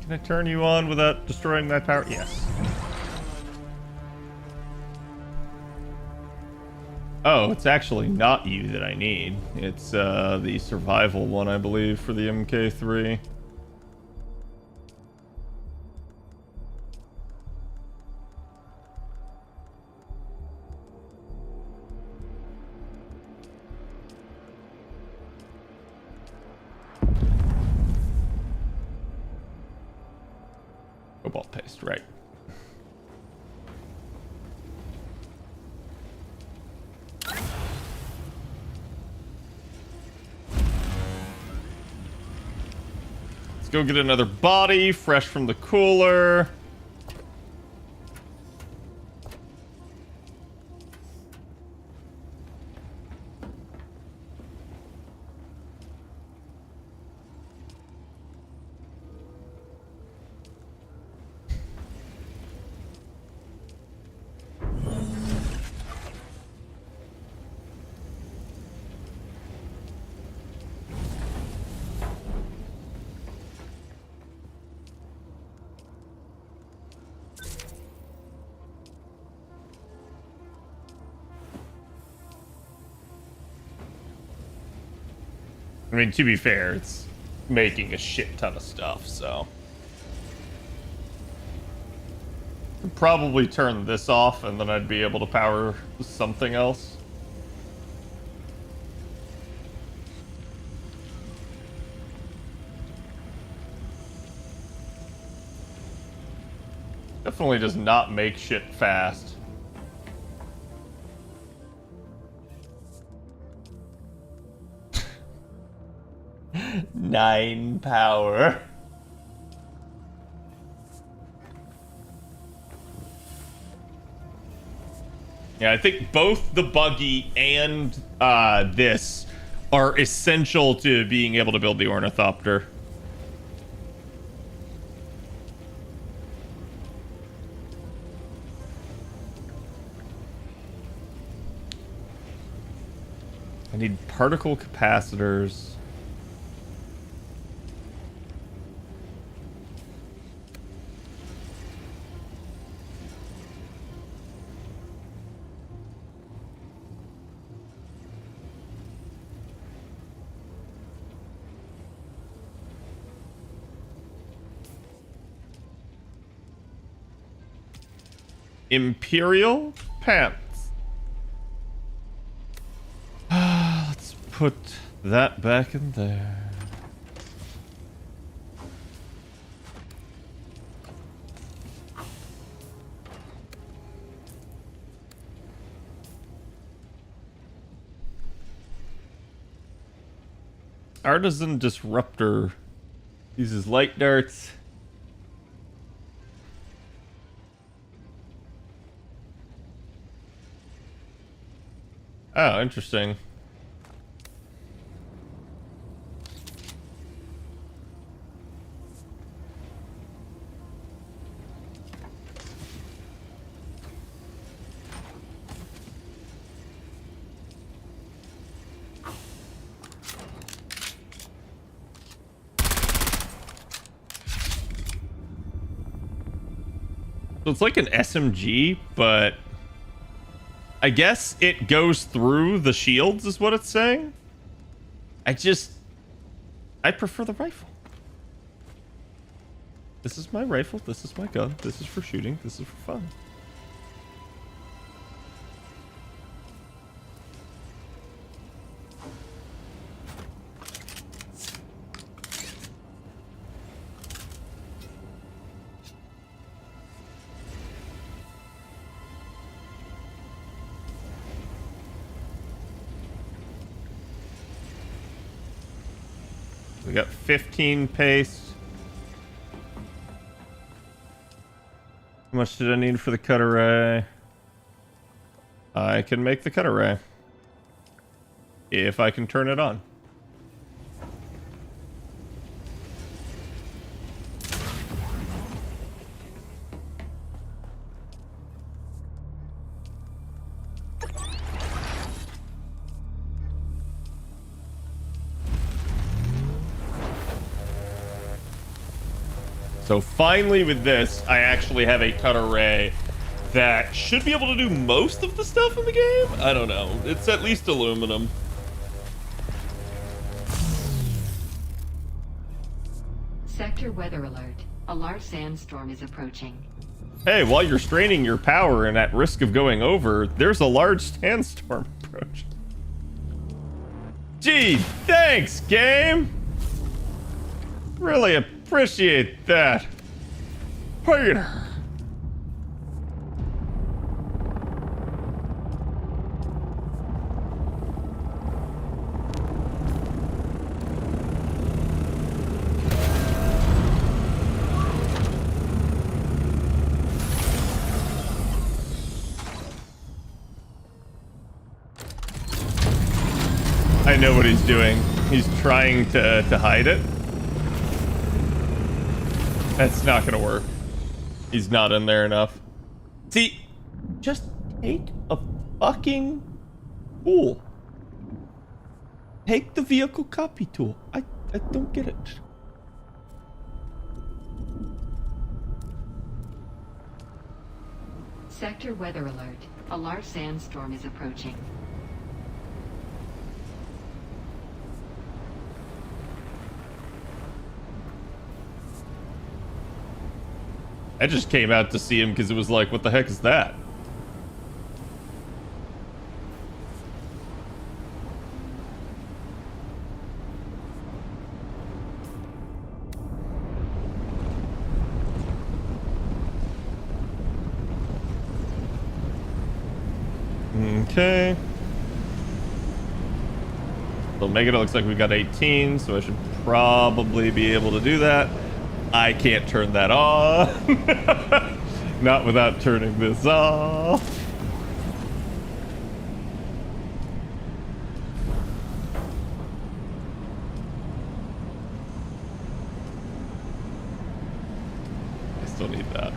Can I turn you on without destroying my power? Yes. Oh, it's actually not you that I need. It's the survival one, I believe, for the MK3. Cobalt paste, right. Let's go get another body, fresh from the cooler. I mean, to be fair, it's making a shit ton of stuff, so. Could probably turn this off, and then I'd be able to power something else. Definitely does not make shit fast. Nine power. Yeah, I think both the buggy and this are essential to being able to build the Ornithopter. I need particle capacitors. Imperial pants. Let's put that back in there. Artisan Disruptor uses light darts. Oh, interesting. So it's like an SMG, but I guess it goes through the shields is what it's saying. I prefer the rifle. This is my rifle. This is my gun. This is for shooting. This is for fun. We got 15 paste. How much did I need for the cut array? I can make the cut array. If I can turn it on. So finally with this, I actually have a cut array that should be able to do most of the stuff in the game? I don't know. It's at least aluminum. Sector weather alert. A large sandstorm is approaching. Hey, while you're straining your power and at risk of going over, there's a large sandstorm approaching. Gee, thanks, game! Really appreciate that. Hey. I know what he's doing. He's trying to hide it. That's not gonna work. He's not in there enough. See, just take a fucking tool. Take the vehicle copy tool. I don't get it. Sector weather alert. A large sandstorm is approaching. I just came out to see him because it was like, what the heck is that? Okay. So Omega, it looks like we've got 18, so I should probably be able to do that. I can't turn that off. Not without turning this off. I still need that.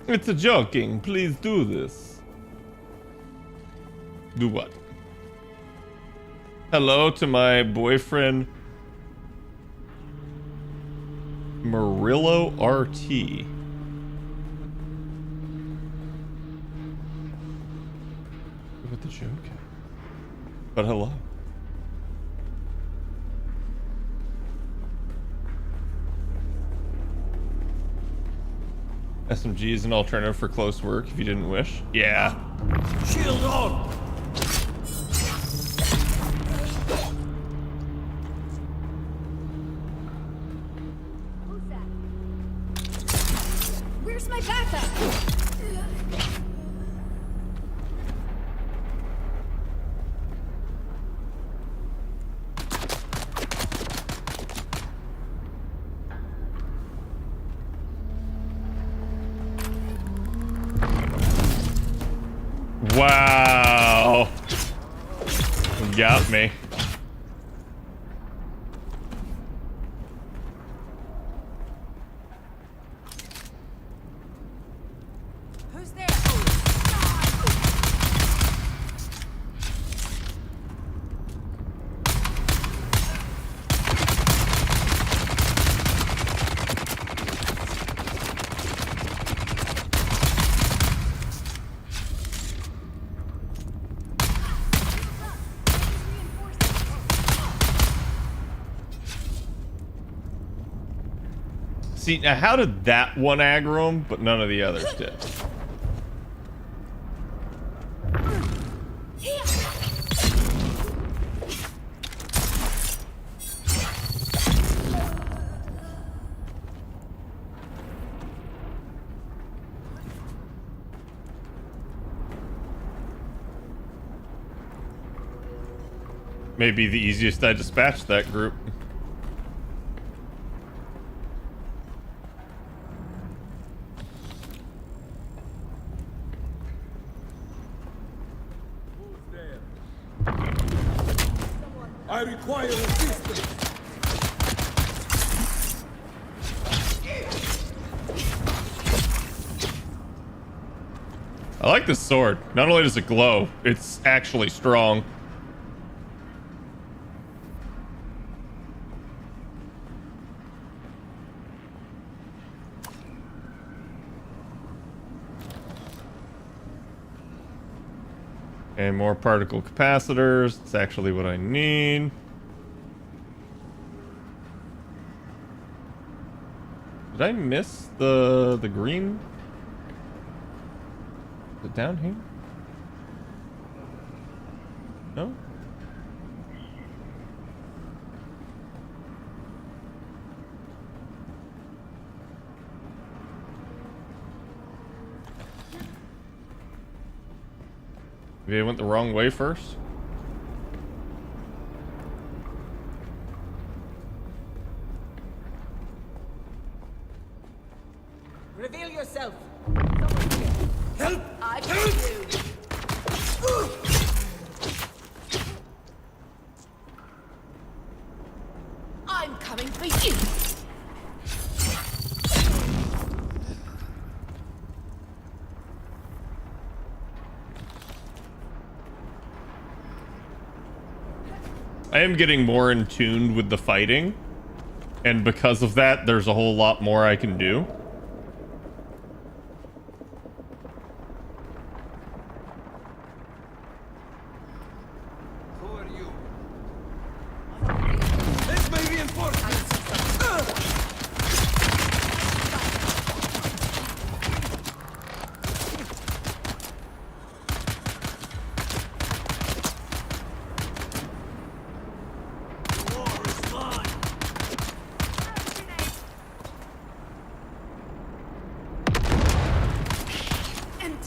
It's a joking. Please do this. Do what? Hello to my boyfriend, Murillo RT. What the joke? But hello. SMG is an alternative for close work if you didn't wish. Yeah. Shield on! Where's my backup? Wow. Got me. Who's there? See, now how did that one aggro him, but none of the others did? Maybe the easiest I dispatched that group. I require assistance. I like this sword. Not only does it glow, it's actually strong. And more particle capacitors. It's actually what I need. Did I miss the green? Is it down here? No? Maybe I went the wrong way first? Reveal yourself. Someone here. Help! I found you. I'm coming for you. I am getting more in tune with the fighting, and because of that, there's a whole lot more I can do. Who are you? This may be important.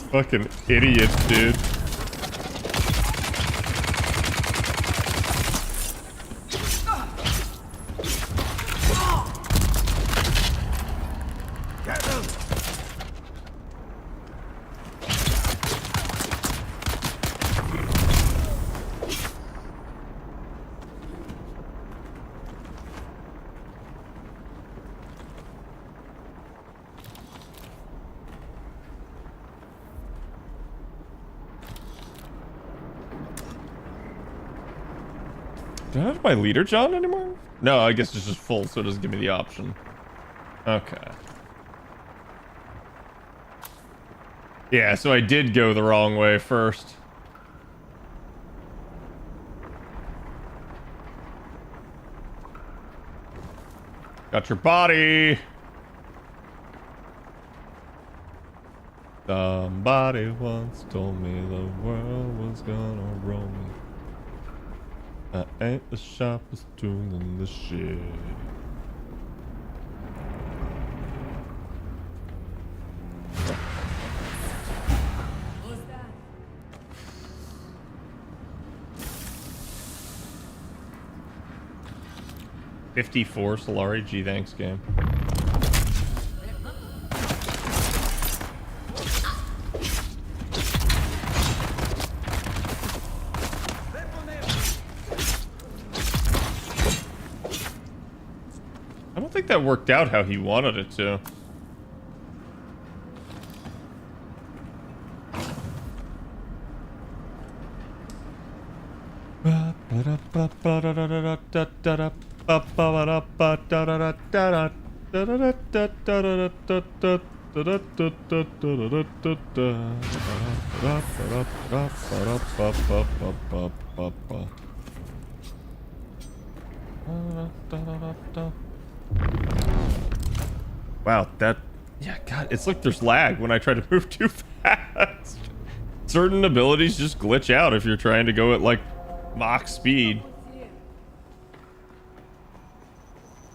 Fucking idiots, dude. Get them! Do I have my leader John anymore? No, I guess it's just full, so it doesn't give me the option. Okay. Yeah, so I did go the wrong way first. Got your body. Somebody once told me the world was gonna roll me. I ain't the sharpest tool in the shed. What's that? $54 Solari. Gee, thanks, game. I don't think that worked out how he wanted it to. Wow, that... Yeah, God, it's like there's lag when I try to move too fast. Certain abilities just glitch out if you're trying to go at, like, Mach speed.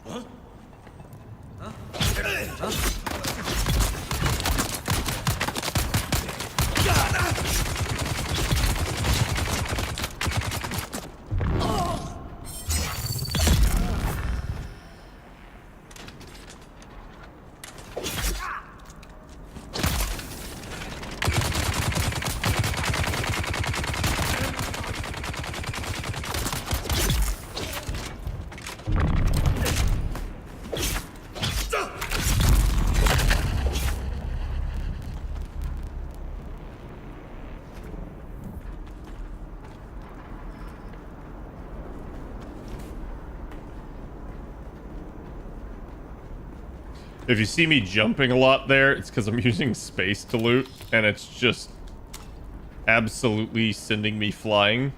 Huh? If you see me jumping a lot there, it's because I'm using space to loot, and it's just absolutely sending me flying.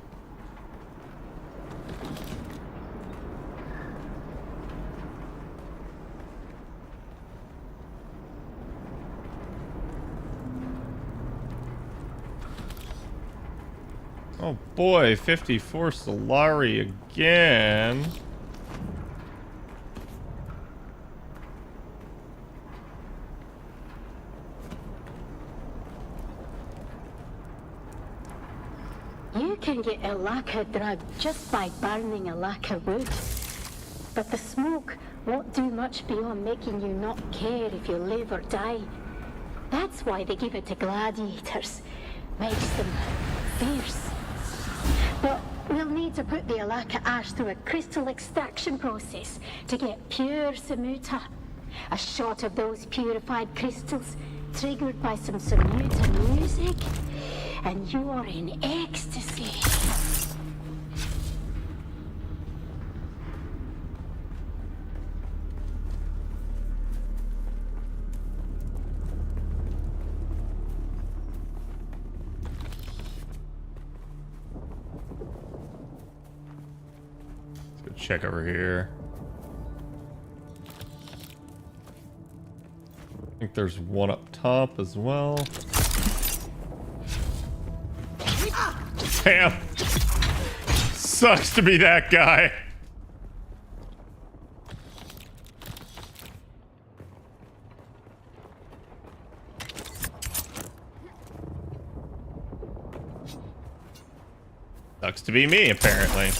Oh boy, 54 Solari again. You can get a lacquer drug just by burning a lacquer wood. But the smoke won't do much beyond making you not care if you live or die. That's why they give it to gladiators. Makes them fierce. But we'll need to put the Alaka ash through a crystal extraction process to get pure Samuta. A shot of those purified crystals triggered by some Samuta music, and you're in ecstasy. Let's go check over here. I think there's one up top as well. Damn. Sucks to be that guy. Sucks to be me, apparently.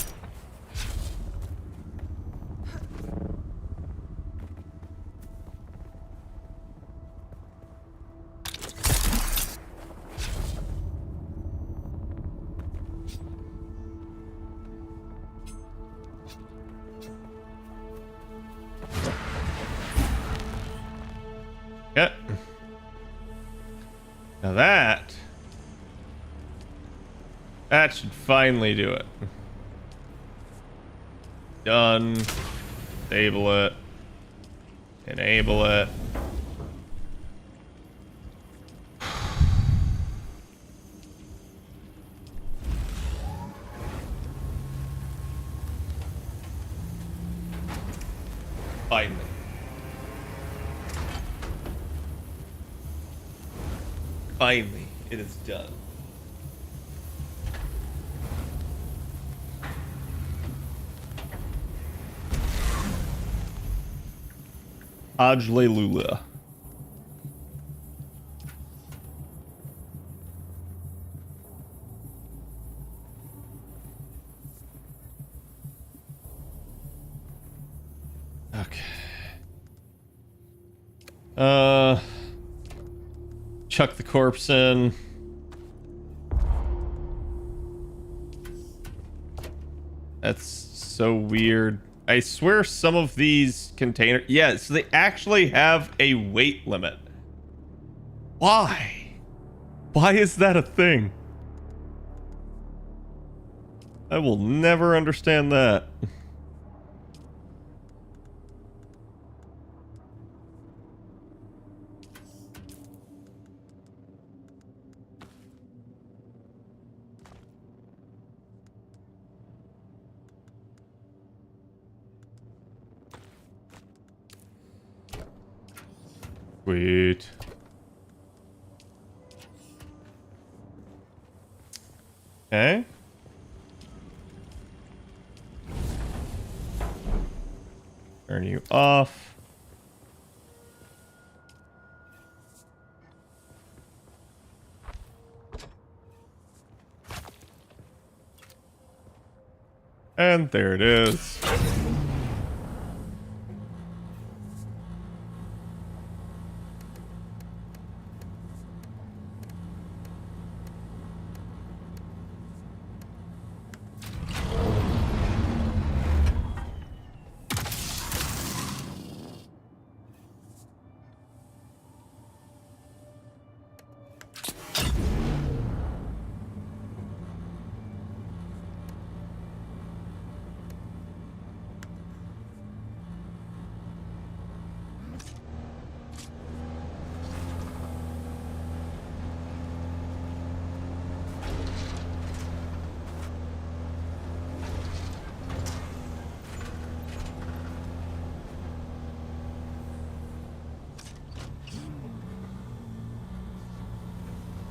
Yep. Now that should finally do it. Done. Disable it. Enable it. Finally. Finally, it is done. Ajlelula. Okay. Chuck the corpse in. That's so weird. I swear some of these containers... Yeah, so they actually have a weight limit. Why? Why is that a thing? I will never understand that. Sweet. Okay. Turn you off. And there it is.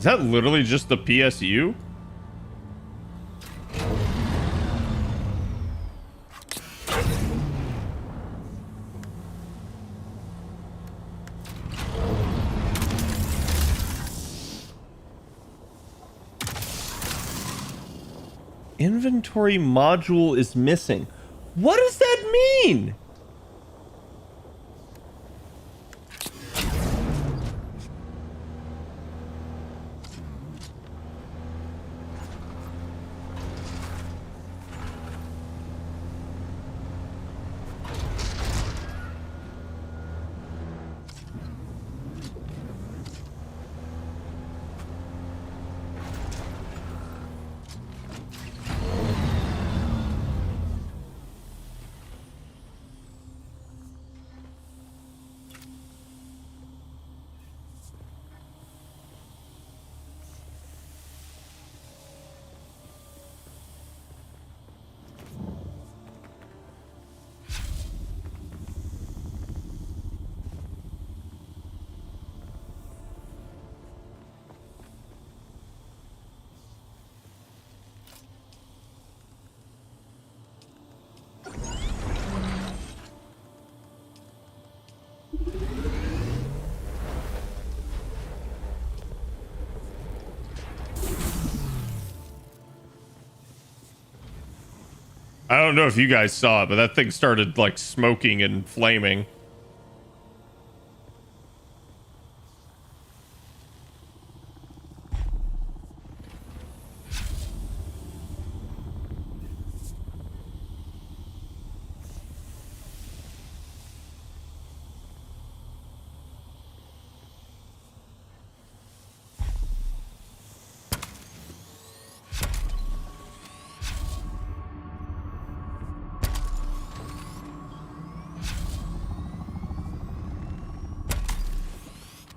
Is that literally just the PSU? Inventory module is missing. What does that mean? I don't know if you guys saw it, but that thing started like smoking and flaming.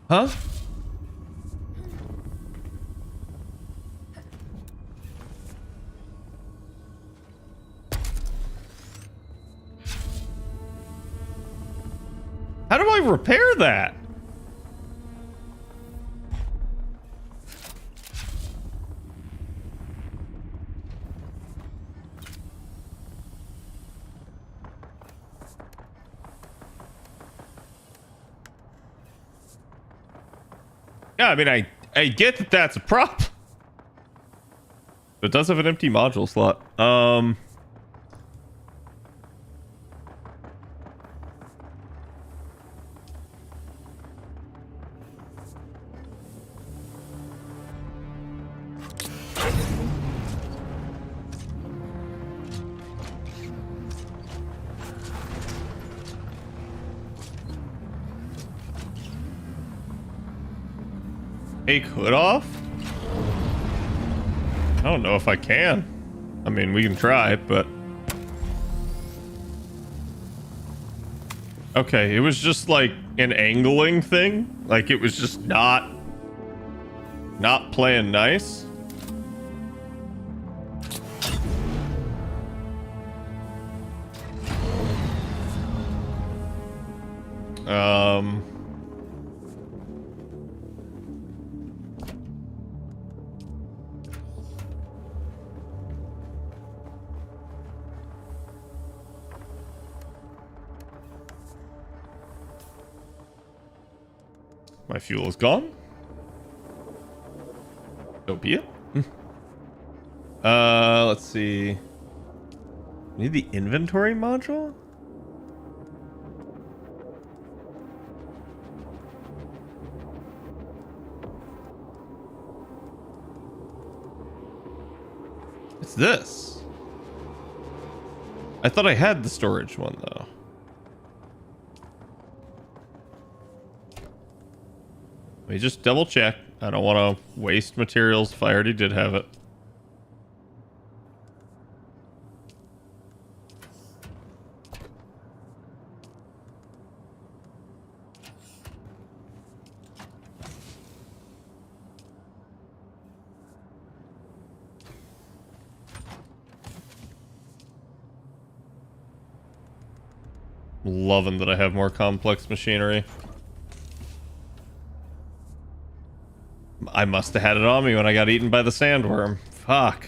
Huh? How do I repair that? Yeah, I mean, I get that that's a prop. But it does have an empty module slot. Take hood off? I don't know if I can. I mean, we can try, but... Okay, it was just like an angling thing. Like it was just not playing nice. My fuel is gone. So be it. Let's see. Need the inventory module? What's this? I thought I had the storage one though. Let me just double check. I don't want to waste materials if I already did have it. Loving that I have more complex machinery. I must have had it on me when I got eaten by the sandworm. Fuck.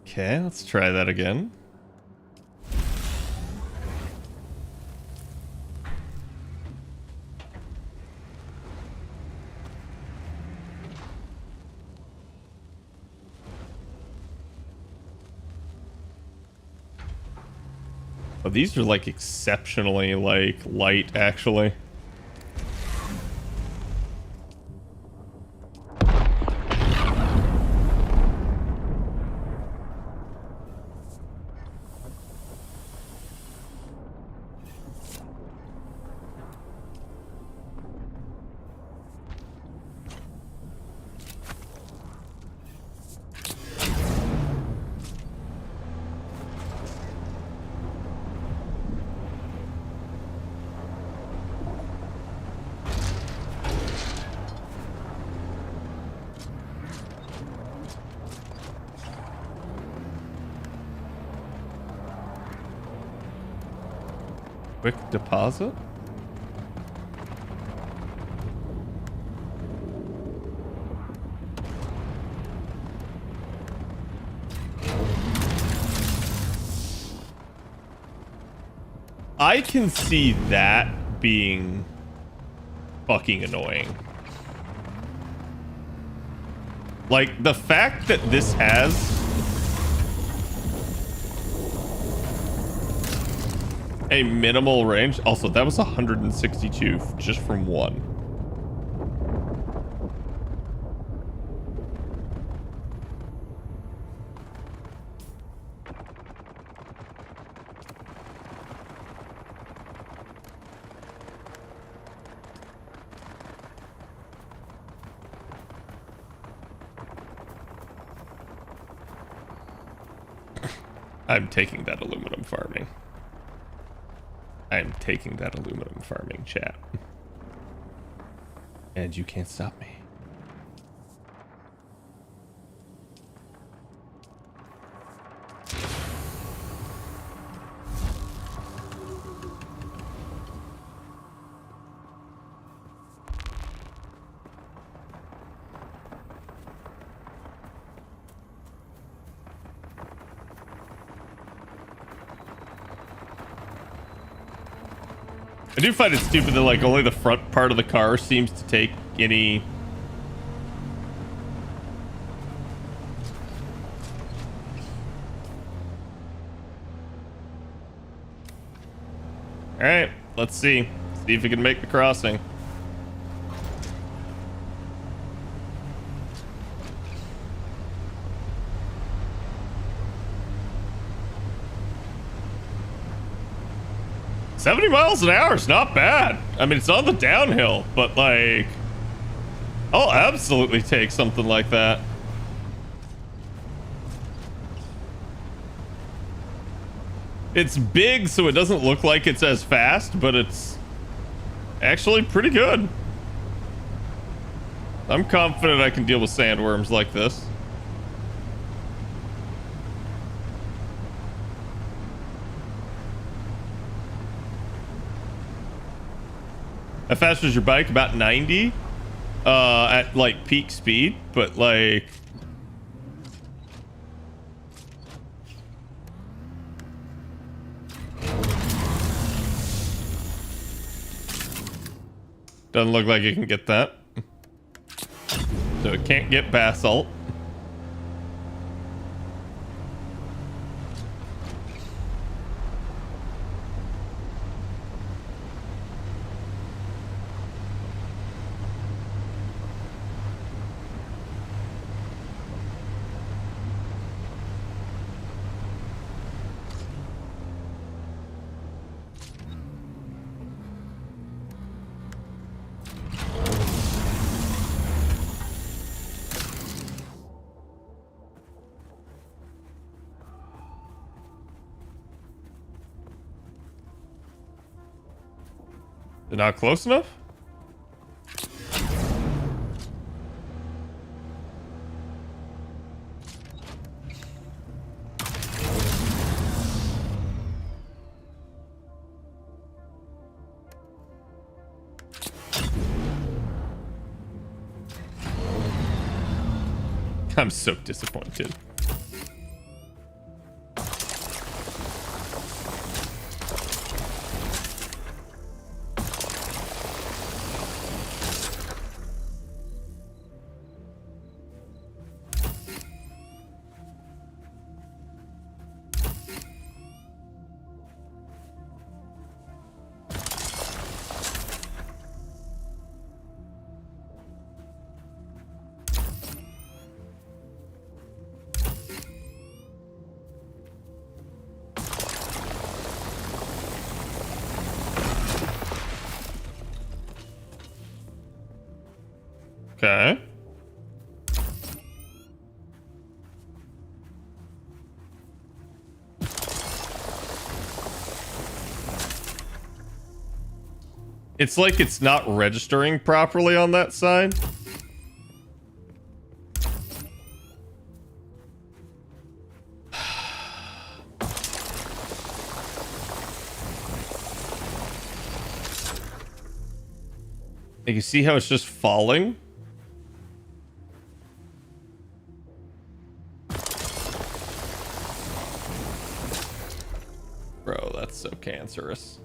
Okay, let's try that again. Oh, these are like exceptionally like light, actually. Quick deposit? I can see that being fucking annoying. Like, the fact that this has a minimal range. Also, that was 162 just from one. I'm taking that aluminum farming. I'm taking that aluminum farming, chat. And you can't stop me. I do find it stupid that like only the front part of the car seems to take any. All right, let's see if we can make the crossing. $70 miles an hour is not bad. I mean, it's on the downhill, but like, I'll absolutely take something like that. It's big, so it doesn't look like it's as fast, but it's actually pretty good. I'm confident I can deal with sandworms like this. How fast was your bike? About 90 at like peak speed, but like doesn't look like it can get that. So it can't get basalt. They're not close enough? I'm so disappointed. Okay. It's like it's not registering properly on that side. You can see how it's just falling. Bro, that's so cancerous.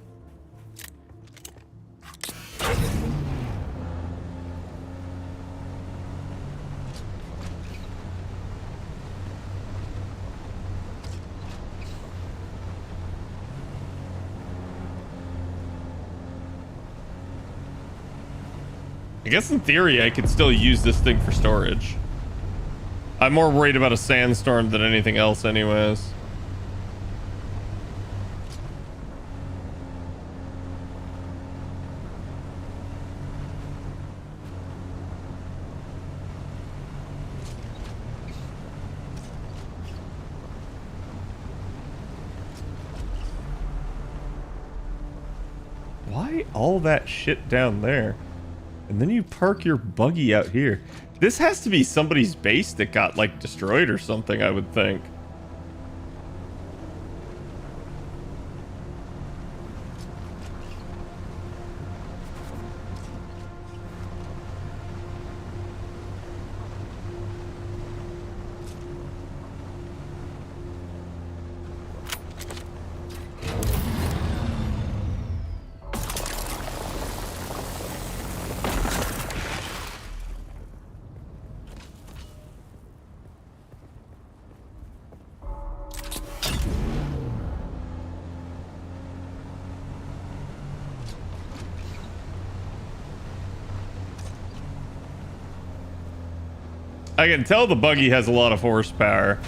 I guess in theory I could still use this thing for storage. I'm more worried about a sandstorm than anything else anyways. Why all that shit down there? And then you park your buggy out here. This has to be somebody's base that got like destroyed or something, I would think. I can tell the buggy has a lot of horsepower.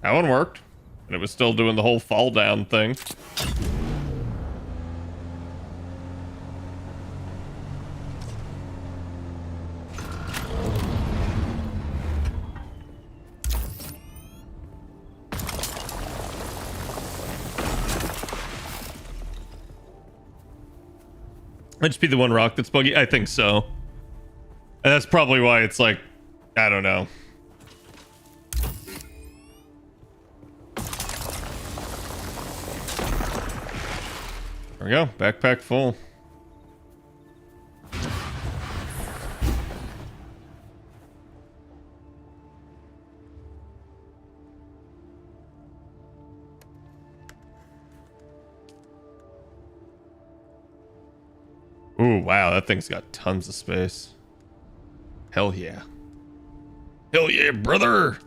That one worked. And it was still doing the whole fall down thing. Might just be the one rock that's buggy. I think so. And that's probably why it's like, I don't know. There we go. Backpack full. Ooh, wow. That thing's got tons of space. Hell yeah. Hell yeah, brother.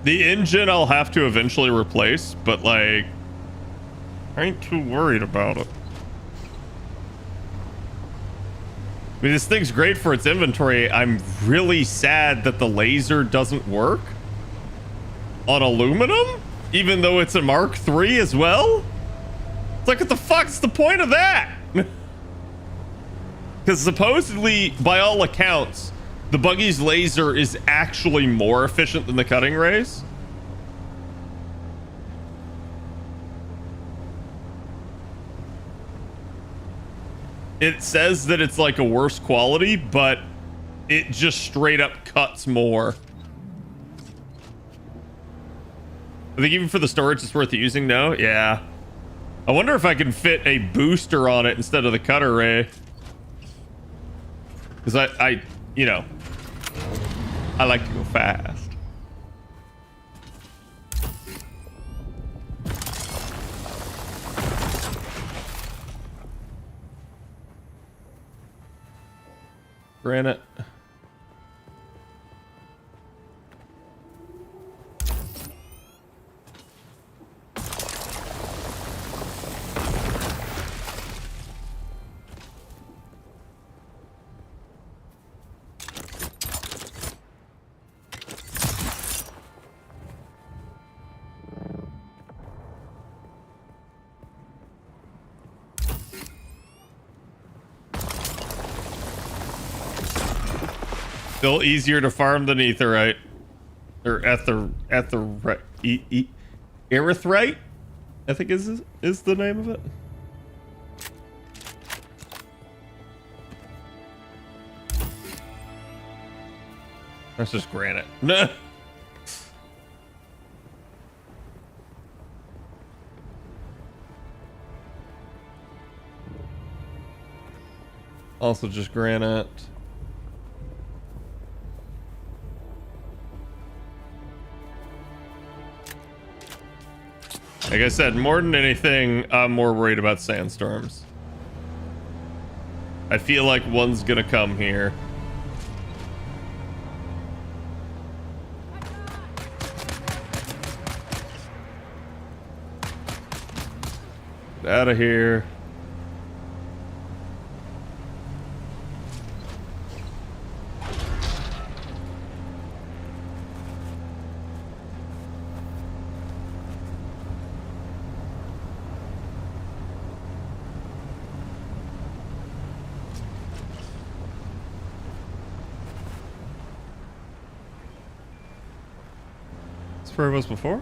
The engine I'll have to eventually replace, but like, I ain't too worried about it. I mean, this thing's great for its inventory. I'm really sad that the laser doesn't work on aluminum, even though it's a Mark III as well. It's like, what the fuck's the point of that? Because supposedly, by all accounts, the buggy's laser is actually more efficient than the cutting rays. It says that it's like a worse quality, but it just straight up cuts more. I think even for the storage, it's worth using. No, yeah. I wonder if I can fit a booster on it instead of the cutter ray. Because I, you know, I like to go fast. Granite. Still easier to farm than etherite, or erythrite, I think is the name of it. That's just granite. No. Also just granite. Like I said, more than anything, I'm more worried about sandstorms. I feel like one's gonna come here. Get out of here. Where it was before?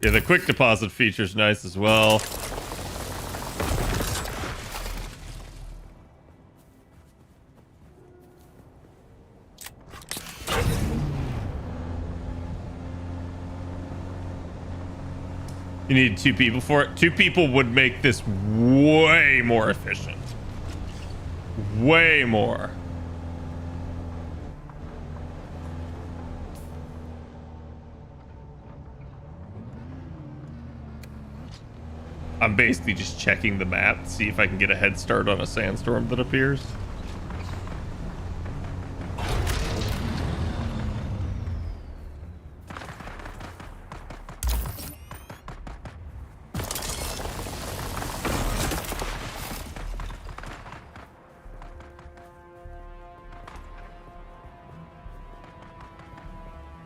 Yeah, the quick deposit feature's nice as well. You need 2 people for it. 2 people would make this way more efficient. Way more. I'm basically just checking the map to see if I can get a head start on a sandstorm that appears.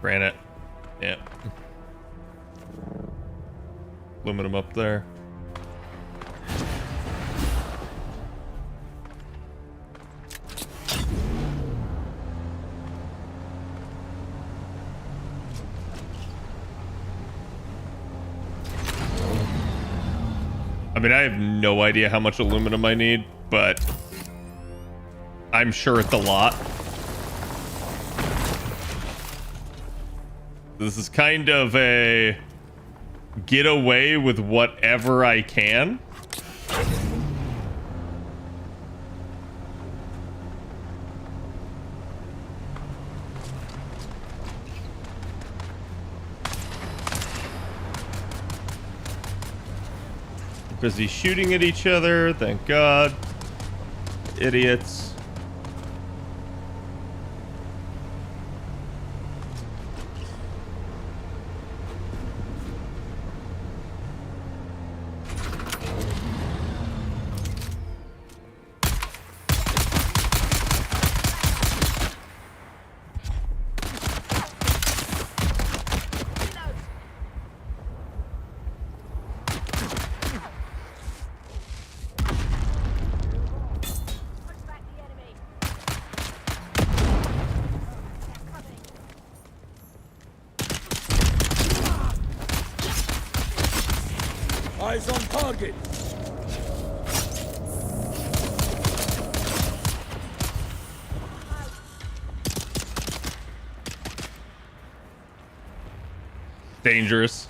Granite. Yep. Aluminum up there. I mean, I have no idea how much aluminum I need, but I'm sure it's a lot. This is kind of a get away with whatever I can. Busy shooting at each other, thank God. Idiots. Eyes on target. Dangerous.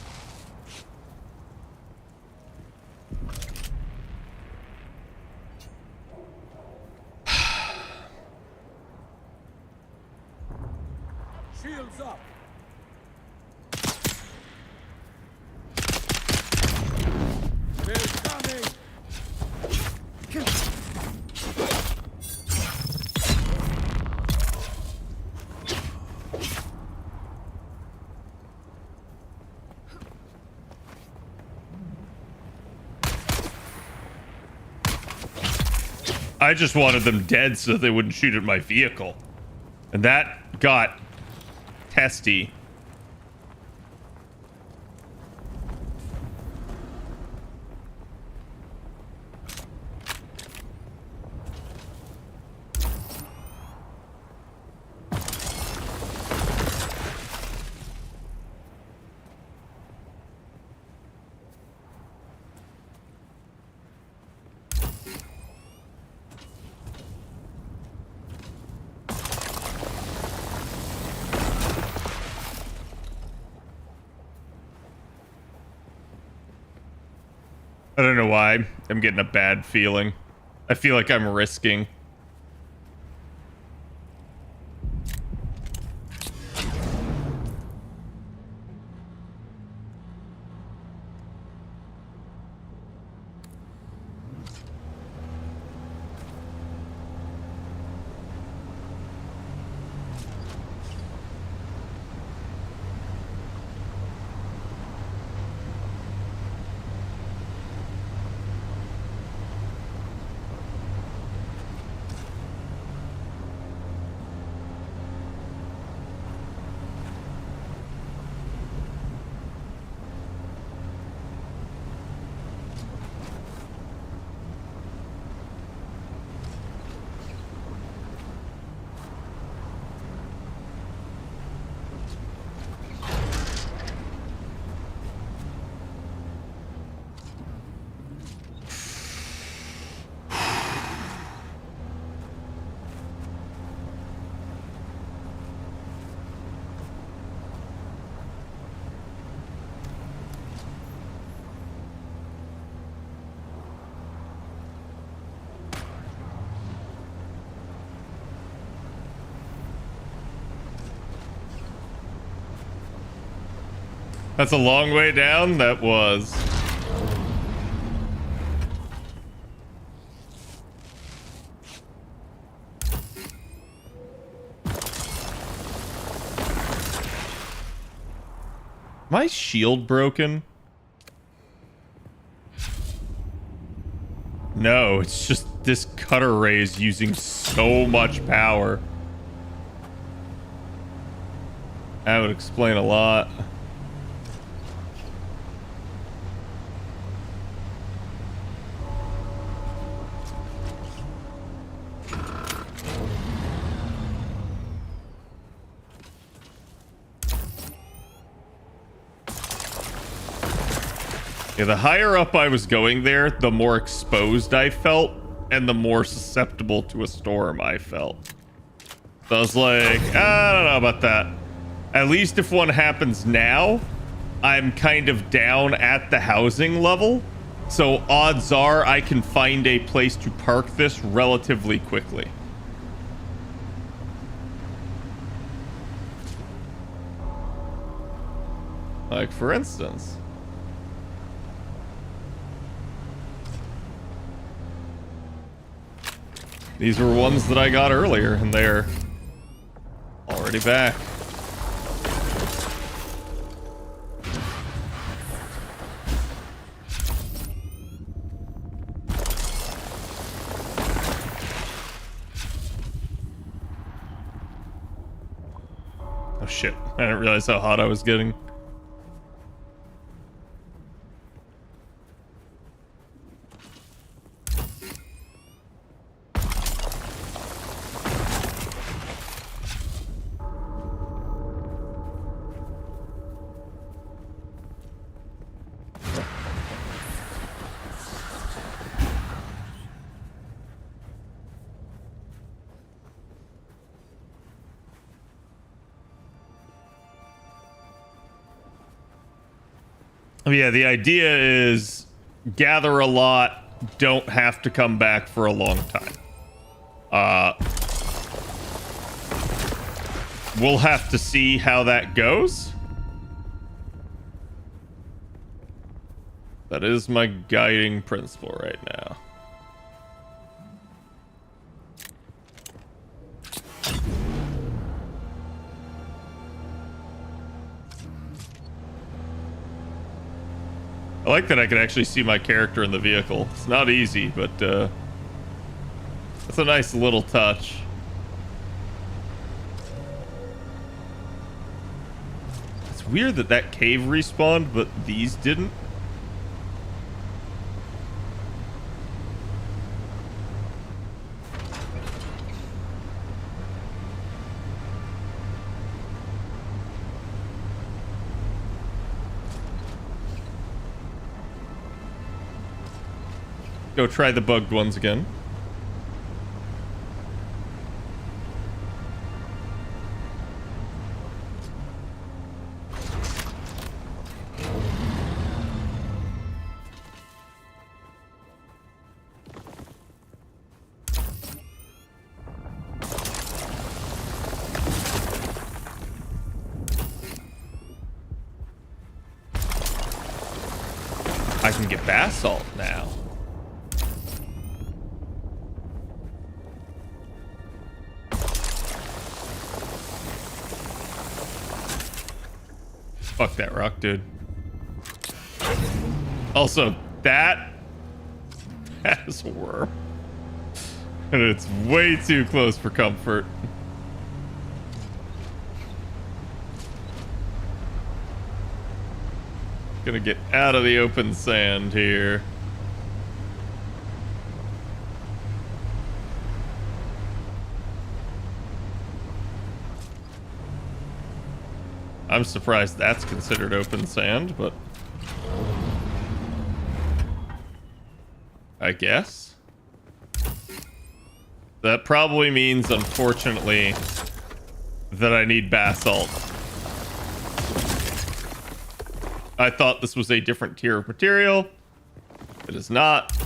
Shields up. They're coming. I just wanted them dead so they wouldn't shoot at my vehicle. And that got testy. I don't know why. I'm getting a bad feeling. I feel like I'm risking. That's a long way down. That was. My shield broken? No, it's just this cutter ray is using so much power. That would explain a lot. Yeah, the higher up I was going there, the more exposed I felt, and the more susceptible to a storm I felt. So I was like, I don't know about that. At least if one happens now, I'm kind of down at the housing level. So odds are I can find a place to park this relatively quickly. Like, for instance. These were ones that I got earlier, and they're already back. Oh shit, I didn't realize how hot I was getting. Yeah, the idea is gather a lot, don't have to come back for a long time. We'll have to see how that goes. That is my guiding principle right now. I like that I can actually see my character in the vehicle. It's not easy, but that's a nice little touch. It's weird that that cave respawned, but these didn't. Go try the bugged ones again. I can get basalt now. Fuck that rock, dude. Also, that has a worm. And it's way too close for comfort. Gonna get out of the open sand here. I'm surprised that's considered open sand, but I guess. That probably means, unfortunately, that I need basalt. I thought this was a different tier of material. It is not.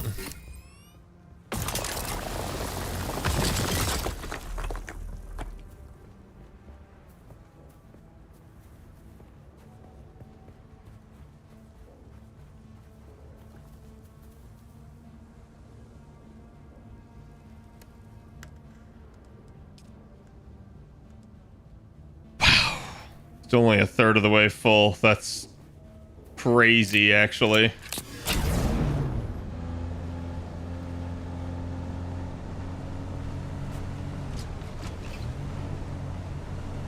It's only a third of the way full. That's crazy, actually.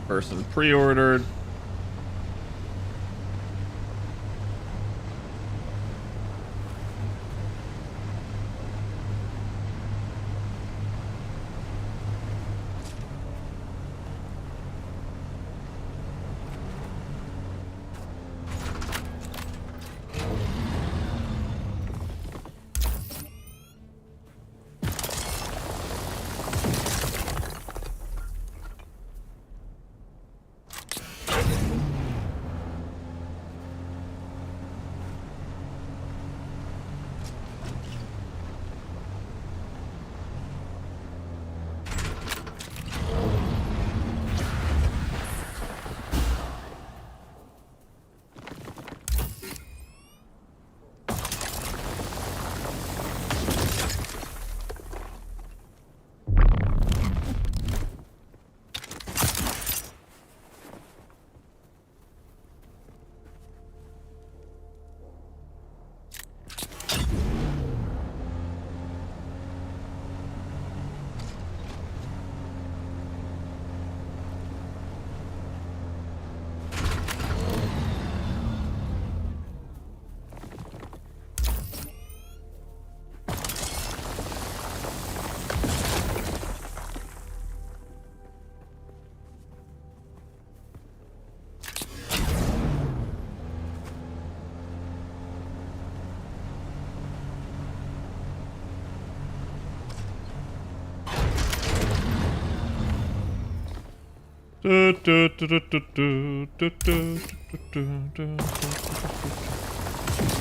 Person pre-ordered.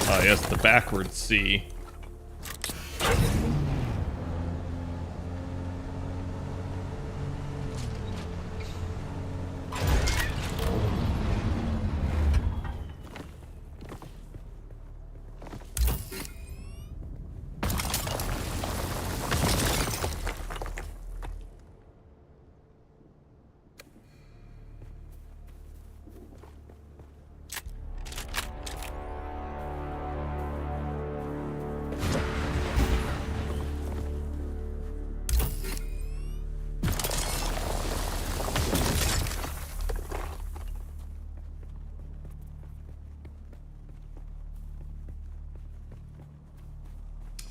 Ah, yes, the backwards C.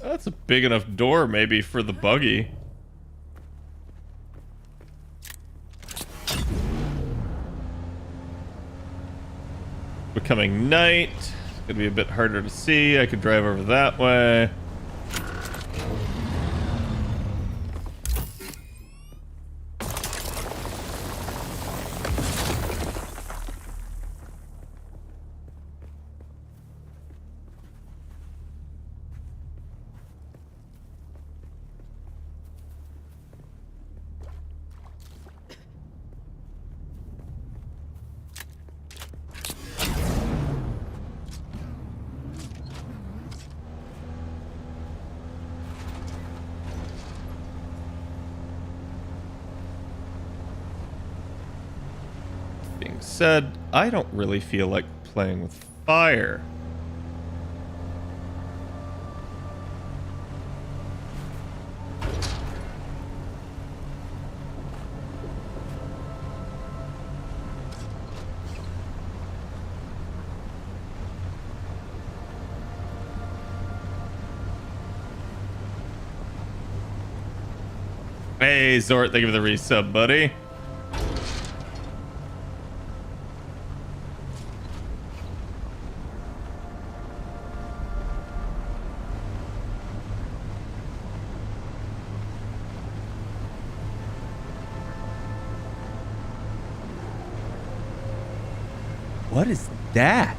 That's a big enough door, maybe, for the buggy. Becoming night. It's gonna be a bit harder to see. I could drive over that way. Said, I don't really feel like playing with fire. Hey, Zort, thank you for the resub, buddy. What is that?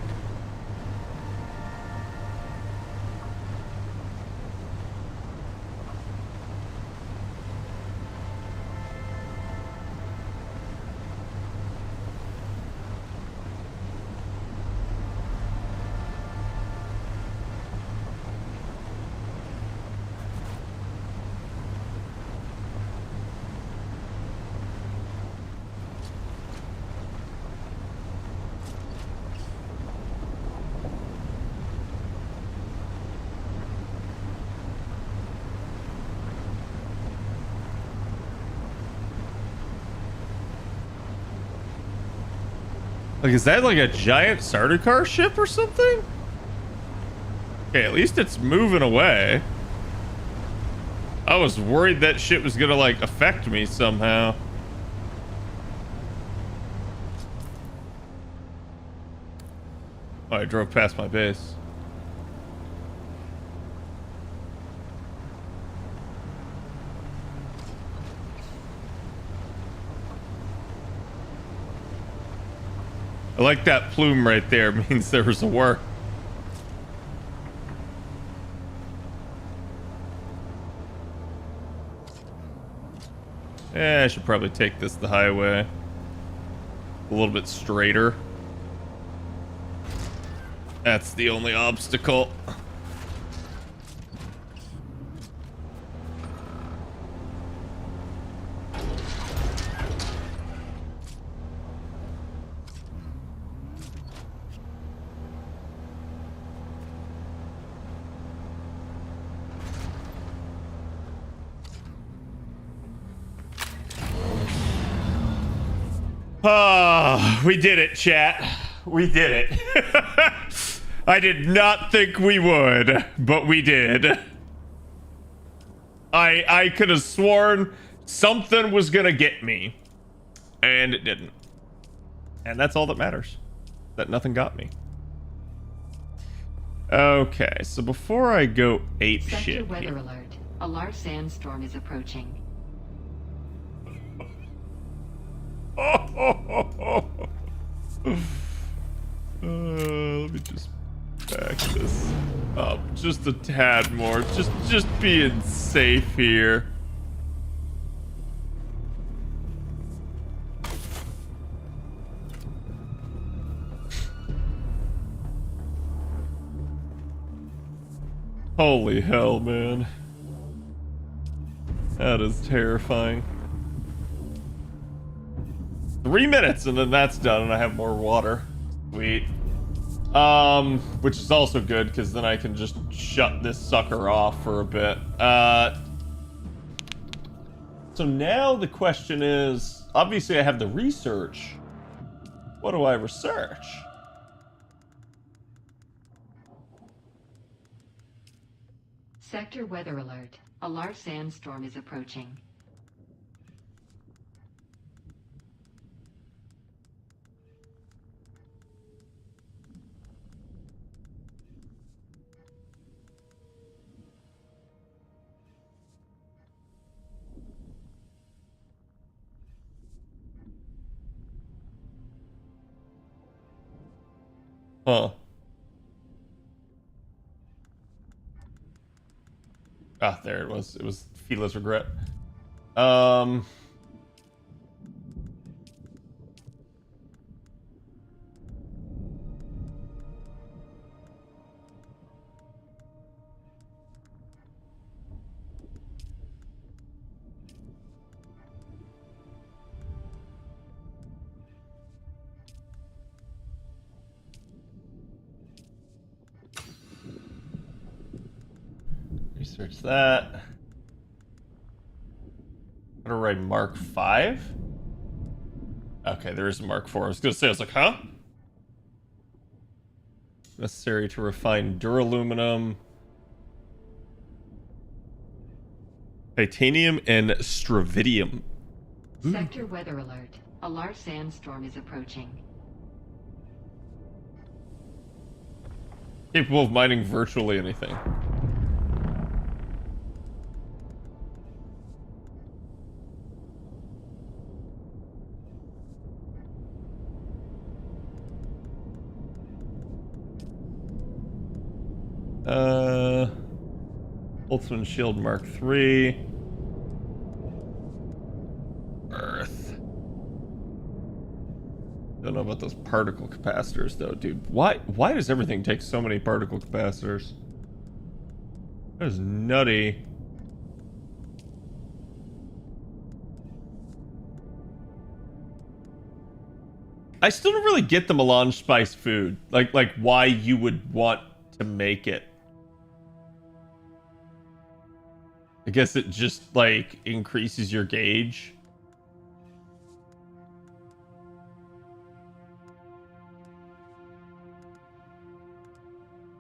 Like, is that like a giant Sardaukar ship or something? Okay, at least it's moving away. I was worried that shit was gonna, like, affect me somehow. Oh, I drove past my base. I like that plume right there. Means there was a war. Yeah, I should probably take this the highway. A little bit straighter. That's the only obstacle. Ah, we did it, chat. We did it. I did not think we would, but we did. I could have sworn something was gonna get me, and it didn't. And that's all that matters. That nothing got me. Okay, so before I go ape Sector shit weather here. alert. A large sandstorm is approaching. Let me just back this up just a tad more. Just being safe here. Holy hell, man. That is terrifying. 3 minutes and then that's done and I have more water. Sweet. Which is also good because then I can just shut this sucker off for a bit. So now the question is, obviously I have the research. What do I research? Sector weather alert. A large sandstorm is approaching. Huh. Ah, there it was. It was Fila's regret. Research that. What do I write? Mark 5? Okay, there is a Mark 4. I was gonna say, I was like, huh? Necessary to refine duraluminum, titanium, and stravidium. Sector weather alert. A large sandstorm is approaching. Capable of mining virtually anything. Ultimate Shield Mark 3. Earth. Don't know about those particle capacitors though, dude. Why does everything take so many particle capacitors? That is nutty. I still don't really get the melange spice food. Like why you would want to make it. I guess it just like increases your gauge.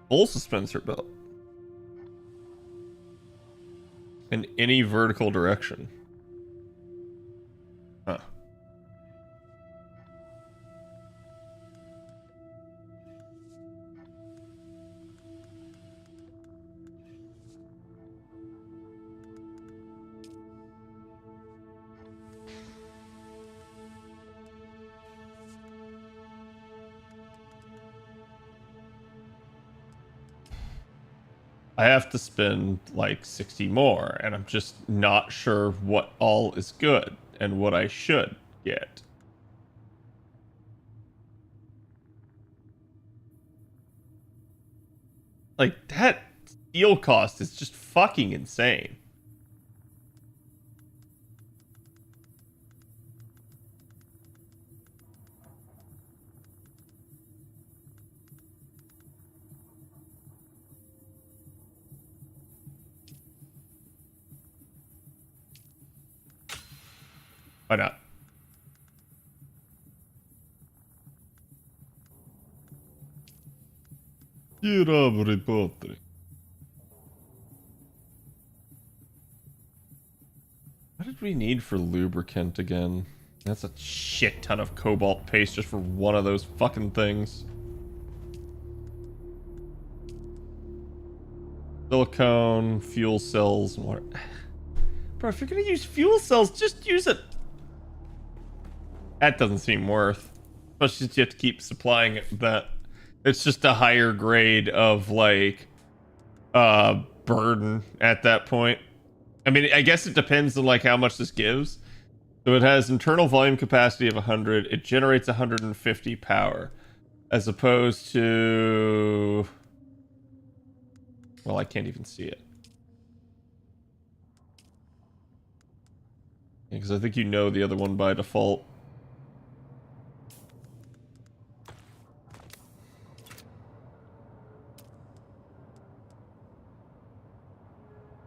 Full suspensor belt. In any vertical direction. Huh. I have to spend like 60 more, and I'm just not sure what all is good and what I should get. Like, that steel cost is just fucking insane. Why not? What did we need for lubricant again? That's a shit ton of cobalt paste just for one of those fucking things. Silicone, fuel cells, and water. Bro, if you're gonna use fuel cells, just use it. That doesn't seem worth. Especially since you have to keep supplying it with that. It's just a higher grade of, like, burden at that point. I mean, I guess it depends on, like, how much this gives. So it has internal volume capacity of 100. It generates 150 power. As opposed to... Well, I can't even see it. Because I think you know the other one by default.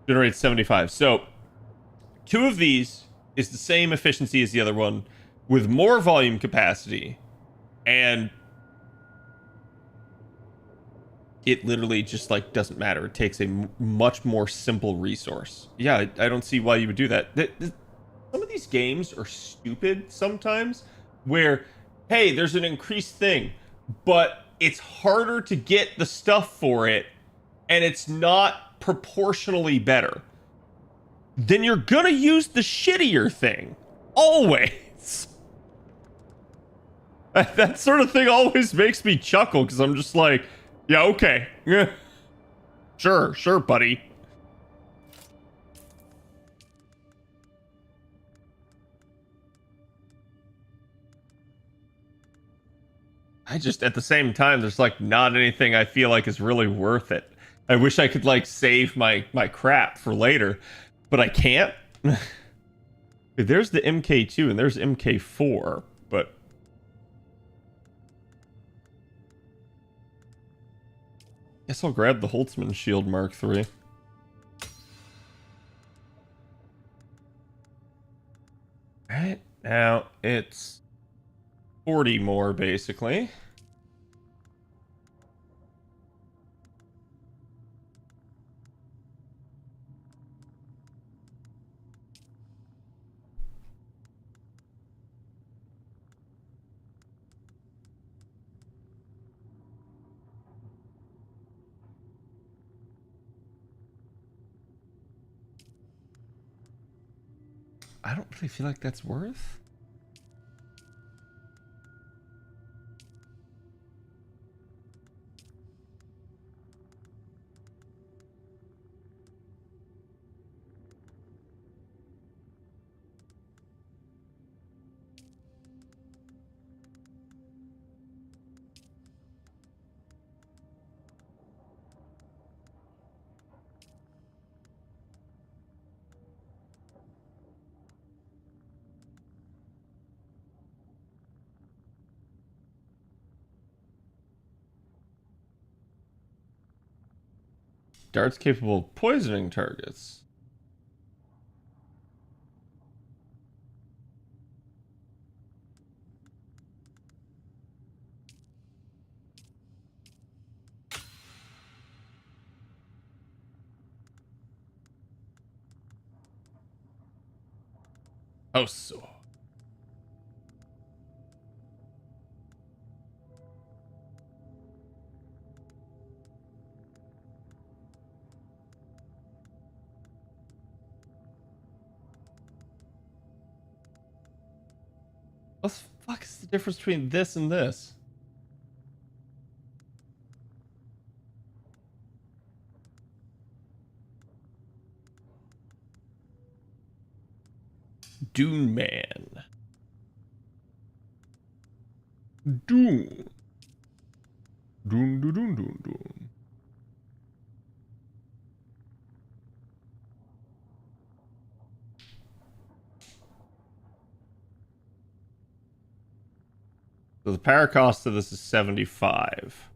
Generates 75. So, two of these is the same efficiency as the other one, with more volume capacity, and it literally just, like, doesn't matter. It takes a much more simple resource. Yeah, I don't see why you would do that. Some of these games are stupid sometimes, where, hey, there's an increased thing, but it's harder to get the stuff for it, and it's not proportionally better. Then you're gonna use the shittier thing. Always. That sort of thing always makes me chuckle, because I'm just like, yeah, okay. Yeah. Sure, buddy. I just, at the same time, there's, like, not anything I feel like is really worth it. I wish I could, like, save my crap for later, but I can't. There's the MK2 and there's MK4, but... Guess I'll grab the Holtzman Shield Mark III. Alright, now it's 40 more, basically. I don't really feel like that's worth. Darts capable of poisoning targets. Oh, so. What the fuck is the difference between this and this? Dune Man. Dune. Dune, dune, dune, dune, dune. So the power cost of this is 75.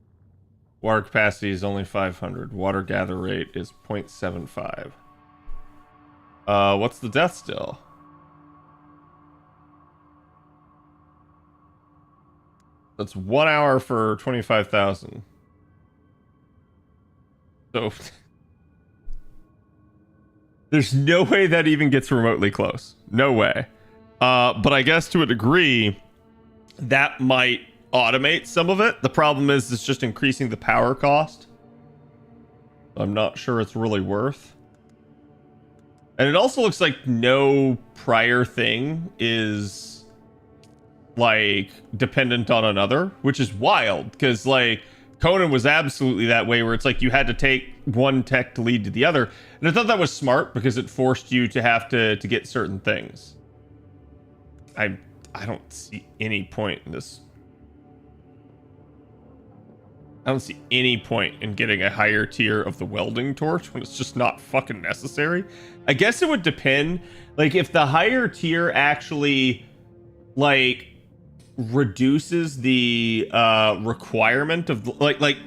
Water capacity is only 500. Water gather rate is 0.75. What's the death still? That's 1 hour for 25,000. So there's no way that even gets remotely close. No way. But I guess to a degree, that might automate some of it. The problem is it's just increasing the power cost. I'm not sure it's really worth. And it also looks like no prior thing is like dependent on another, which is wild because like Conan was absolutely that way where it's like you had to take one tech to lead to the other. And I thought that was smart because it forced you to have to get certain things. I don't see any point in this. I don't see any point in getting a higher tier of the welding torch when it's just not fucking necessary. I guess it would depend. Like, if the higher tier actually, like, reduces the requirement of, like,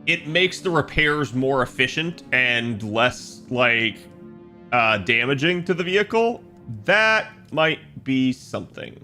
it makes the repairs more efficient and less, like, damaging to the vehicle, that might be something.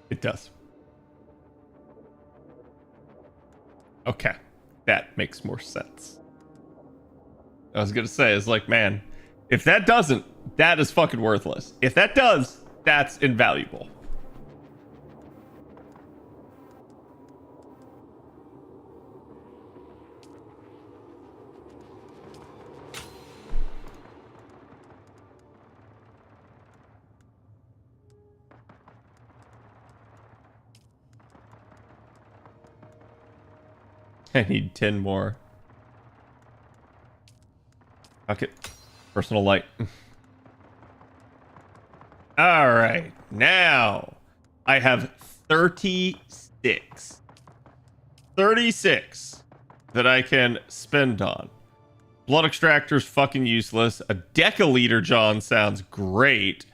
It does. Okay. That makes more sense. I was gonna say, it's like, man, if that doesn't, that is fucking worthless. If that does, that's invaluable. I need 10 more. Fuck it. Personal light. Alright. Now, I have 36. 36 that I can spend on. Blood extractor's fucking useless. A deciliter John sounds great.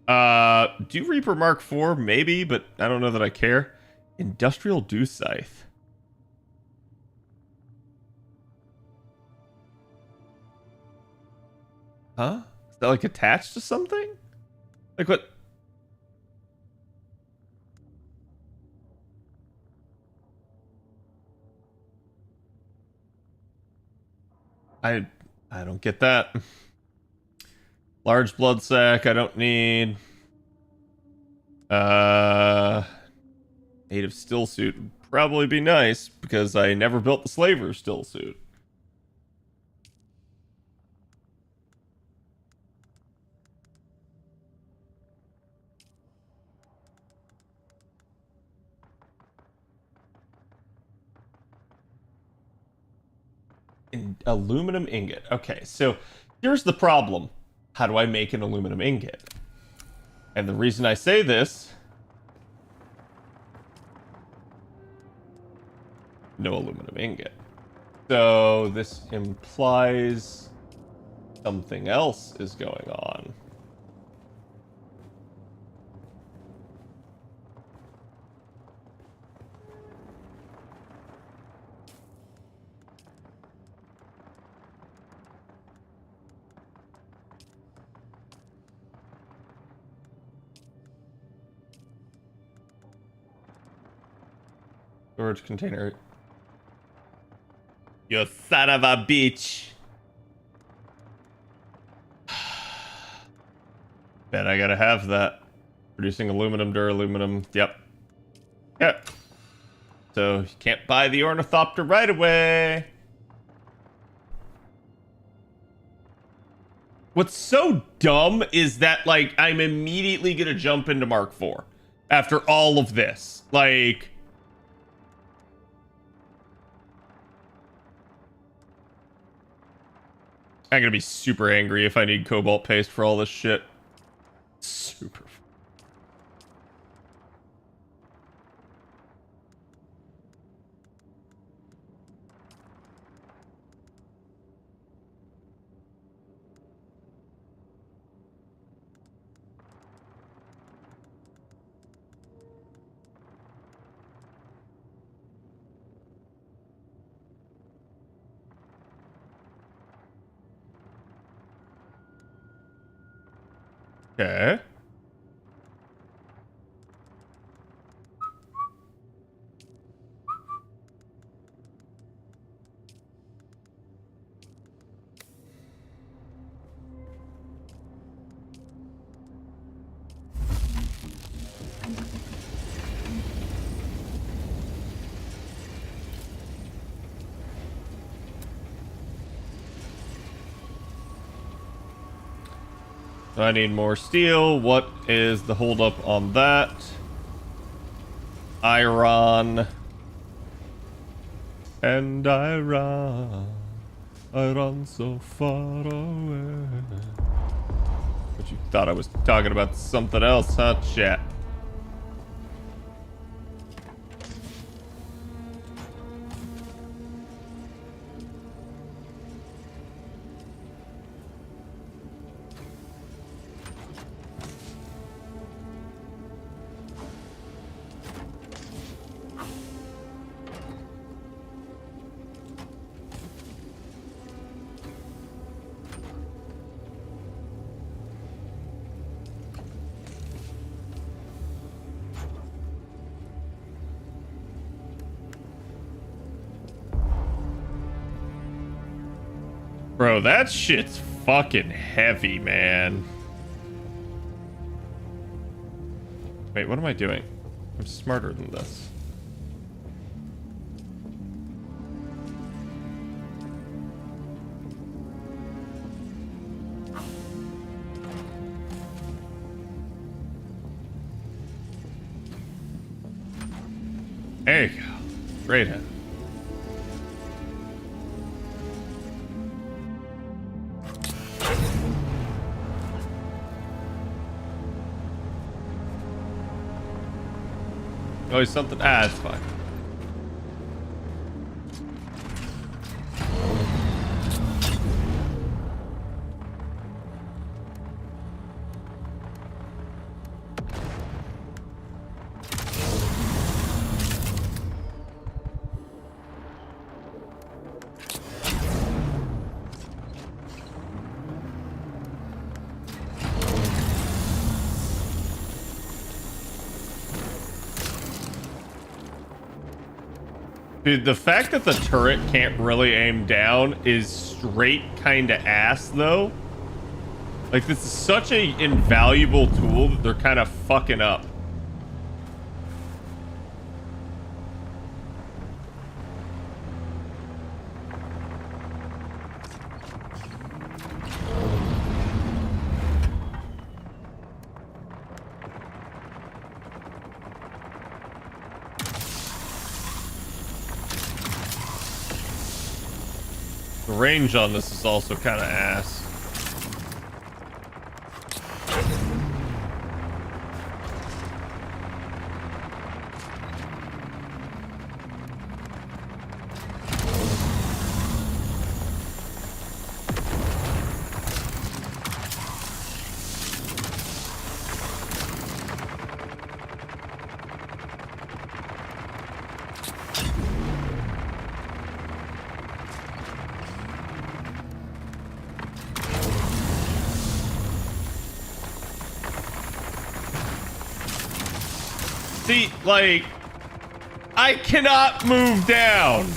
Do Reaper Mark IV? Maybe, but I don't know that I care. Industrial Dew Scythe. Huh? Is that like attached to something? Like what? I don't get that. Large blood sac, I don't need. Native still suit would probably be nice because I never built the slaver still suit. Aluminum ingot. Okay, so here's the problem. How do I make an aluminum ingot? And the reason I say this... No aluminum ingot. So this implies something else is going on. Storage container. You son of a bitch. Bet I gotta have that. Producing aluminum, duraluminum. Yep. Yep. So you can't buy the Ornithopter right away. What's so dumb is that, like, I'm immediately gonna jump into Mark IV after all of this. Like... I'm gonna be super angry if I need cobalt paste for all this shit. Super. Okay. So I need more steel. What is the holdup on that? Iron. And I run so far away. But you thought I was talking about something else, huh, chat? Bro, that shit's fucking heavy, man. Wait, what am I doing? I'm smarter than this. There you go. Great head. Oh, he's something. Ah, it's fine. Dude, the fact that the turret can't really aim down is straight kind of ass, though. Like, this is such an invaluable tool that they're kind of fucking up. The range on this is also kind of ass. See, like, I cannot move down.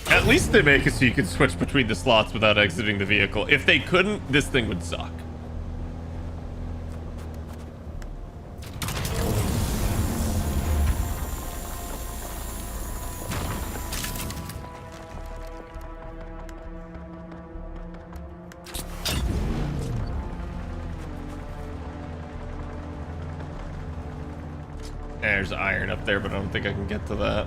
At least they make it so you can switch between the slots without exiting the vehicle. If they couldn't, this thing would suck. There's iron up there, but I don't think I can get to that.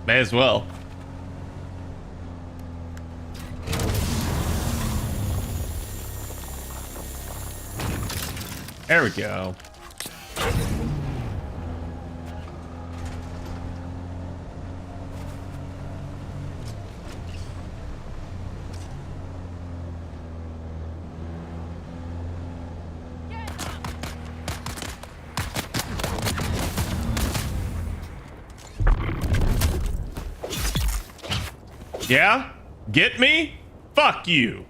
May as well. There we go. Yeah? Get me? Fuck you.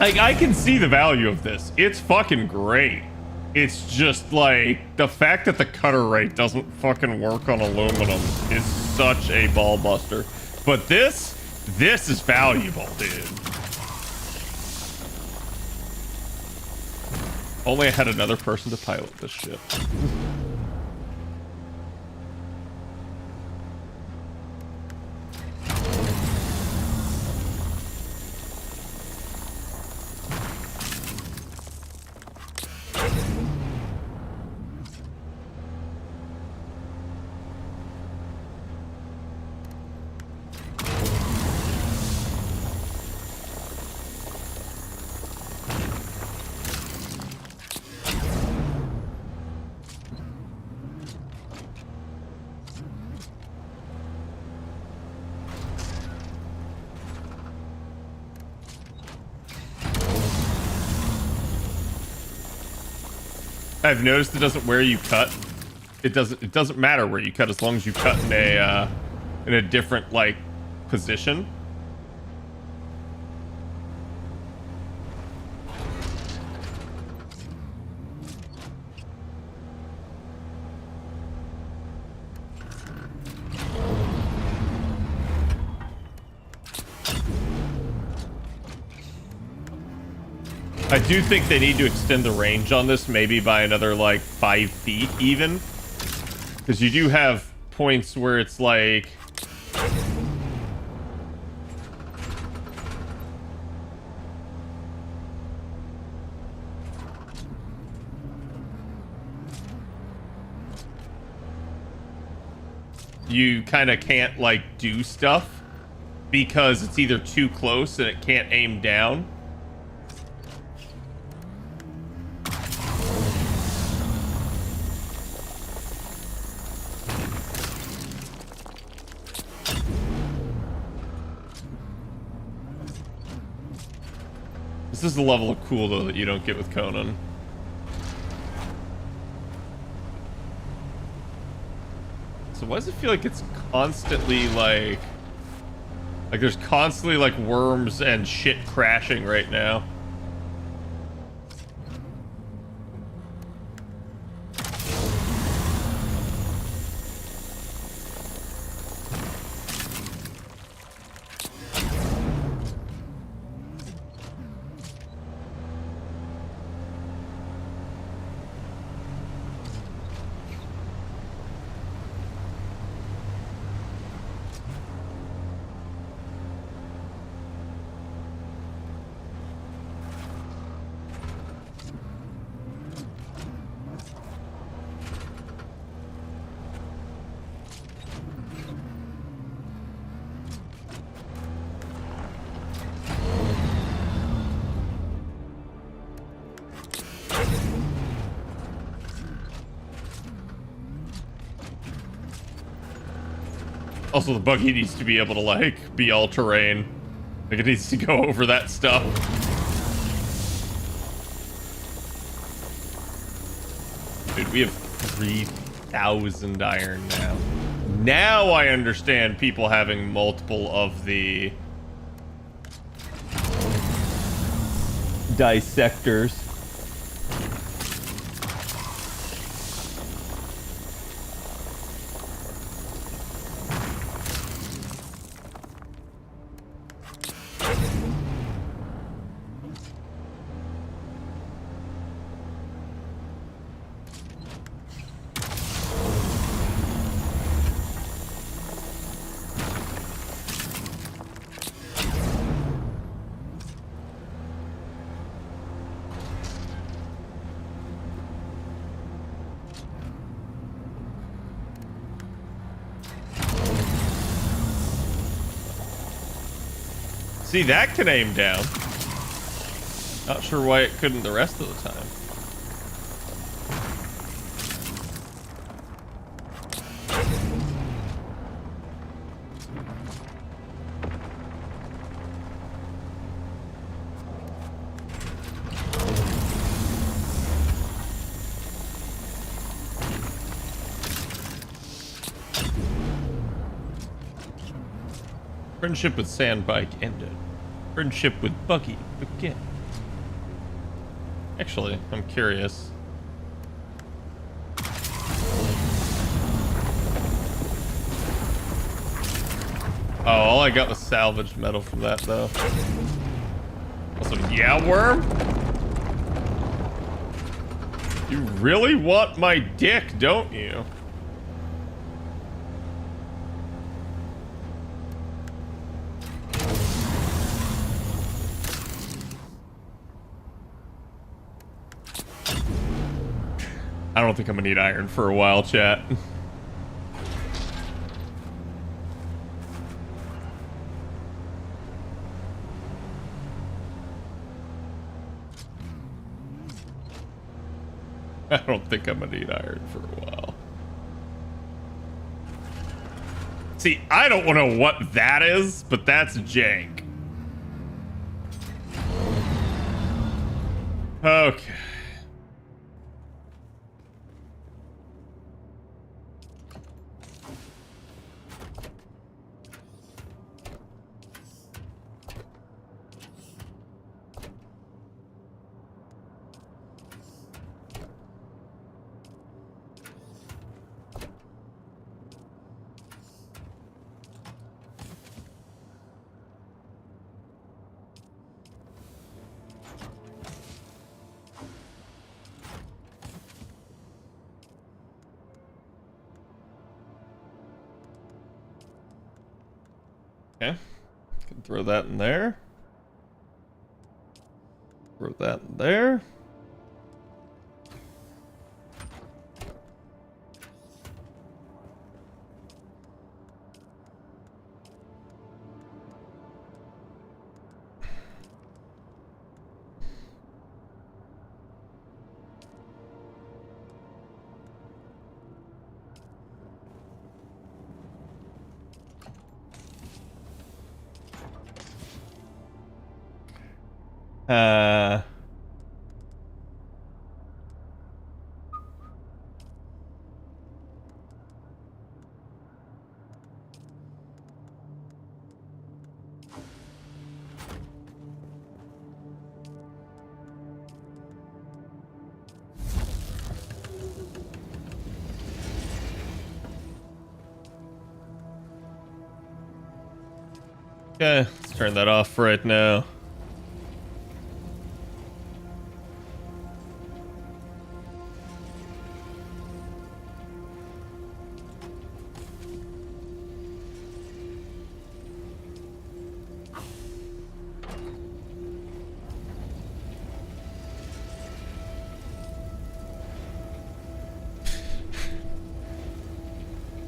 Like, I can see the value of this. It's fucking great. It's just, like, the fact that the cutter rate doesn't fucking work on aluminum is such a ball buster. But this is valuable, dude. Only I had another person to pilot this ship. I've noticed it doesn't where you cut. It doesn't matter where you cut as long as you cut in a different like position. I do think they need to extend the range on this, maybe by another, like, 5 feet, even. Because you do have points where it's, like... you kind of can't, like, do stuff. Because it's either too close and it can't aim down. This is the level of cool, though, that you don't get with Conan. So why does it feel like it's constantly, like there's constantly, like, worms and shit crashing right now? Also, the buggy needs to be able to, like, be all-terrain. Like, it needs to go over that stuff. Dude, we have 3,000 iron now. Now I understand people having multiple of the... dissectors. See, that can aim down. Not sure why it couldn't the rest of the time. Friendship with Sandbike ended. Friendship with Buggy began. Actually, I'm curious. Oh, all I got was salvaged metal from that, though. Also, yeah, worm? You really want my dick, don't you? I don't think I'm gonna need iron for a while, chat. I don't think I'm gonna need iron for a while. See, I don't know what that is, but that's jank. Okay. Okay. Can throw that in there. Throw that in there. Uh... Okay, let's turn that off right now.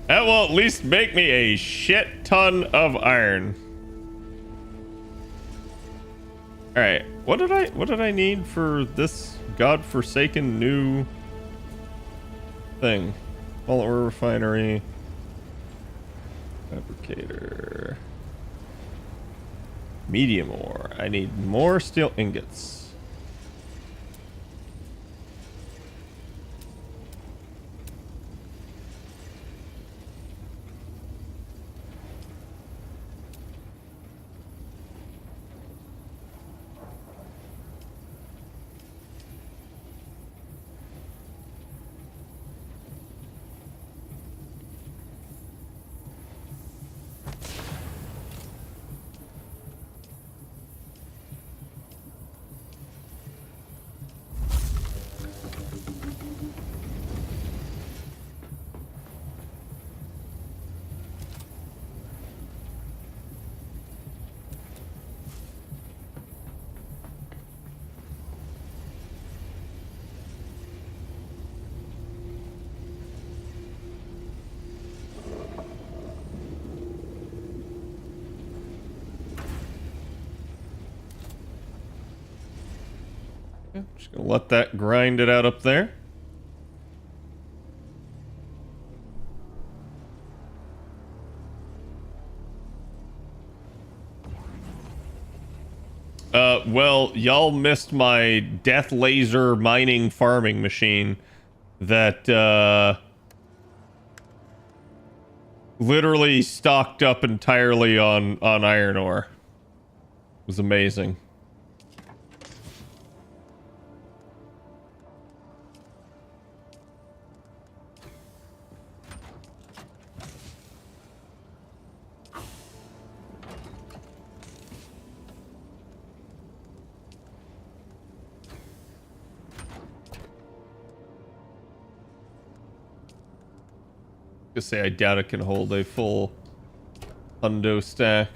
That will at least make me a shit ton of iron. All right, what did I need for this godforsaken new thing? Wallet ore refinery, fabricator, medium ore. I need more steel ingots. Just gonna let that grind it out up there. Well, y'all missed my death laser mining farming machine that, literally stocked up entirely on iron ore. It was amazing. Just say I doubt it can hold a full hundo stack.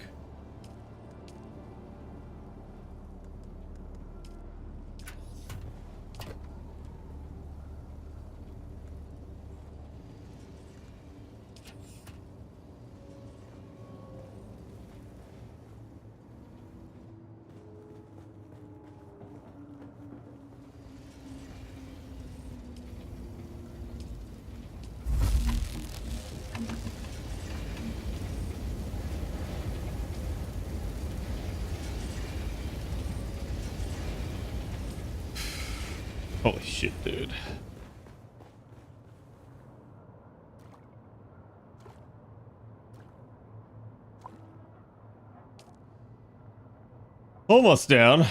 Holy shit, dude. Almost down.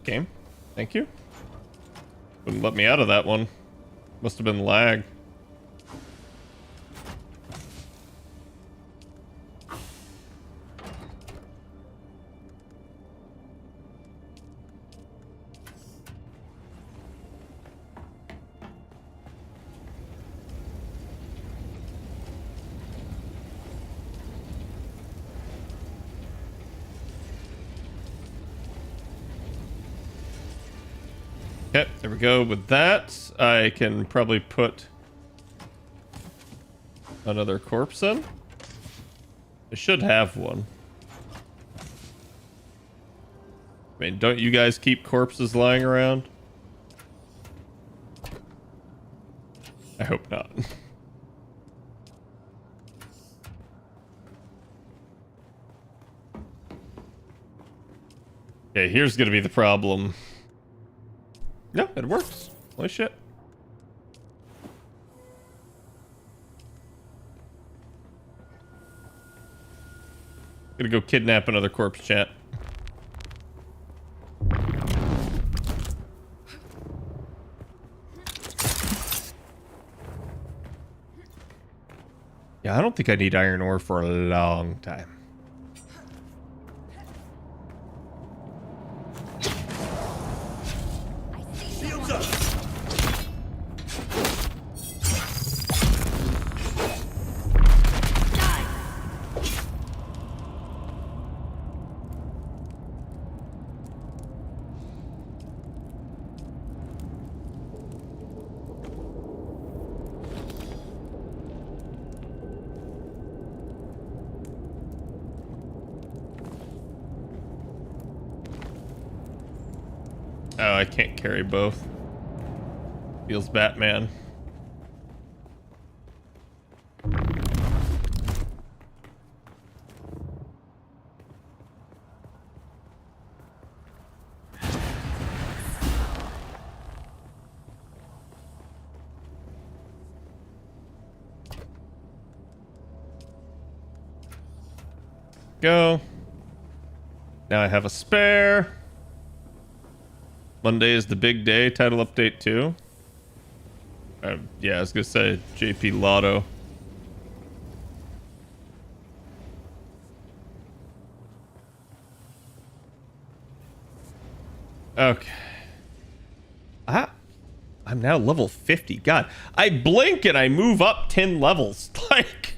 Game. Thank you. Wouldn't let me out of that one. Must have been lag. Okay, there we go. With that, I can probably put another corpse in. I should have one. I mean, don't you guys keep corpses lying around? I hope not. Okay, here's gonna be the problem. No, it works. Holy shit. Gonna go kidnap another corpse, chat. Yeah, I don't think I need iron ore for a long time. Shields up! Oh, I can't carry both. Feels Batman. Go. Now I have a spare. Monday is the big day. Title update too. Yeah, I was gonna say JP Lotto. Okay. I'm now level 50. God, I blink and I move up 10 levels. Like,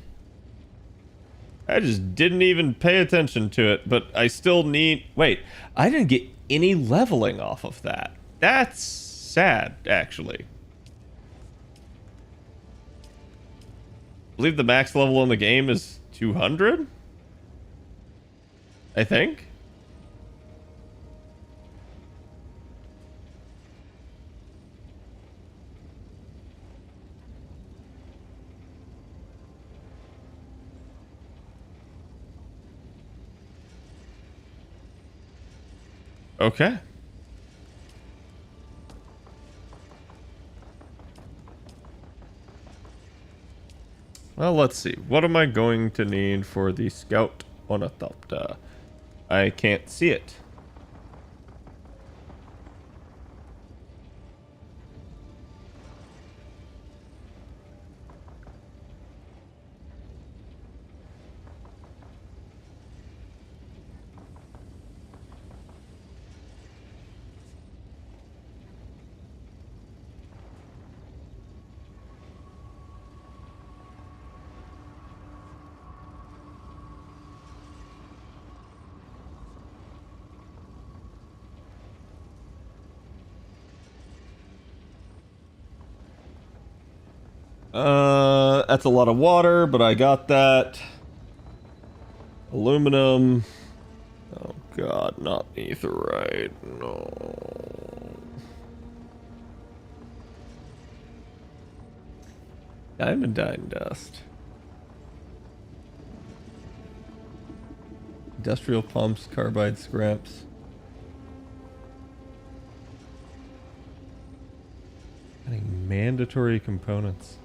I just didn't even pay attention to it, but I still need... Wait, I didn't get any leveling off of that. That's sad, actually. I believe the max level in the game is 200? I think. Okay. Well, let's see. What am I going to need for the Scout Ornithopter? I can't see it. That's a lot of water, but I got that. Aluminum. Oh god, not netherite. No. Diamondine dust. Industrial pumps, carbide scraps. Adding mandatory components.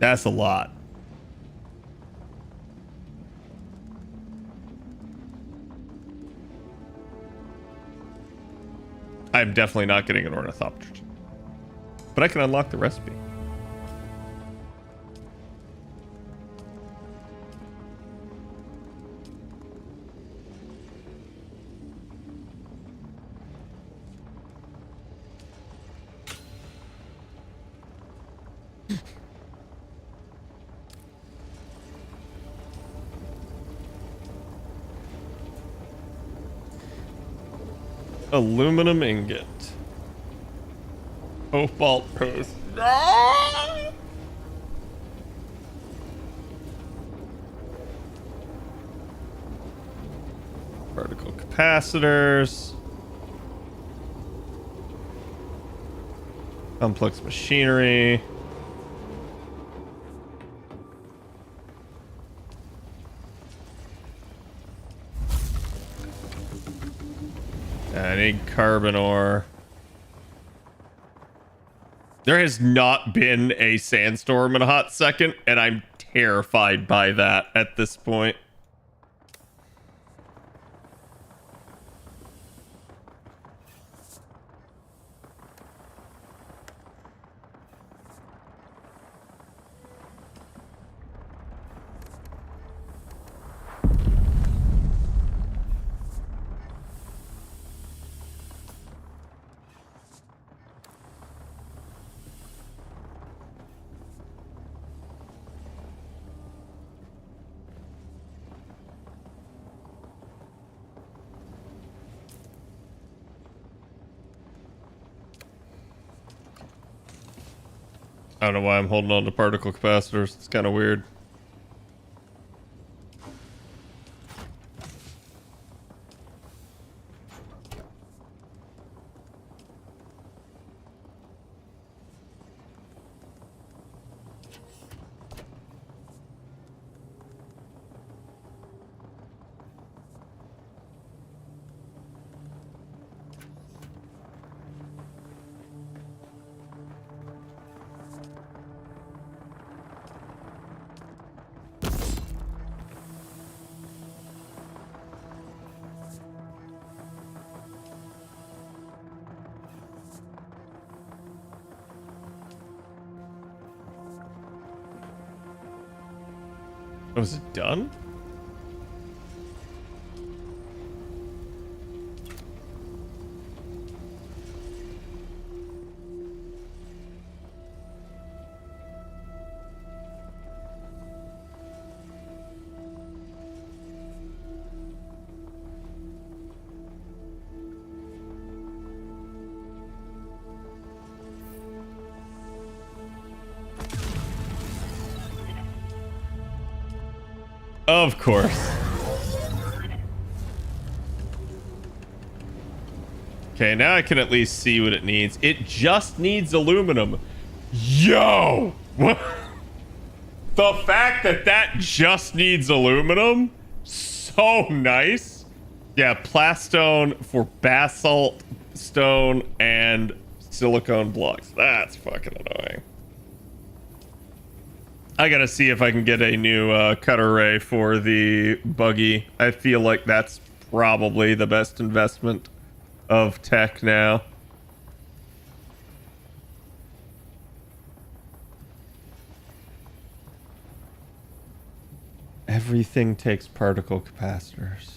That's a lot. I'm definitely not getting an Ornithopter. But I can unlock the recipe. Aluminum ingot. Cobalt paste. Particle capacitors. Complex machinery. I need carbon ore. There has not been a sandstorm in a hot second, and I'm terrified by that at this point. I don't know why I'm holding on to particle capacitors. It's kind of weird. Oh, is it done? Of course. Okay, now I can at least see what it needs. It just needs aluminum. Yo! What? The fact that that just needs aluminum? So nice. Yeah, plastone for basalt stone and silicone blocks. That's fucking annoying. I gotta see if I can get a new cutter ray for the buggy. I feel like that's probably the best investment of tech now. Everything takes particle capacitors.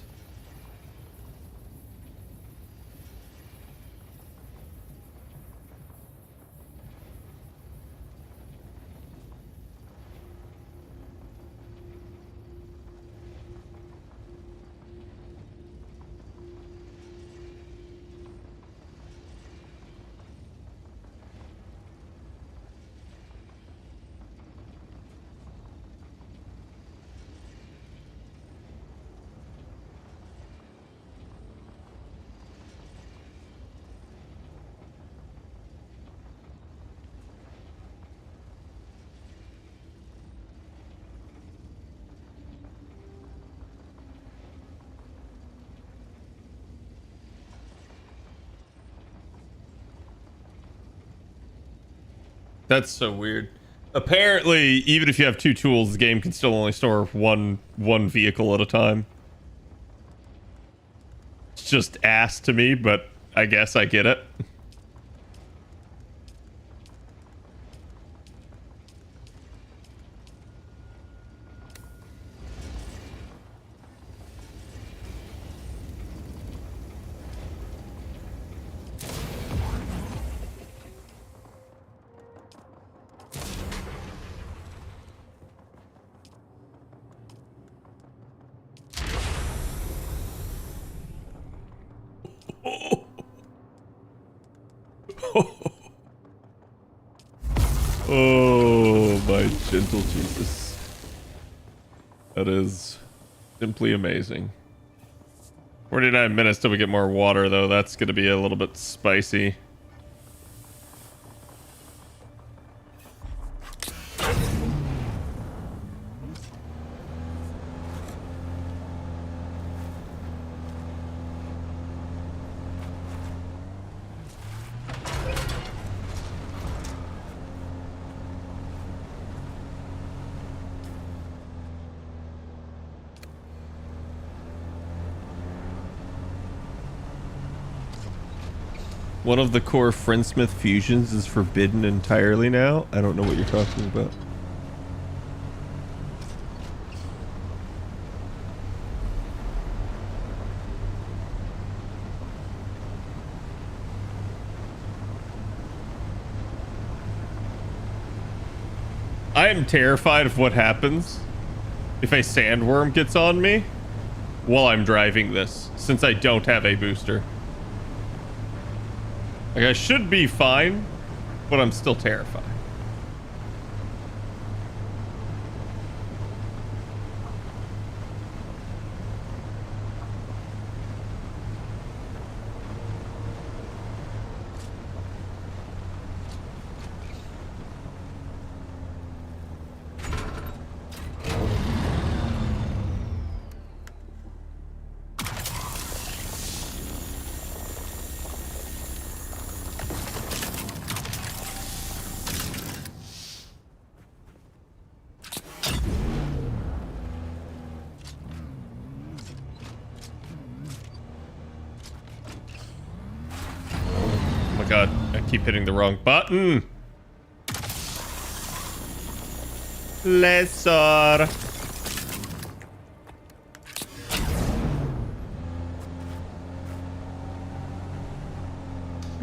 That's so weird. Apparently, even if you have 2 tools, the game can still only store one vehicle at a time. It's just ass to me, but I guess I get it. Oh, my gentle Jesus. That is simply amazing. 49 minutes till we get more water, though. That's going to be a little bit spicy. One of the core Friendsmith fusions is forbidden entirely now. I don't know what you're talking about. I am terrified of what happens if a sandworm gets on me while I'm driving this, since I don't have a booster. Like, I should be fine, but I'm still terrified. God, I keep hitting the wrong button. Laser.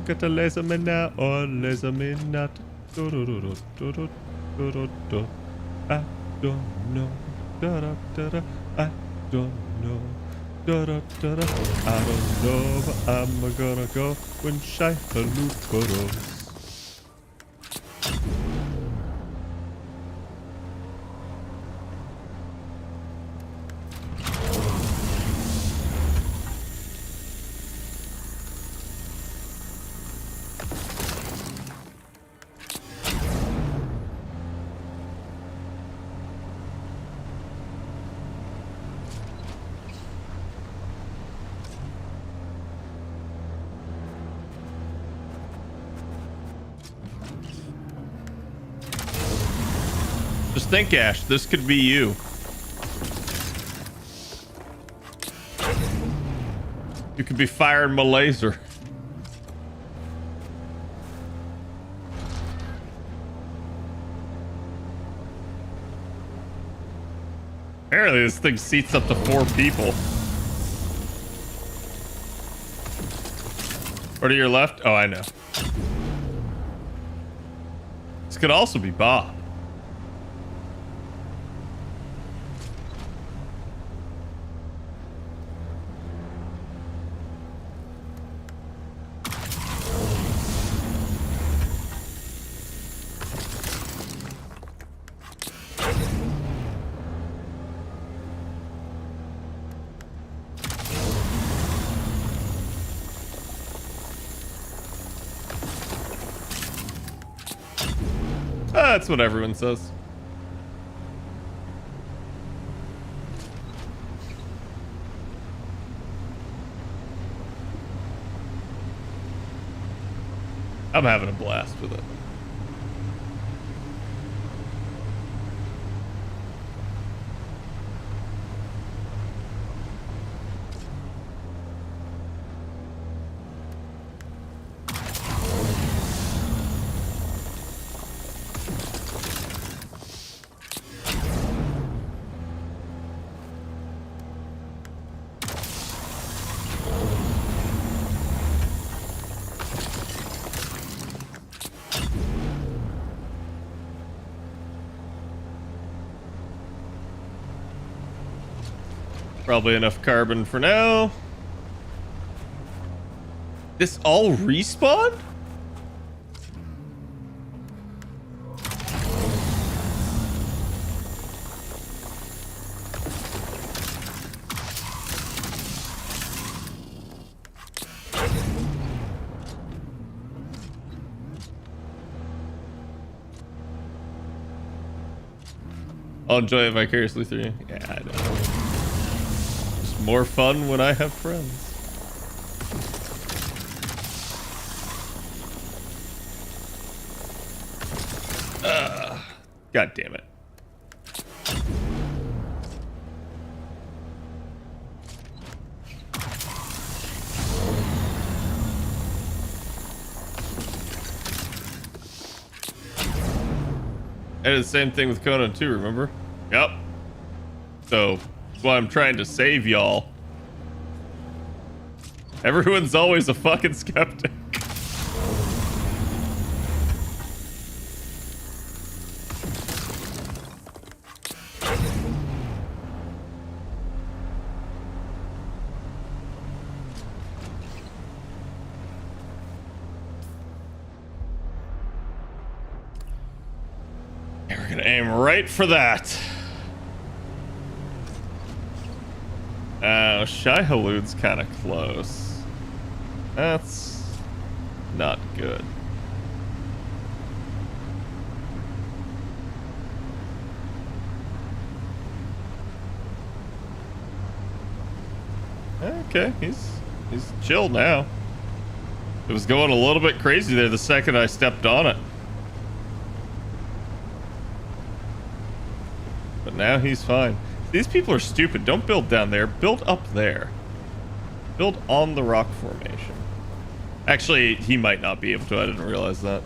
Got a laser man now or laser man not. I don't know. I don't know. I don't know, but I'm gonna go when shy haluporos. Just think, Ash, this could be you. You could be firing my laser. Apparently this thing seats up to 4 people. Or to your left? Oh, I know. This could also be Bob. That's what everyone says. I'm having a blast with it. Probably enough carbon for now. This all respawn? I'll enjoy it vicariously through you. Yeah, I know. It's more fun when I have friends. God damn it. I did the same thing with Conan too, remember? Yep. So, that's why I'm trying to save y'all. Everyone's always a fucking skeptic. We're gonna aim right for that. Shy Halud's kind of close. That's not good. Okay, he's chill now. It was going a little bit crazy there the second I stepped on it. But now he's fine. These people are stupid. Don't build down there. Build up there. Build on the rock formation. Actually, he might not be able to. I didn't realize that.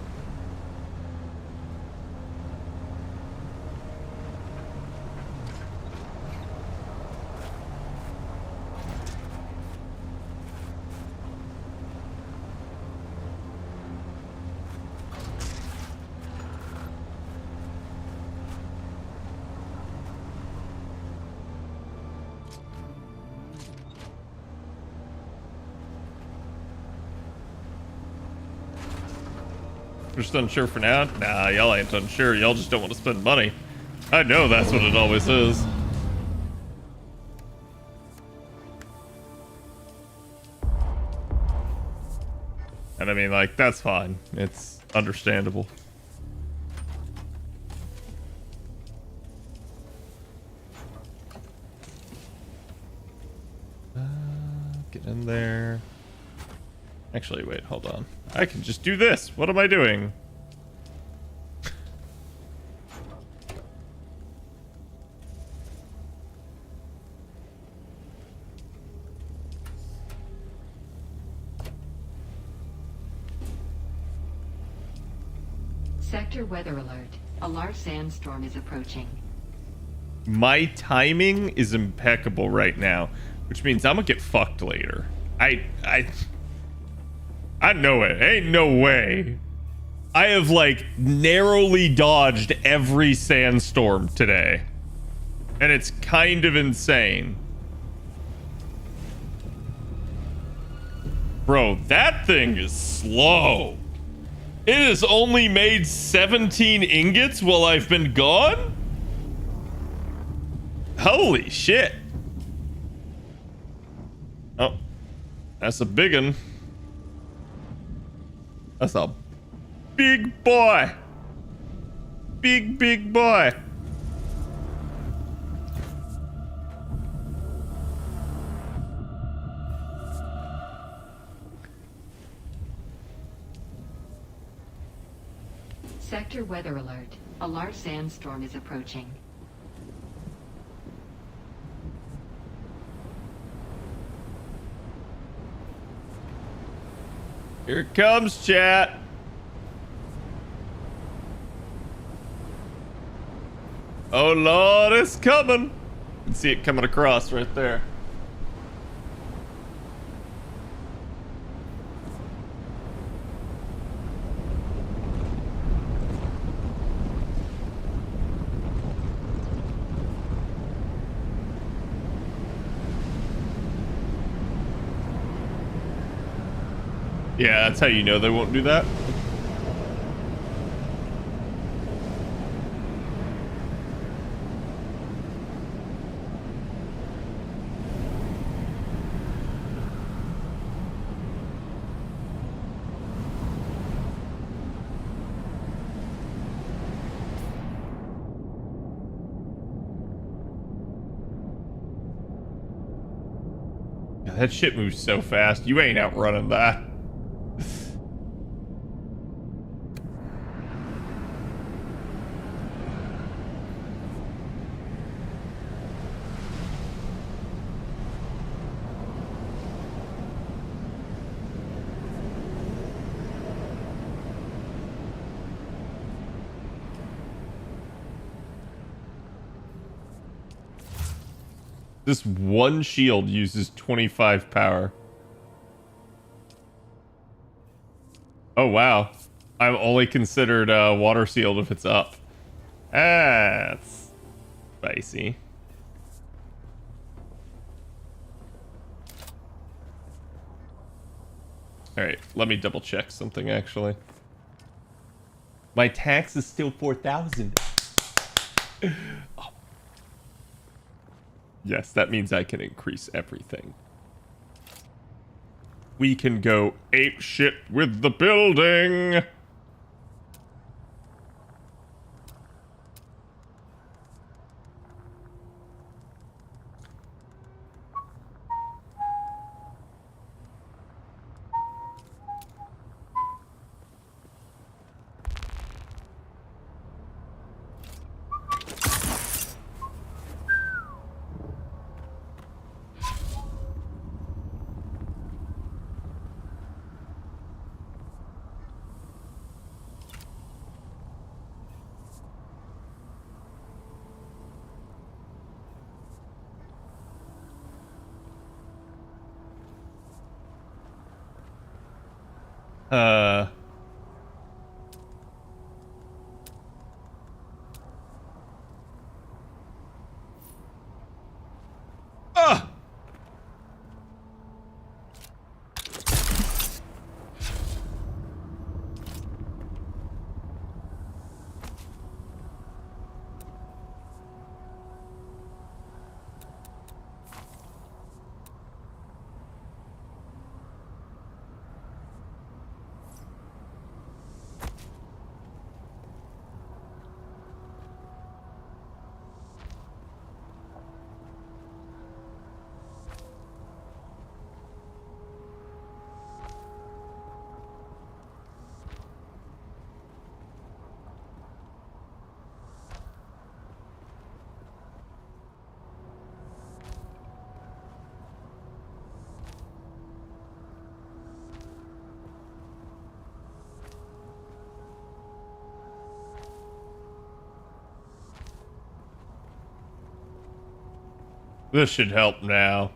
We're just unsure for now? Nah, y'all ain't unsure. Y'all just don't want to spend money. I know that's what it always is. And I mean, like, that's fine. It's understandable. Get in there. Actually, wait, hold on. I can just do this. What am I doing? Sector weather alert. A large sandstorm is approaching. My timing is impeccable right now, which means I'm gonna get fucked later. I know it. Ain't no way. I have, like, narrowly dodged every sandstorm today. And it's kind of insane. Bro, that thing is slow. It has only made 17 ingots while I've been gone? Holy shit. Oh, that's a big one. That's a big boy. Big boy. Sector weather alert. A large sandstorm is approaching. Here it comes, chat. Oh Lord, it's coming. You can see it coming across right there. Yeah, that's how you know they won't do that. That shit moves so fast. You ain't outrunning that. This one shield uses 25 power. Oh, wow. I'm only considered water sealed if it's up. That's spicy. Alright, let me double check something actually. My tax is still 4,000. Oh. Yes, that means I can increase everything. We can go ape shit with the building. Uh... This should help now.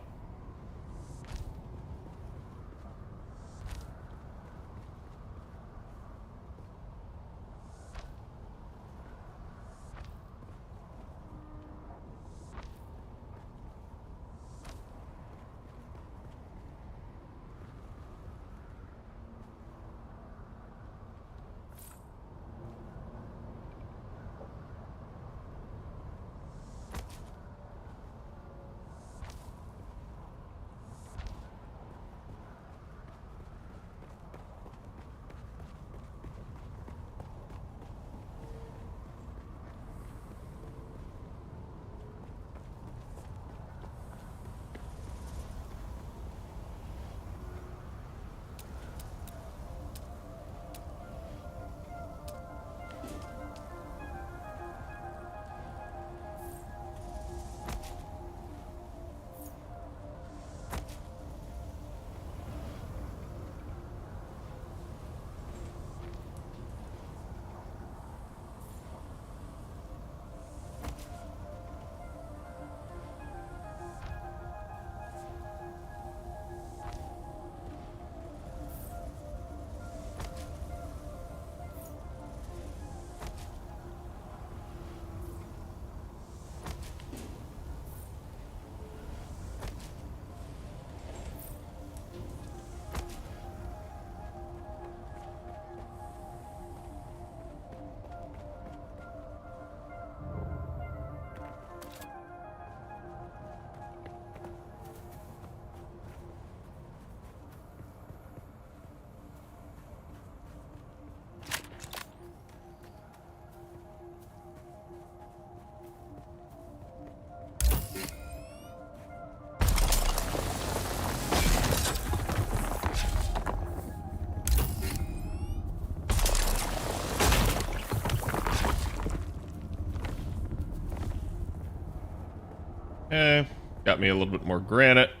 Got me a little bit more granite.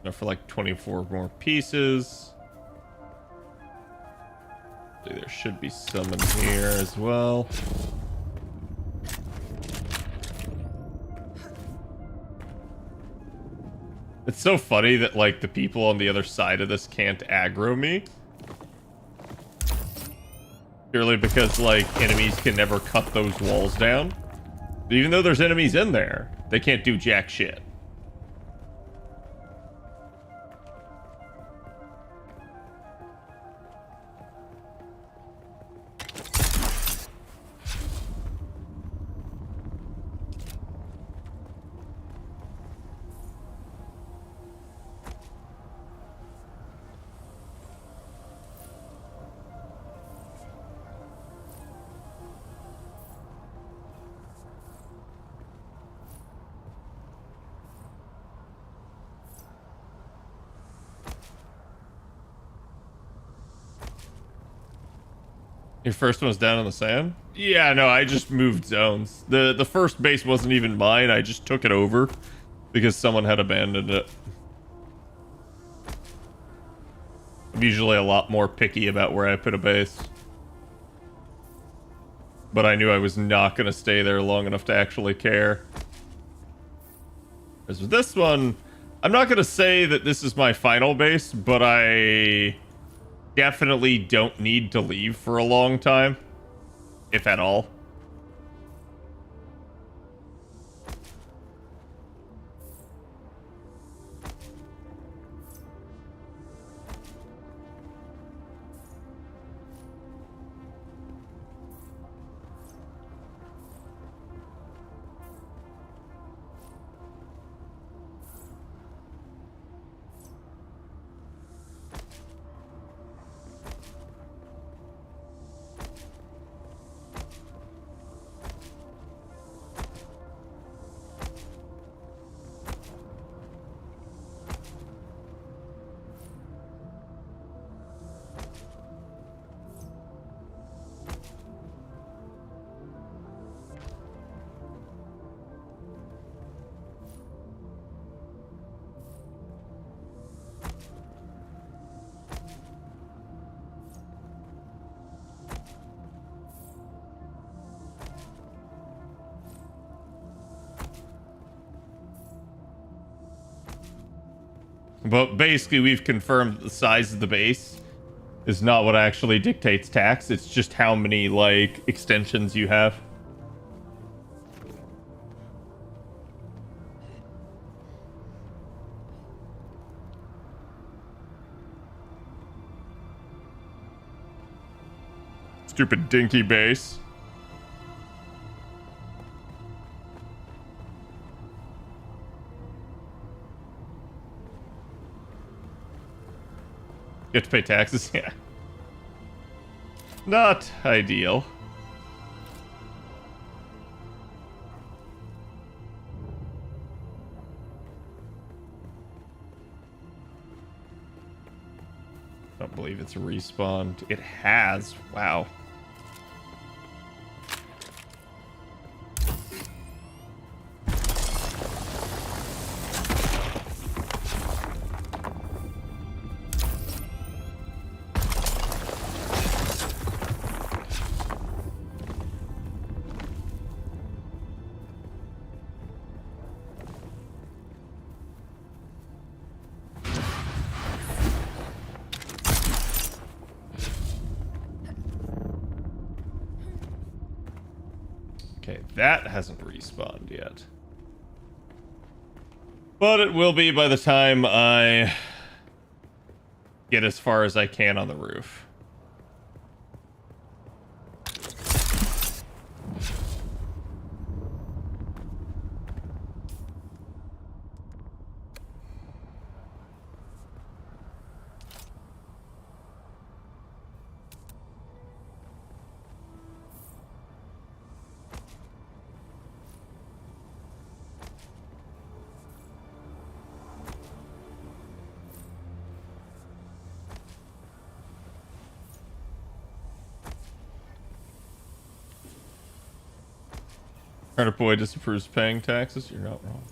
Enough for like 24 more pieces. There should be some in here as well. It's so funny that like the people on the other side of this can't aggro me. Purely because like enemies can never cut those walls down. Even though there's enemies in there, they can't do jack shit. Your first one's down in the sand? Yeah, no, I just moved zones. The first base wasn't even mine. I just took it over because someone had abandoned it. I'm usually a lot more picky about where I put a base. But I knew I was not going to stay there long enough to actually care. As with this one, I'm not going to say that this is my final base, but I definitely don't need to leave for a long time, if at all. But basically, we've confirmed that the size of the base is not what actually dictates tax. It's just how many, like, extensions you have. Stupid dinky base. You have to pay taxes? Yeah. Not ideal. I don't believe it's respawned. It has. Wow. Okay, that hasn't respawned yet. But it will be by the time I get as far as I can on the roof. Turnip Boy disapproves paying taxes. You're not wrong.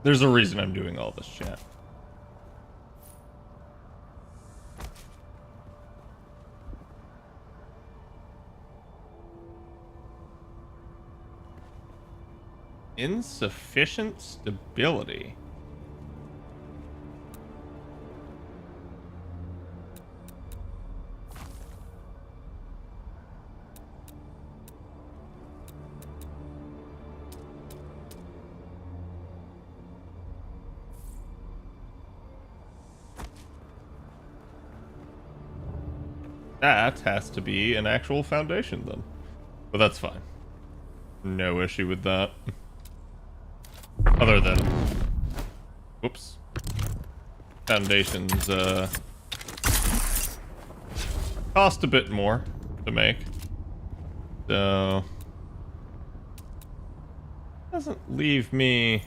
There's a reason I'm doing all this, chat. Insufficient stability. That has to be an actual foundation then. But that's fine. No issue with that. Other than... Whoops. Foundations, cost a bit more to make. So... Doesn't leave me...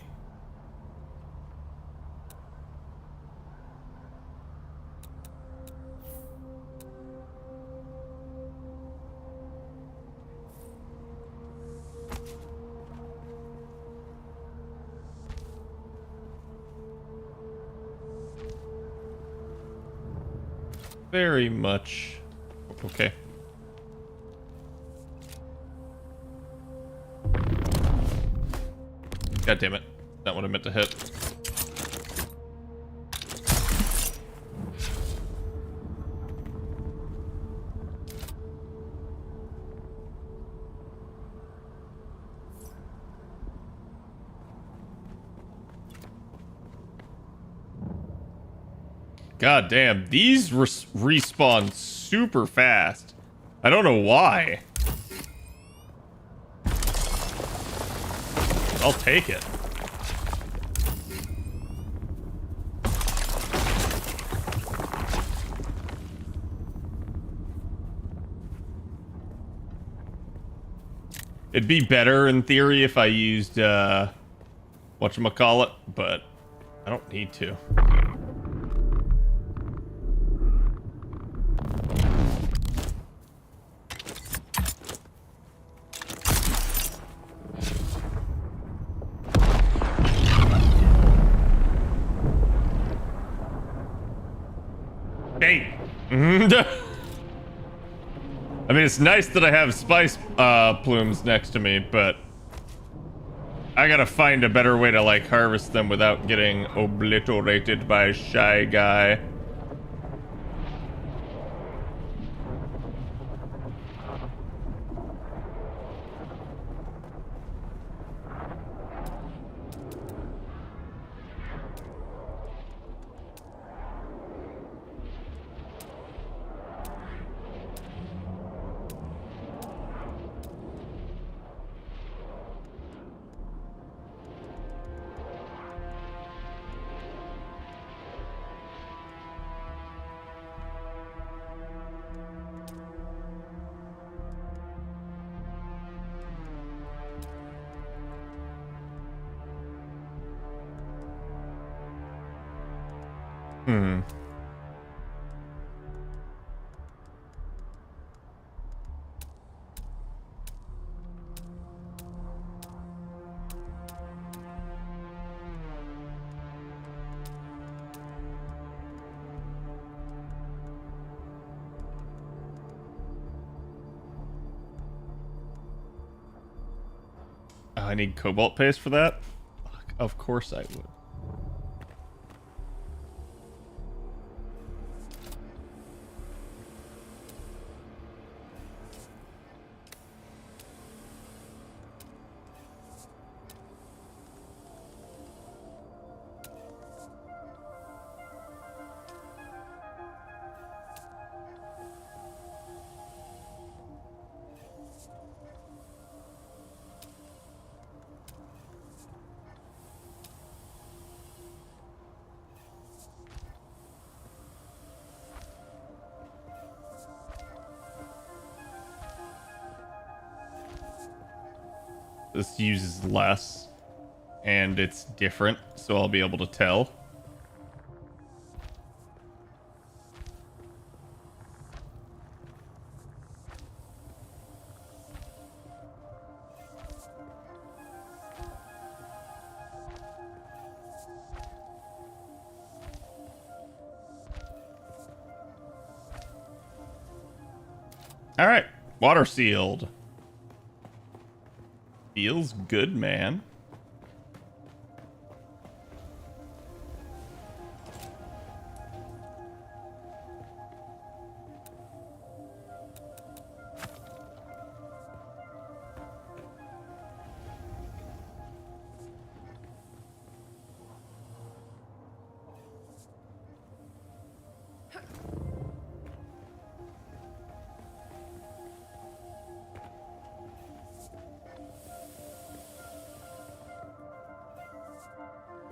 very much okay. God damn it. Not what I meant to hit. God damn, these respawn super fast. I don't know why. I'll take it. It'd be better in theory if I used whatchamacallit, but I don't need to. Hey. I mean, it's nice that I have spice plumes next to me, but I gotta find a better way to, like, harvest them without getting obliterated by Shy Guy. Hmm. I need cobalt paste for that? Fuck, of course I would. This uses less, and it's different, so I'll be able to tell. All right, water sealed. Feels good, man.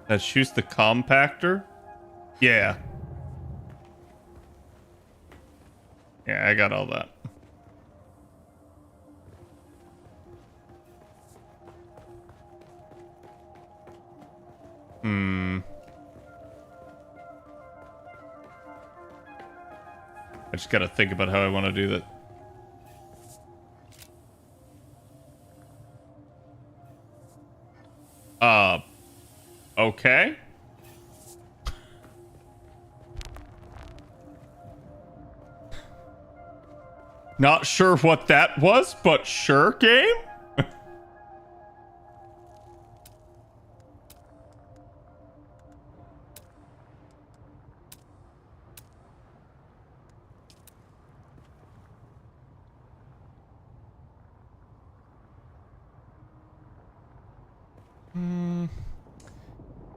That shoots the compactor? Yeah. Yeah, I got all that. Hmm. I just gotta think about how I want to do that. Okay. Not sure what that was, but sure, game?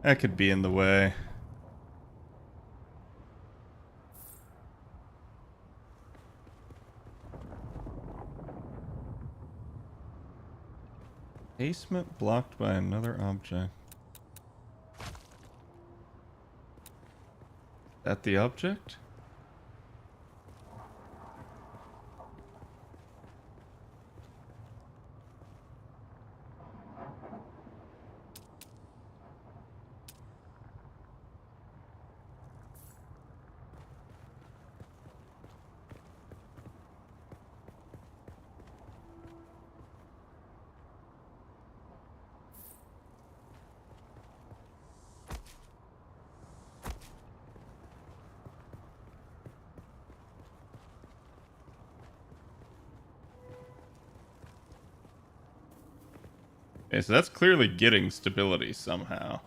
That could be in the way. Basement blocked by another object. That the object? Okay, so that's clearly getting stability somehow.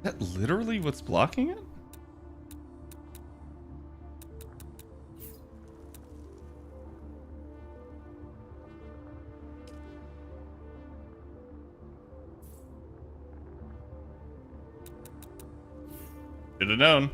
Is that literally what's blocking it? Should have known.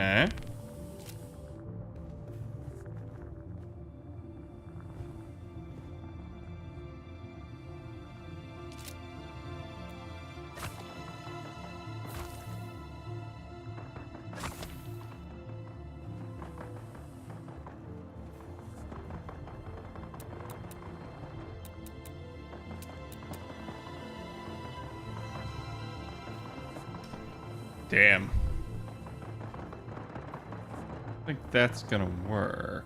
Okay. Damn. I think that's gonna work.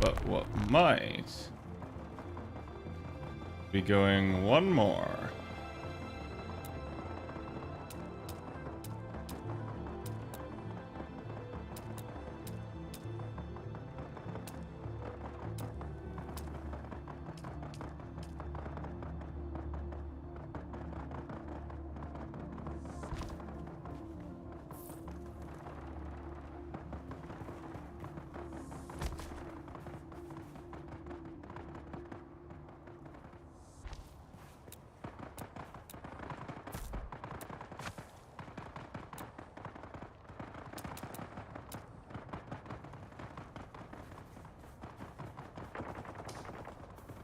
But what might be going one more.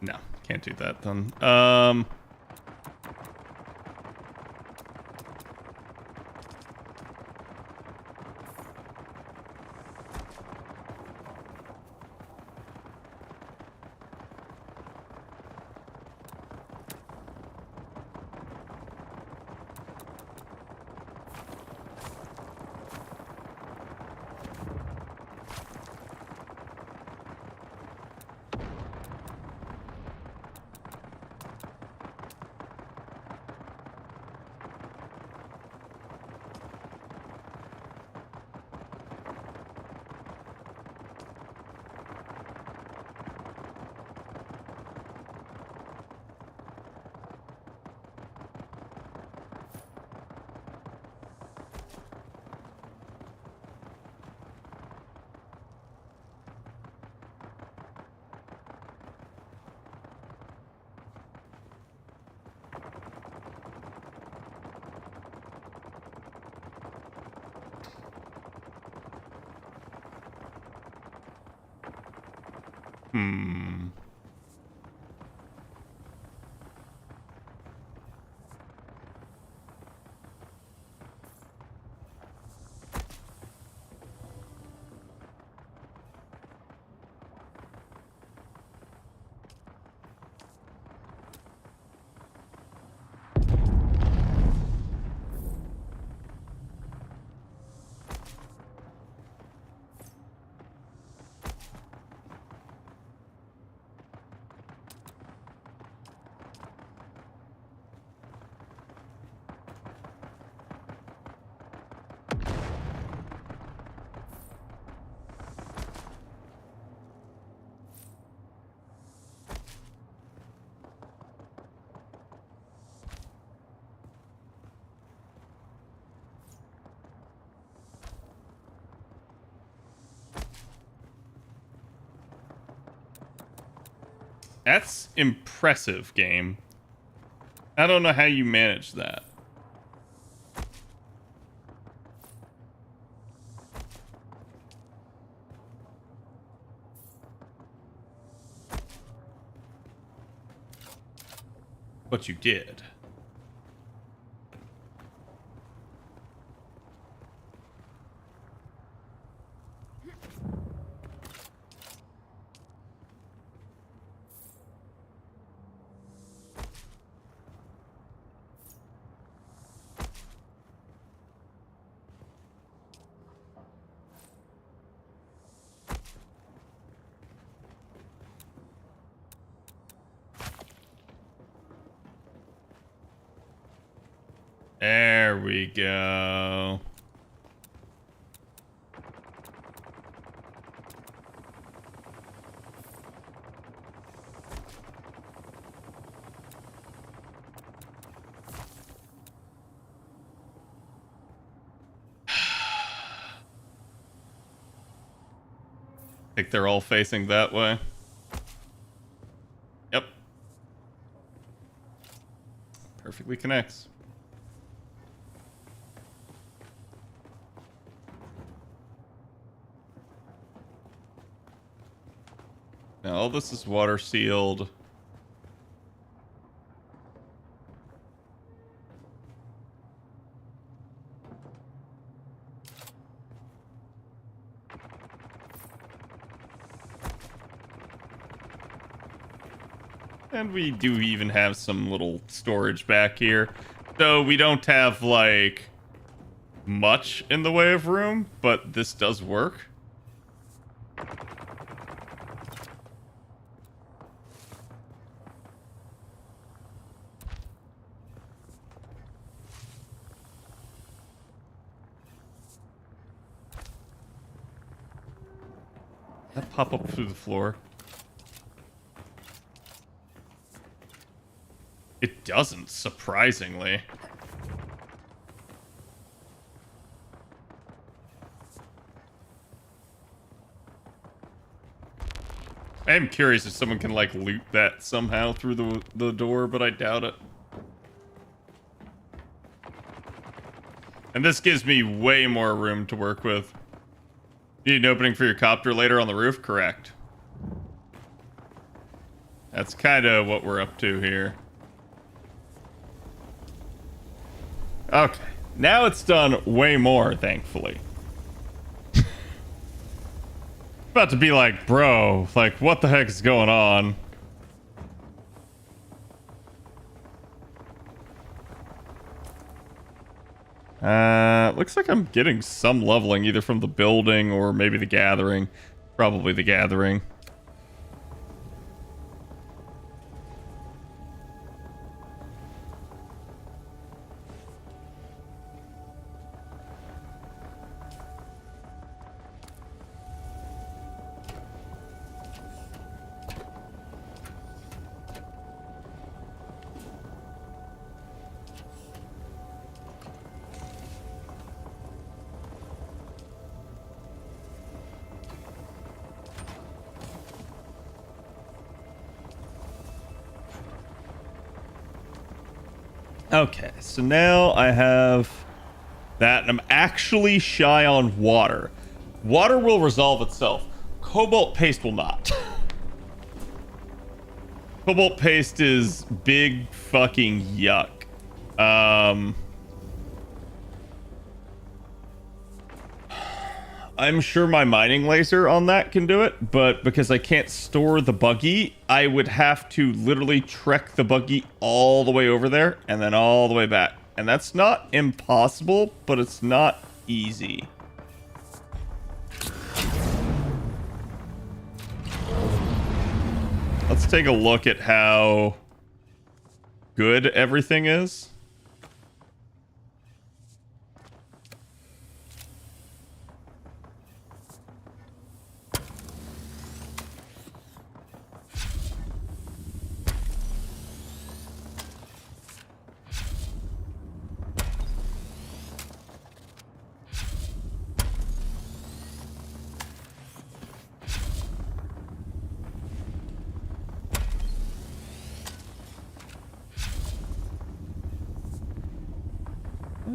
No, can't do that then. Hmm. That's impressive, game. I don't know how you manage that. But you did. There we go. think they're all facing that way. Yep. Perfectly connects. Now all this is water sealed. And we do even have some little storage back here. So we don't have, like, much in the way of room, but this does work. That pop up through the floor. It doesn't, surprisingly. I am curious if someone can, like, loot that somehow through the door, but I doubt it. And this gives me way more room to work with. Need an opening for your copter later on the roof? Correct. That's kind of what we're up to here. Okay. Now it's done way more, thankfully. About to be like, bro, like, what the heck is going on? Looks like I'm getting some leveling either from the building or maybe the gathering. Probably the gathering. Okay, so now I have that, and I'm actually shy on water. Water will resolve itself. Cobalt paste will not. Cobalt paste is big fucking yuck. I'm sure my mining laser on that can do it, but because I can't store the buggy, I would have to literally trek the buggy all the way over there and then all the way back. And that's not impossible, but it's not easy. Let's take a look at how good everything is.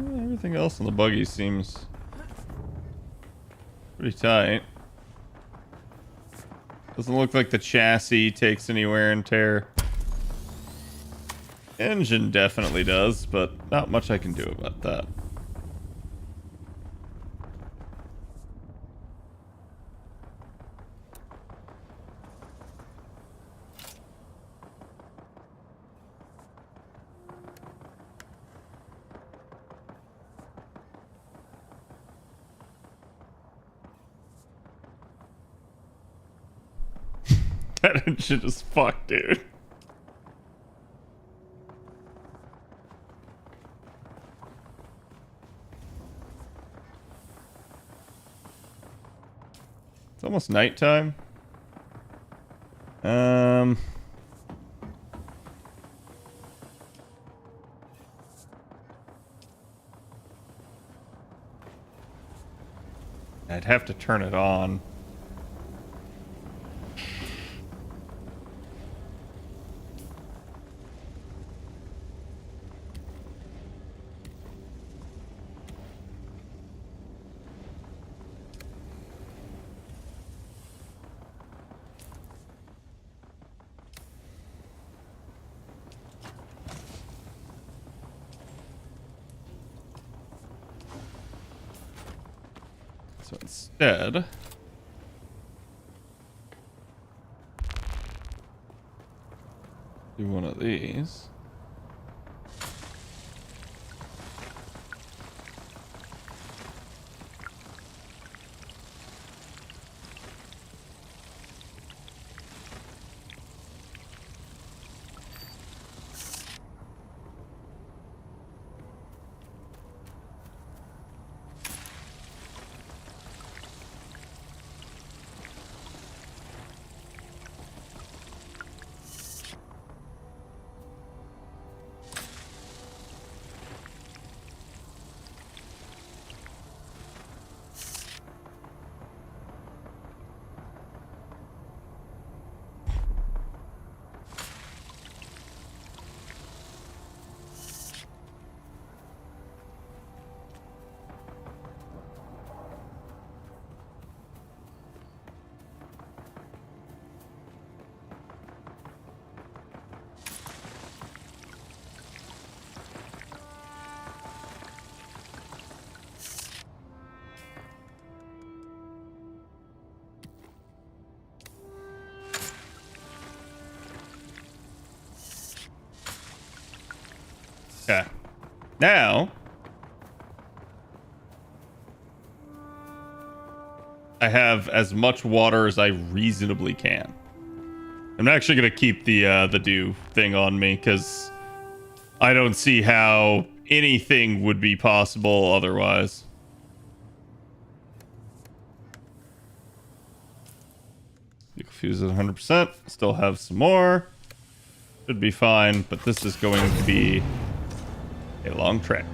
Everything else on the buggy seems pretty tight. Doesn't look like the chassis takes any wear and tear. Engine definitely does, but not much I can do about that. That engine is fucked, dude. It's almost nighttime. I'd have to turn it on. So instead, do one of these. Okay. Now, I have as much water as I reasonably can. I'm actually gonna keep the dew thing on me because I don't see how anything would be possible otherwise. Fuse at 100%. Still have some more. Should be fine, but this is going to be a long trek.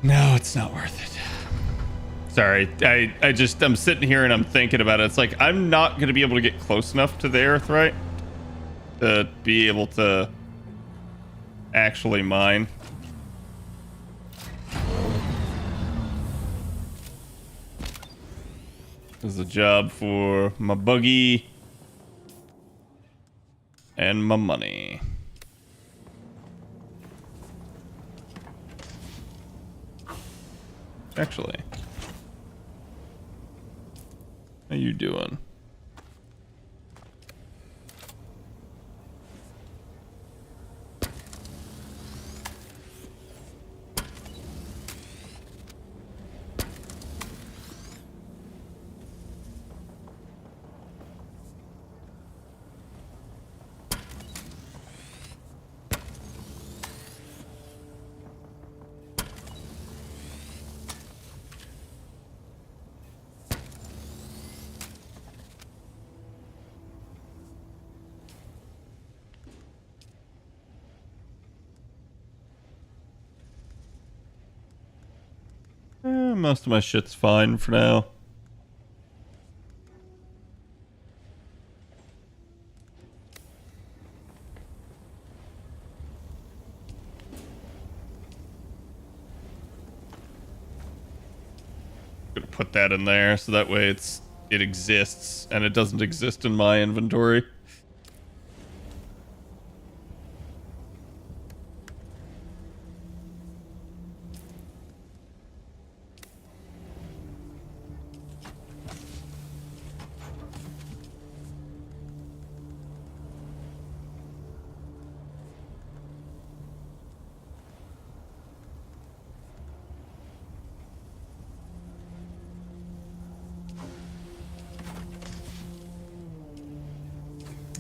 No, it's not worth it. Sorry, I'm sitting here and I'm thinking about it. It's like, I'm not going to be able to get close enough to the earth, right? To be able to actually mine. This is a job for my buggy and my money. Actually, how you doing? Most of my shit's fine for now. Gonna put that in there so that way it exists and it doesn't exist in my inventory.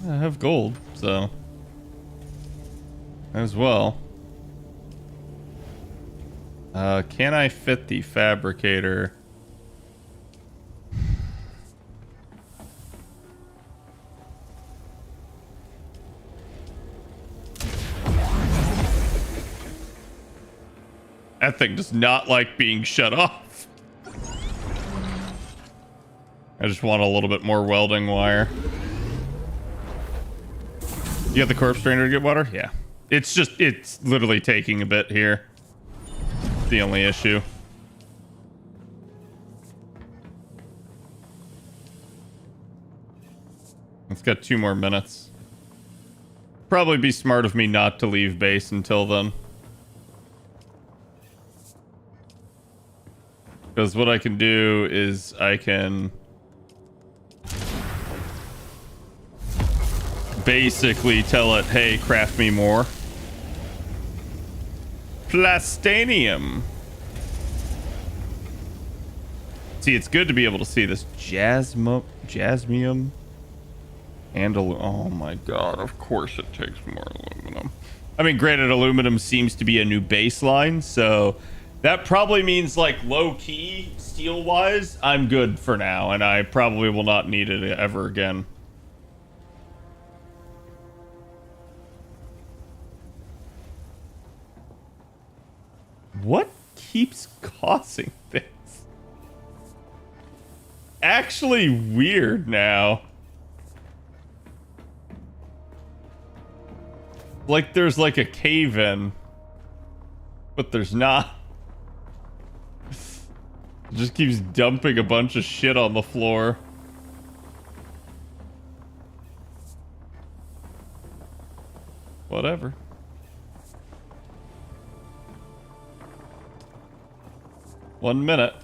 I have gold, so as well. Can I fit the fabricator? That thing does not like being shut off. I just want a little bit more welding wire. You got the corpse drainer to get water? Yeah. It's literally taking a bit here. The only issue. It's got 2 more minutes. Probably be smart of me not to leave base until then. Because what I can do is I can basically tell it, hey, craft me more. Plastanium. See, it's good to be able to see this jasmium. And oh my god, of course it takes more aluminum. I mean, granted, aluminum seems to be a new baseline, so that probably means, like, low-key, steel-wise, I'm good for now, and I probably will not need it ever again. What keeps causing this? Actually weird now. Like there's like a cave in, but there's not. It just keeps dumping a bunch of shit on the floor. Whatever. One minute.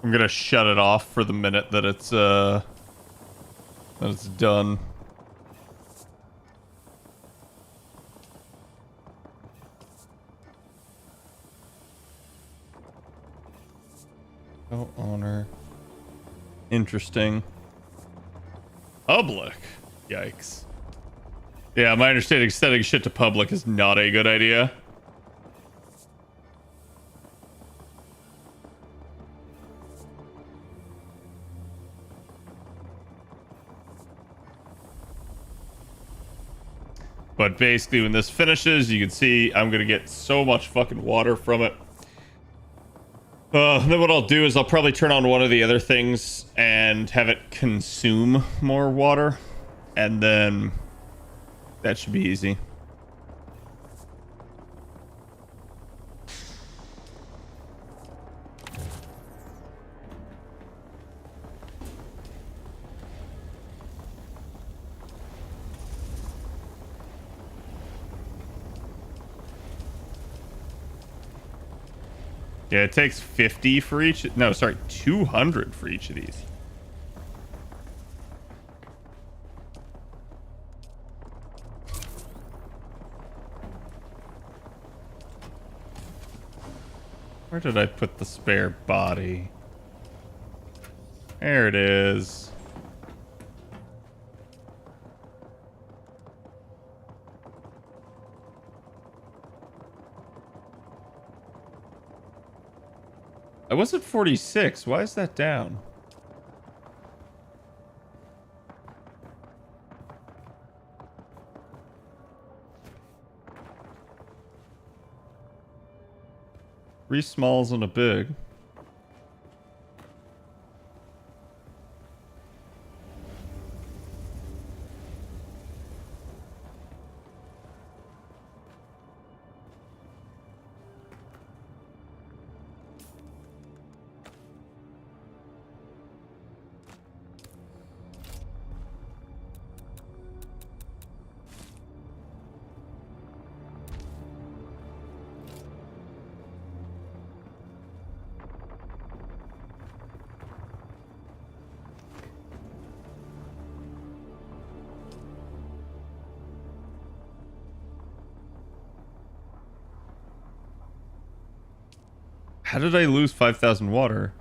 I'm gonna shut it off for the minute that it's done. Oh, owner. Interesting. Public. Yikes. Yeah, my understanding setting shit to public is not a good idea. But basically, when this finishes, you can see I'm going to get so much fucking water from it. Then what I'll do is I'll probably turn on one of the other things and have it consume more water. And then that should be easy. Yeah, it takes 50 for each. No, sorry, 200 for each of these. Where did I put the spare body? There it is. I was at 46. Why is that down? Three smalls and a big. How did I lose 5,000 water?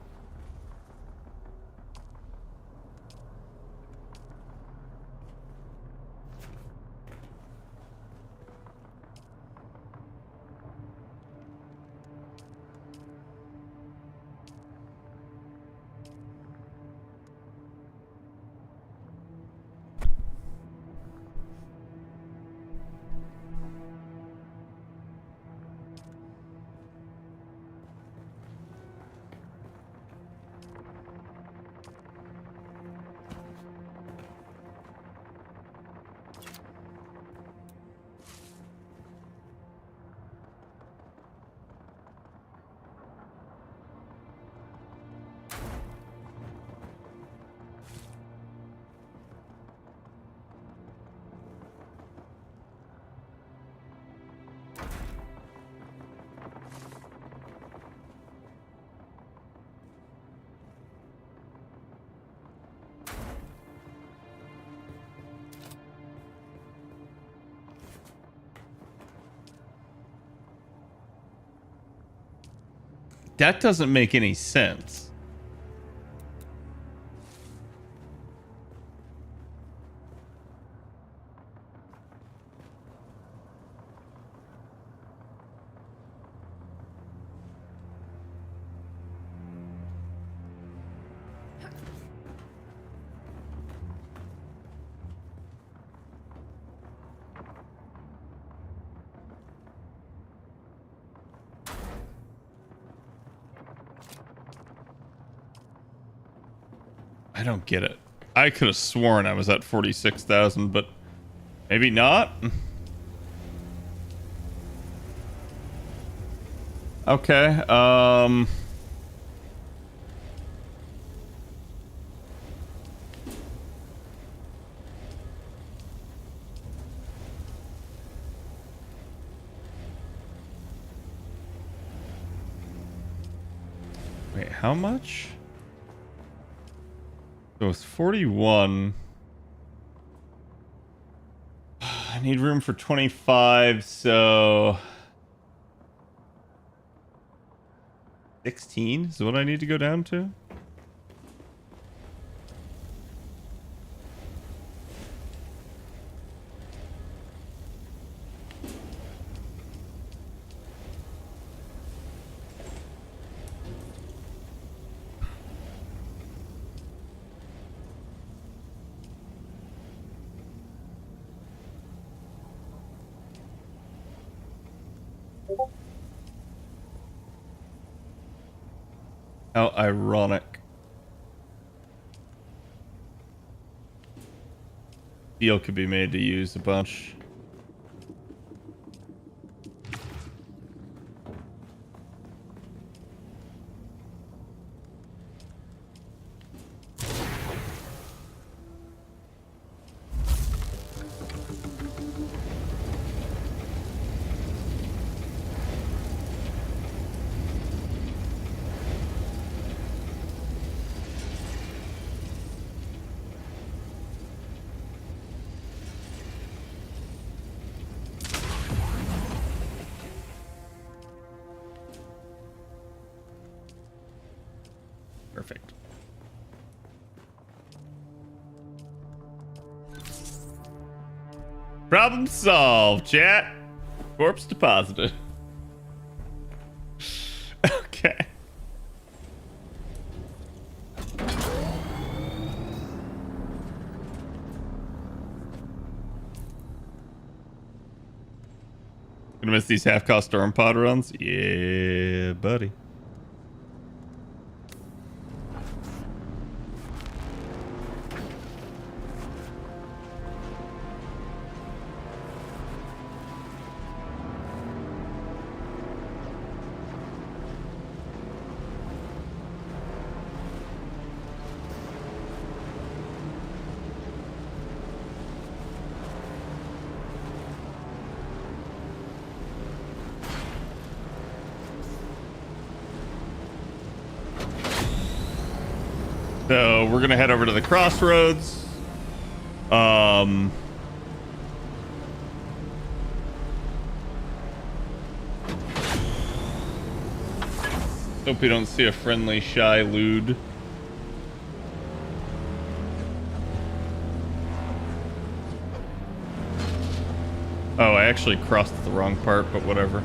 That doesn't make any sense. I don't get it. I could have sworn I was at 46,000, but maybe not. Okay. Wait, how much? So it's 41. I need room for 25, so 16 is what I need to go down to. How ironic. Deal could be made to use a bunch. Perfect. Problem solved, chat. Corpse deposited. Okay. Gonna miss these half-cost storm pod runs? Yeah, buddy. So we're gonna head over to the crossroads. Hope we don't see a friendly shy lewd. Oh, I actually crossed the wrong part, but whatever.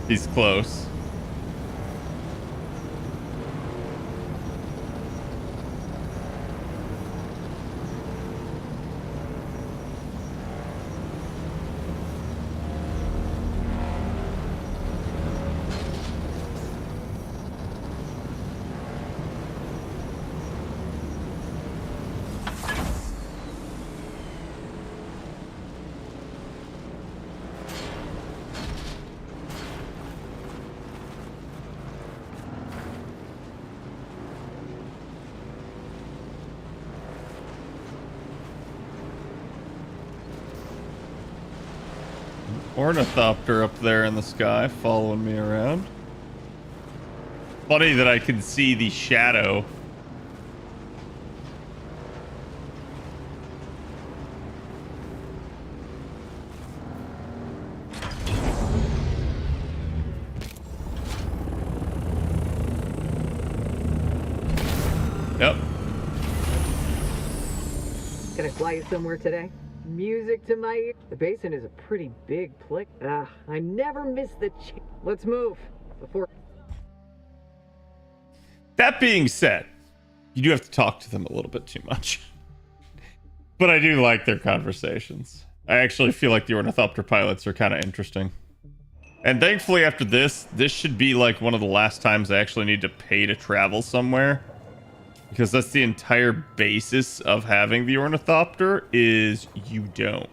He's close. Ornithopter up there in the sky following me around. Funny that I can see the shadow. Yep. Can I fly you somewhere today? Music to my ear. The basin is a pretty big place. I never miss the Let's move before. That being said, you do have to talk to them a little bit too much. But I do like their conversations. I actually feel like the Ornithopter pilots are kind of interesting. And thankfully after this should be like one of the last times I actually need to pay to travel somewhere. Because that's the entire basis of having the Ornithopter, is you don't.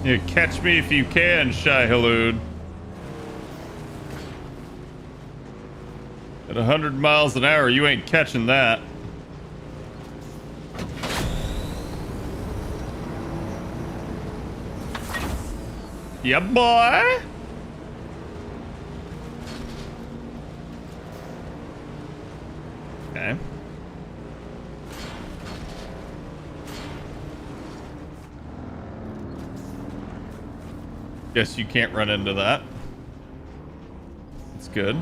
You catch me if you can, Shy Halud. At 100 miles an hour, you ain't catching that. Yeah, boy. Okay. Guess you can't run into that. That's good.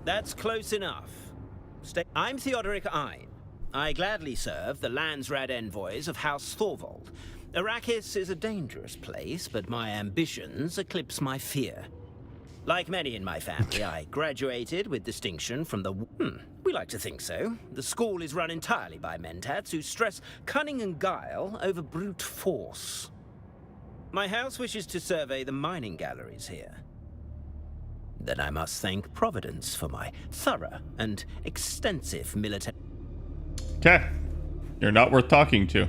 That's close enough. I'm Theodoric Ein. I gladly serve the Landsrad envoys of House Thorvald. Arrakis is a dangerous place, but my ambitions eclipse my fear. Like many in my family, I graduated with distinction from the... we like to think so. The school is run entirely by mentats who stress cunning and guile over brute force. My house wishes to survey the mining galleries here. Then I must thank Providence for my thorough and extensive military... Okay. You're not worth talking to.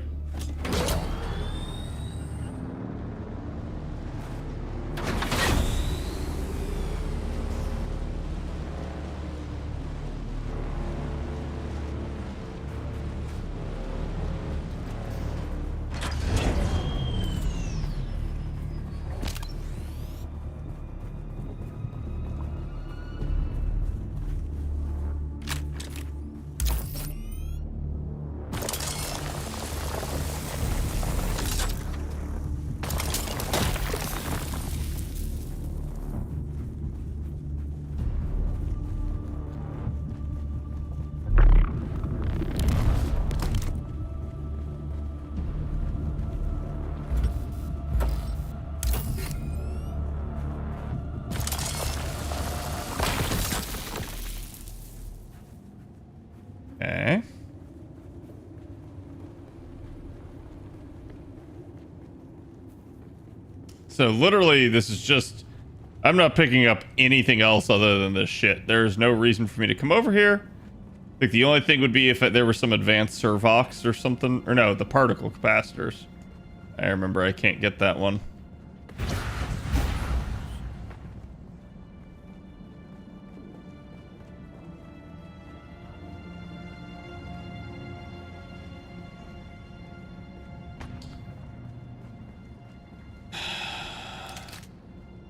So literally, this is just... I'm not picking up anything else other than this shit. There's no reason for me to come over here. I think the only thing would be if there were some advanced servox or something. Or no, the particle capacitors. I remember I can't get that one.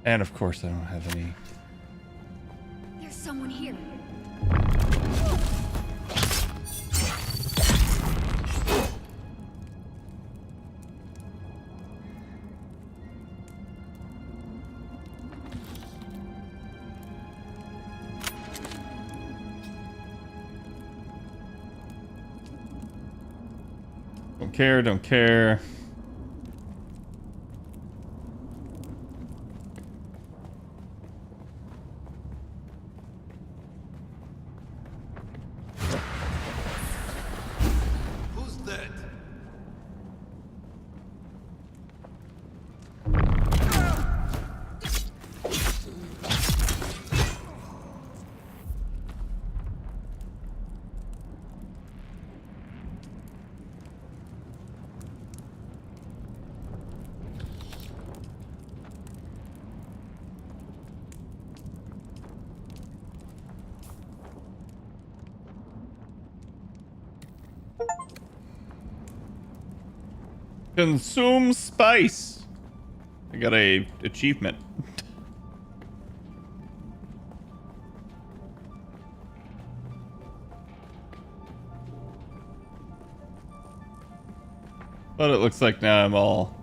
And of course I don't have any. There's someone here. Don't care, don't care. Who's that? Consume spice. I got a achievement. But it looks like now I'm all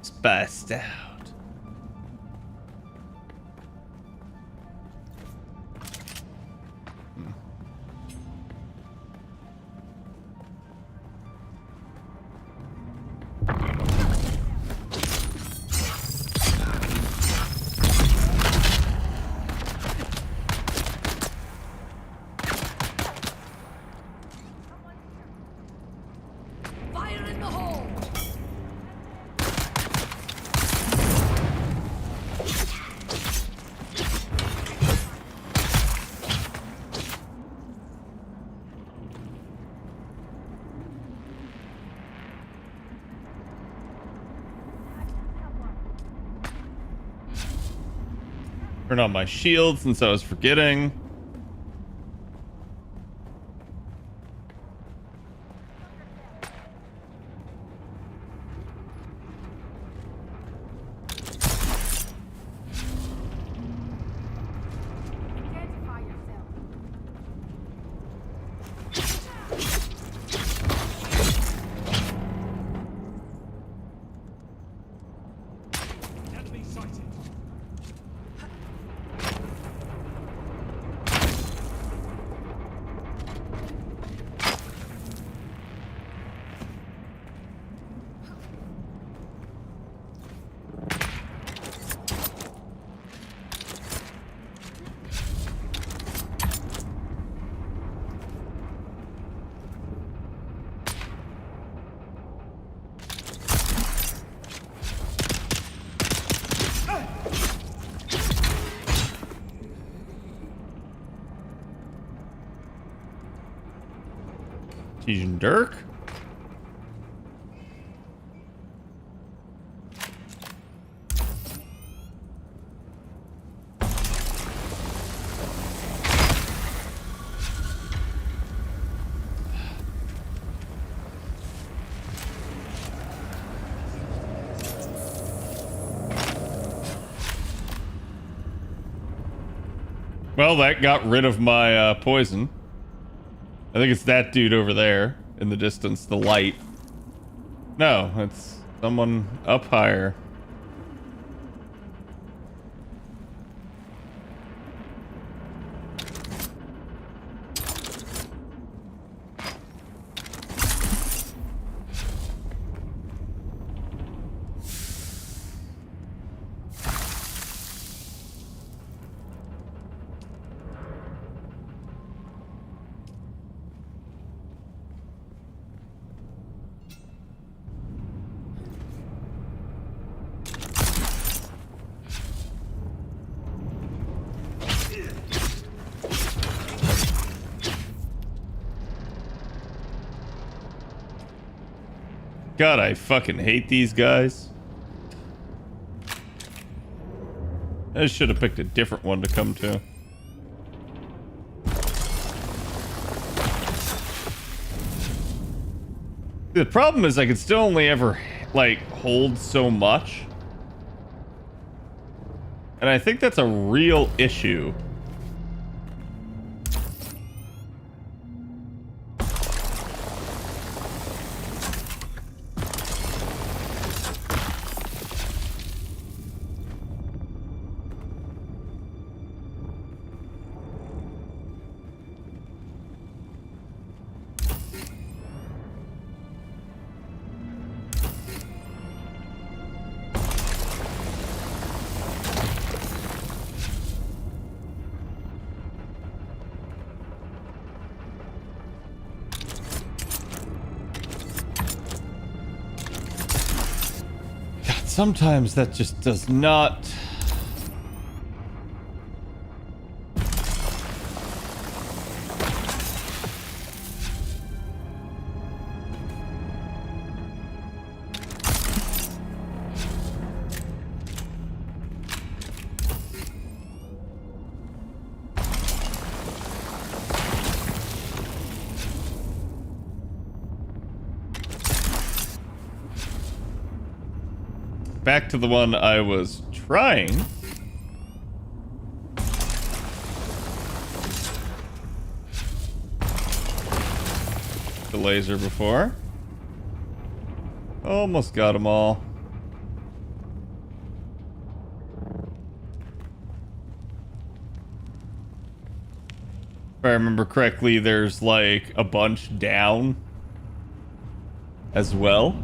spiced out. Fire in the hole! Turn on my shield since I was forgetting. Enemy sighted. Tejan Dirk? Well, that got rid of my poison. I think it's that dude over there in the distance, the light. No, it's someone up higher. God, I fucking hate these guys. I should have picked a different one to come to. The problem is I can still only ever, like, hold so much. And I think that's a real issue. Sometimes that just does not... Back to the one I was trying. The laser before. Almost got them all. If I remember correctly, there's like a bunch down as well.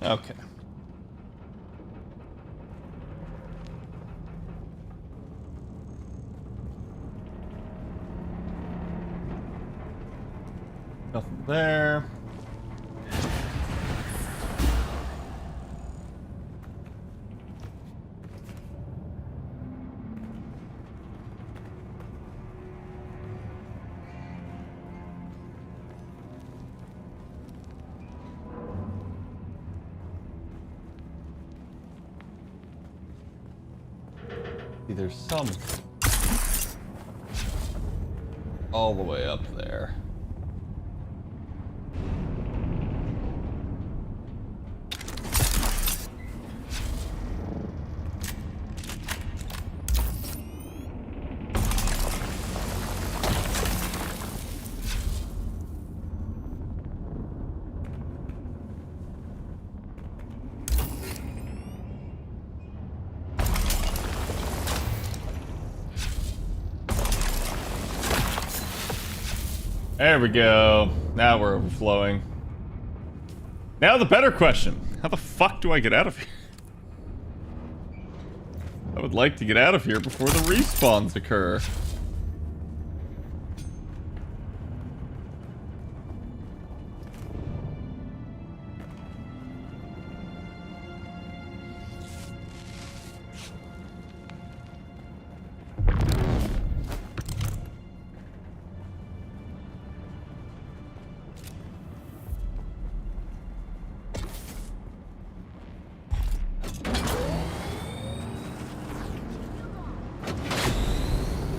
Okay. Nothing there. There's some all the way up there. There we go. Now we're overflowing. Now the better question. How the fuck do I get out of here? I would like to get out of here before the respawns occur.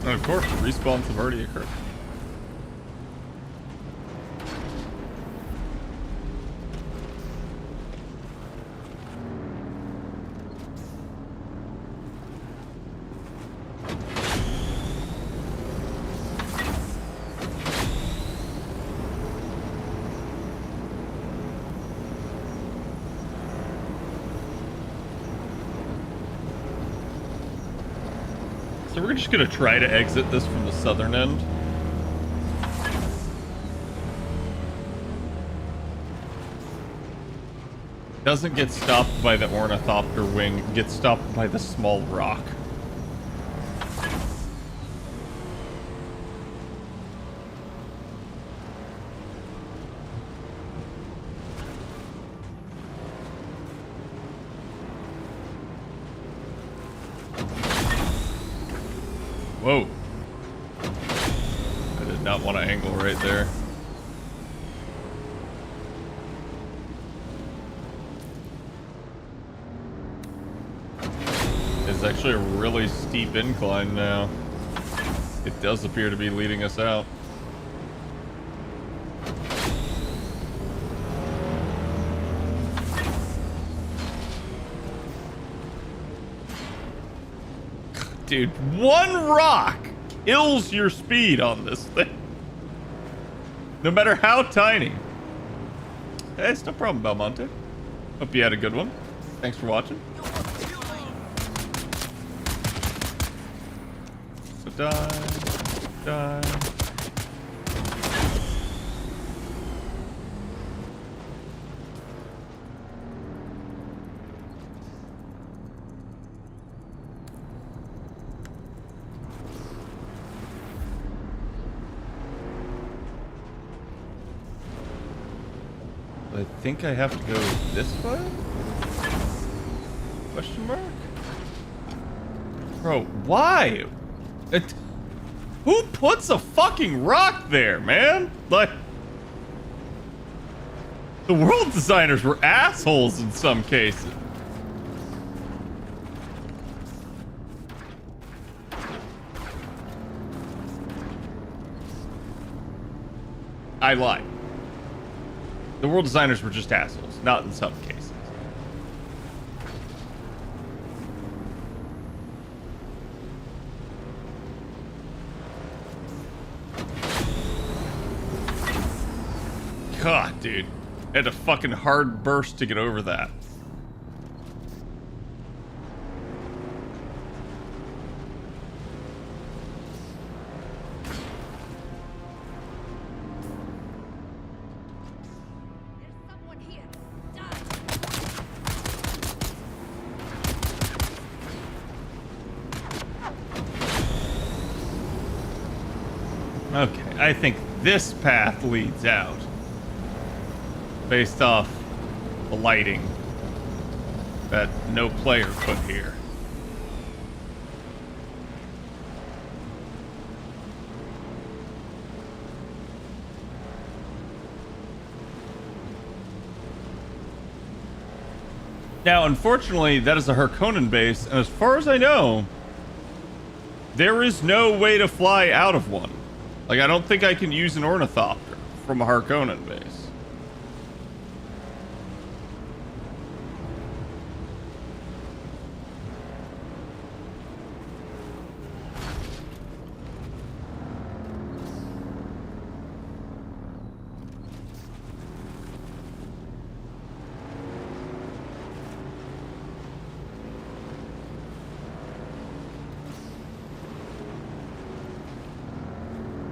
And of course, the respawns have already occurred. So we're just gonna try to exit this from the southern end. Doesn't get stopped by the Ornithopter wing, gets stopped by the small rock. Whoa. I did not want to angle right there. It's actually a really steep incline now. It does appear to be leading us out. Dude, one rock kills your speed on this thing. No matter how tiny. Hey, it's no problem, Belmonte. Hope you had a good one. Thanks for watching. So die. I think I have to go this way? Question mark? Bro, why? Who puts a fucking rock there, man? Like, the world designers were assholes in some cases. I lied. The world designers were just assholes, not in some cases. God, dude. I had a fucking hard burst to get over that. Okay, I think this path leads out. Based off the lighting that no player put here. Now, unfortunately, that is a Harkonnen base, and as far as I know, there is no way to fly out of one. Like, I don't think I can use an Ornithopter from a Harkonnen base.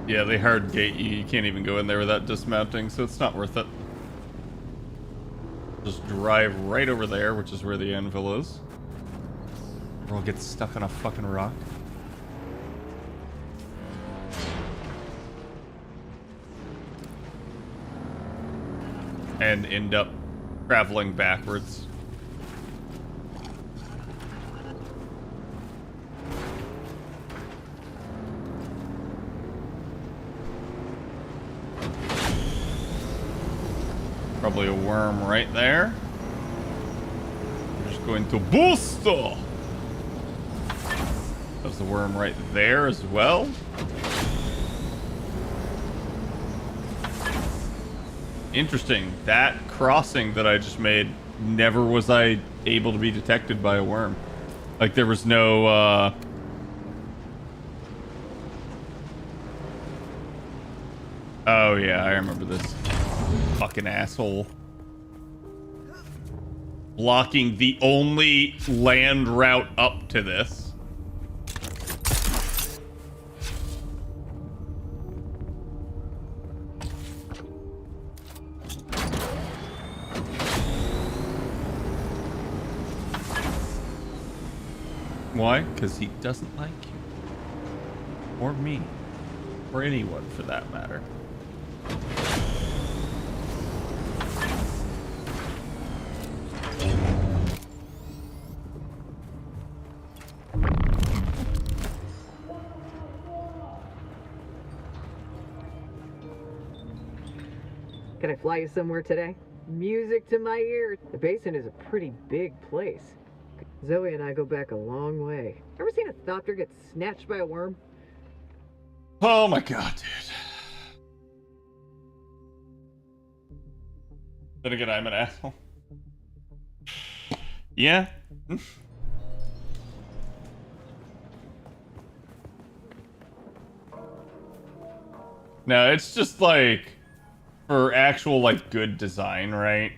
Yeah, they hard gate you. You can't even go in there without dismounting, so it's not worth it. Just drive right over there, which is where the anvil is. Or I'll get stuck on a fucking rock. And end up traveling backwards. Probably a worm right there. We're just going to boost. There's the worm right there as well. Interesting. That crossing that I just made, never was I able to be detected by a worm. Like there was no Oh yeah, I remember this. Fucking asshole. Blocking the only land route up to this. Why? Because he doesn't like you. Or me. Or anyone, for that matter. Can I fly you somewhere today? Music to my ears. The basin is a pretty big place. Zoe and I go back a long way. Ever seen a thopter get snatched by a worm? Oh my god, dude. Then again, I'm an asshole. Yeah. No, it's just like for actual like good design, right?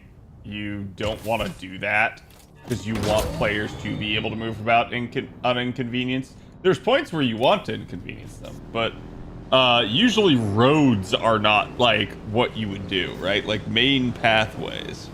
You don't want to do that because you want players to be able to move about uninconvenienced. There's points where you want to inconvenience them, but usually roads are not like what you would do, right? Like main pathways.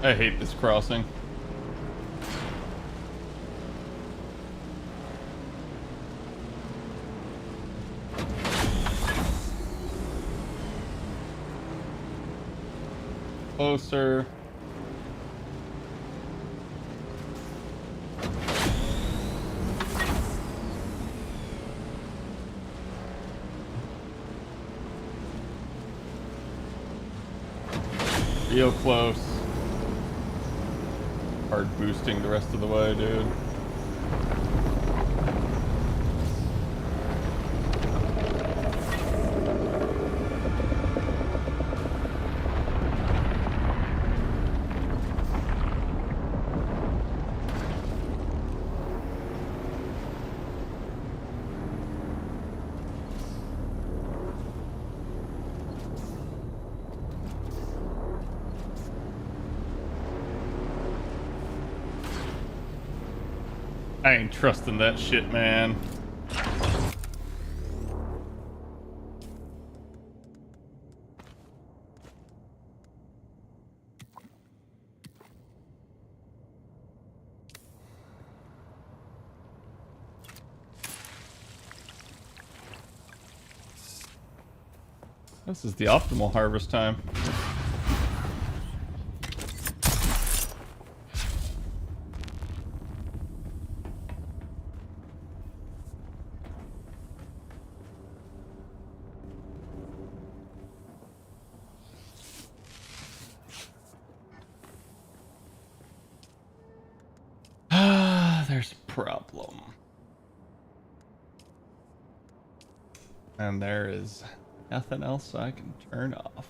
I hate this crossing. Closer. Real close. Hard boosting the rest of the way, dude. I ain't trusting that shit, man. This is the optimal harvest time. There's a problem. And there is nothing else I can turn off.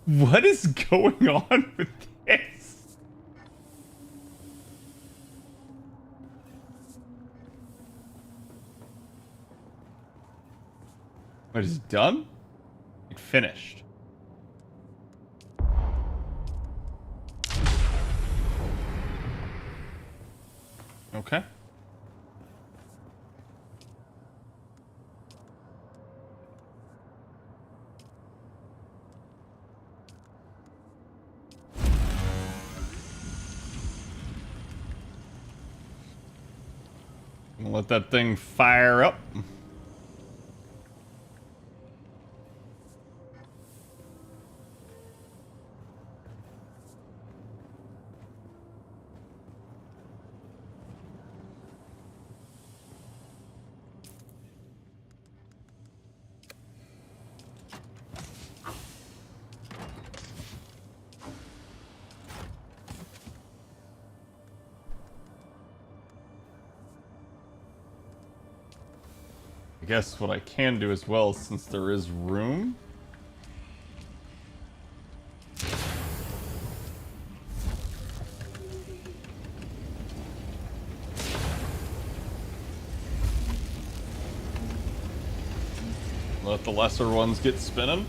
What is going on with this? What is it done? It finished. Okay. I'm gonna let that thing fire up. I guess what I can do as well, since there is room. Let the lesser ones get spinning.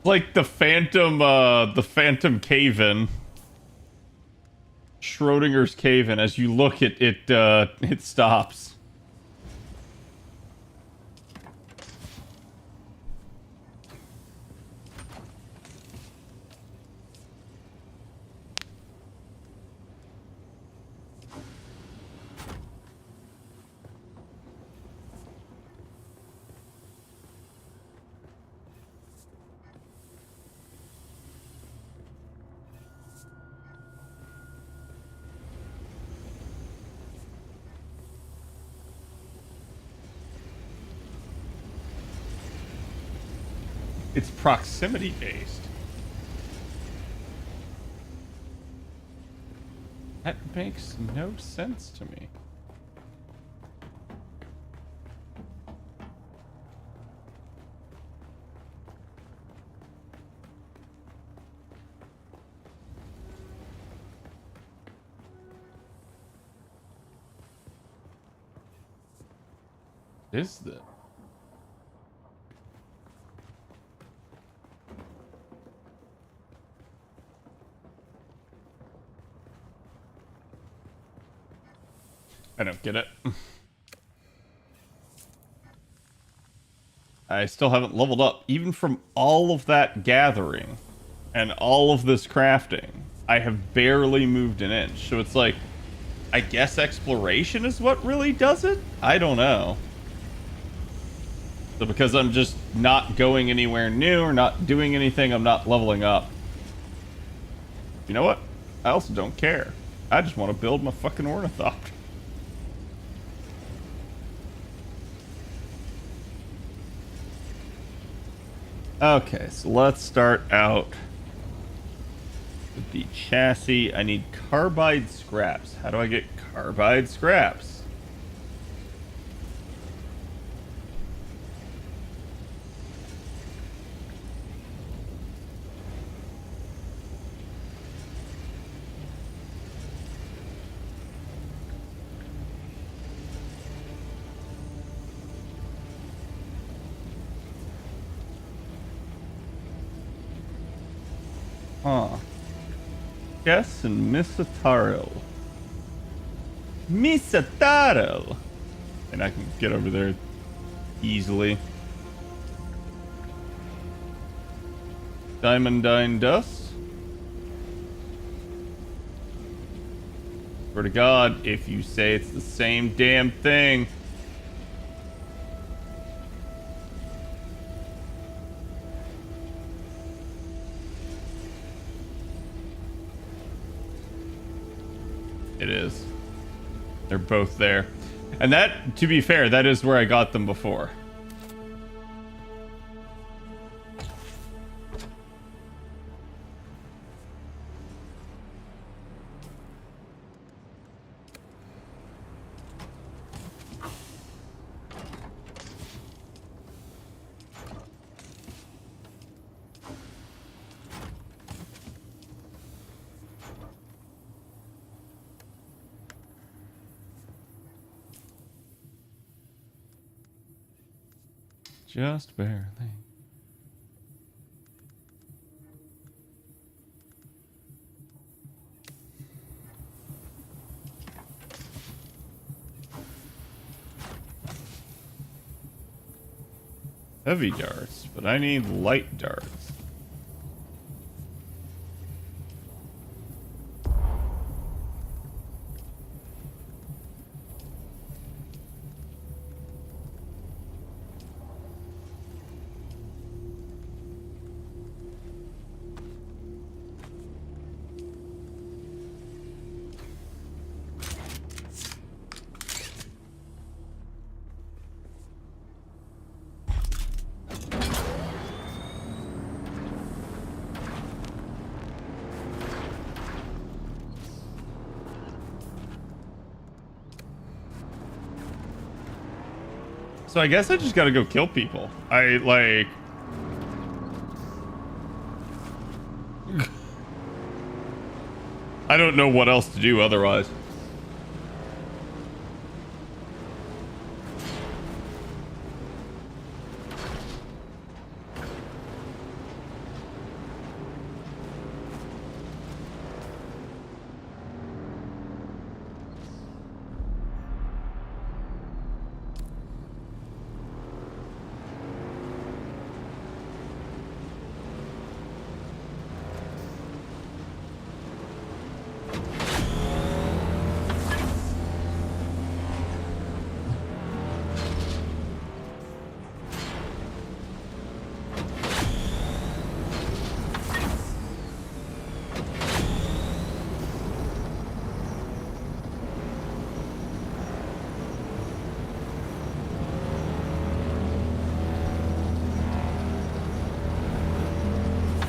Like the phantom cave-in. Schrodinger's cave-in. As you look, it stops. It's proximity based. That makes no sense to me. What is that? I don't get it. I still haven't leveled up. Even from all of that gathering and all of this crafting, I have barely moved an inch. So it's like, I guess exploration is what really does it? I don't know. So because I'm just not going anywhere new or not doing anything, I'm not leveling up. You know what? I also don't care. I just want to build my fucking Ornithopter. Okay, so let's start out with the chassis. I need carbide scraps. How do I get carbide scraps? Huh. Yes, and Misataro. Misataro! And I can get over there easily. Diamondine dust. Swear to God, if you say it's the same damn thing. It is. They're both there. And that, to be fair, that is where I got them before. Just barely. Heavy darts, but I need light darts. So I guess I just gotta go kill people. I don't know what else to do otherwise.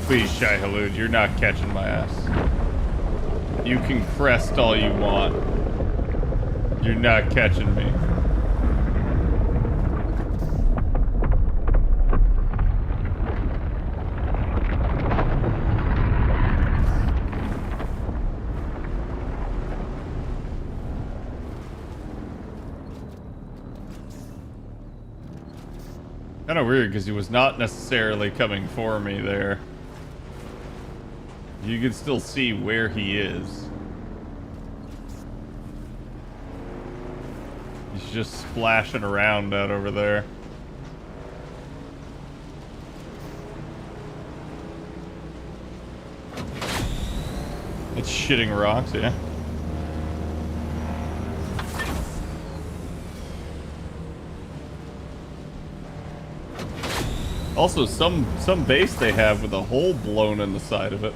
Please, Shai Halud, you're not catching my ass. You can crest all you want. You're not catching me. Kind of weird because he was not necessarily coming for me there. You can still see where he is. He's just splashing around out over there. It's shitting rocks, yeah. Also, some base they have with a hole blown in the side of it.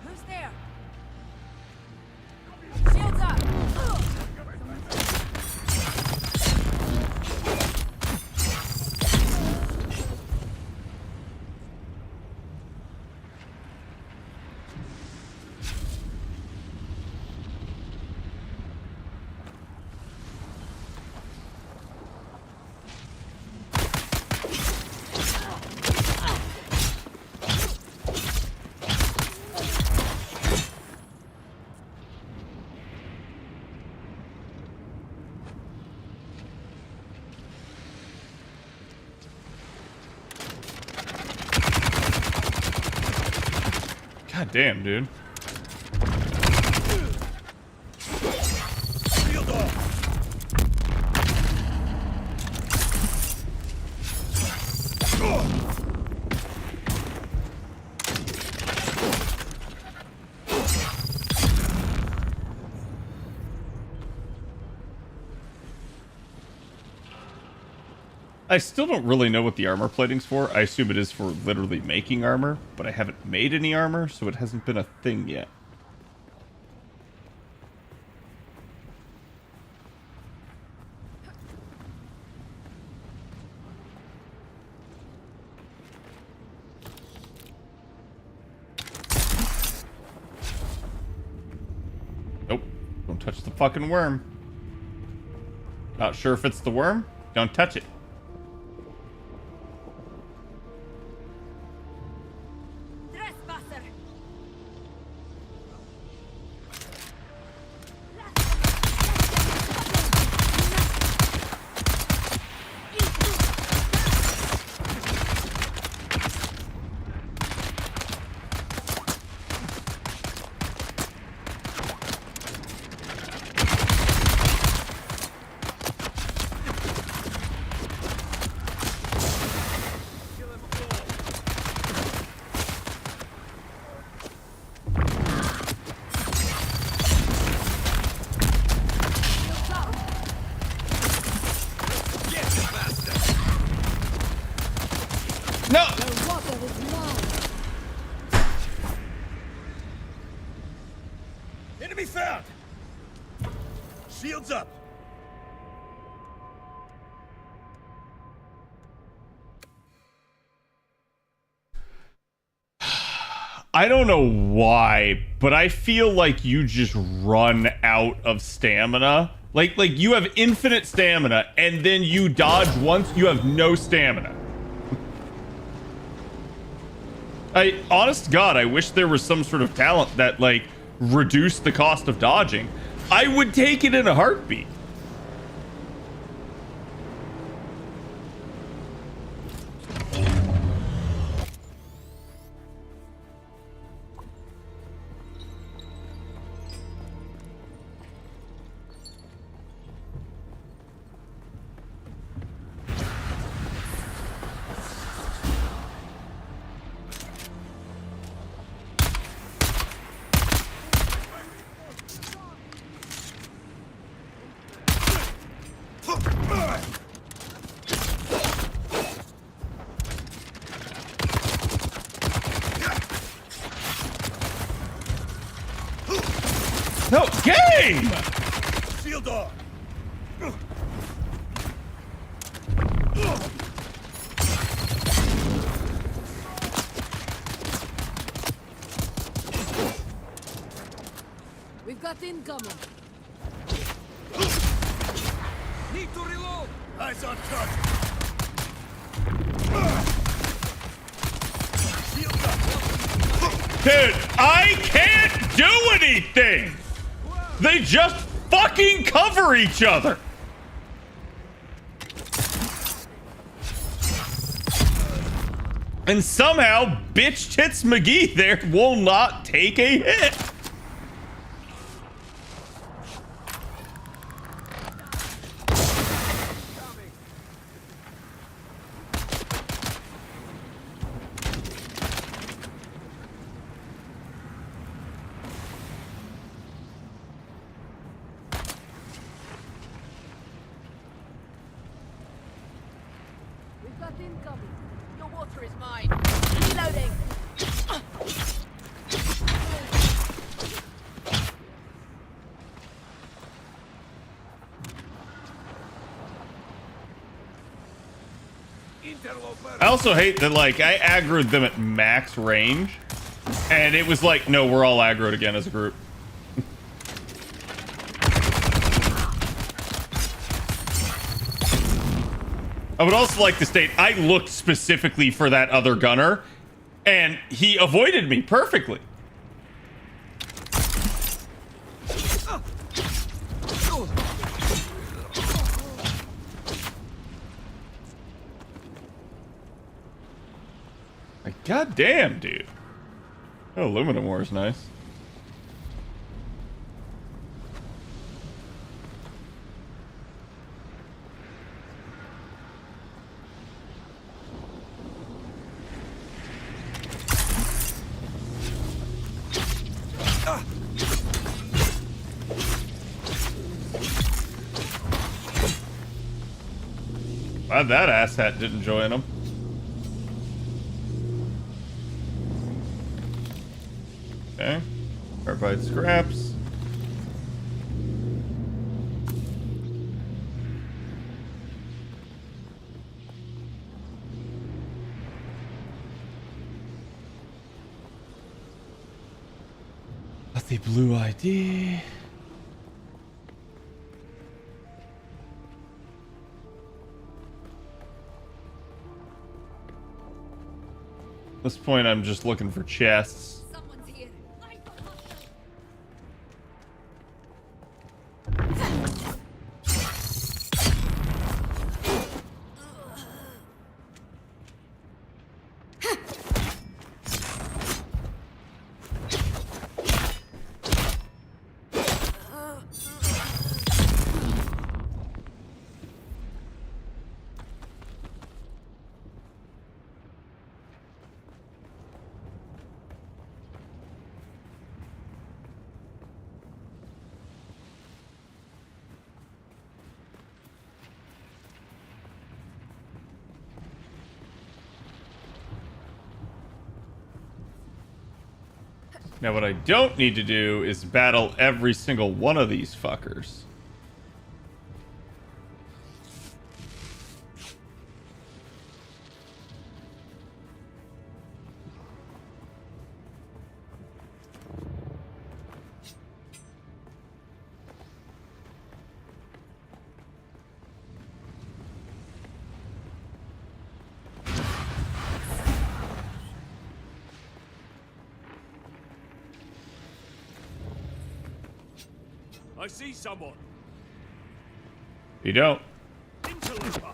Who's there? Shields up! God damn, dude. I still don't really know what the armor plating's for. I assume it is for literally making armor, but I haven't made any armor, so it hasn't been a thing yet. Nope. Don't touch the fucking worm. Not sure if it's the worm? Don't touch it. No! The water is mine. Enemy found! Shields up! I don't know why, but I feel like you just run out of stamina. Like you have infinite stamina, and then you dodge once, you have no stamina. Honest to God, I wish there was some sort of talent that, like, reduced the cost of dodging. I would take it in a heartbeat. No, game! Shield off! We've got incoming. Need to reload! Eyes on target! Shield up! Dude, I can't do anything! They just fucking cover each other! And somehow, bitch tits McGee there will not take a hit. We've got incoming. Your water is mine. Reloading. I also hate that, like, I aggroed them at max range, and it was like, no, we're all aggroed again as a group. I would also like to state, I looked specifically for that other gunner, and he avoided me perfectly. Like, goddamn, dude. Oh, aluminum ore is nice. Glad that asshat didn't join them. Okay. Carbide scraps. Got the blue ID. At this point, I'm just looking for chests. Someone's here. Now what I don't need to do is battle every single one of these fuckers. I see someone. You don't. Interloper.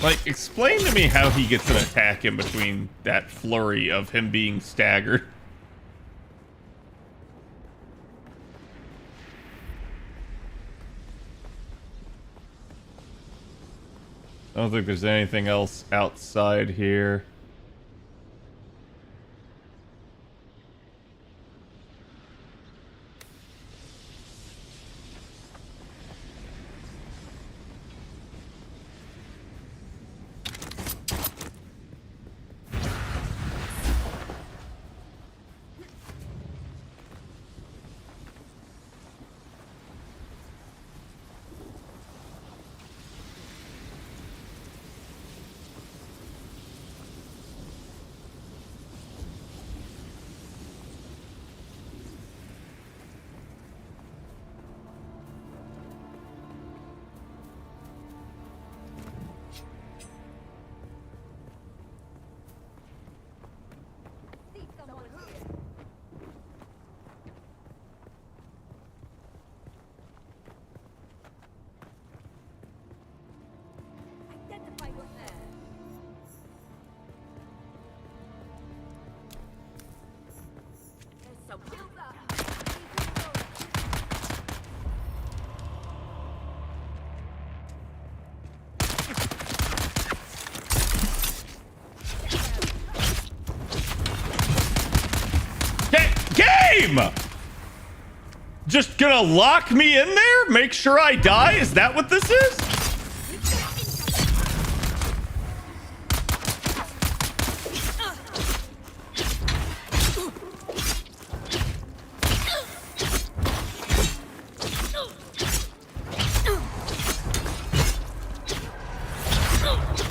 Like, explain to me how he gets an attack in between that flurry of him being staggered. I don't think there's anything else outside here. Game! Just gonna lock me in there? Make sure I die? Is that what this is?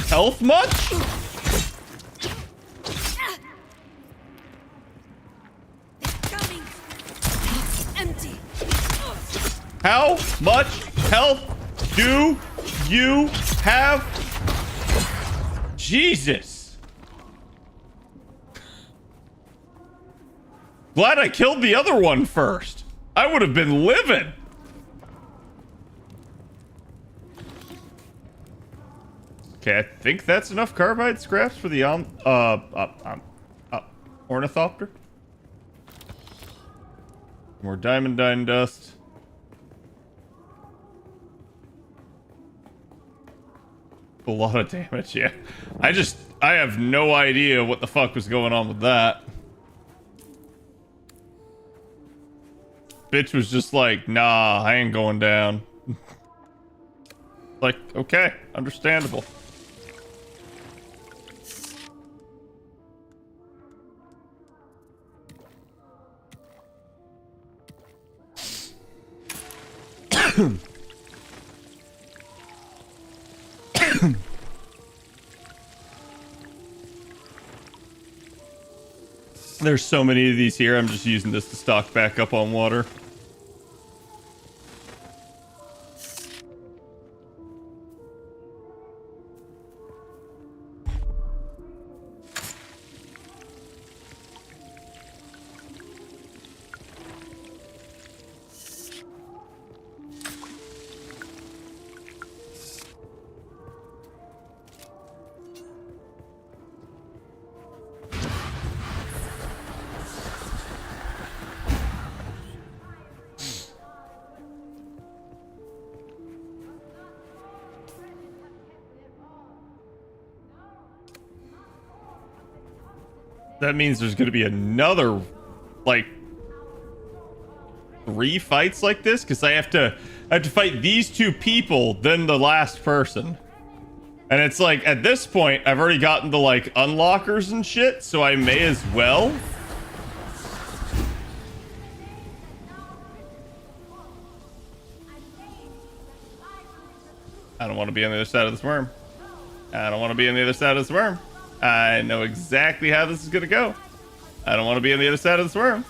Health much? How much health do you have? Jesus. Glad I killed the other one first. I would have been living. Okay, I think that's enough carbide scraps for the Ornithopter. More diamondine dust. A lot of damage, yeah. I have no idea what the fuck was going on with that. Bitch was just like, nah, I ain't going down. Like, okay, understandable. There's so many of these here, I'm just using this to stock back up on water. That means there's going to be another, like, 3 fights like this because I have to fight these 2 people, then the last person. And it's like, at this point, I've already gotten the, like, unlockers and shit, so I may as well. I don't want to be on the other side of this worm. I don't want to be on the other side of this worm. I know exactly how this is going to go. I don't want to be on the other side of this worm.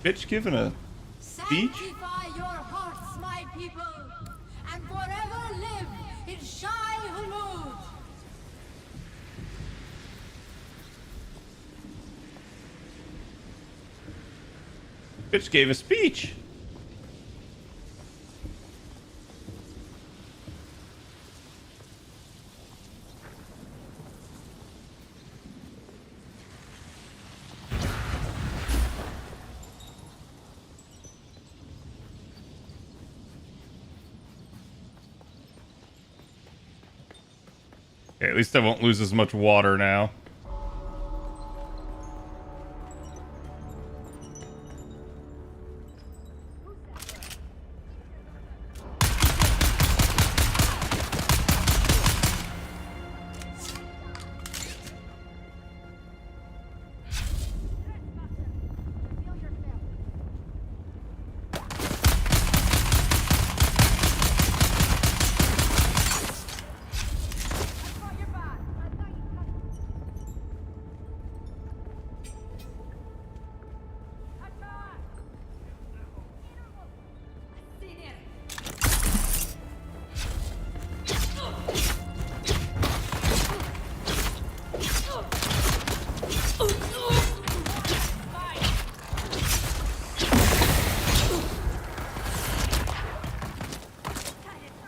Bitch giving a speech? Sanctify your hearts, my people, and forever live in Shai Hulud. Bitch gave a speech. Okay, at least I won't lose as much water now.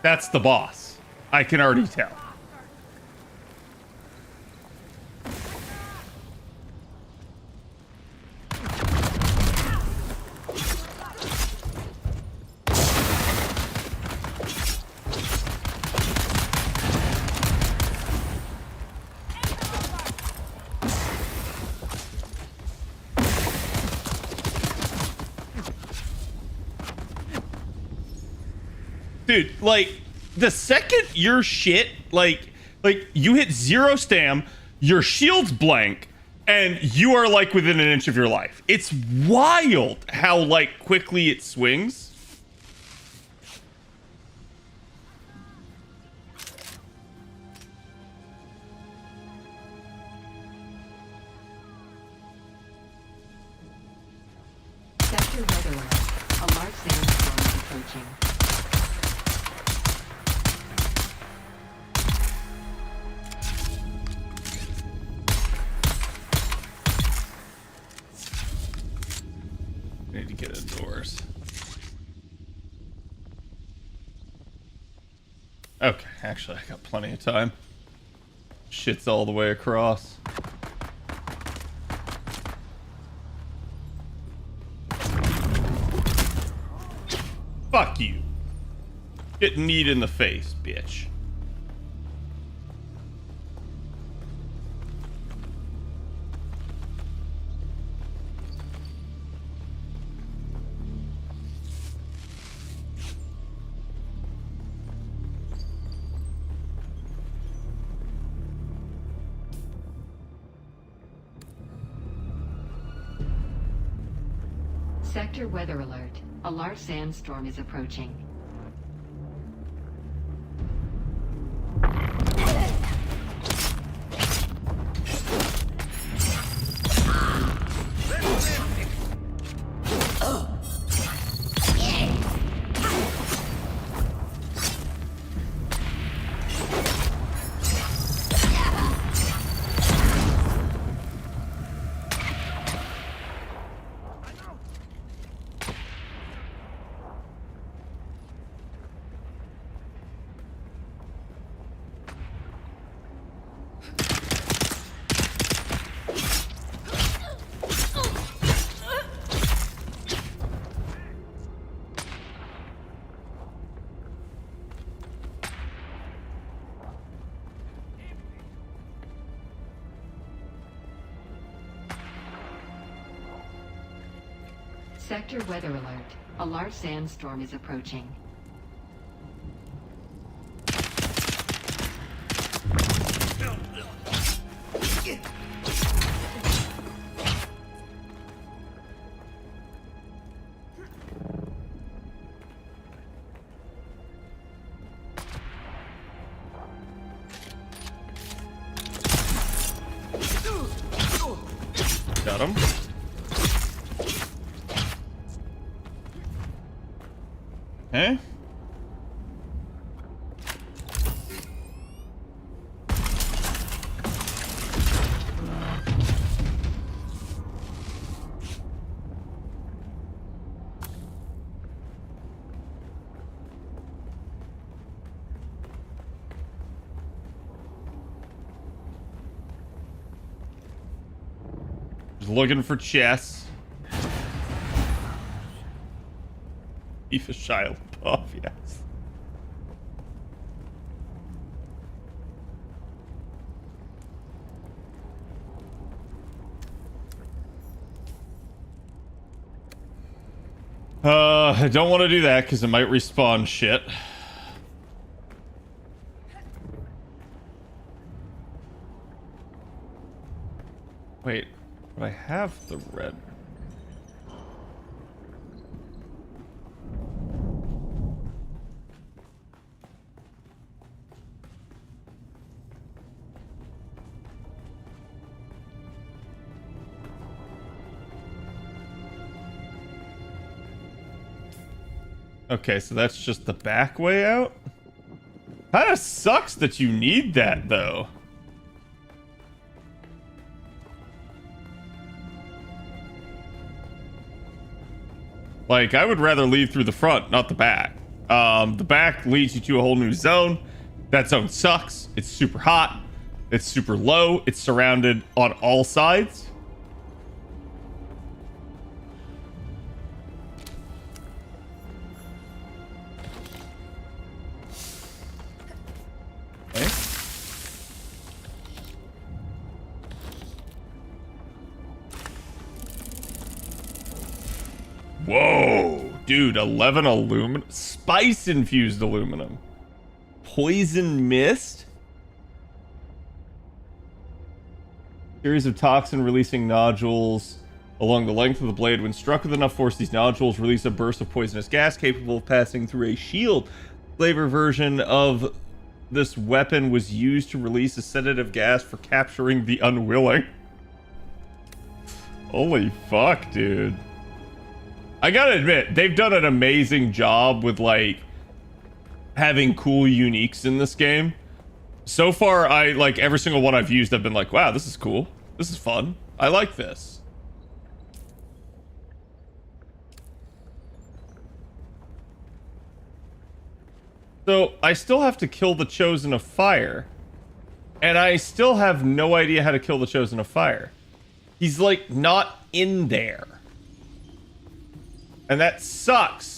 That's the boss. I can already tell. Dude, like, the second your shit, like you hit 0 stam, your shield's blank, and you are, like, within an inch of your life. It's wild how, like, quickly it swings. Sector weather alert. A large sandstorm is approaching. Need to get indoors. Okay, actually, I got plenty of time. Shit's all the way across. Fuck you. Get kneed in the face, bitch. Sector weather alert. A large sandstorm is approaching. Sector weather alert. A large sandstorm is approaching. Got him. Okay. Just looking for chests. Beef is child buff, yes. I don't want to do that because it might respawn shit. Wait, but I have the red. Okay, so that's just the back way out? Kinda sucks that you need that, though. Like, I would rather leave through the front, not the back. The back leads you to a whole new zone. That zone sucks. It's super hot. It's super low. It's surrounded on all sides. Okay. Whoa, dude, 11 aluminum, spice infused aluminum, poison mist, series of toxin releasing nodules along the length of the blade. When struck with enough force, these nodules release a burst of poisonous gas capable of passing through a shield. Flavor version of this weapon was used to release a sedative gas for capturing the unwilling. Holy fuck, dude. I gotta admit, they've done an amazing job with, like, having cool uniques in this game. So far, like, every single one I've used, I've been like, wow, this is cool. This is fun. I like this. So, I still have to kill the Chosen of Fire. And I still have no idea how to kill the Chosen of Fire. He's, like, not in there. And that sucks.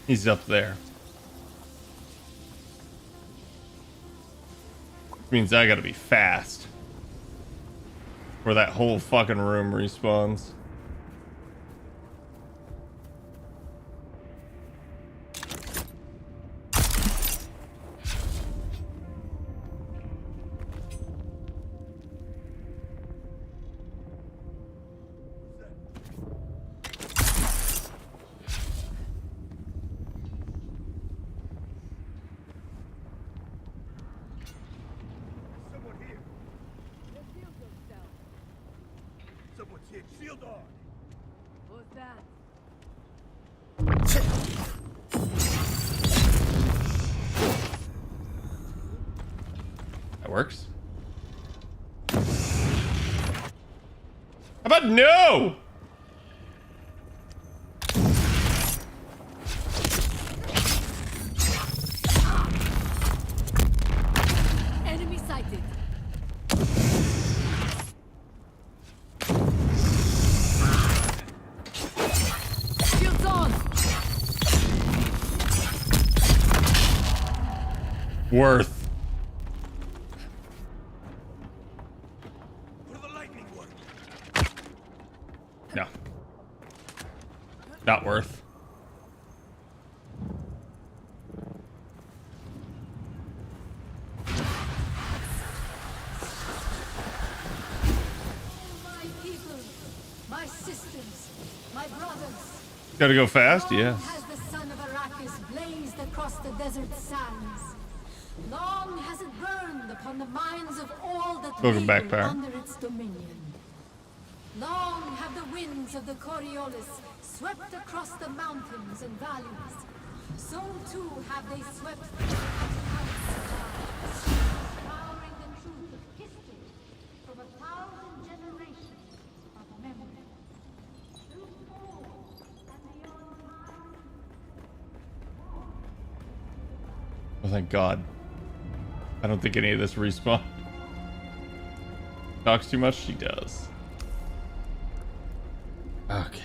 He's up there. Which means I gotta be fast. Or that whole fucking room respawns. Shield on! Who's that? That works. How about no? Enemy sighted. Shields on. Worth. No. Not worth. My people, my sisters, my brothers. Gotta go fast, yes. Has the sun of Arrakis blazed across the desert sands? Long has it burned upon the minds of all that Welcome back, live Power. under its dominion. Long have the winds of the Coriolis swept across the mountains and valleys. So too have they swept powering the truth of history from 1,000 generations of memory. Through all and beyond time. Oh, thank God. I don't think any of this respawn. Talks too much? She does. Okay.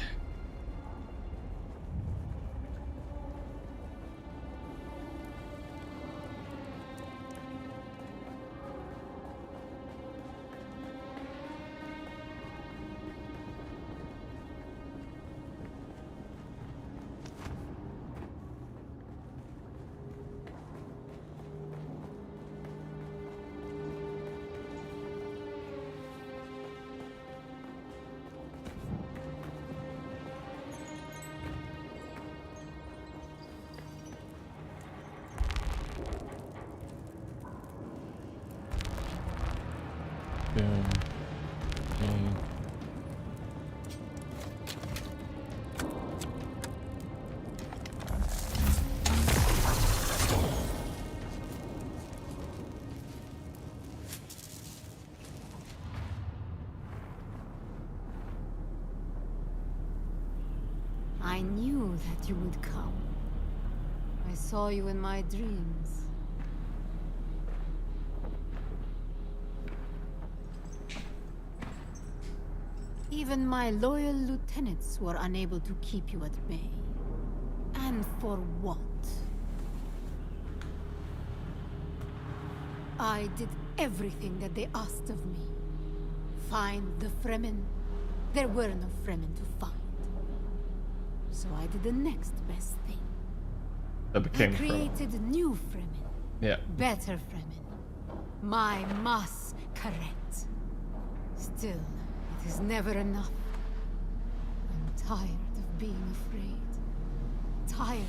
Boom. Boom. I knew that you would come. I saw you in my dreams. Even my loyal lieutenants were unable to keep you at bay. And for what? I did everything that they asked of me. Find the Fremen. There were no Fremen to find. So I did the next best thing. That became I created new Fremen. Yeah. Better Fremen. My mass correct. Still, it is never enough. I'm tired of being afraid. Tired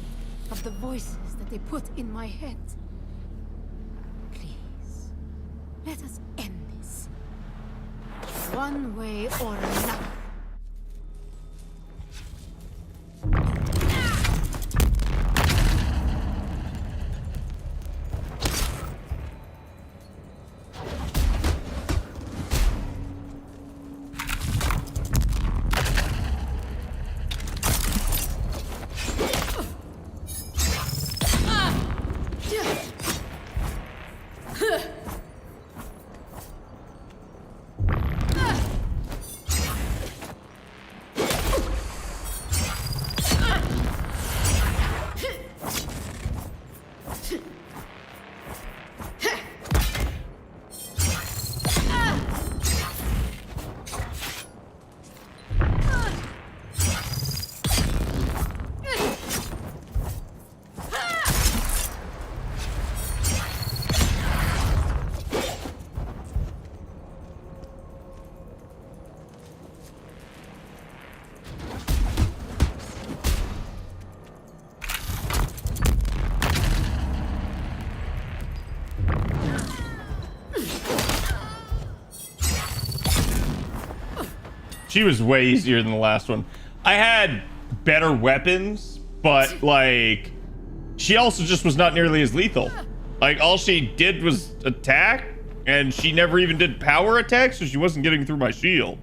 of the voices that they put in my head. Please, let us end this. One way or another. She was way easier than the last one. I had better weapons, but like, she also just was not nearly as lethal. Like, all she did was attack, And she never even did power attacks, so she wasn't getting through my shield.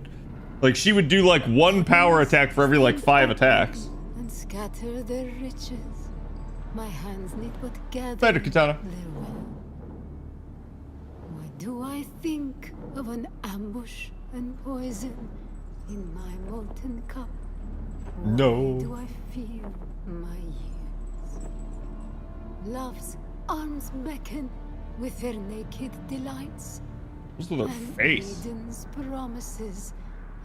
Like, she would do like one power attack for every like 5 attacks. And scatter their riches. My hands need but gather Better, Katana. their will. Why do I think of an ambush and poison in my molten cup? Why No. do I feel my years? Love's arms beckon with their naked delights. What's with her and face? Maiden's promises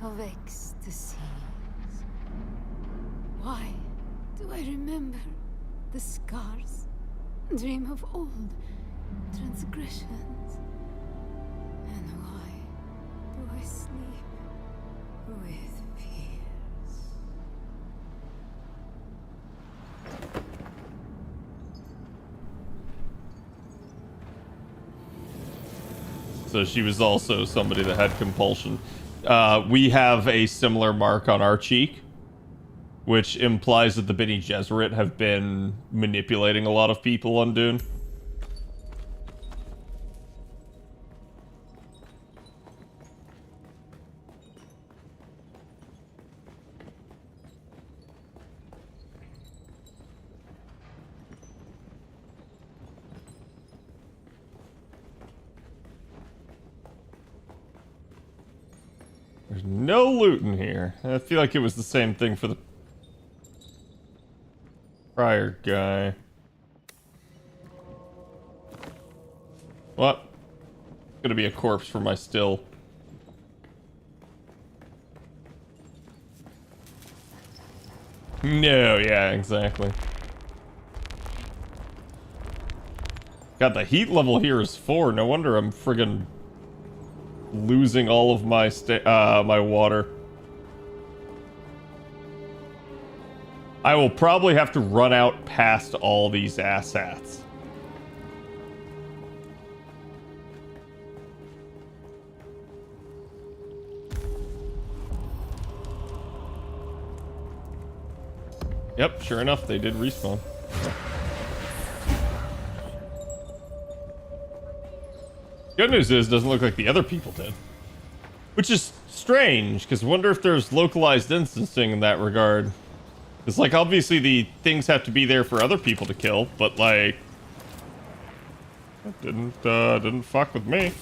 of ecstasies. Why do I remember the scars? Dream of old transgressions. And why do I sleep with fears? So she was also somebody that had compulsion. We have a similar mark on our cheek, which implies that the Bene Gesserit have been manipulating a lot of people on Dune. There's no loot in here. I feel like it was the same thing for the prior guy. What? Gonna be a corpse for my still. No, yeah, exactly. God, the heat level here is 4. No wonder I'm friggin' losing all of my my water. I will probably have to run out past all these assets. Yep, sure enough, they did respawn. Good news is, it doesn't look like the other people did. Which is strange, because I wonder if there's localized instancing in that regard. It's like, obviously the things have to be there for other people to kill, but like... It didn't fuck with me.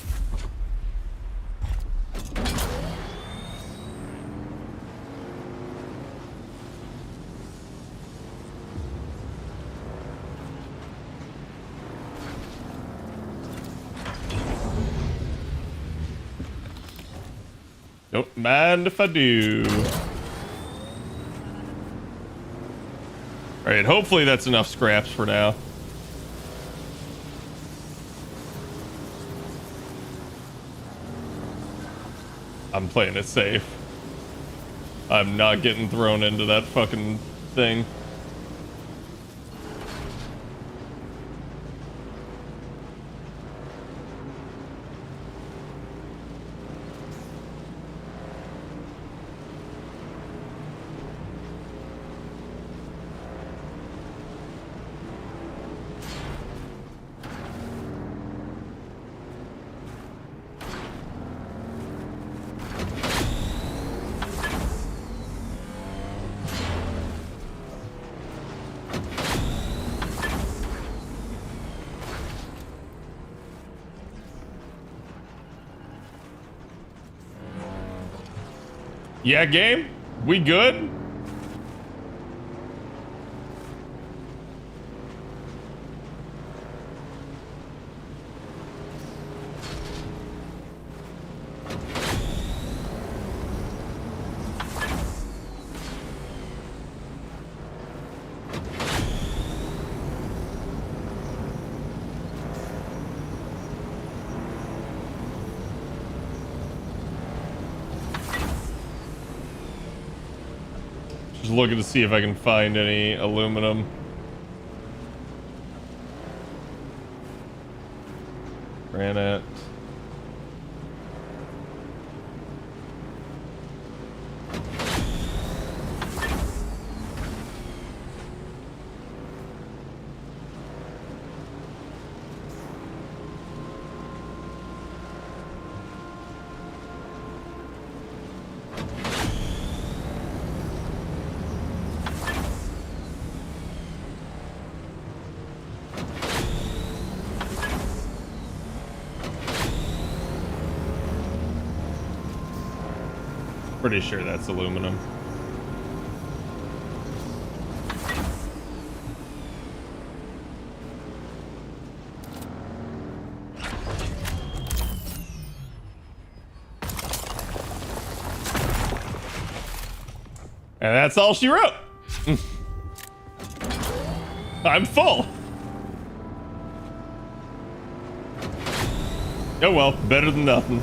Don't mind if I do. Alright, hopefully that's enough scraps for now. I'm playing it safe. I'm not getting thrown into that fucking thing. Yeah, game? We good? Just looking to see if I can find any aluminum. Granite. Pretty sure that's aluminum. And that's all she wrote. I'm full. Oh well, better than nothing.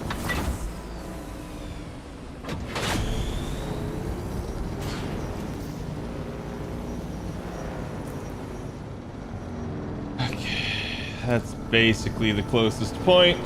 Okay, that's basically the closest point.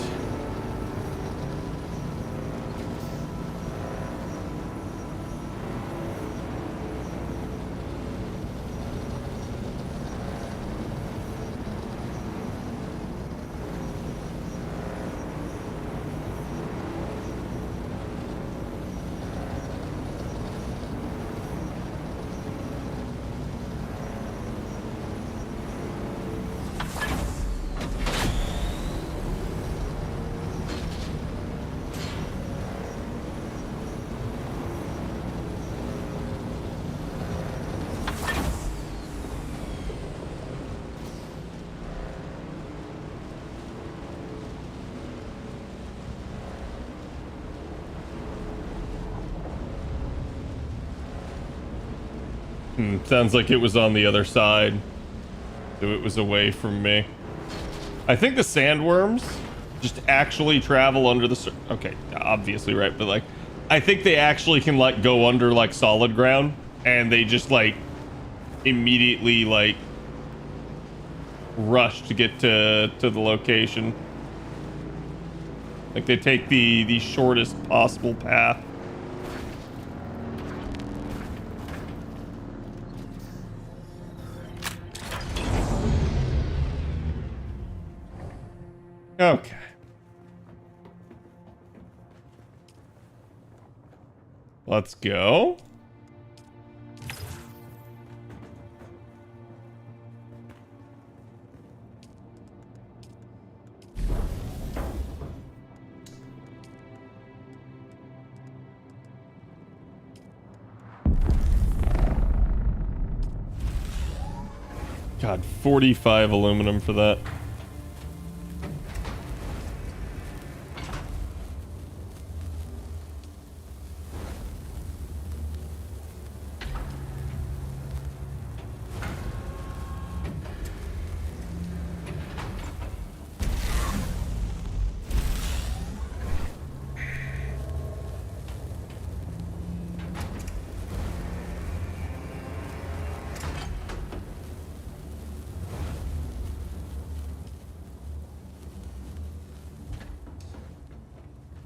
Sounds like it was on the other side, so it was away from me. I think the sandworms just actually travel under the okay, obviously, right? But like, I think they actually can like go under like solid ground, and they just like immediately like rush to get to the location. Like they take the shortest possible path. Okay. Let's go. God, 45 aluminum for that.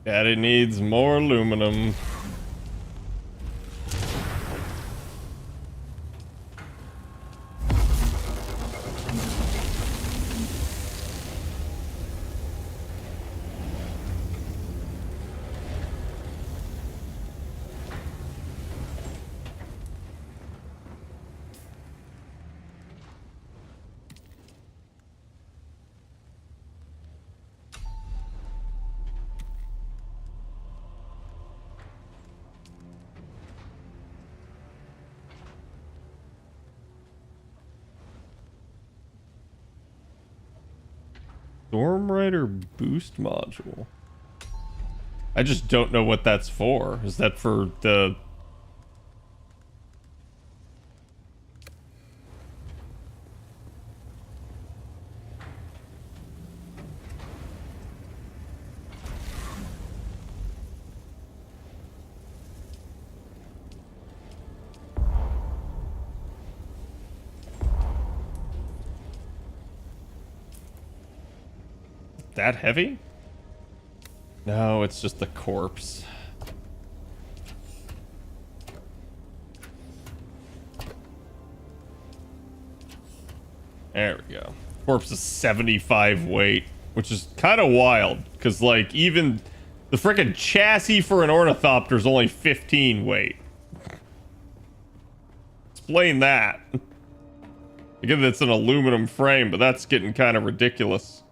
Daddy needs more aluminum. Storm Rider boost module. I just don't know what that's for. Is that for the... that heavy? No, it's just the corpse. There we go. Corpse is 75 weight, which is kind of wild, because like even the freaking chassis for an Ornithopter is only 15 weight. Explain that. Again, that's an aluminum frame, but that's getting kind of ridiculous.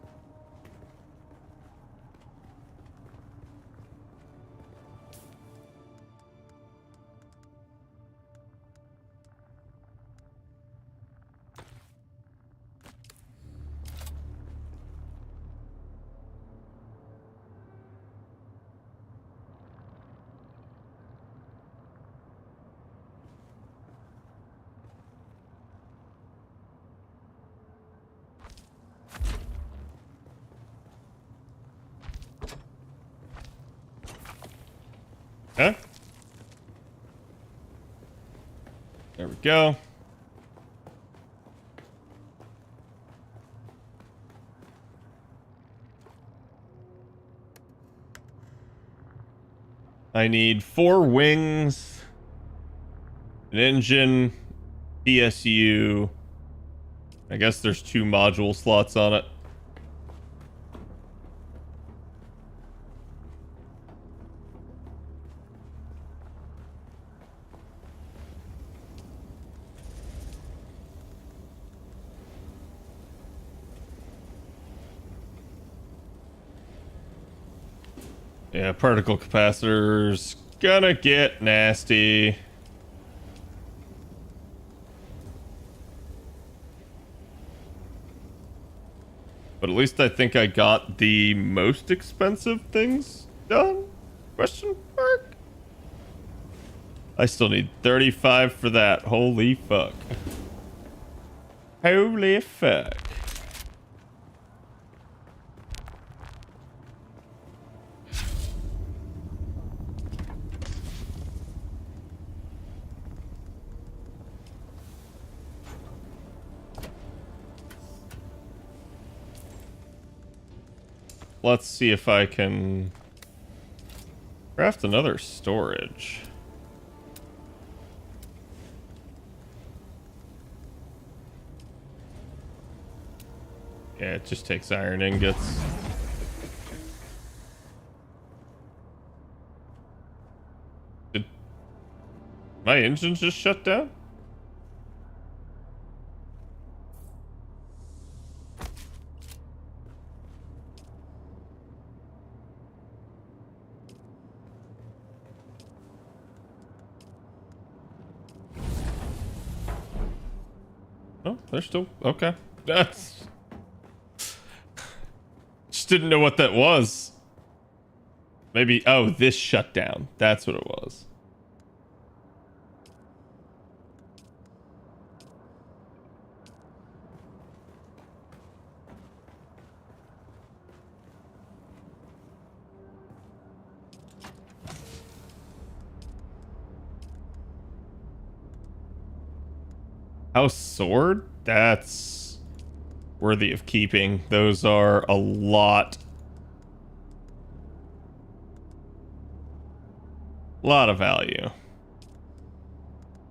go. I need 4 wings, an engine, PSU. I guess there's 2 module slots on it. Yeah, particle capacitors gonna get nasty. But at least I think I got the most expensive things done? Question mark? I still need 35 for that. Holy fuck. Holy fuck. Let's see if I can craft another storage. Yeah, it just takes iron ingots. Did my engine just shut down? Oh, they're still okay. That's just didn't know what that was. Maybe this shut down. That's what it was. House sword? That's worthy of keeping. Those are a lot of value.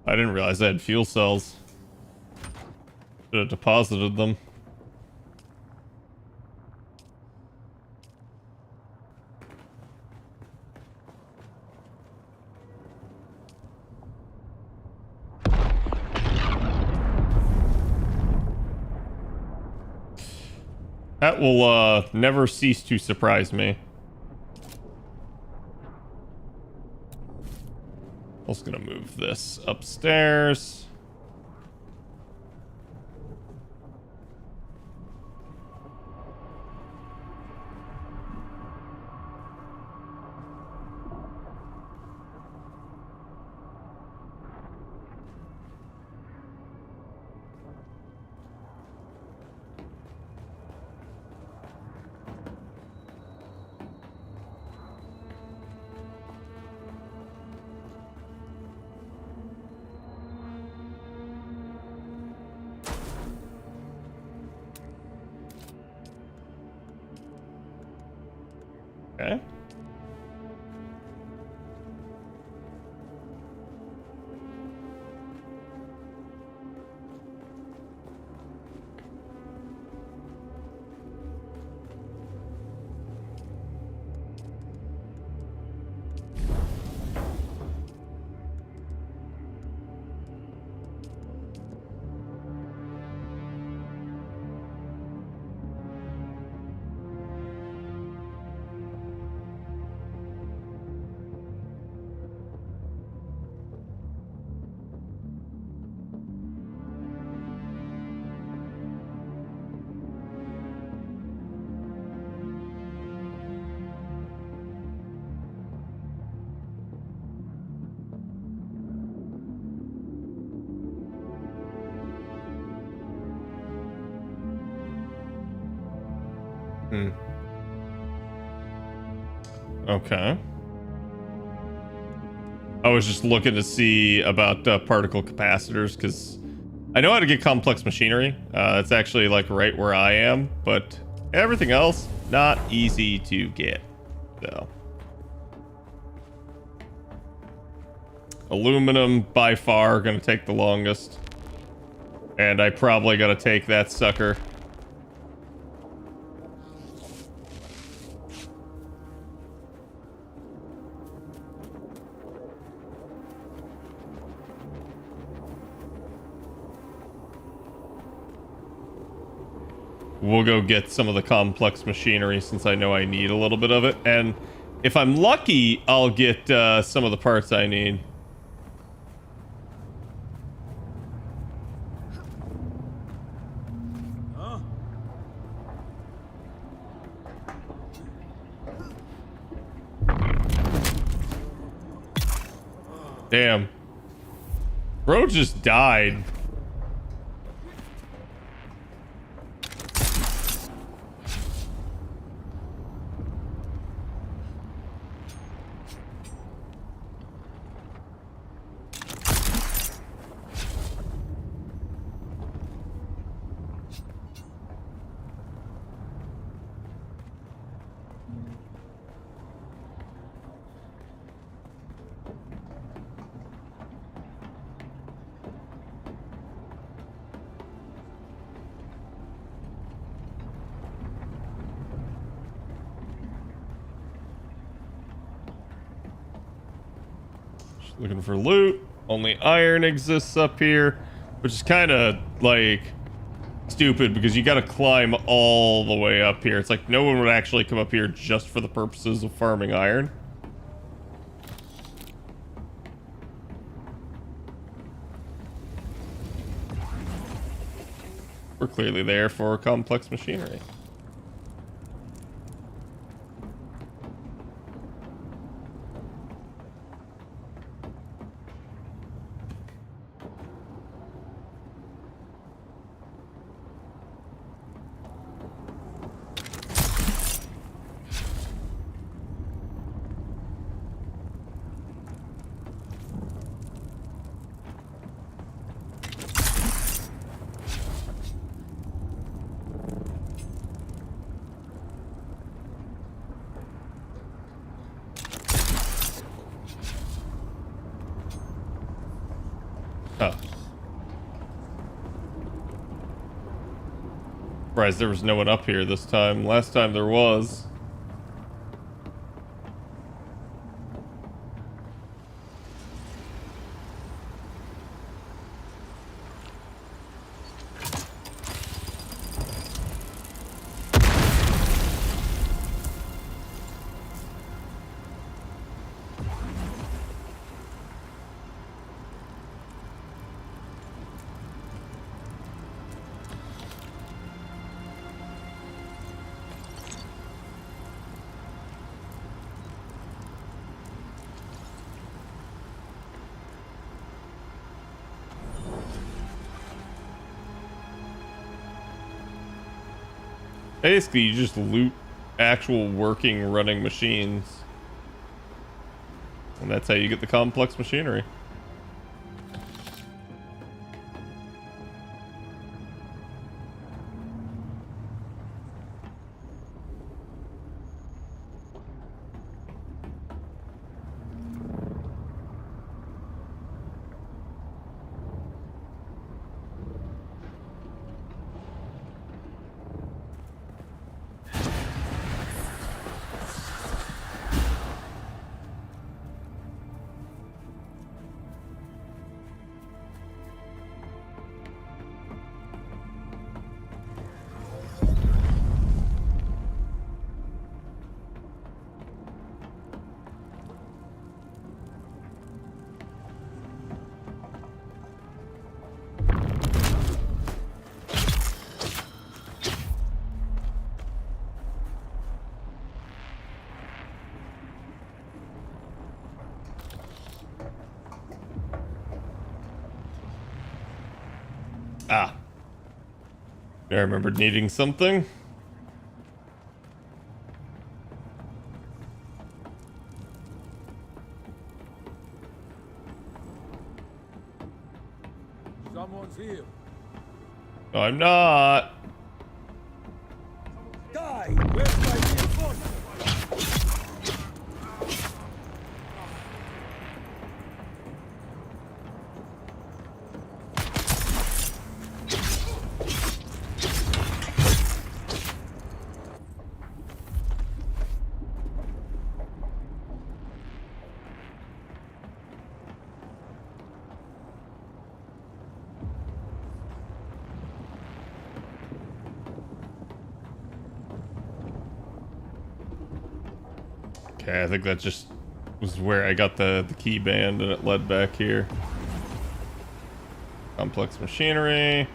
I didn't realize I had fuel cells. Should have deposited them. That will never cease to surprise me. I was gonna move this upstairs. Okay. Okay. I was just looking to see about particle capacitors, because I know how to get complex machinery. That's actually like right where I am, but everything else, not easy to get. So. Aluminum, by far, gonna take the longest. And I probably gotta take that sucker. We'll go get some of the complex machinery since I know I need a little bit of it. And if I'm lucky, I'll get some of the parts I need. Damn. Bro just died. Looking for loot. Only iron exists up here, which is kind of like stupid because you got to climb all the way up here. It's like no one would actually come up here just for the purposes of farming iron. We're clearly there for complex machinery. Surprised there was no one up here this time. Last time there was. Basically, you just loot actual working, running machines. And that's how you get the complex machinery. Ah. I remembered needing something. Someone's here. No, I'm not. Die! Where's my reinforcement? Okay, I think that just was where I got the key band and it led back here. Complex machinery.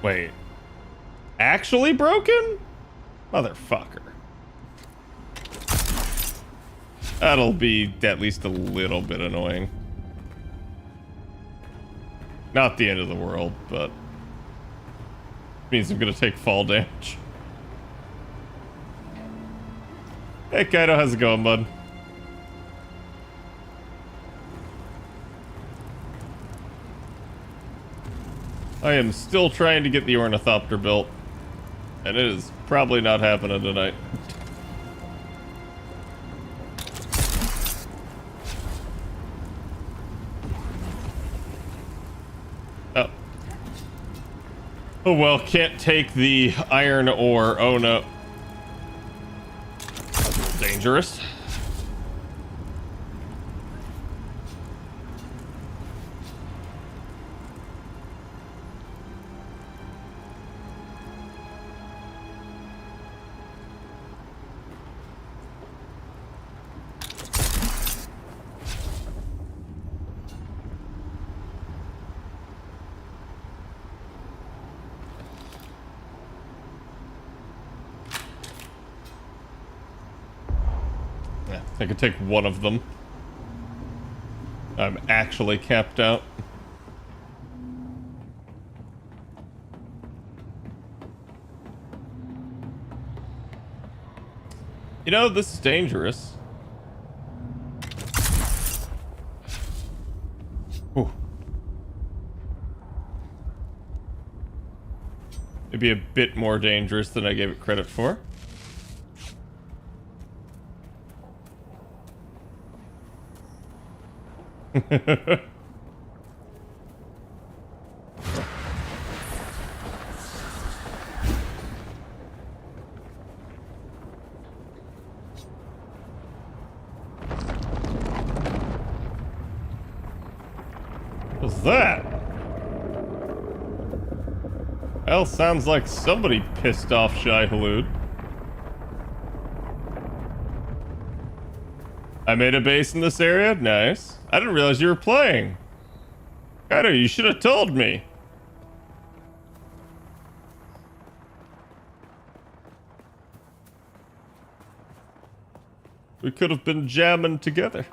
Wait. Actually broken? Motherfucker. That'll be at least a little bit annoying. Not the end of the world, but means I'm gonna take fall damage. Hey Kaido, how's it going, bud? I am still trying to get the Ornithopter built, and it is probably not happening tonight. Oh. Oh well, can't take the iron ore. Oh no. Dangerous. I could take one of them. I'm actually capped out. You know, this is dangerous. Ooh. Maybe a bit more dangerous than I gave it credit for. What's that? Well, sounds like somebody pissed off Shai Hulud. I made a base in this area? Nice. I didn't realize you were playing. Kaido, you should have told me. We could have been jamming together.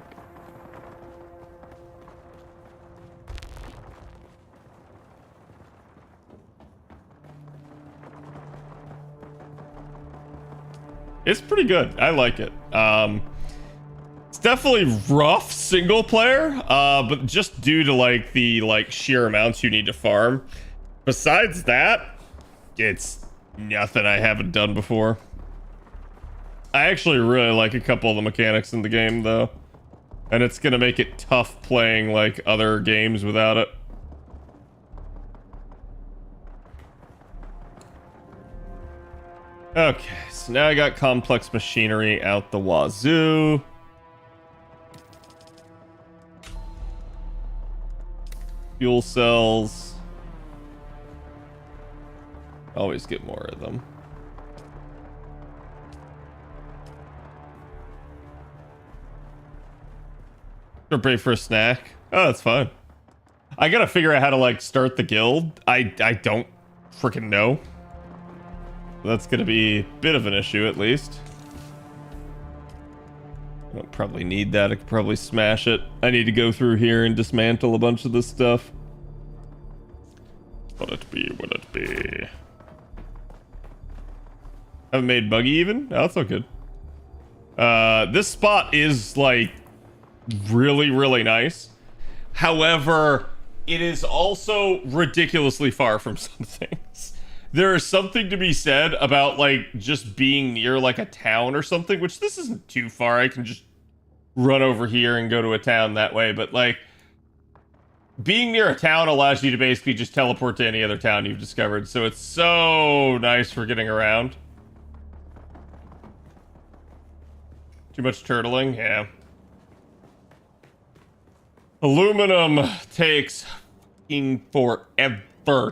It's pretty good. I like it. It's definitely rough single player, but just due to like the sheer amounts you need to farm. Besides that, it's nothing I haven't done before. I actually really like a couple of the mechanics in the game though, and it's gonna make it tough playing like other games without it. Okay, so now I got complex machinery out the wazoo. Fuel cells. Always get more of them. Or pay for a snack. Oh, that's fine. I gotta figure out how to like start the guild. I don't freaking know. That's gonna be a bit of an issue at least. I don't probably need that. I could probably smash it. I need to go through here and dismantle a bunch of this stuff. Will it be? Will it be? Haven't made buggy even? Oh, that's not good. This spot is like really, really nice. However, it is also ridiculously far from some things. There is something to be said about like just being near like a town or something, which this isn't too far. I can just run over here and go to a town that way. But like being near a town allows you to basically just teleport to any other town you've discovered. So it's so nice for getting around. Too much turtling? Yeah. Aluminum takes fucking forever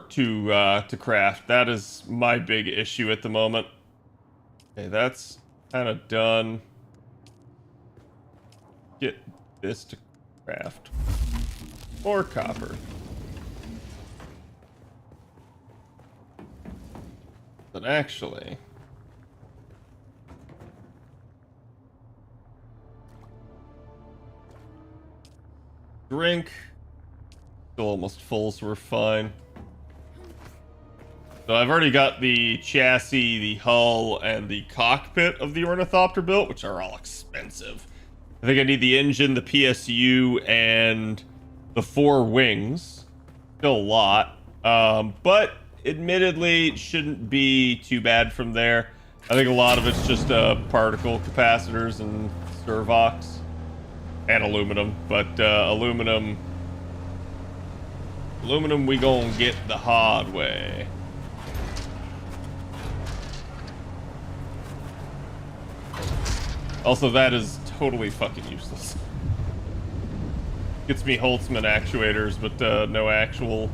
to craft. That is my big issue at the moment. Okay, that's kind of done. Get this to craft. More copper. But actually... drink. Still almost full, so we're fine. So I've already got the chassis, the hull, and the cockpit of the Ornithopter built, which are all expensive. I think I need the engine, the PSU, and the 4 wings. Still a lot. But admittedly, it shouldn't be too bad from there. I think a lot of it's just particle capacitors and servox. And aluminum, but aluminum we gonna get the hard way. Also, that is totally fucking useless. Gets me Holtzman actuators, but no actual.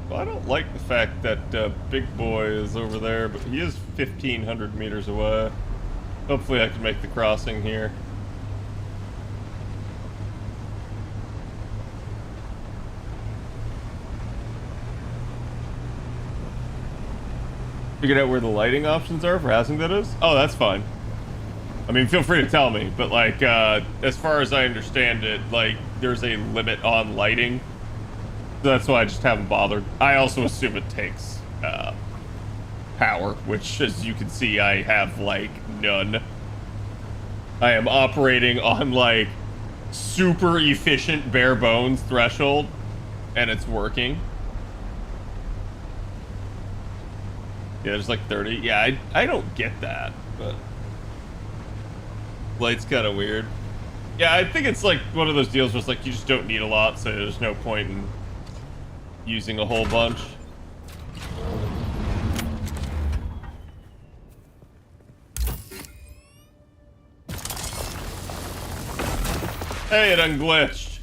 Well, I don't like the fact that Big Boy is over there, but he is 1,500 meters away. Hopefully I can make the crossing here. Figured out where the lighting options are for housing, that is? Oh, that's fine. I mean, feel free to tell me, but like, as far as I understand it, like, there's a limit on lighting. So that's why I just haven't bothered. I also assume it takes power, which, as you can see, I have, like, none. I am operating on, like, super efficient bare bones threshold, and it's working. Yeah, there's like 30. Yeah, I don't get that, but light's kind of weird. Yeah, I think it's like one of those deals where it's like you just don't need a lot, so there's no point in using a whole bunch. Hey, it unglitched.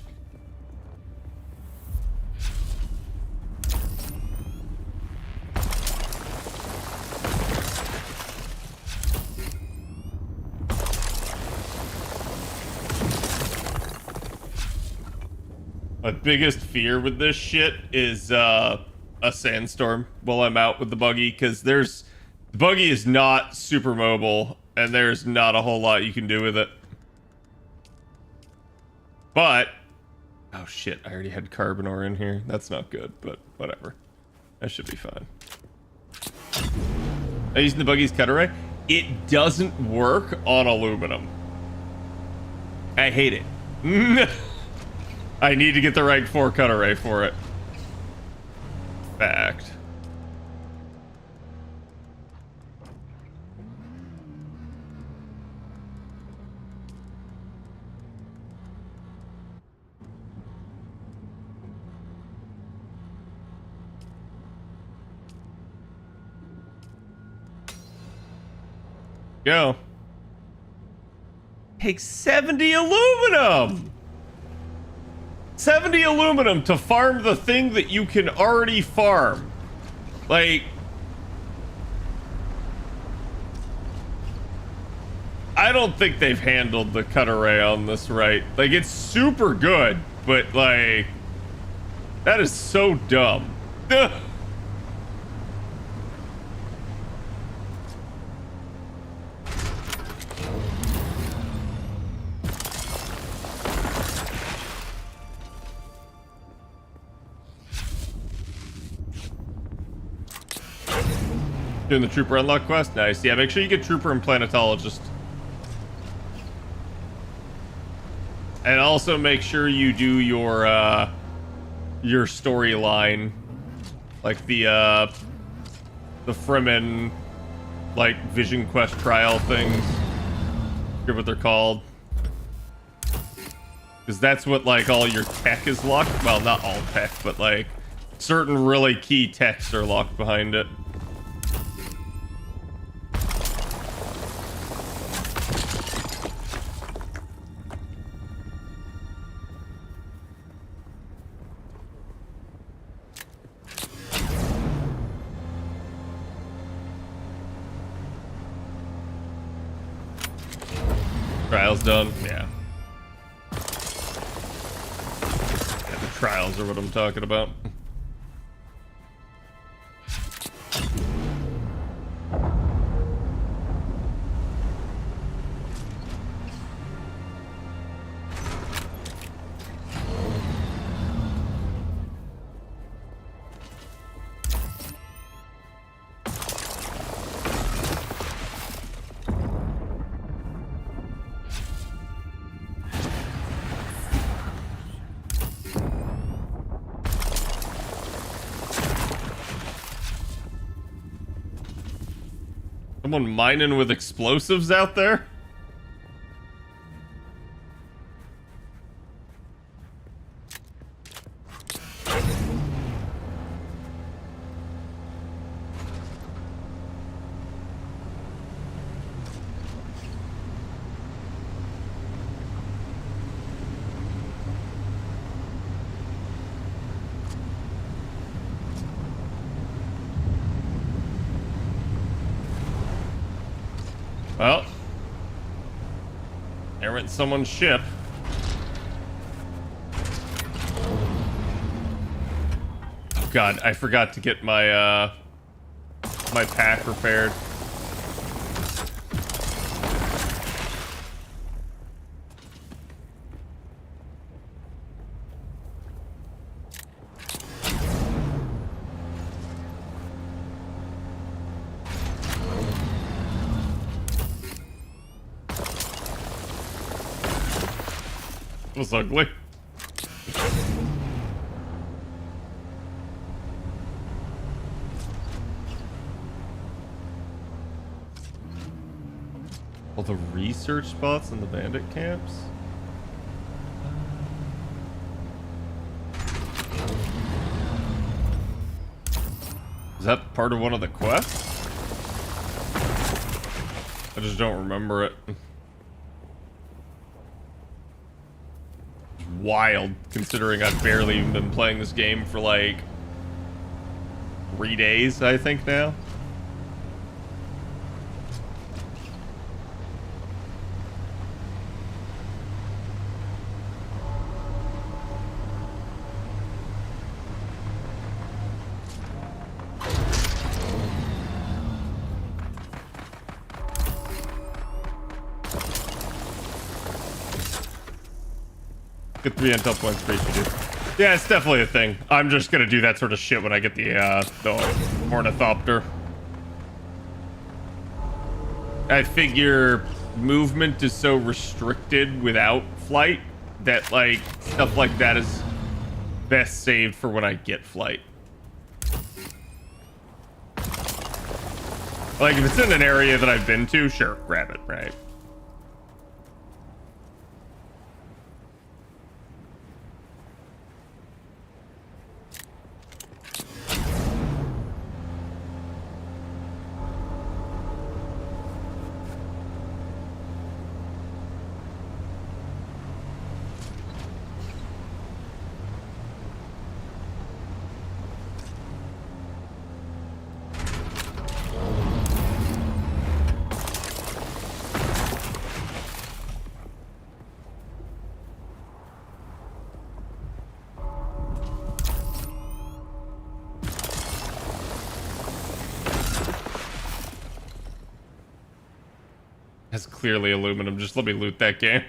My biggest fear with this shit is a sandstorm while I'm out with the buggy, because the buggy is not super mobile, and there's not a whole lot you can do with it. But, oh shit, I already had carbon ore in here. That's not good, but whatever. That should be fine. Am I using the buggy's cut array? It doesn't work on aluminum. I hate it. I need to get the rank 4 cut array for it. Fact. Go. Takes 70 aluminum! 70 aluminum to farm the thing that you can already farm. Like, I don't think they've handled the cut array on this right. Like, it's super good, but like, that is so dumb. Doing the Trooper Unlock quest? Nice. Yeah, make sure you get Trooper and Planetologist. And also make sure you do your storyline. Like the Fremen, like, Vision Quest trial things. I forget what they're called. Because that's what, like, all your tech is locked. Well, not all tech, but, like, certain really key techs are locked behind it. Trials done? Yeah. Yeah, the trials are what I'm talking about. Someone mining with explosives out there? Well, there went someone's ship. Oh God, I forgot to get my my pack repaired. It was ugly. All the research spots in the bandit camps? Is that part of one of the quests? I just don't remember it. Wild, considering I've barely even been playing this game for like 3 days, I think now. Get 3 intel points for each of you. Yeah, it's definitely a thing. I'm just gonna do that sort of shit when I get the Ornithopter. I figure movement is so restricted without flight that, like, stuff like that is best saved for when I get flight. Like, if it's in an area that I've been to, sure, grab it, right? That's clearly aluminum. Just let me loot that game.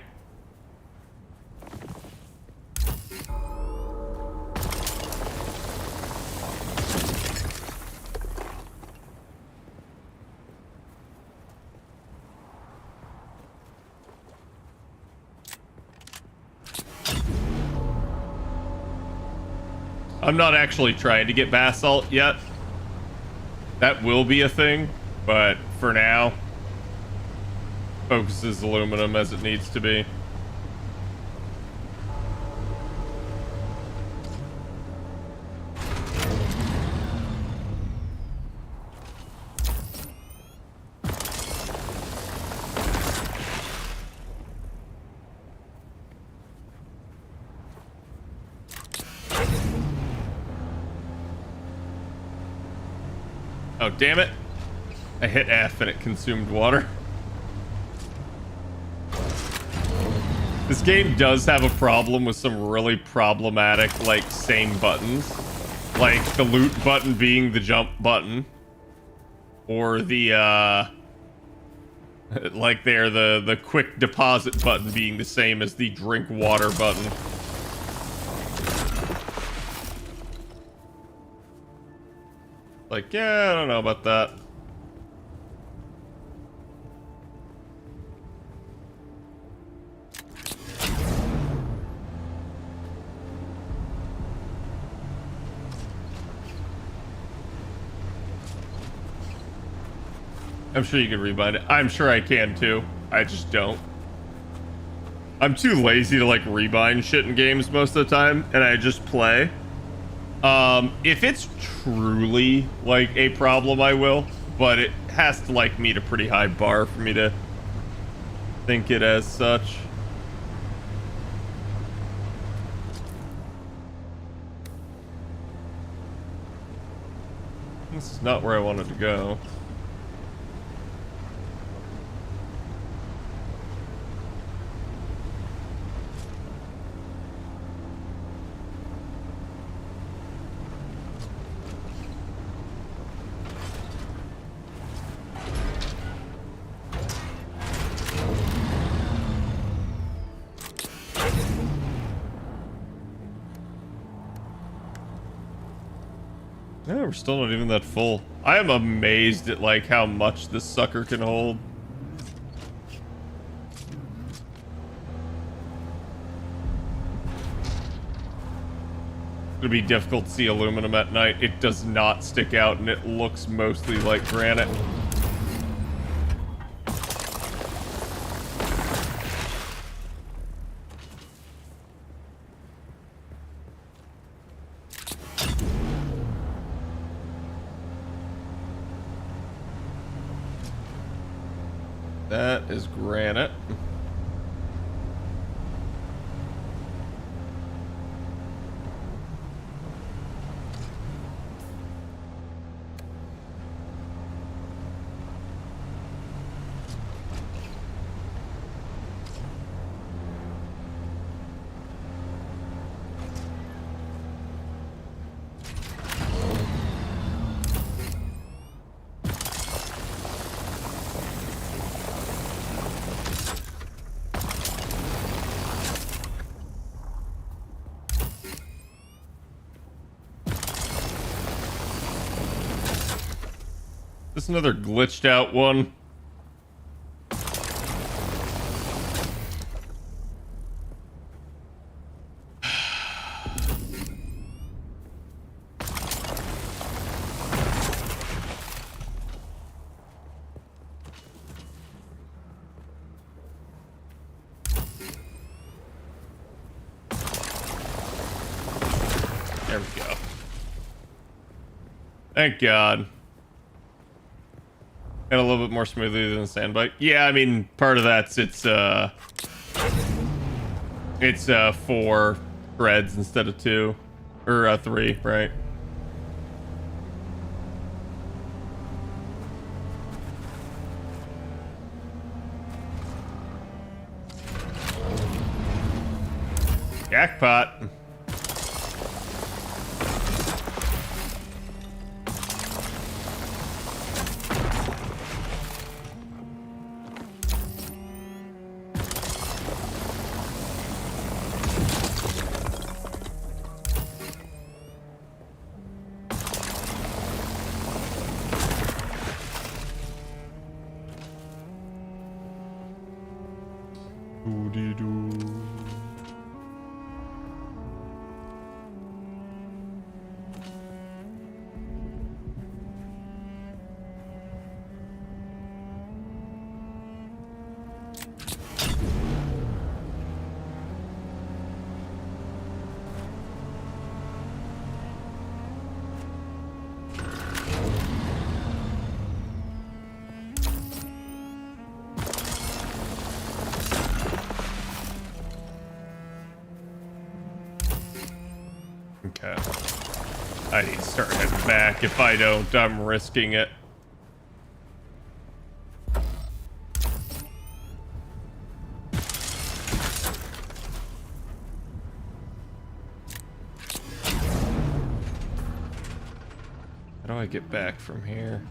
I'm not actually trying to get basalt yet. That will be a thing, but for now, focuses aluminum as it needs to be. Oh, damn it. I hit F and it consumed water. This game does have a problem with some really problematic, like, same buttons. Like, the loot button being the jump button. Or the, like there, the quick deposit button being the same as the drink water button. Like, yeah, I don't know about that. I'm sure you can rebind it. I'm sure I can too. I just don't. I'm too lazy to like rebind shit in games most of the time, and I just play. If it's truly like a problem, I will, but it has to like meet a pretty high bar for me to think it as such. This is not where I wanted to go. Yeah, we're still not even that full. I am amazed at like how much this sucker can hold. It's gonna be difficult to see aluminum at night. It does not stick out and it looks mostly like granite. That is granite. This another glitched out one. There we go. Thank God. And a little bit more smoothly than the sand bike. Yeah, I mean, part of that's it's 4 threads instead of 2 or 3, right? Jackpot. Okay. I need to start heading back. If I don't, I'm risking it. How do I get back from here?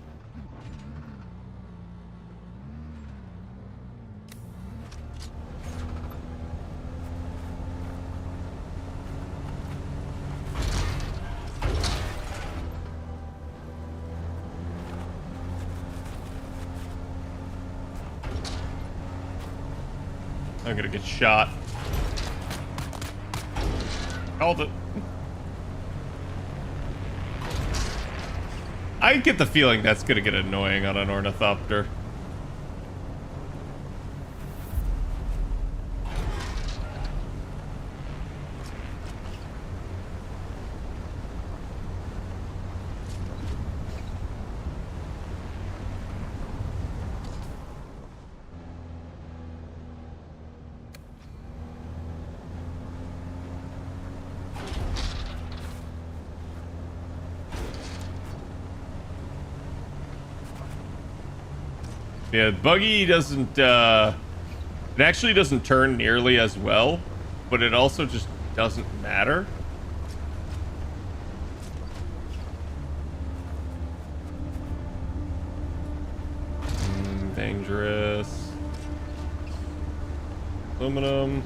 I'm gonna get shot. Called it. I get the feeling that's gonna get annoying on an Ornithopter. Yeah, buggy doesn't, it actually doesn't turn nearly as well, but it also just doesn't matter. Dangerous. Aluminum.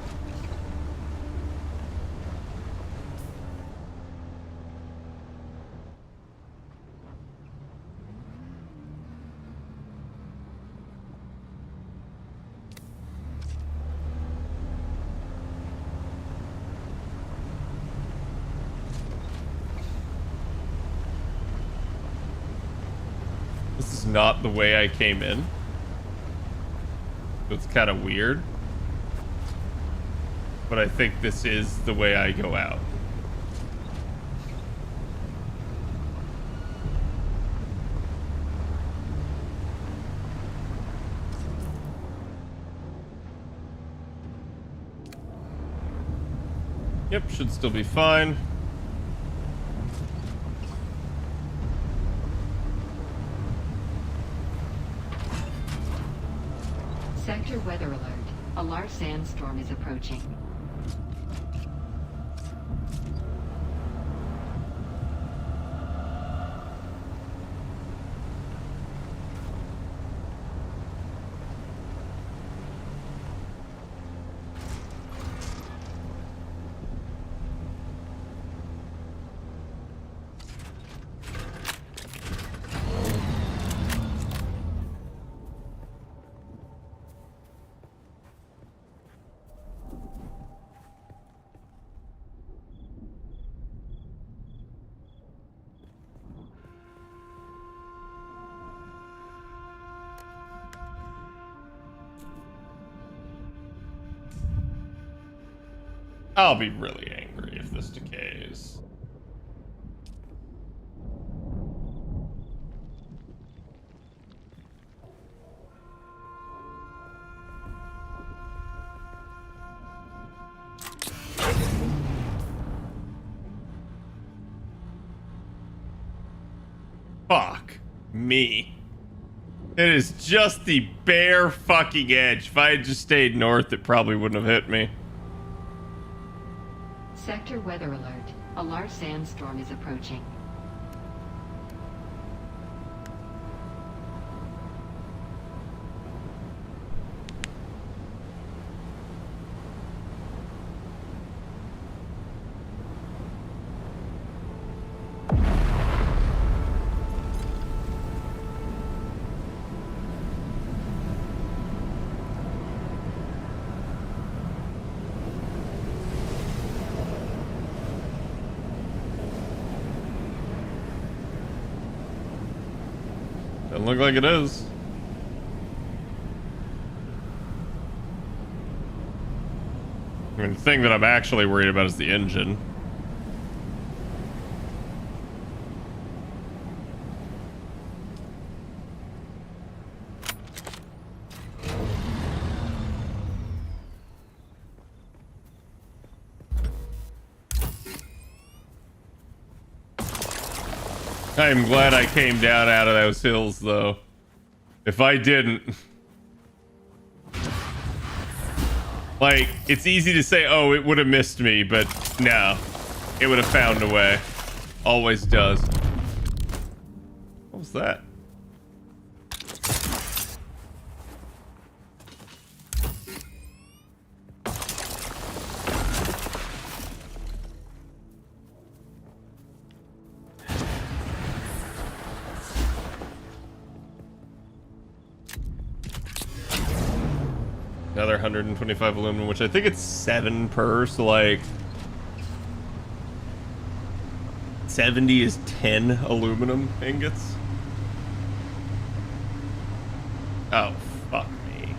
This is not the way I came in. It's kind of weird. But I think this is the way I go out. Yep, should still be fine. Sector weather alert. A large sandstorm is approaching. I'll be really angry if this decays. Fuck me. It is just the bare fucking edge. If I had just stayed north, it probably wouldn't have hit me. Sector weather alert. A large sandstorm is approaching. Doesn't look like it is. I mean, the thing that I'm actually worried about is the engine. I'm glad I came down out of those hills, though. If I didn't... Like, it's easy to say, oh, it would have missed me, but no. It would have found a way. Always does. What was that? Another 125 aluminum, which I think it's 7 per, so like 70 is 10 aluminum ingots. Oh, fuck me.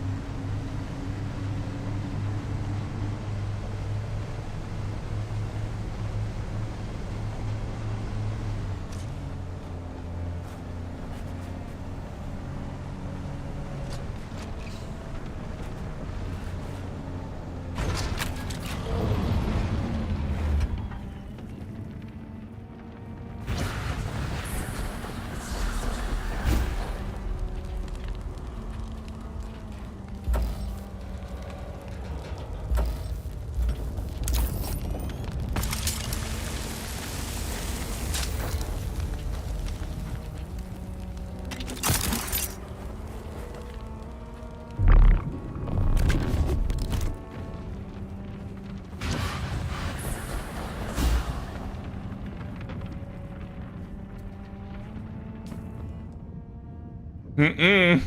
Mm-mm.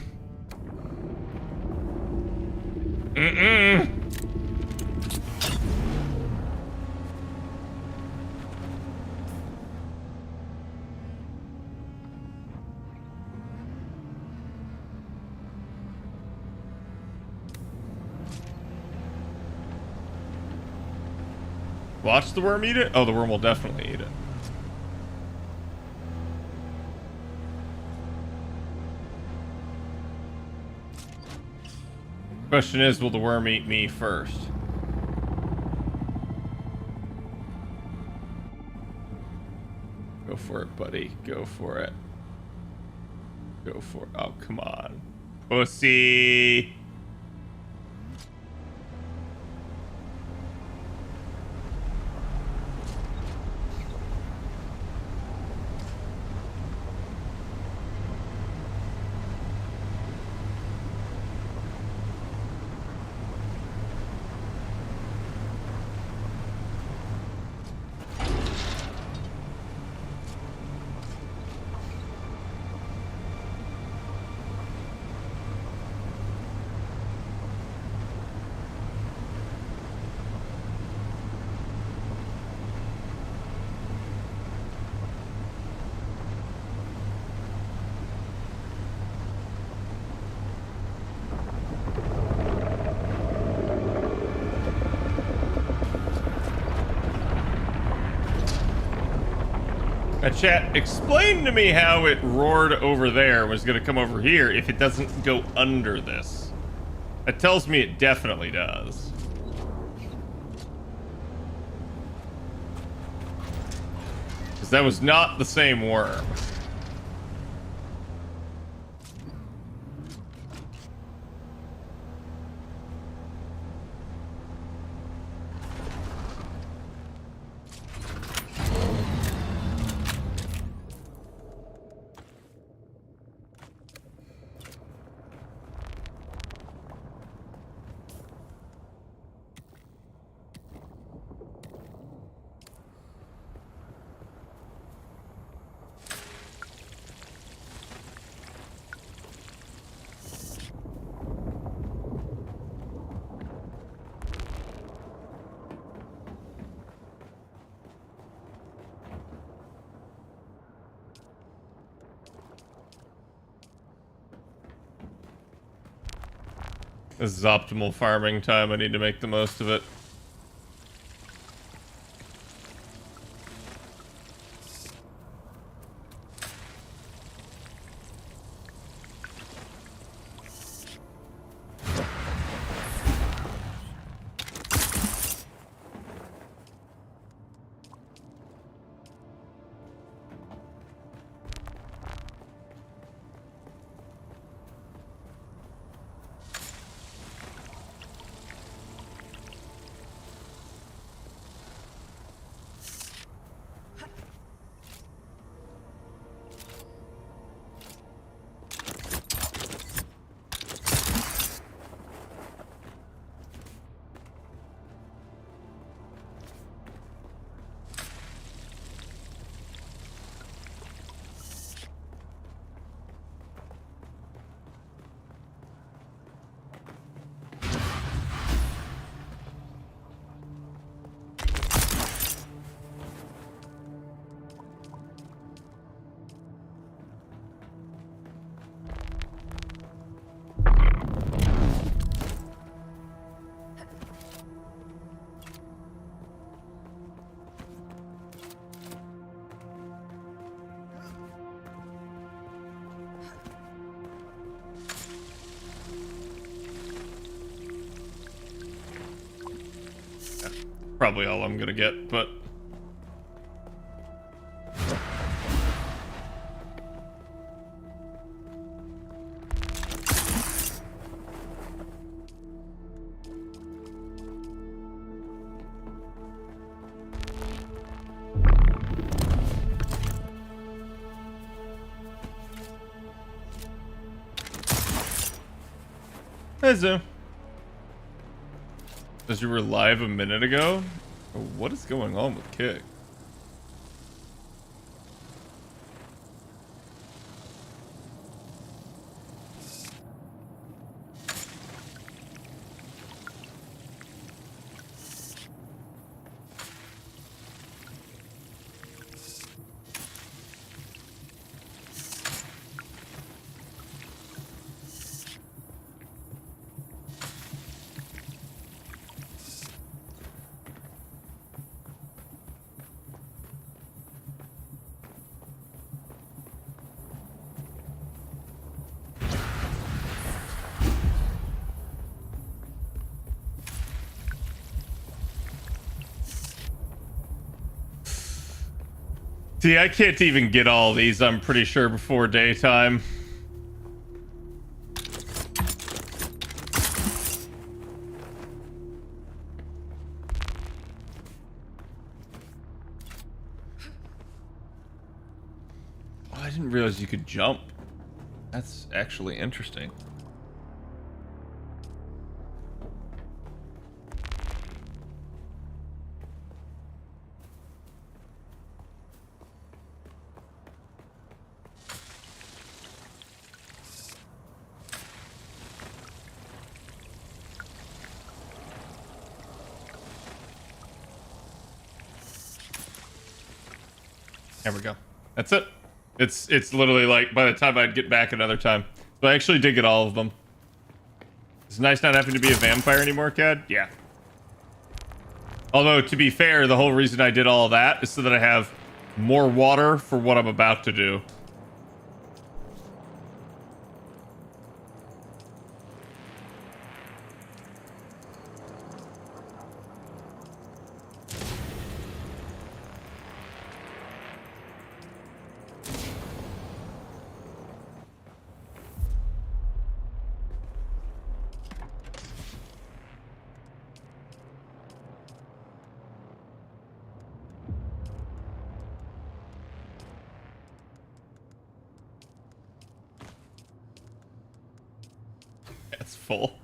Mm-mm. Watch the worm eat it? Oh, the worm will definitely eat it. Question is, will the worm eat me first? Go for it, buddy. Go for it. Go for it. Oh, come on. Pussy! Chat, explain to me how it roared over there and was going to come over here if it doesn't go under this. That tells me it definitely does. Because that was not the same worm. This is optimal farming time. I need to make the most of it. probably all I'm gonna get, but... Hey, Zoom. As you were live a minute ago? What is going on with Kick? See, I can't even get all these, I'm pretty sure, before daytime. Oh, I didn't realize you could jump. That's actually interesting. There we go. That's it. It's literally like by the time I'd get back another time. So I actually did get all of them. It's nice not having to be a vampire anymore, Cad. Yeah. Although, to be fair, the whole reason I did all of that is so that I have more water for what I'm about to do. It's full.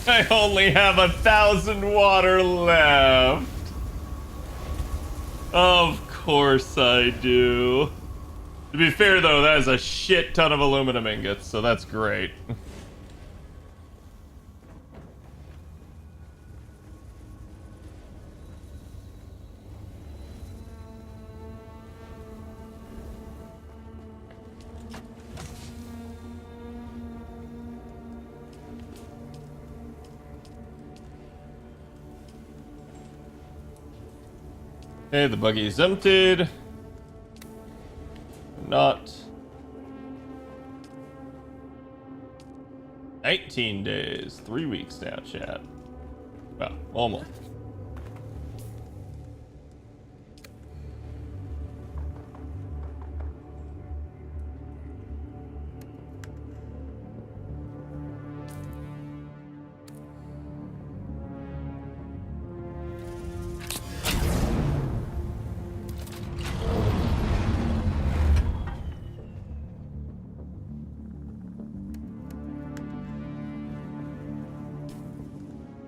I only have 1,000 water left. Of course I do. To be fair though, that is a shit ton of aluminum ingots, so that's great. Okay, the buggy is emptied. Not. 19 days. 3 weeks now, chat. Well, almost.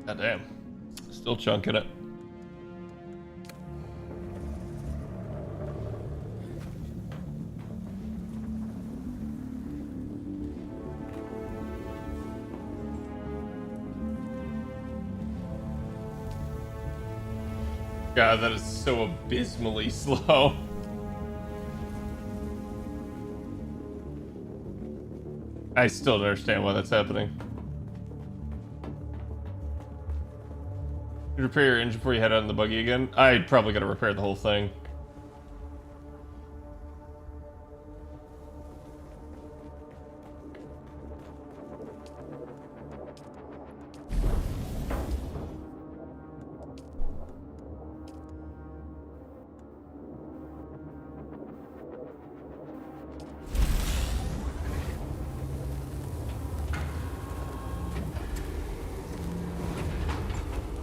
God damn. Still chunking it. God, that is so abysmally slow. I still don't understand why that's happening. You repair your engine before you head out in the buggy again? I'd probably gotta repair the whole thing.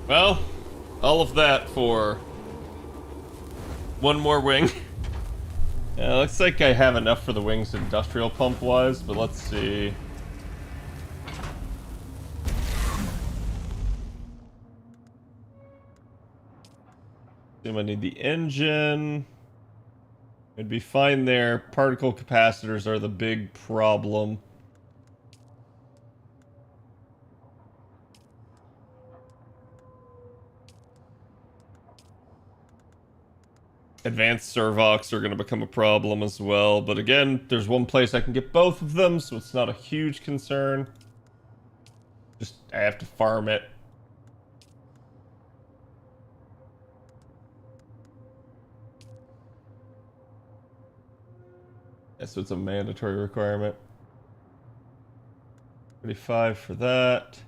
Well, all of that for one more wing. Yeah, looks like I have enough for the wings industrial pump wise, but let's see. Assume I need the engine. It'd be fine there. Particle capacitors are the big problem. Advanced servox are going to become a problem as well, but again, there's one place I can get both of them, so it's not a huge concern. Just, I have to farm it. Yeah, so it's a mandatory requirement. 35 for that.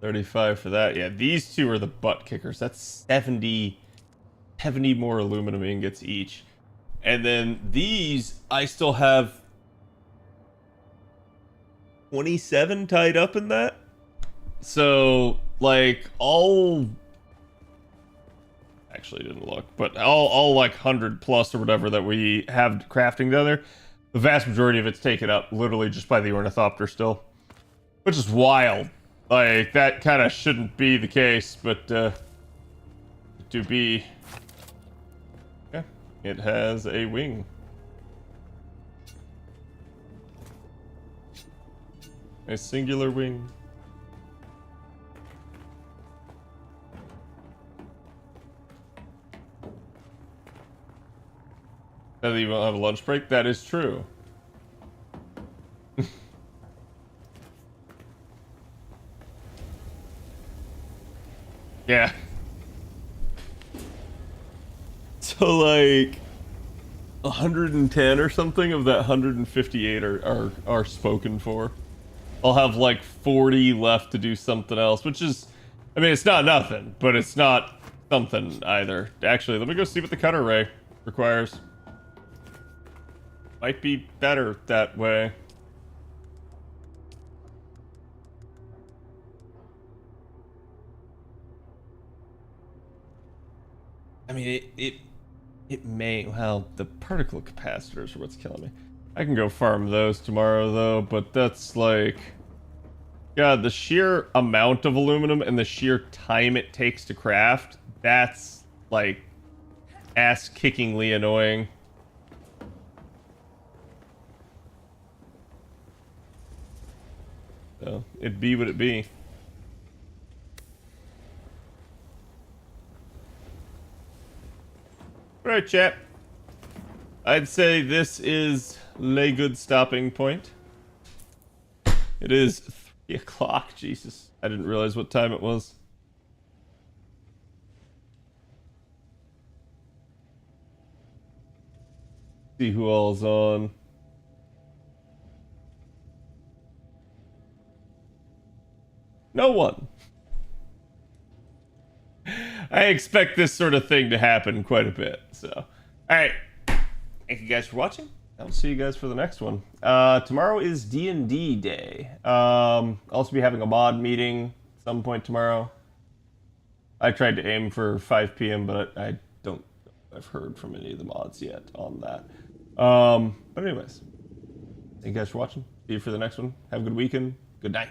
35 for that. Yeah, these two are the butt kickers. That's 70 more aluminum ingots each. And then these, I still have 27 tied up in that. So, like, actually didn't look, but all like 100 plus or whatever that we have crafting down there, the vast majority of it's taken up literally just by the Ornithopter still. Which is wild. Like, that kind of shouldn't be the case, but, to be... Yeah, it has a wing. A singular wing. That you won't have a lunch break? That is true. Yeah. So like 110 or something of that 158 are spoken for. I'll have like 40 left to do something else, which is, I mean, it's not nothing, but it's not something either. Actually, let me go see what the cutter ray requires. Might be better that way. I mean, it may, well, the particle capacitors are what's killing me. I can go farm those tomorrow, though, but that's like... God, the sheer amount of aluminum and the sheer time it takes to craft, that's, like, ass-kickingly annoying. So, it'd be what it be. Alright, chat. I'd say this is a good stopping point. It is 3 o'clock. Jesus. I didn't realize what time it was. See who all's on. No one. I expect this sort of thing to happen quite a bit. So, alright. Thank you guys for watching. I'll see you guys for the next one. Tomorrow is D&D day. I'll also be having a mod meeting at some point tomorrow. I tried to aim for 5 p.m., but I don't know if I've heard from any of the mods yet on that. But anyways, thank you guys for watching. See you for the next one. Have a good weekend. Good night.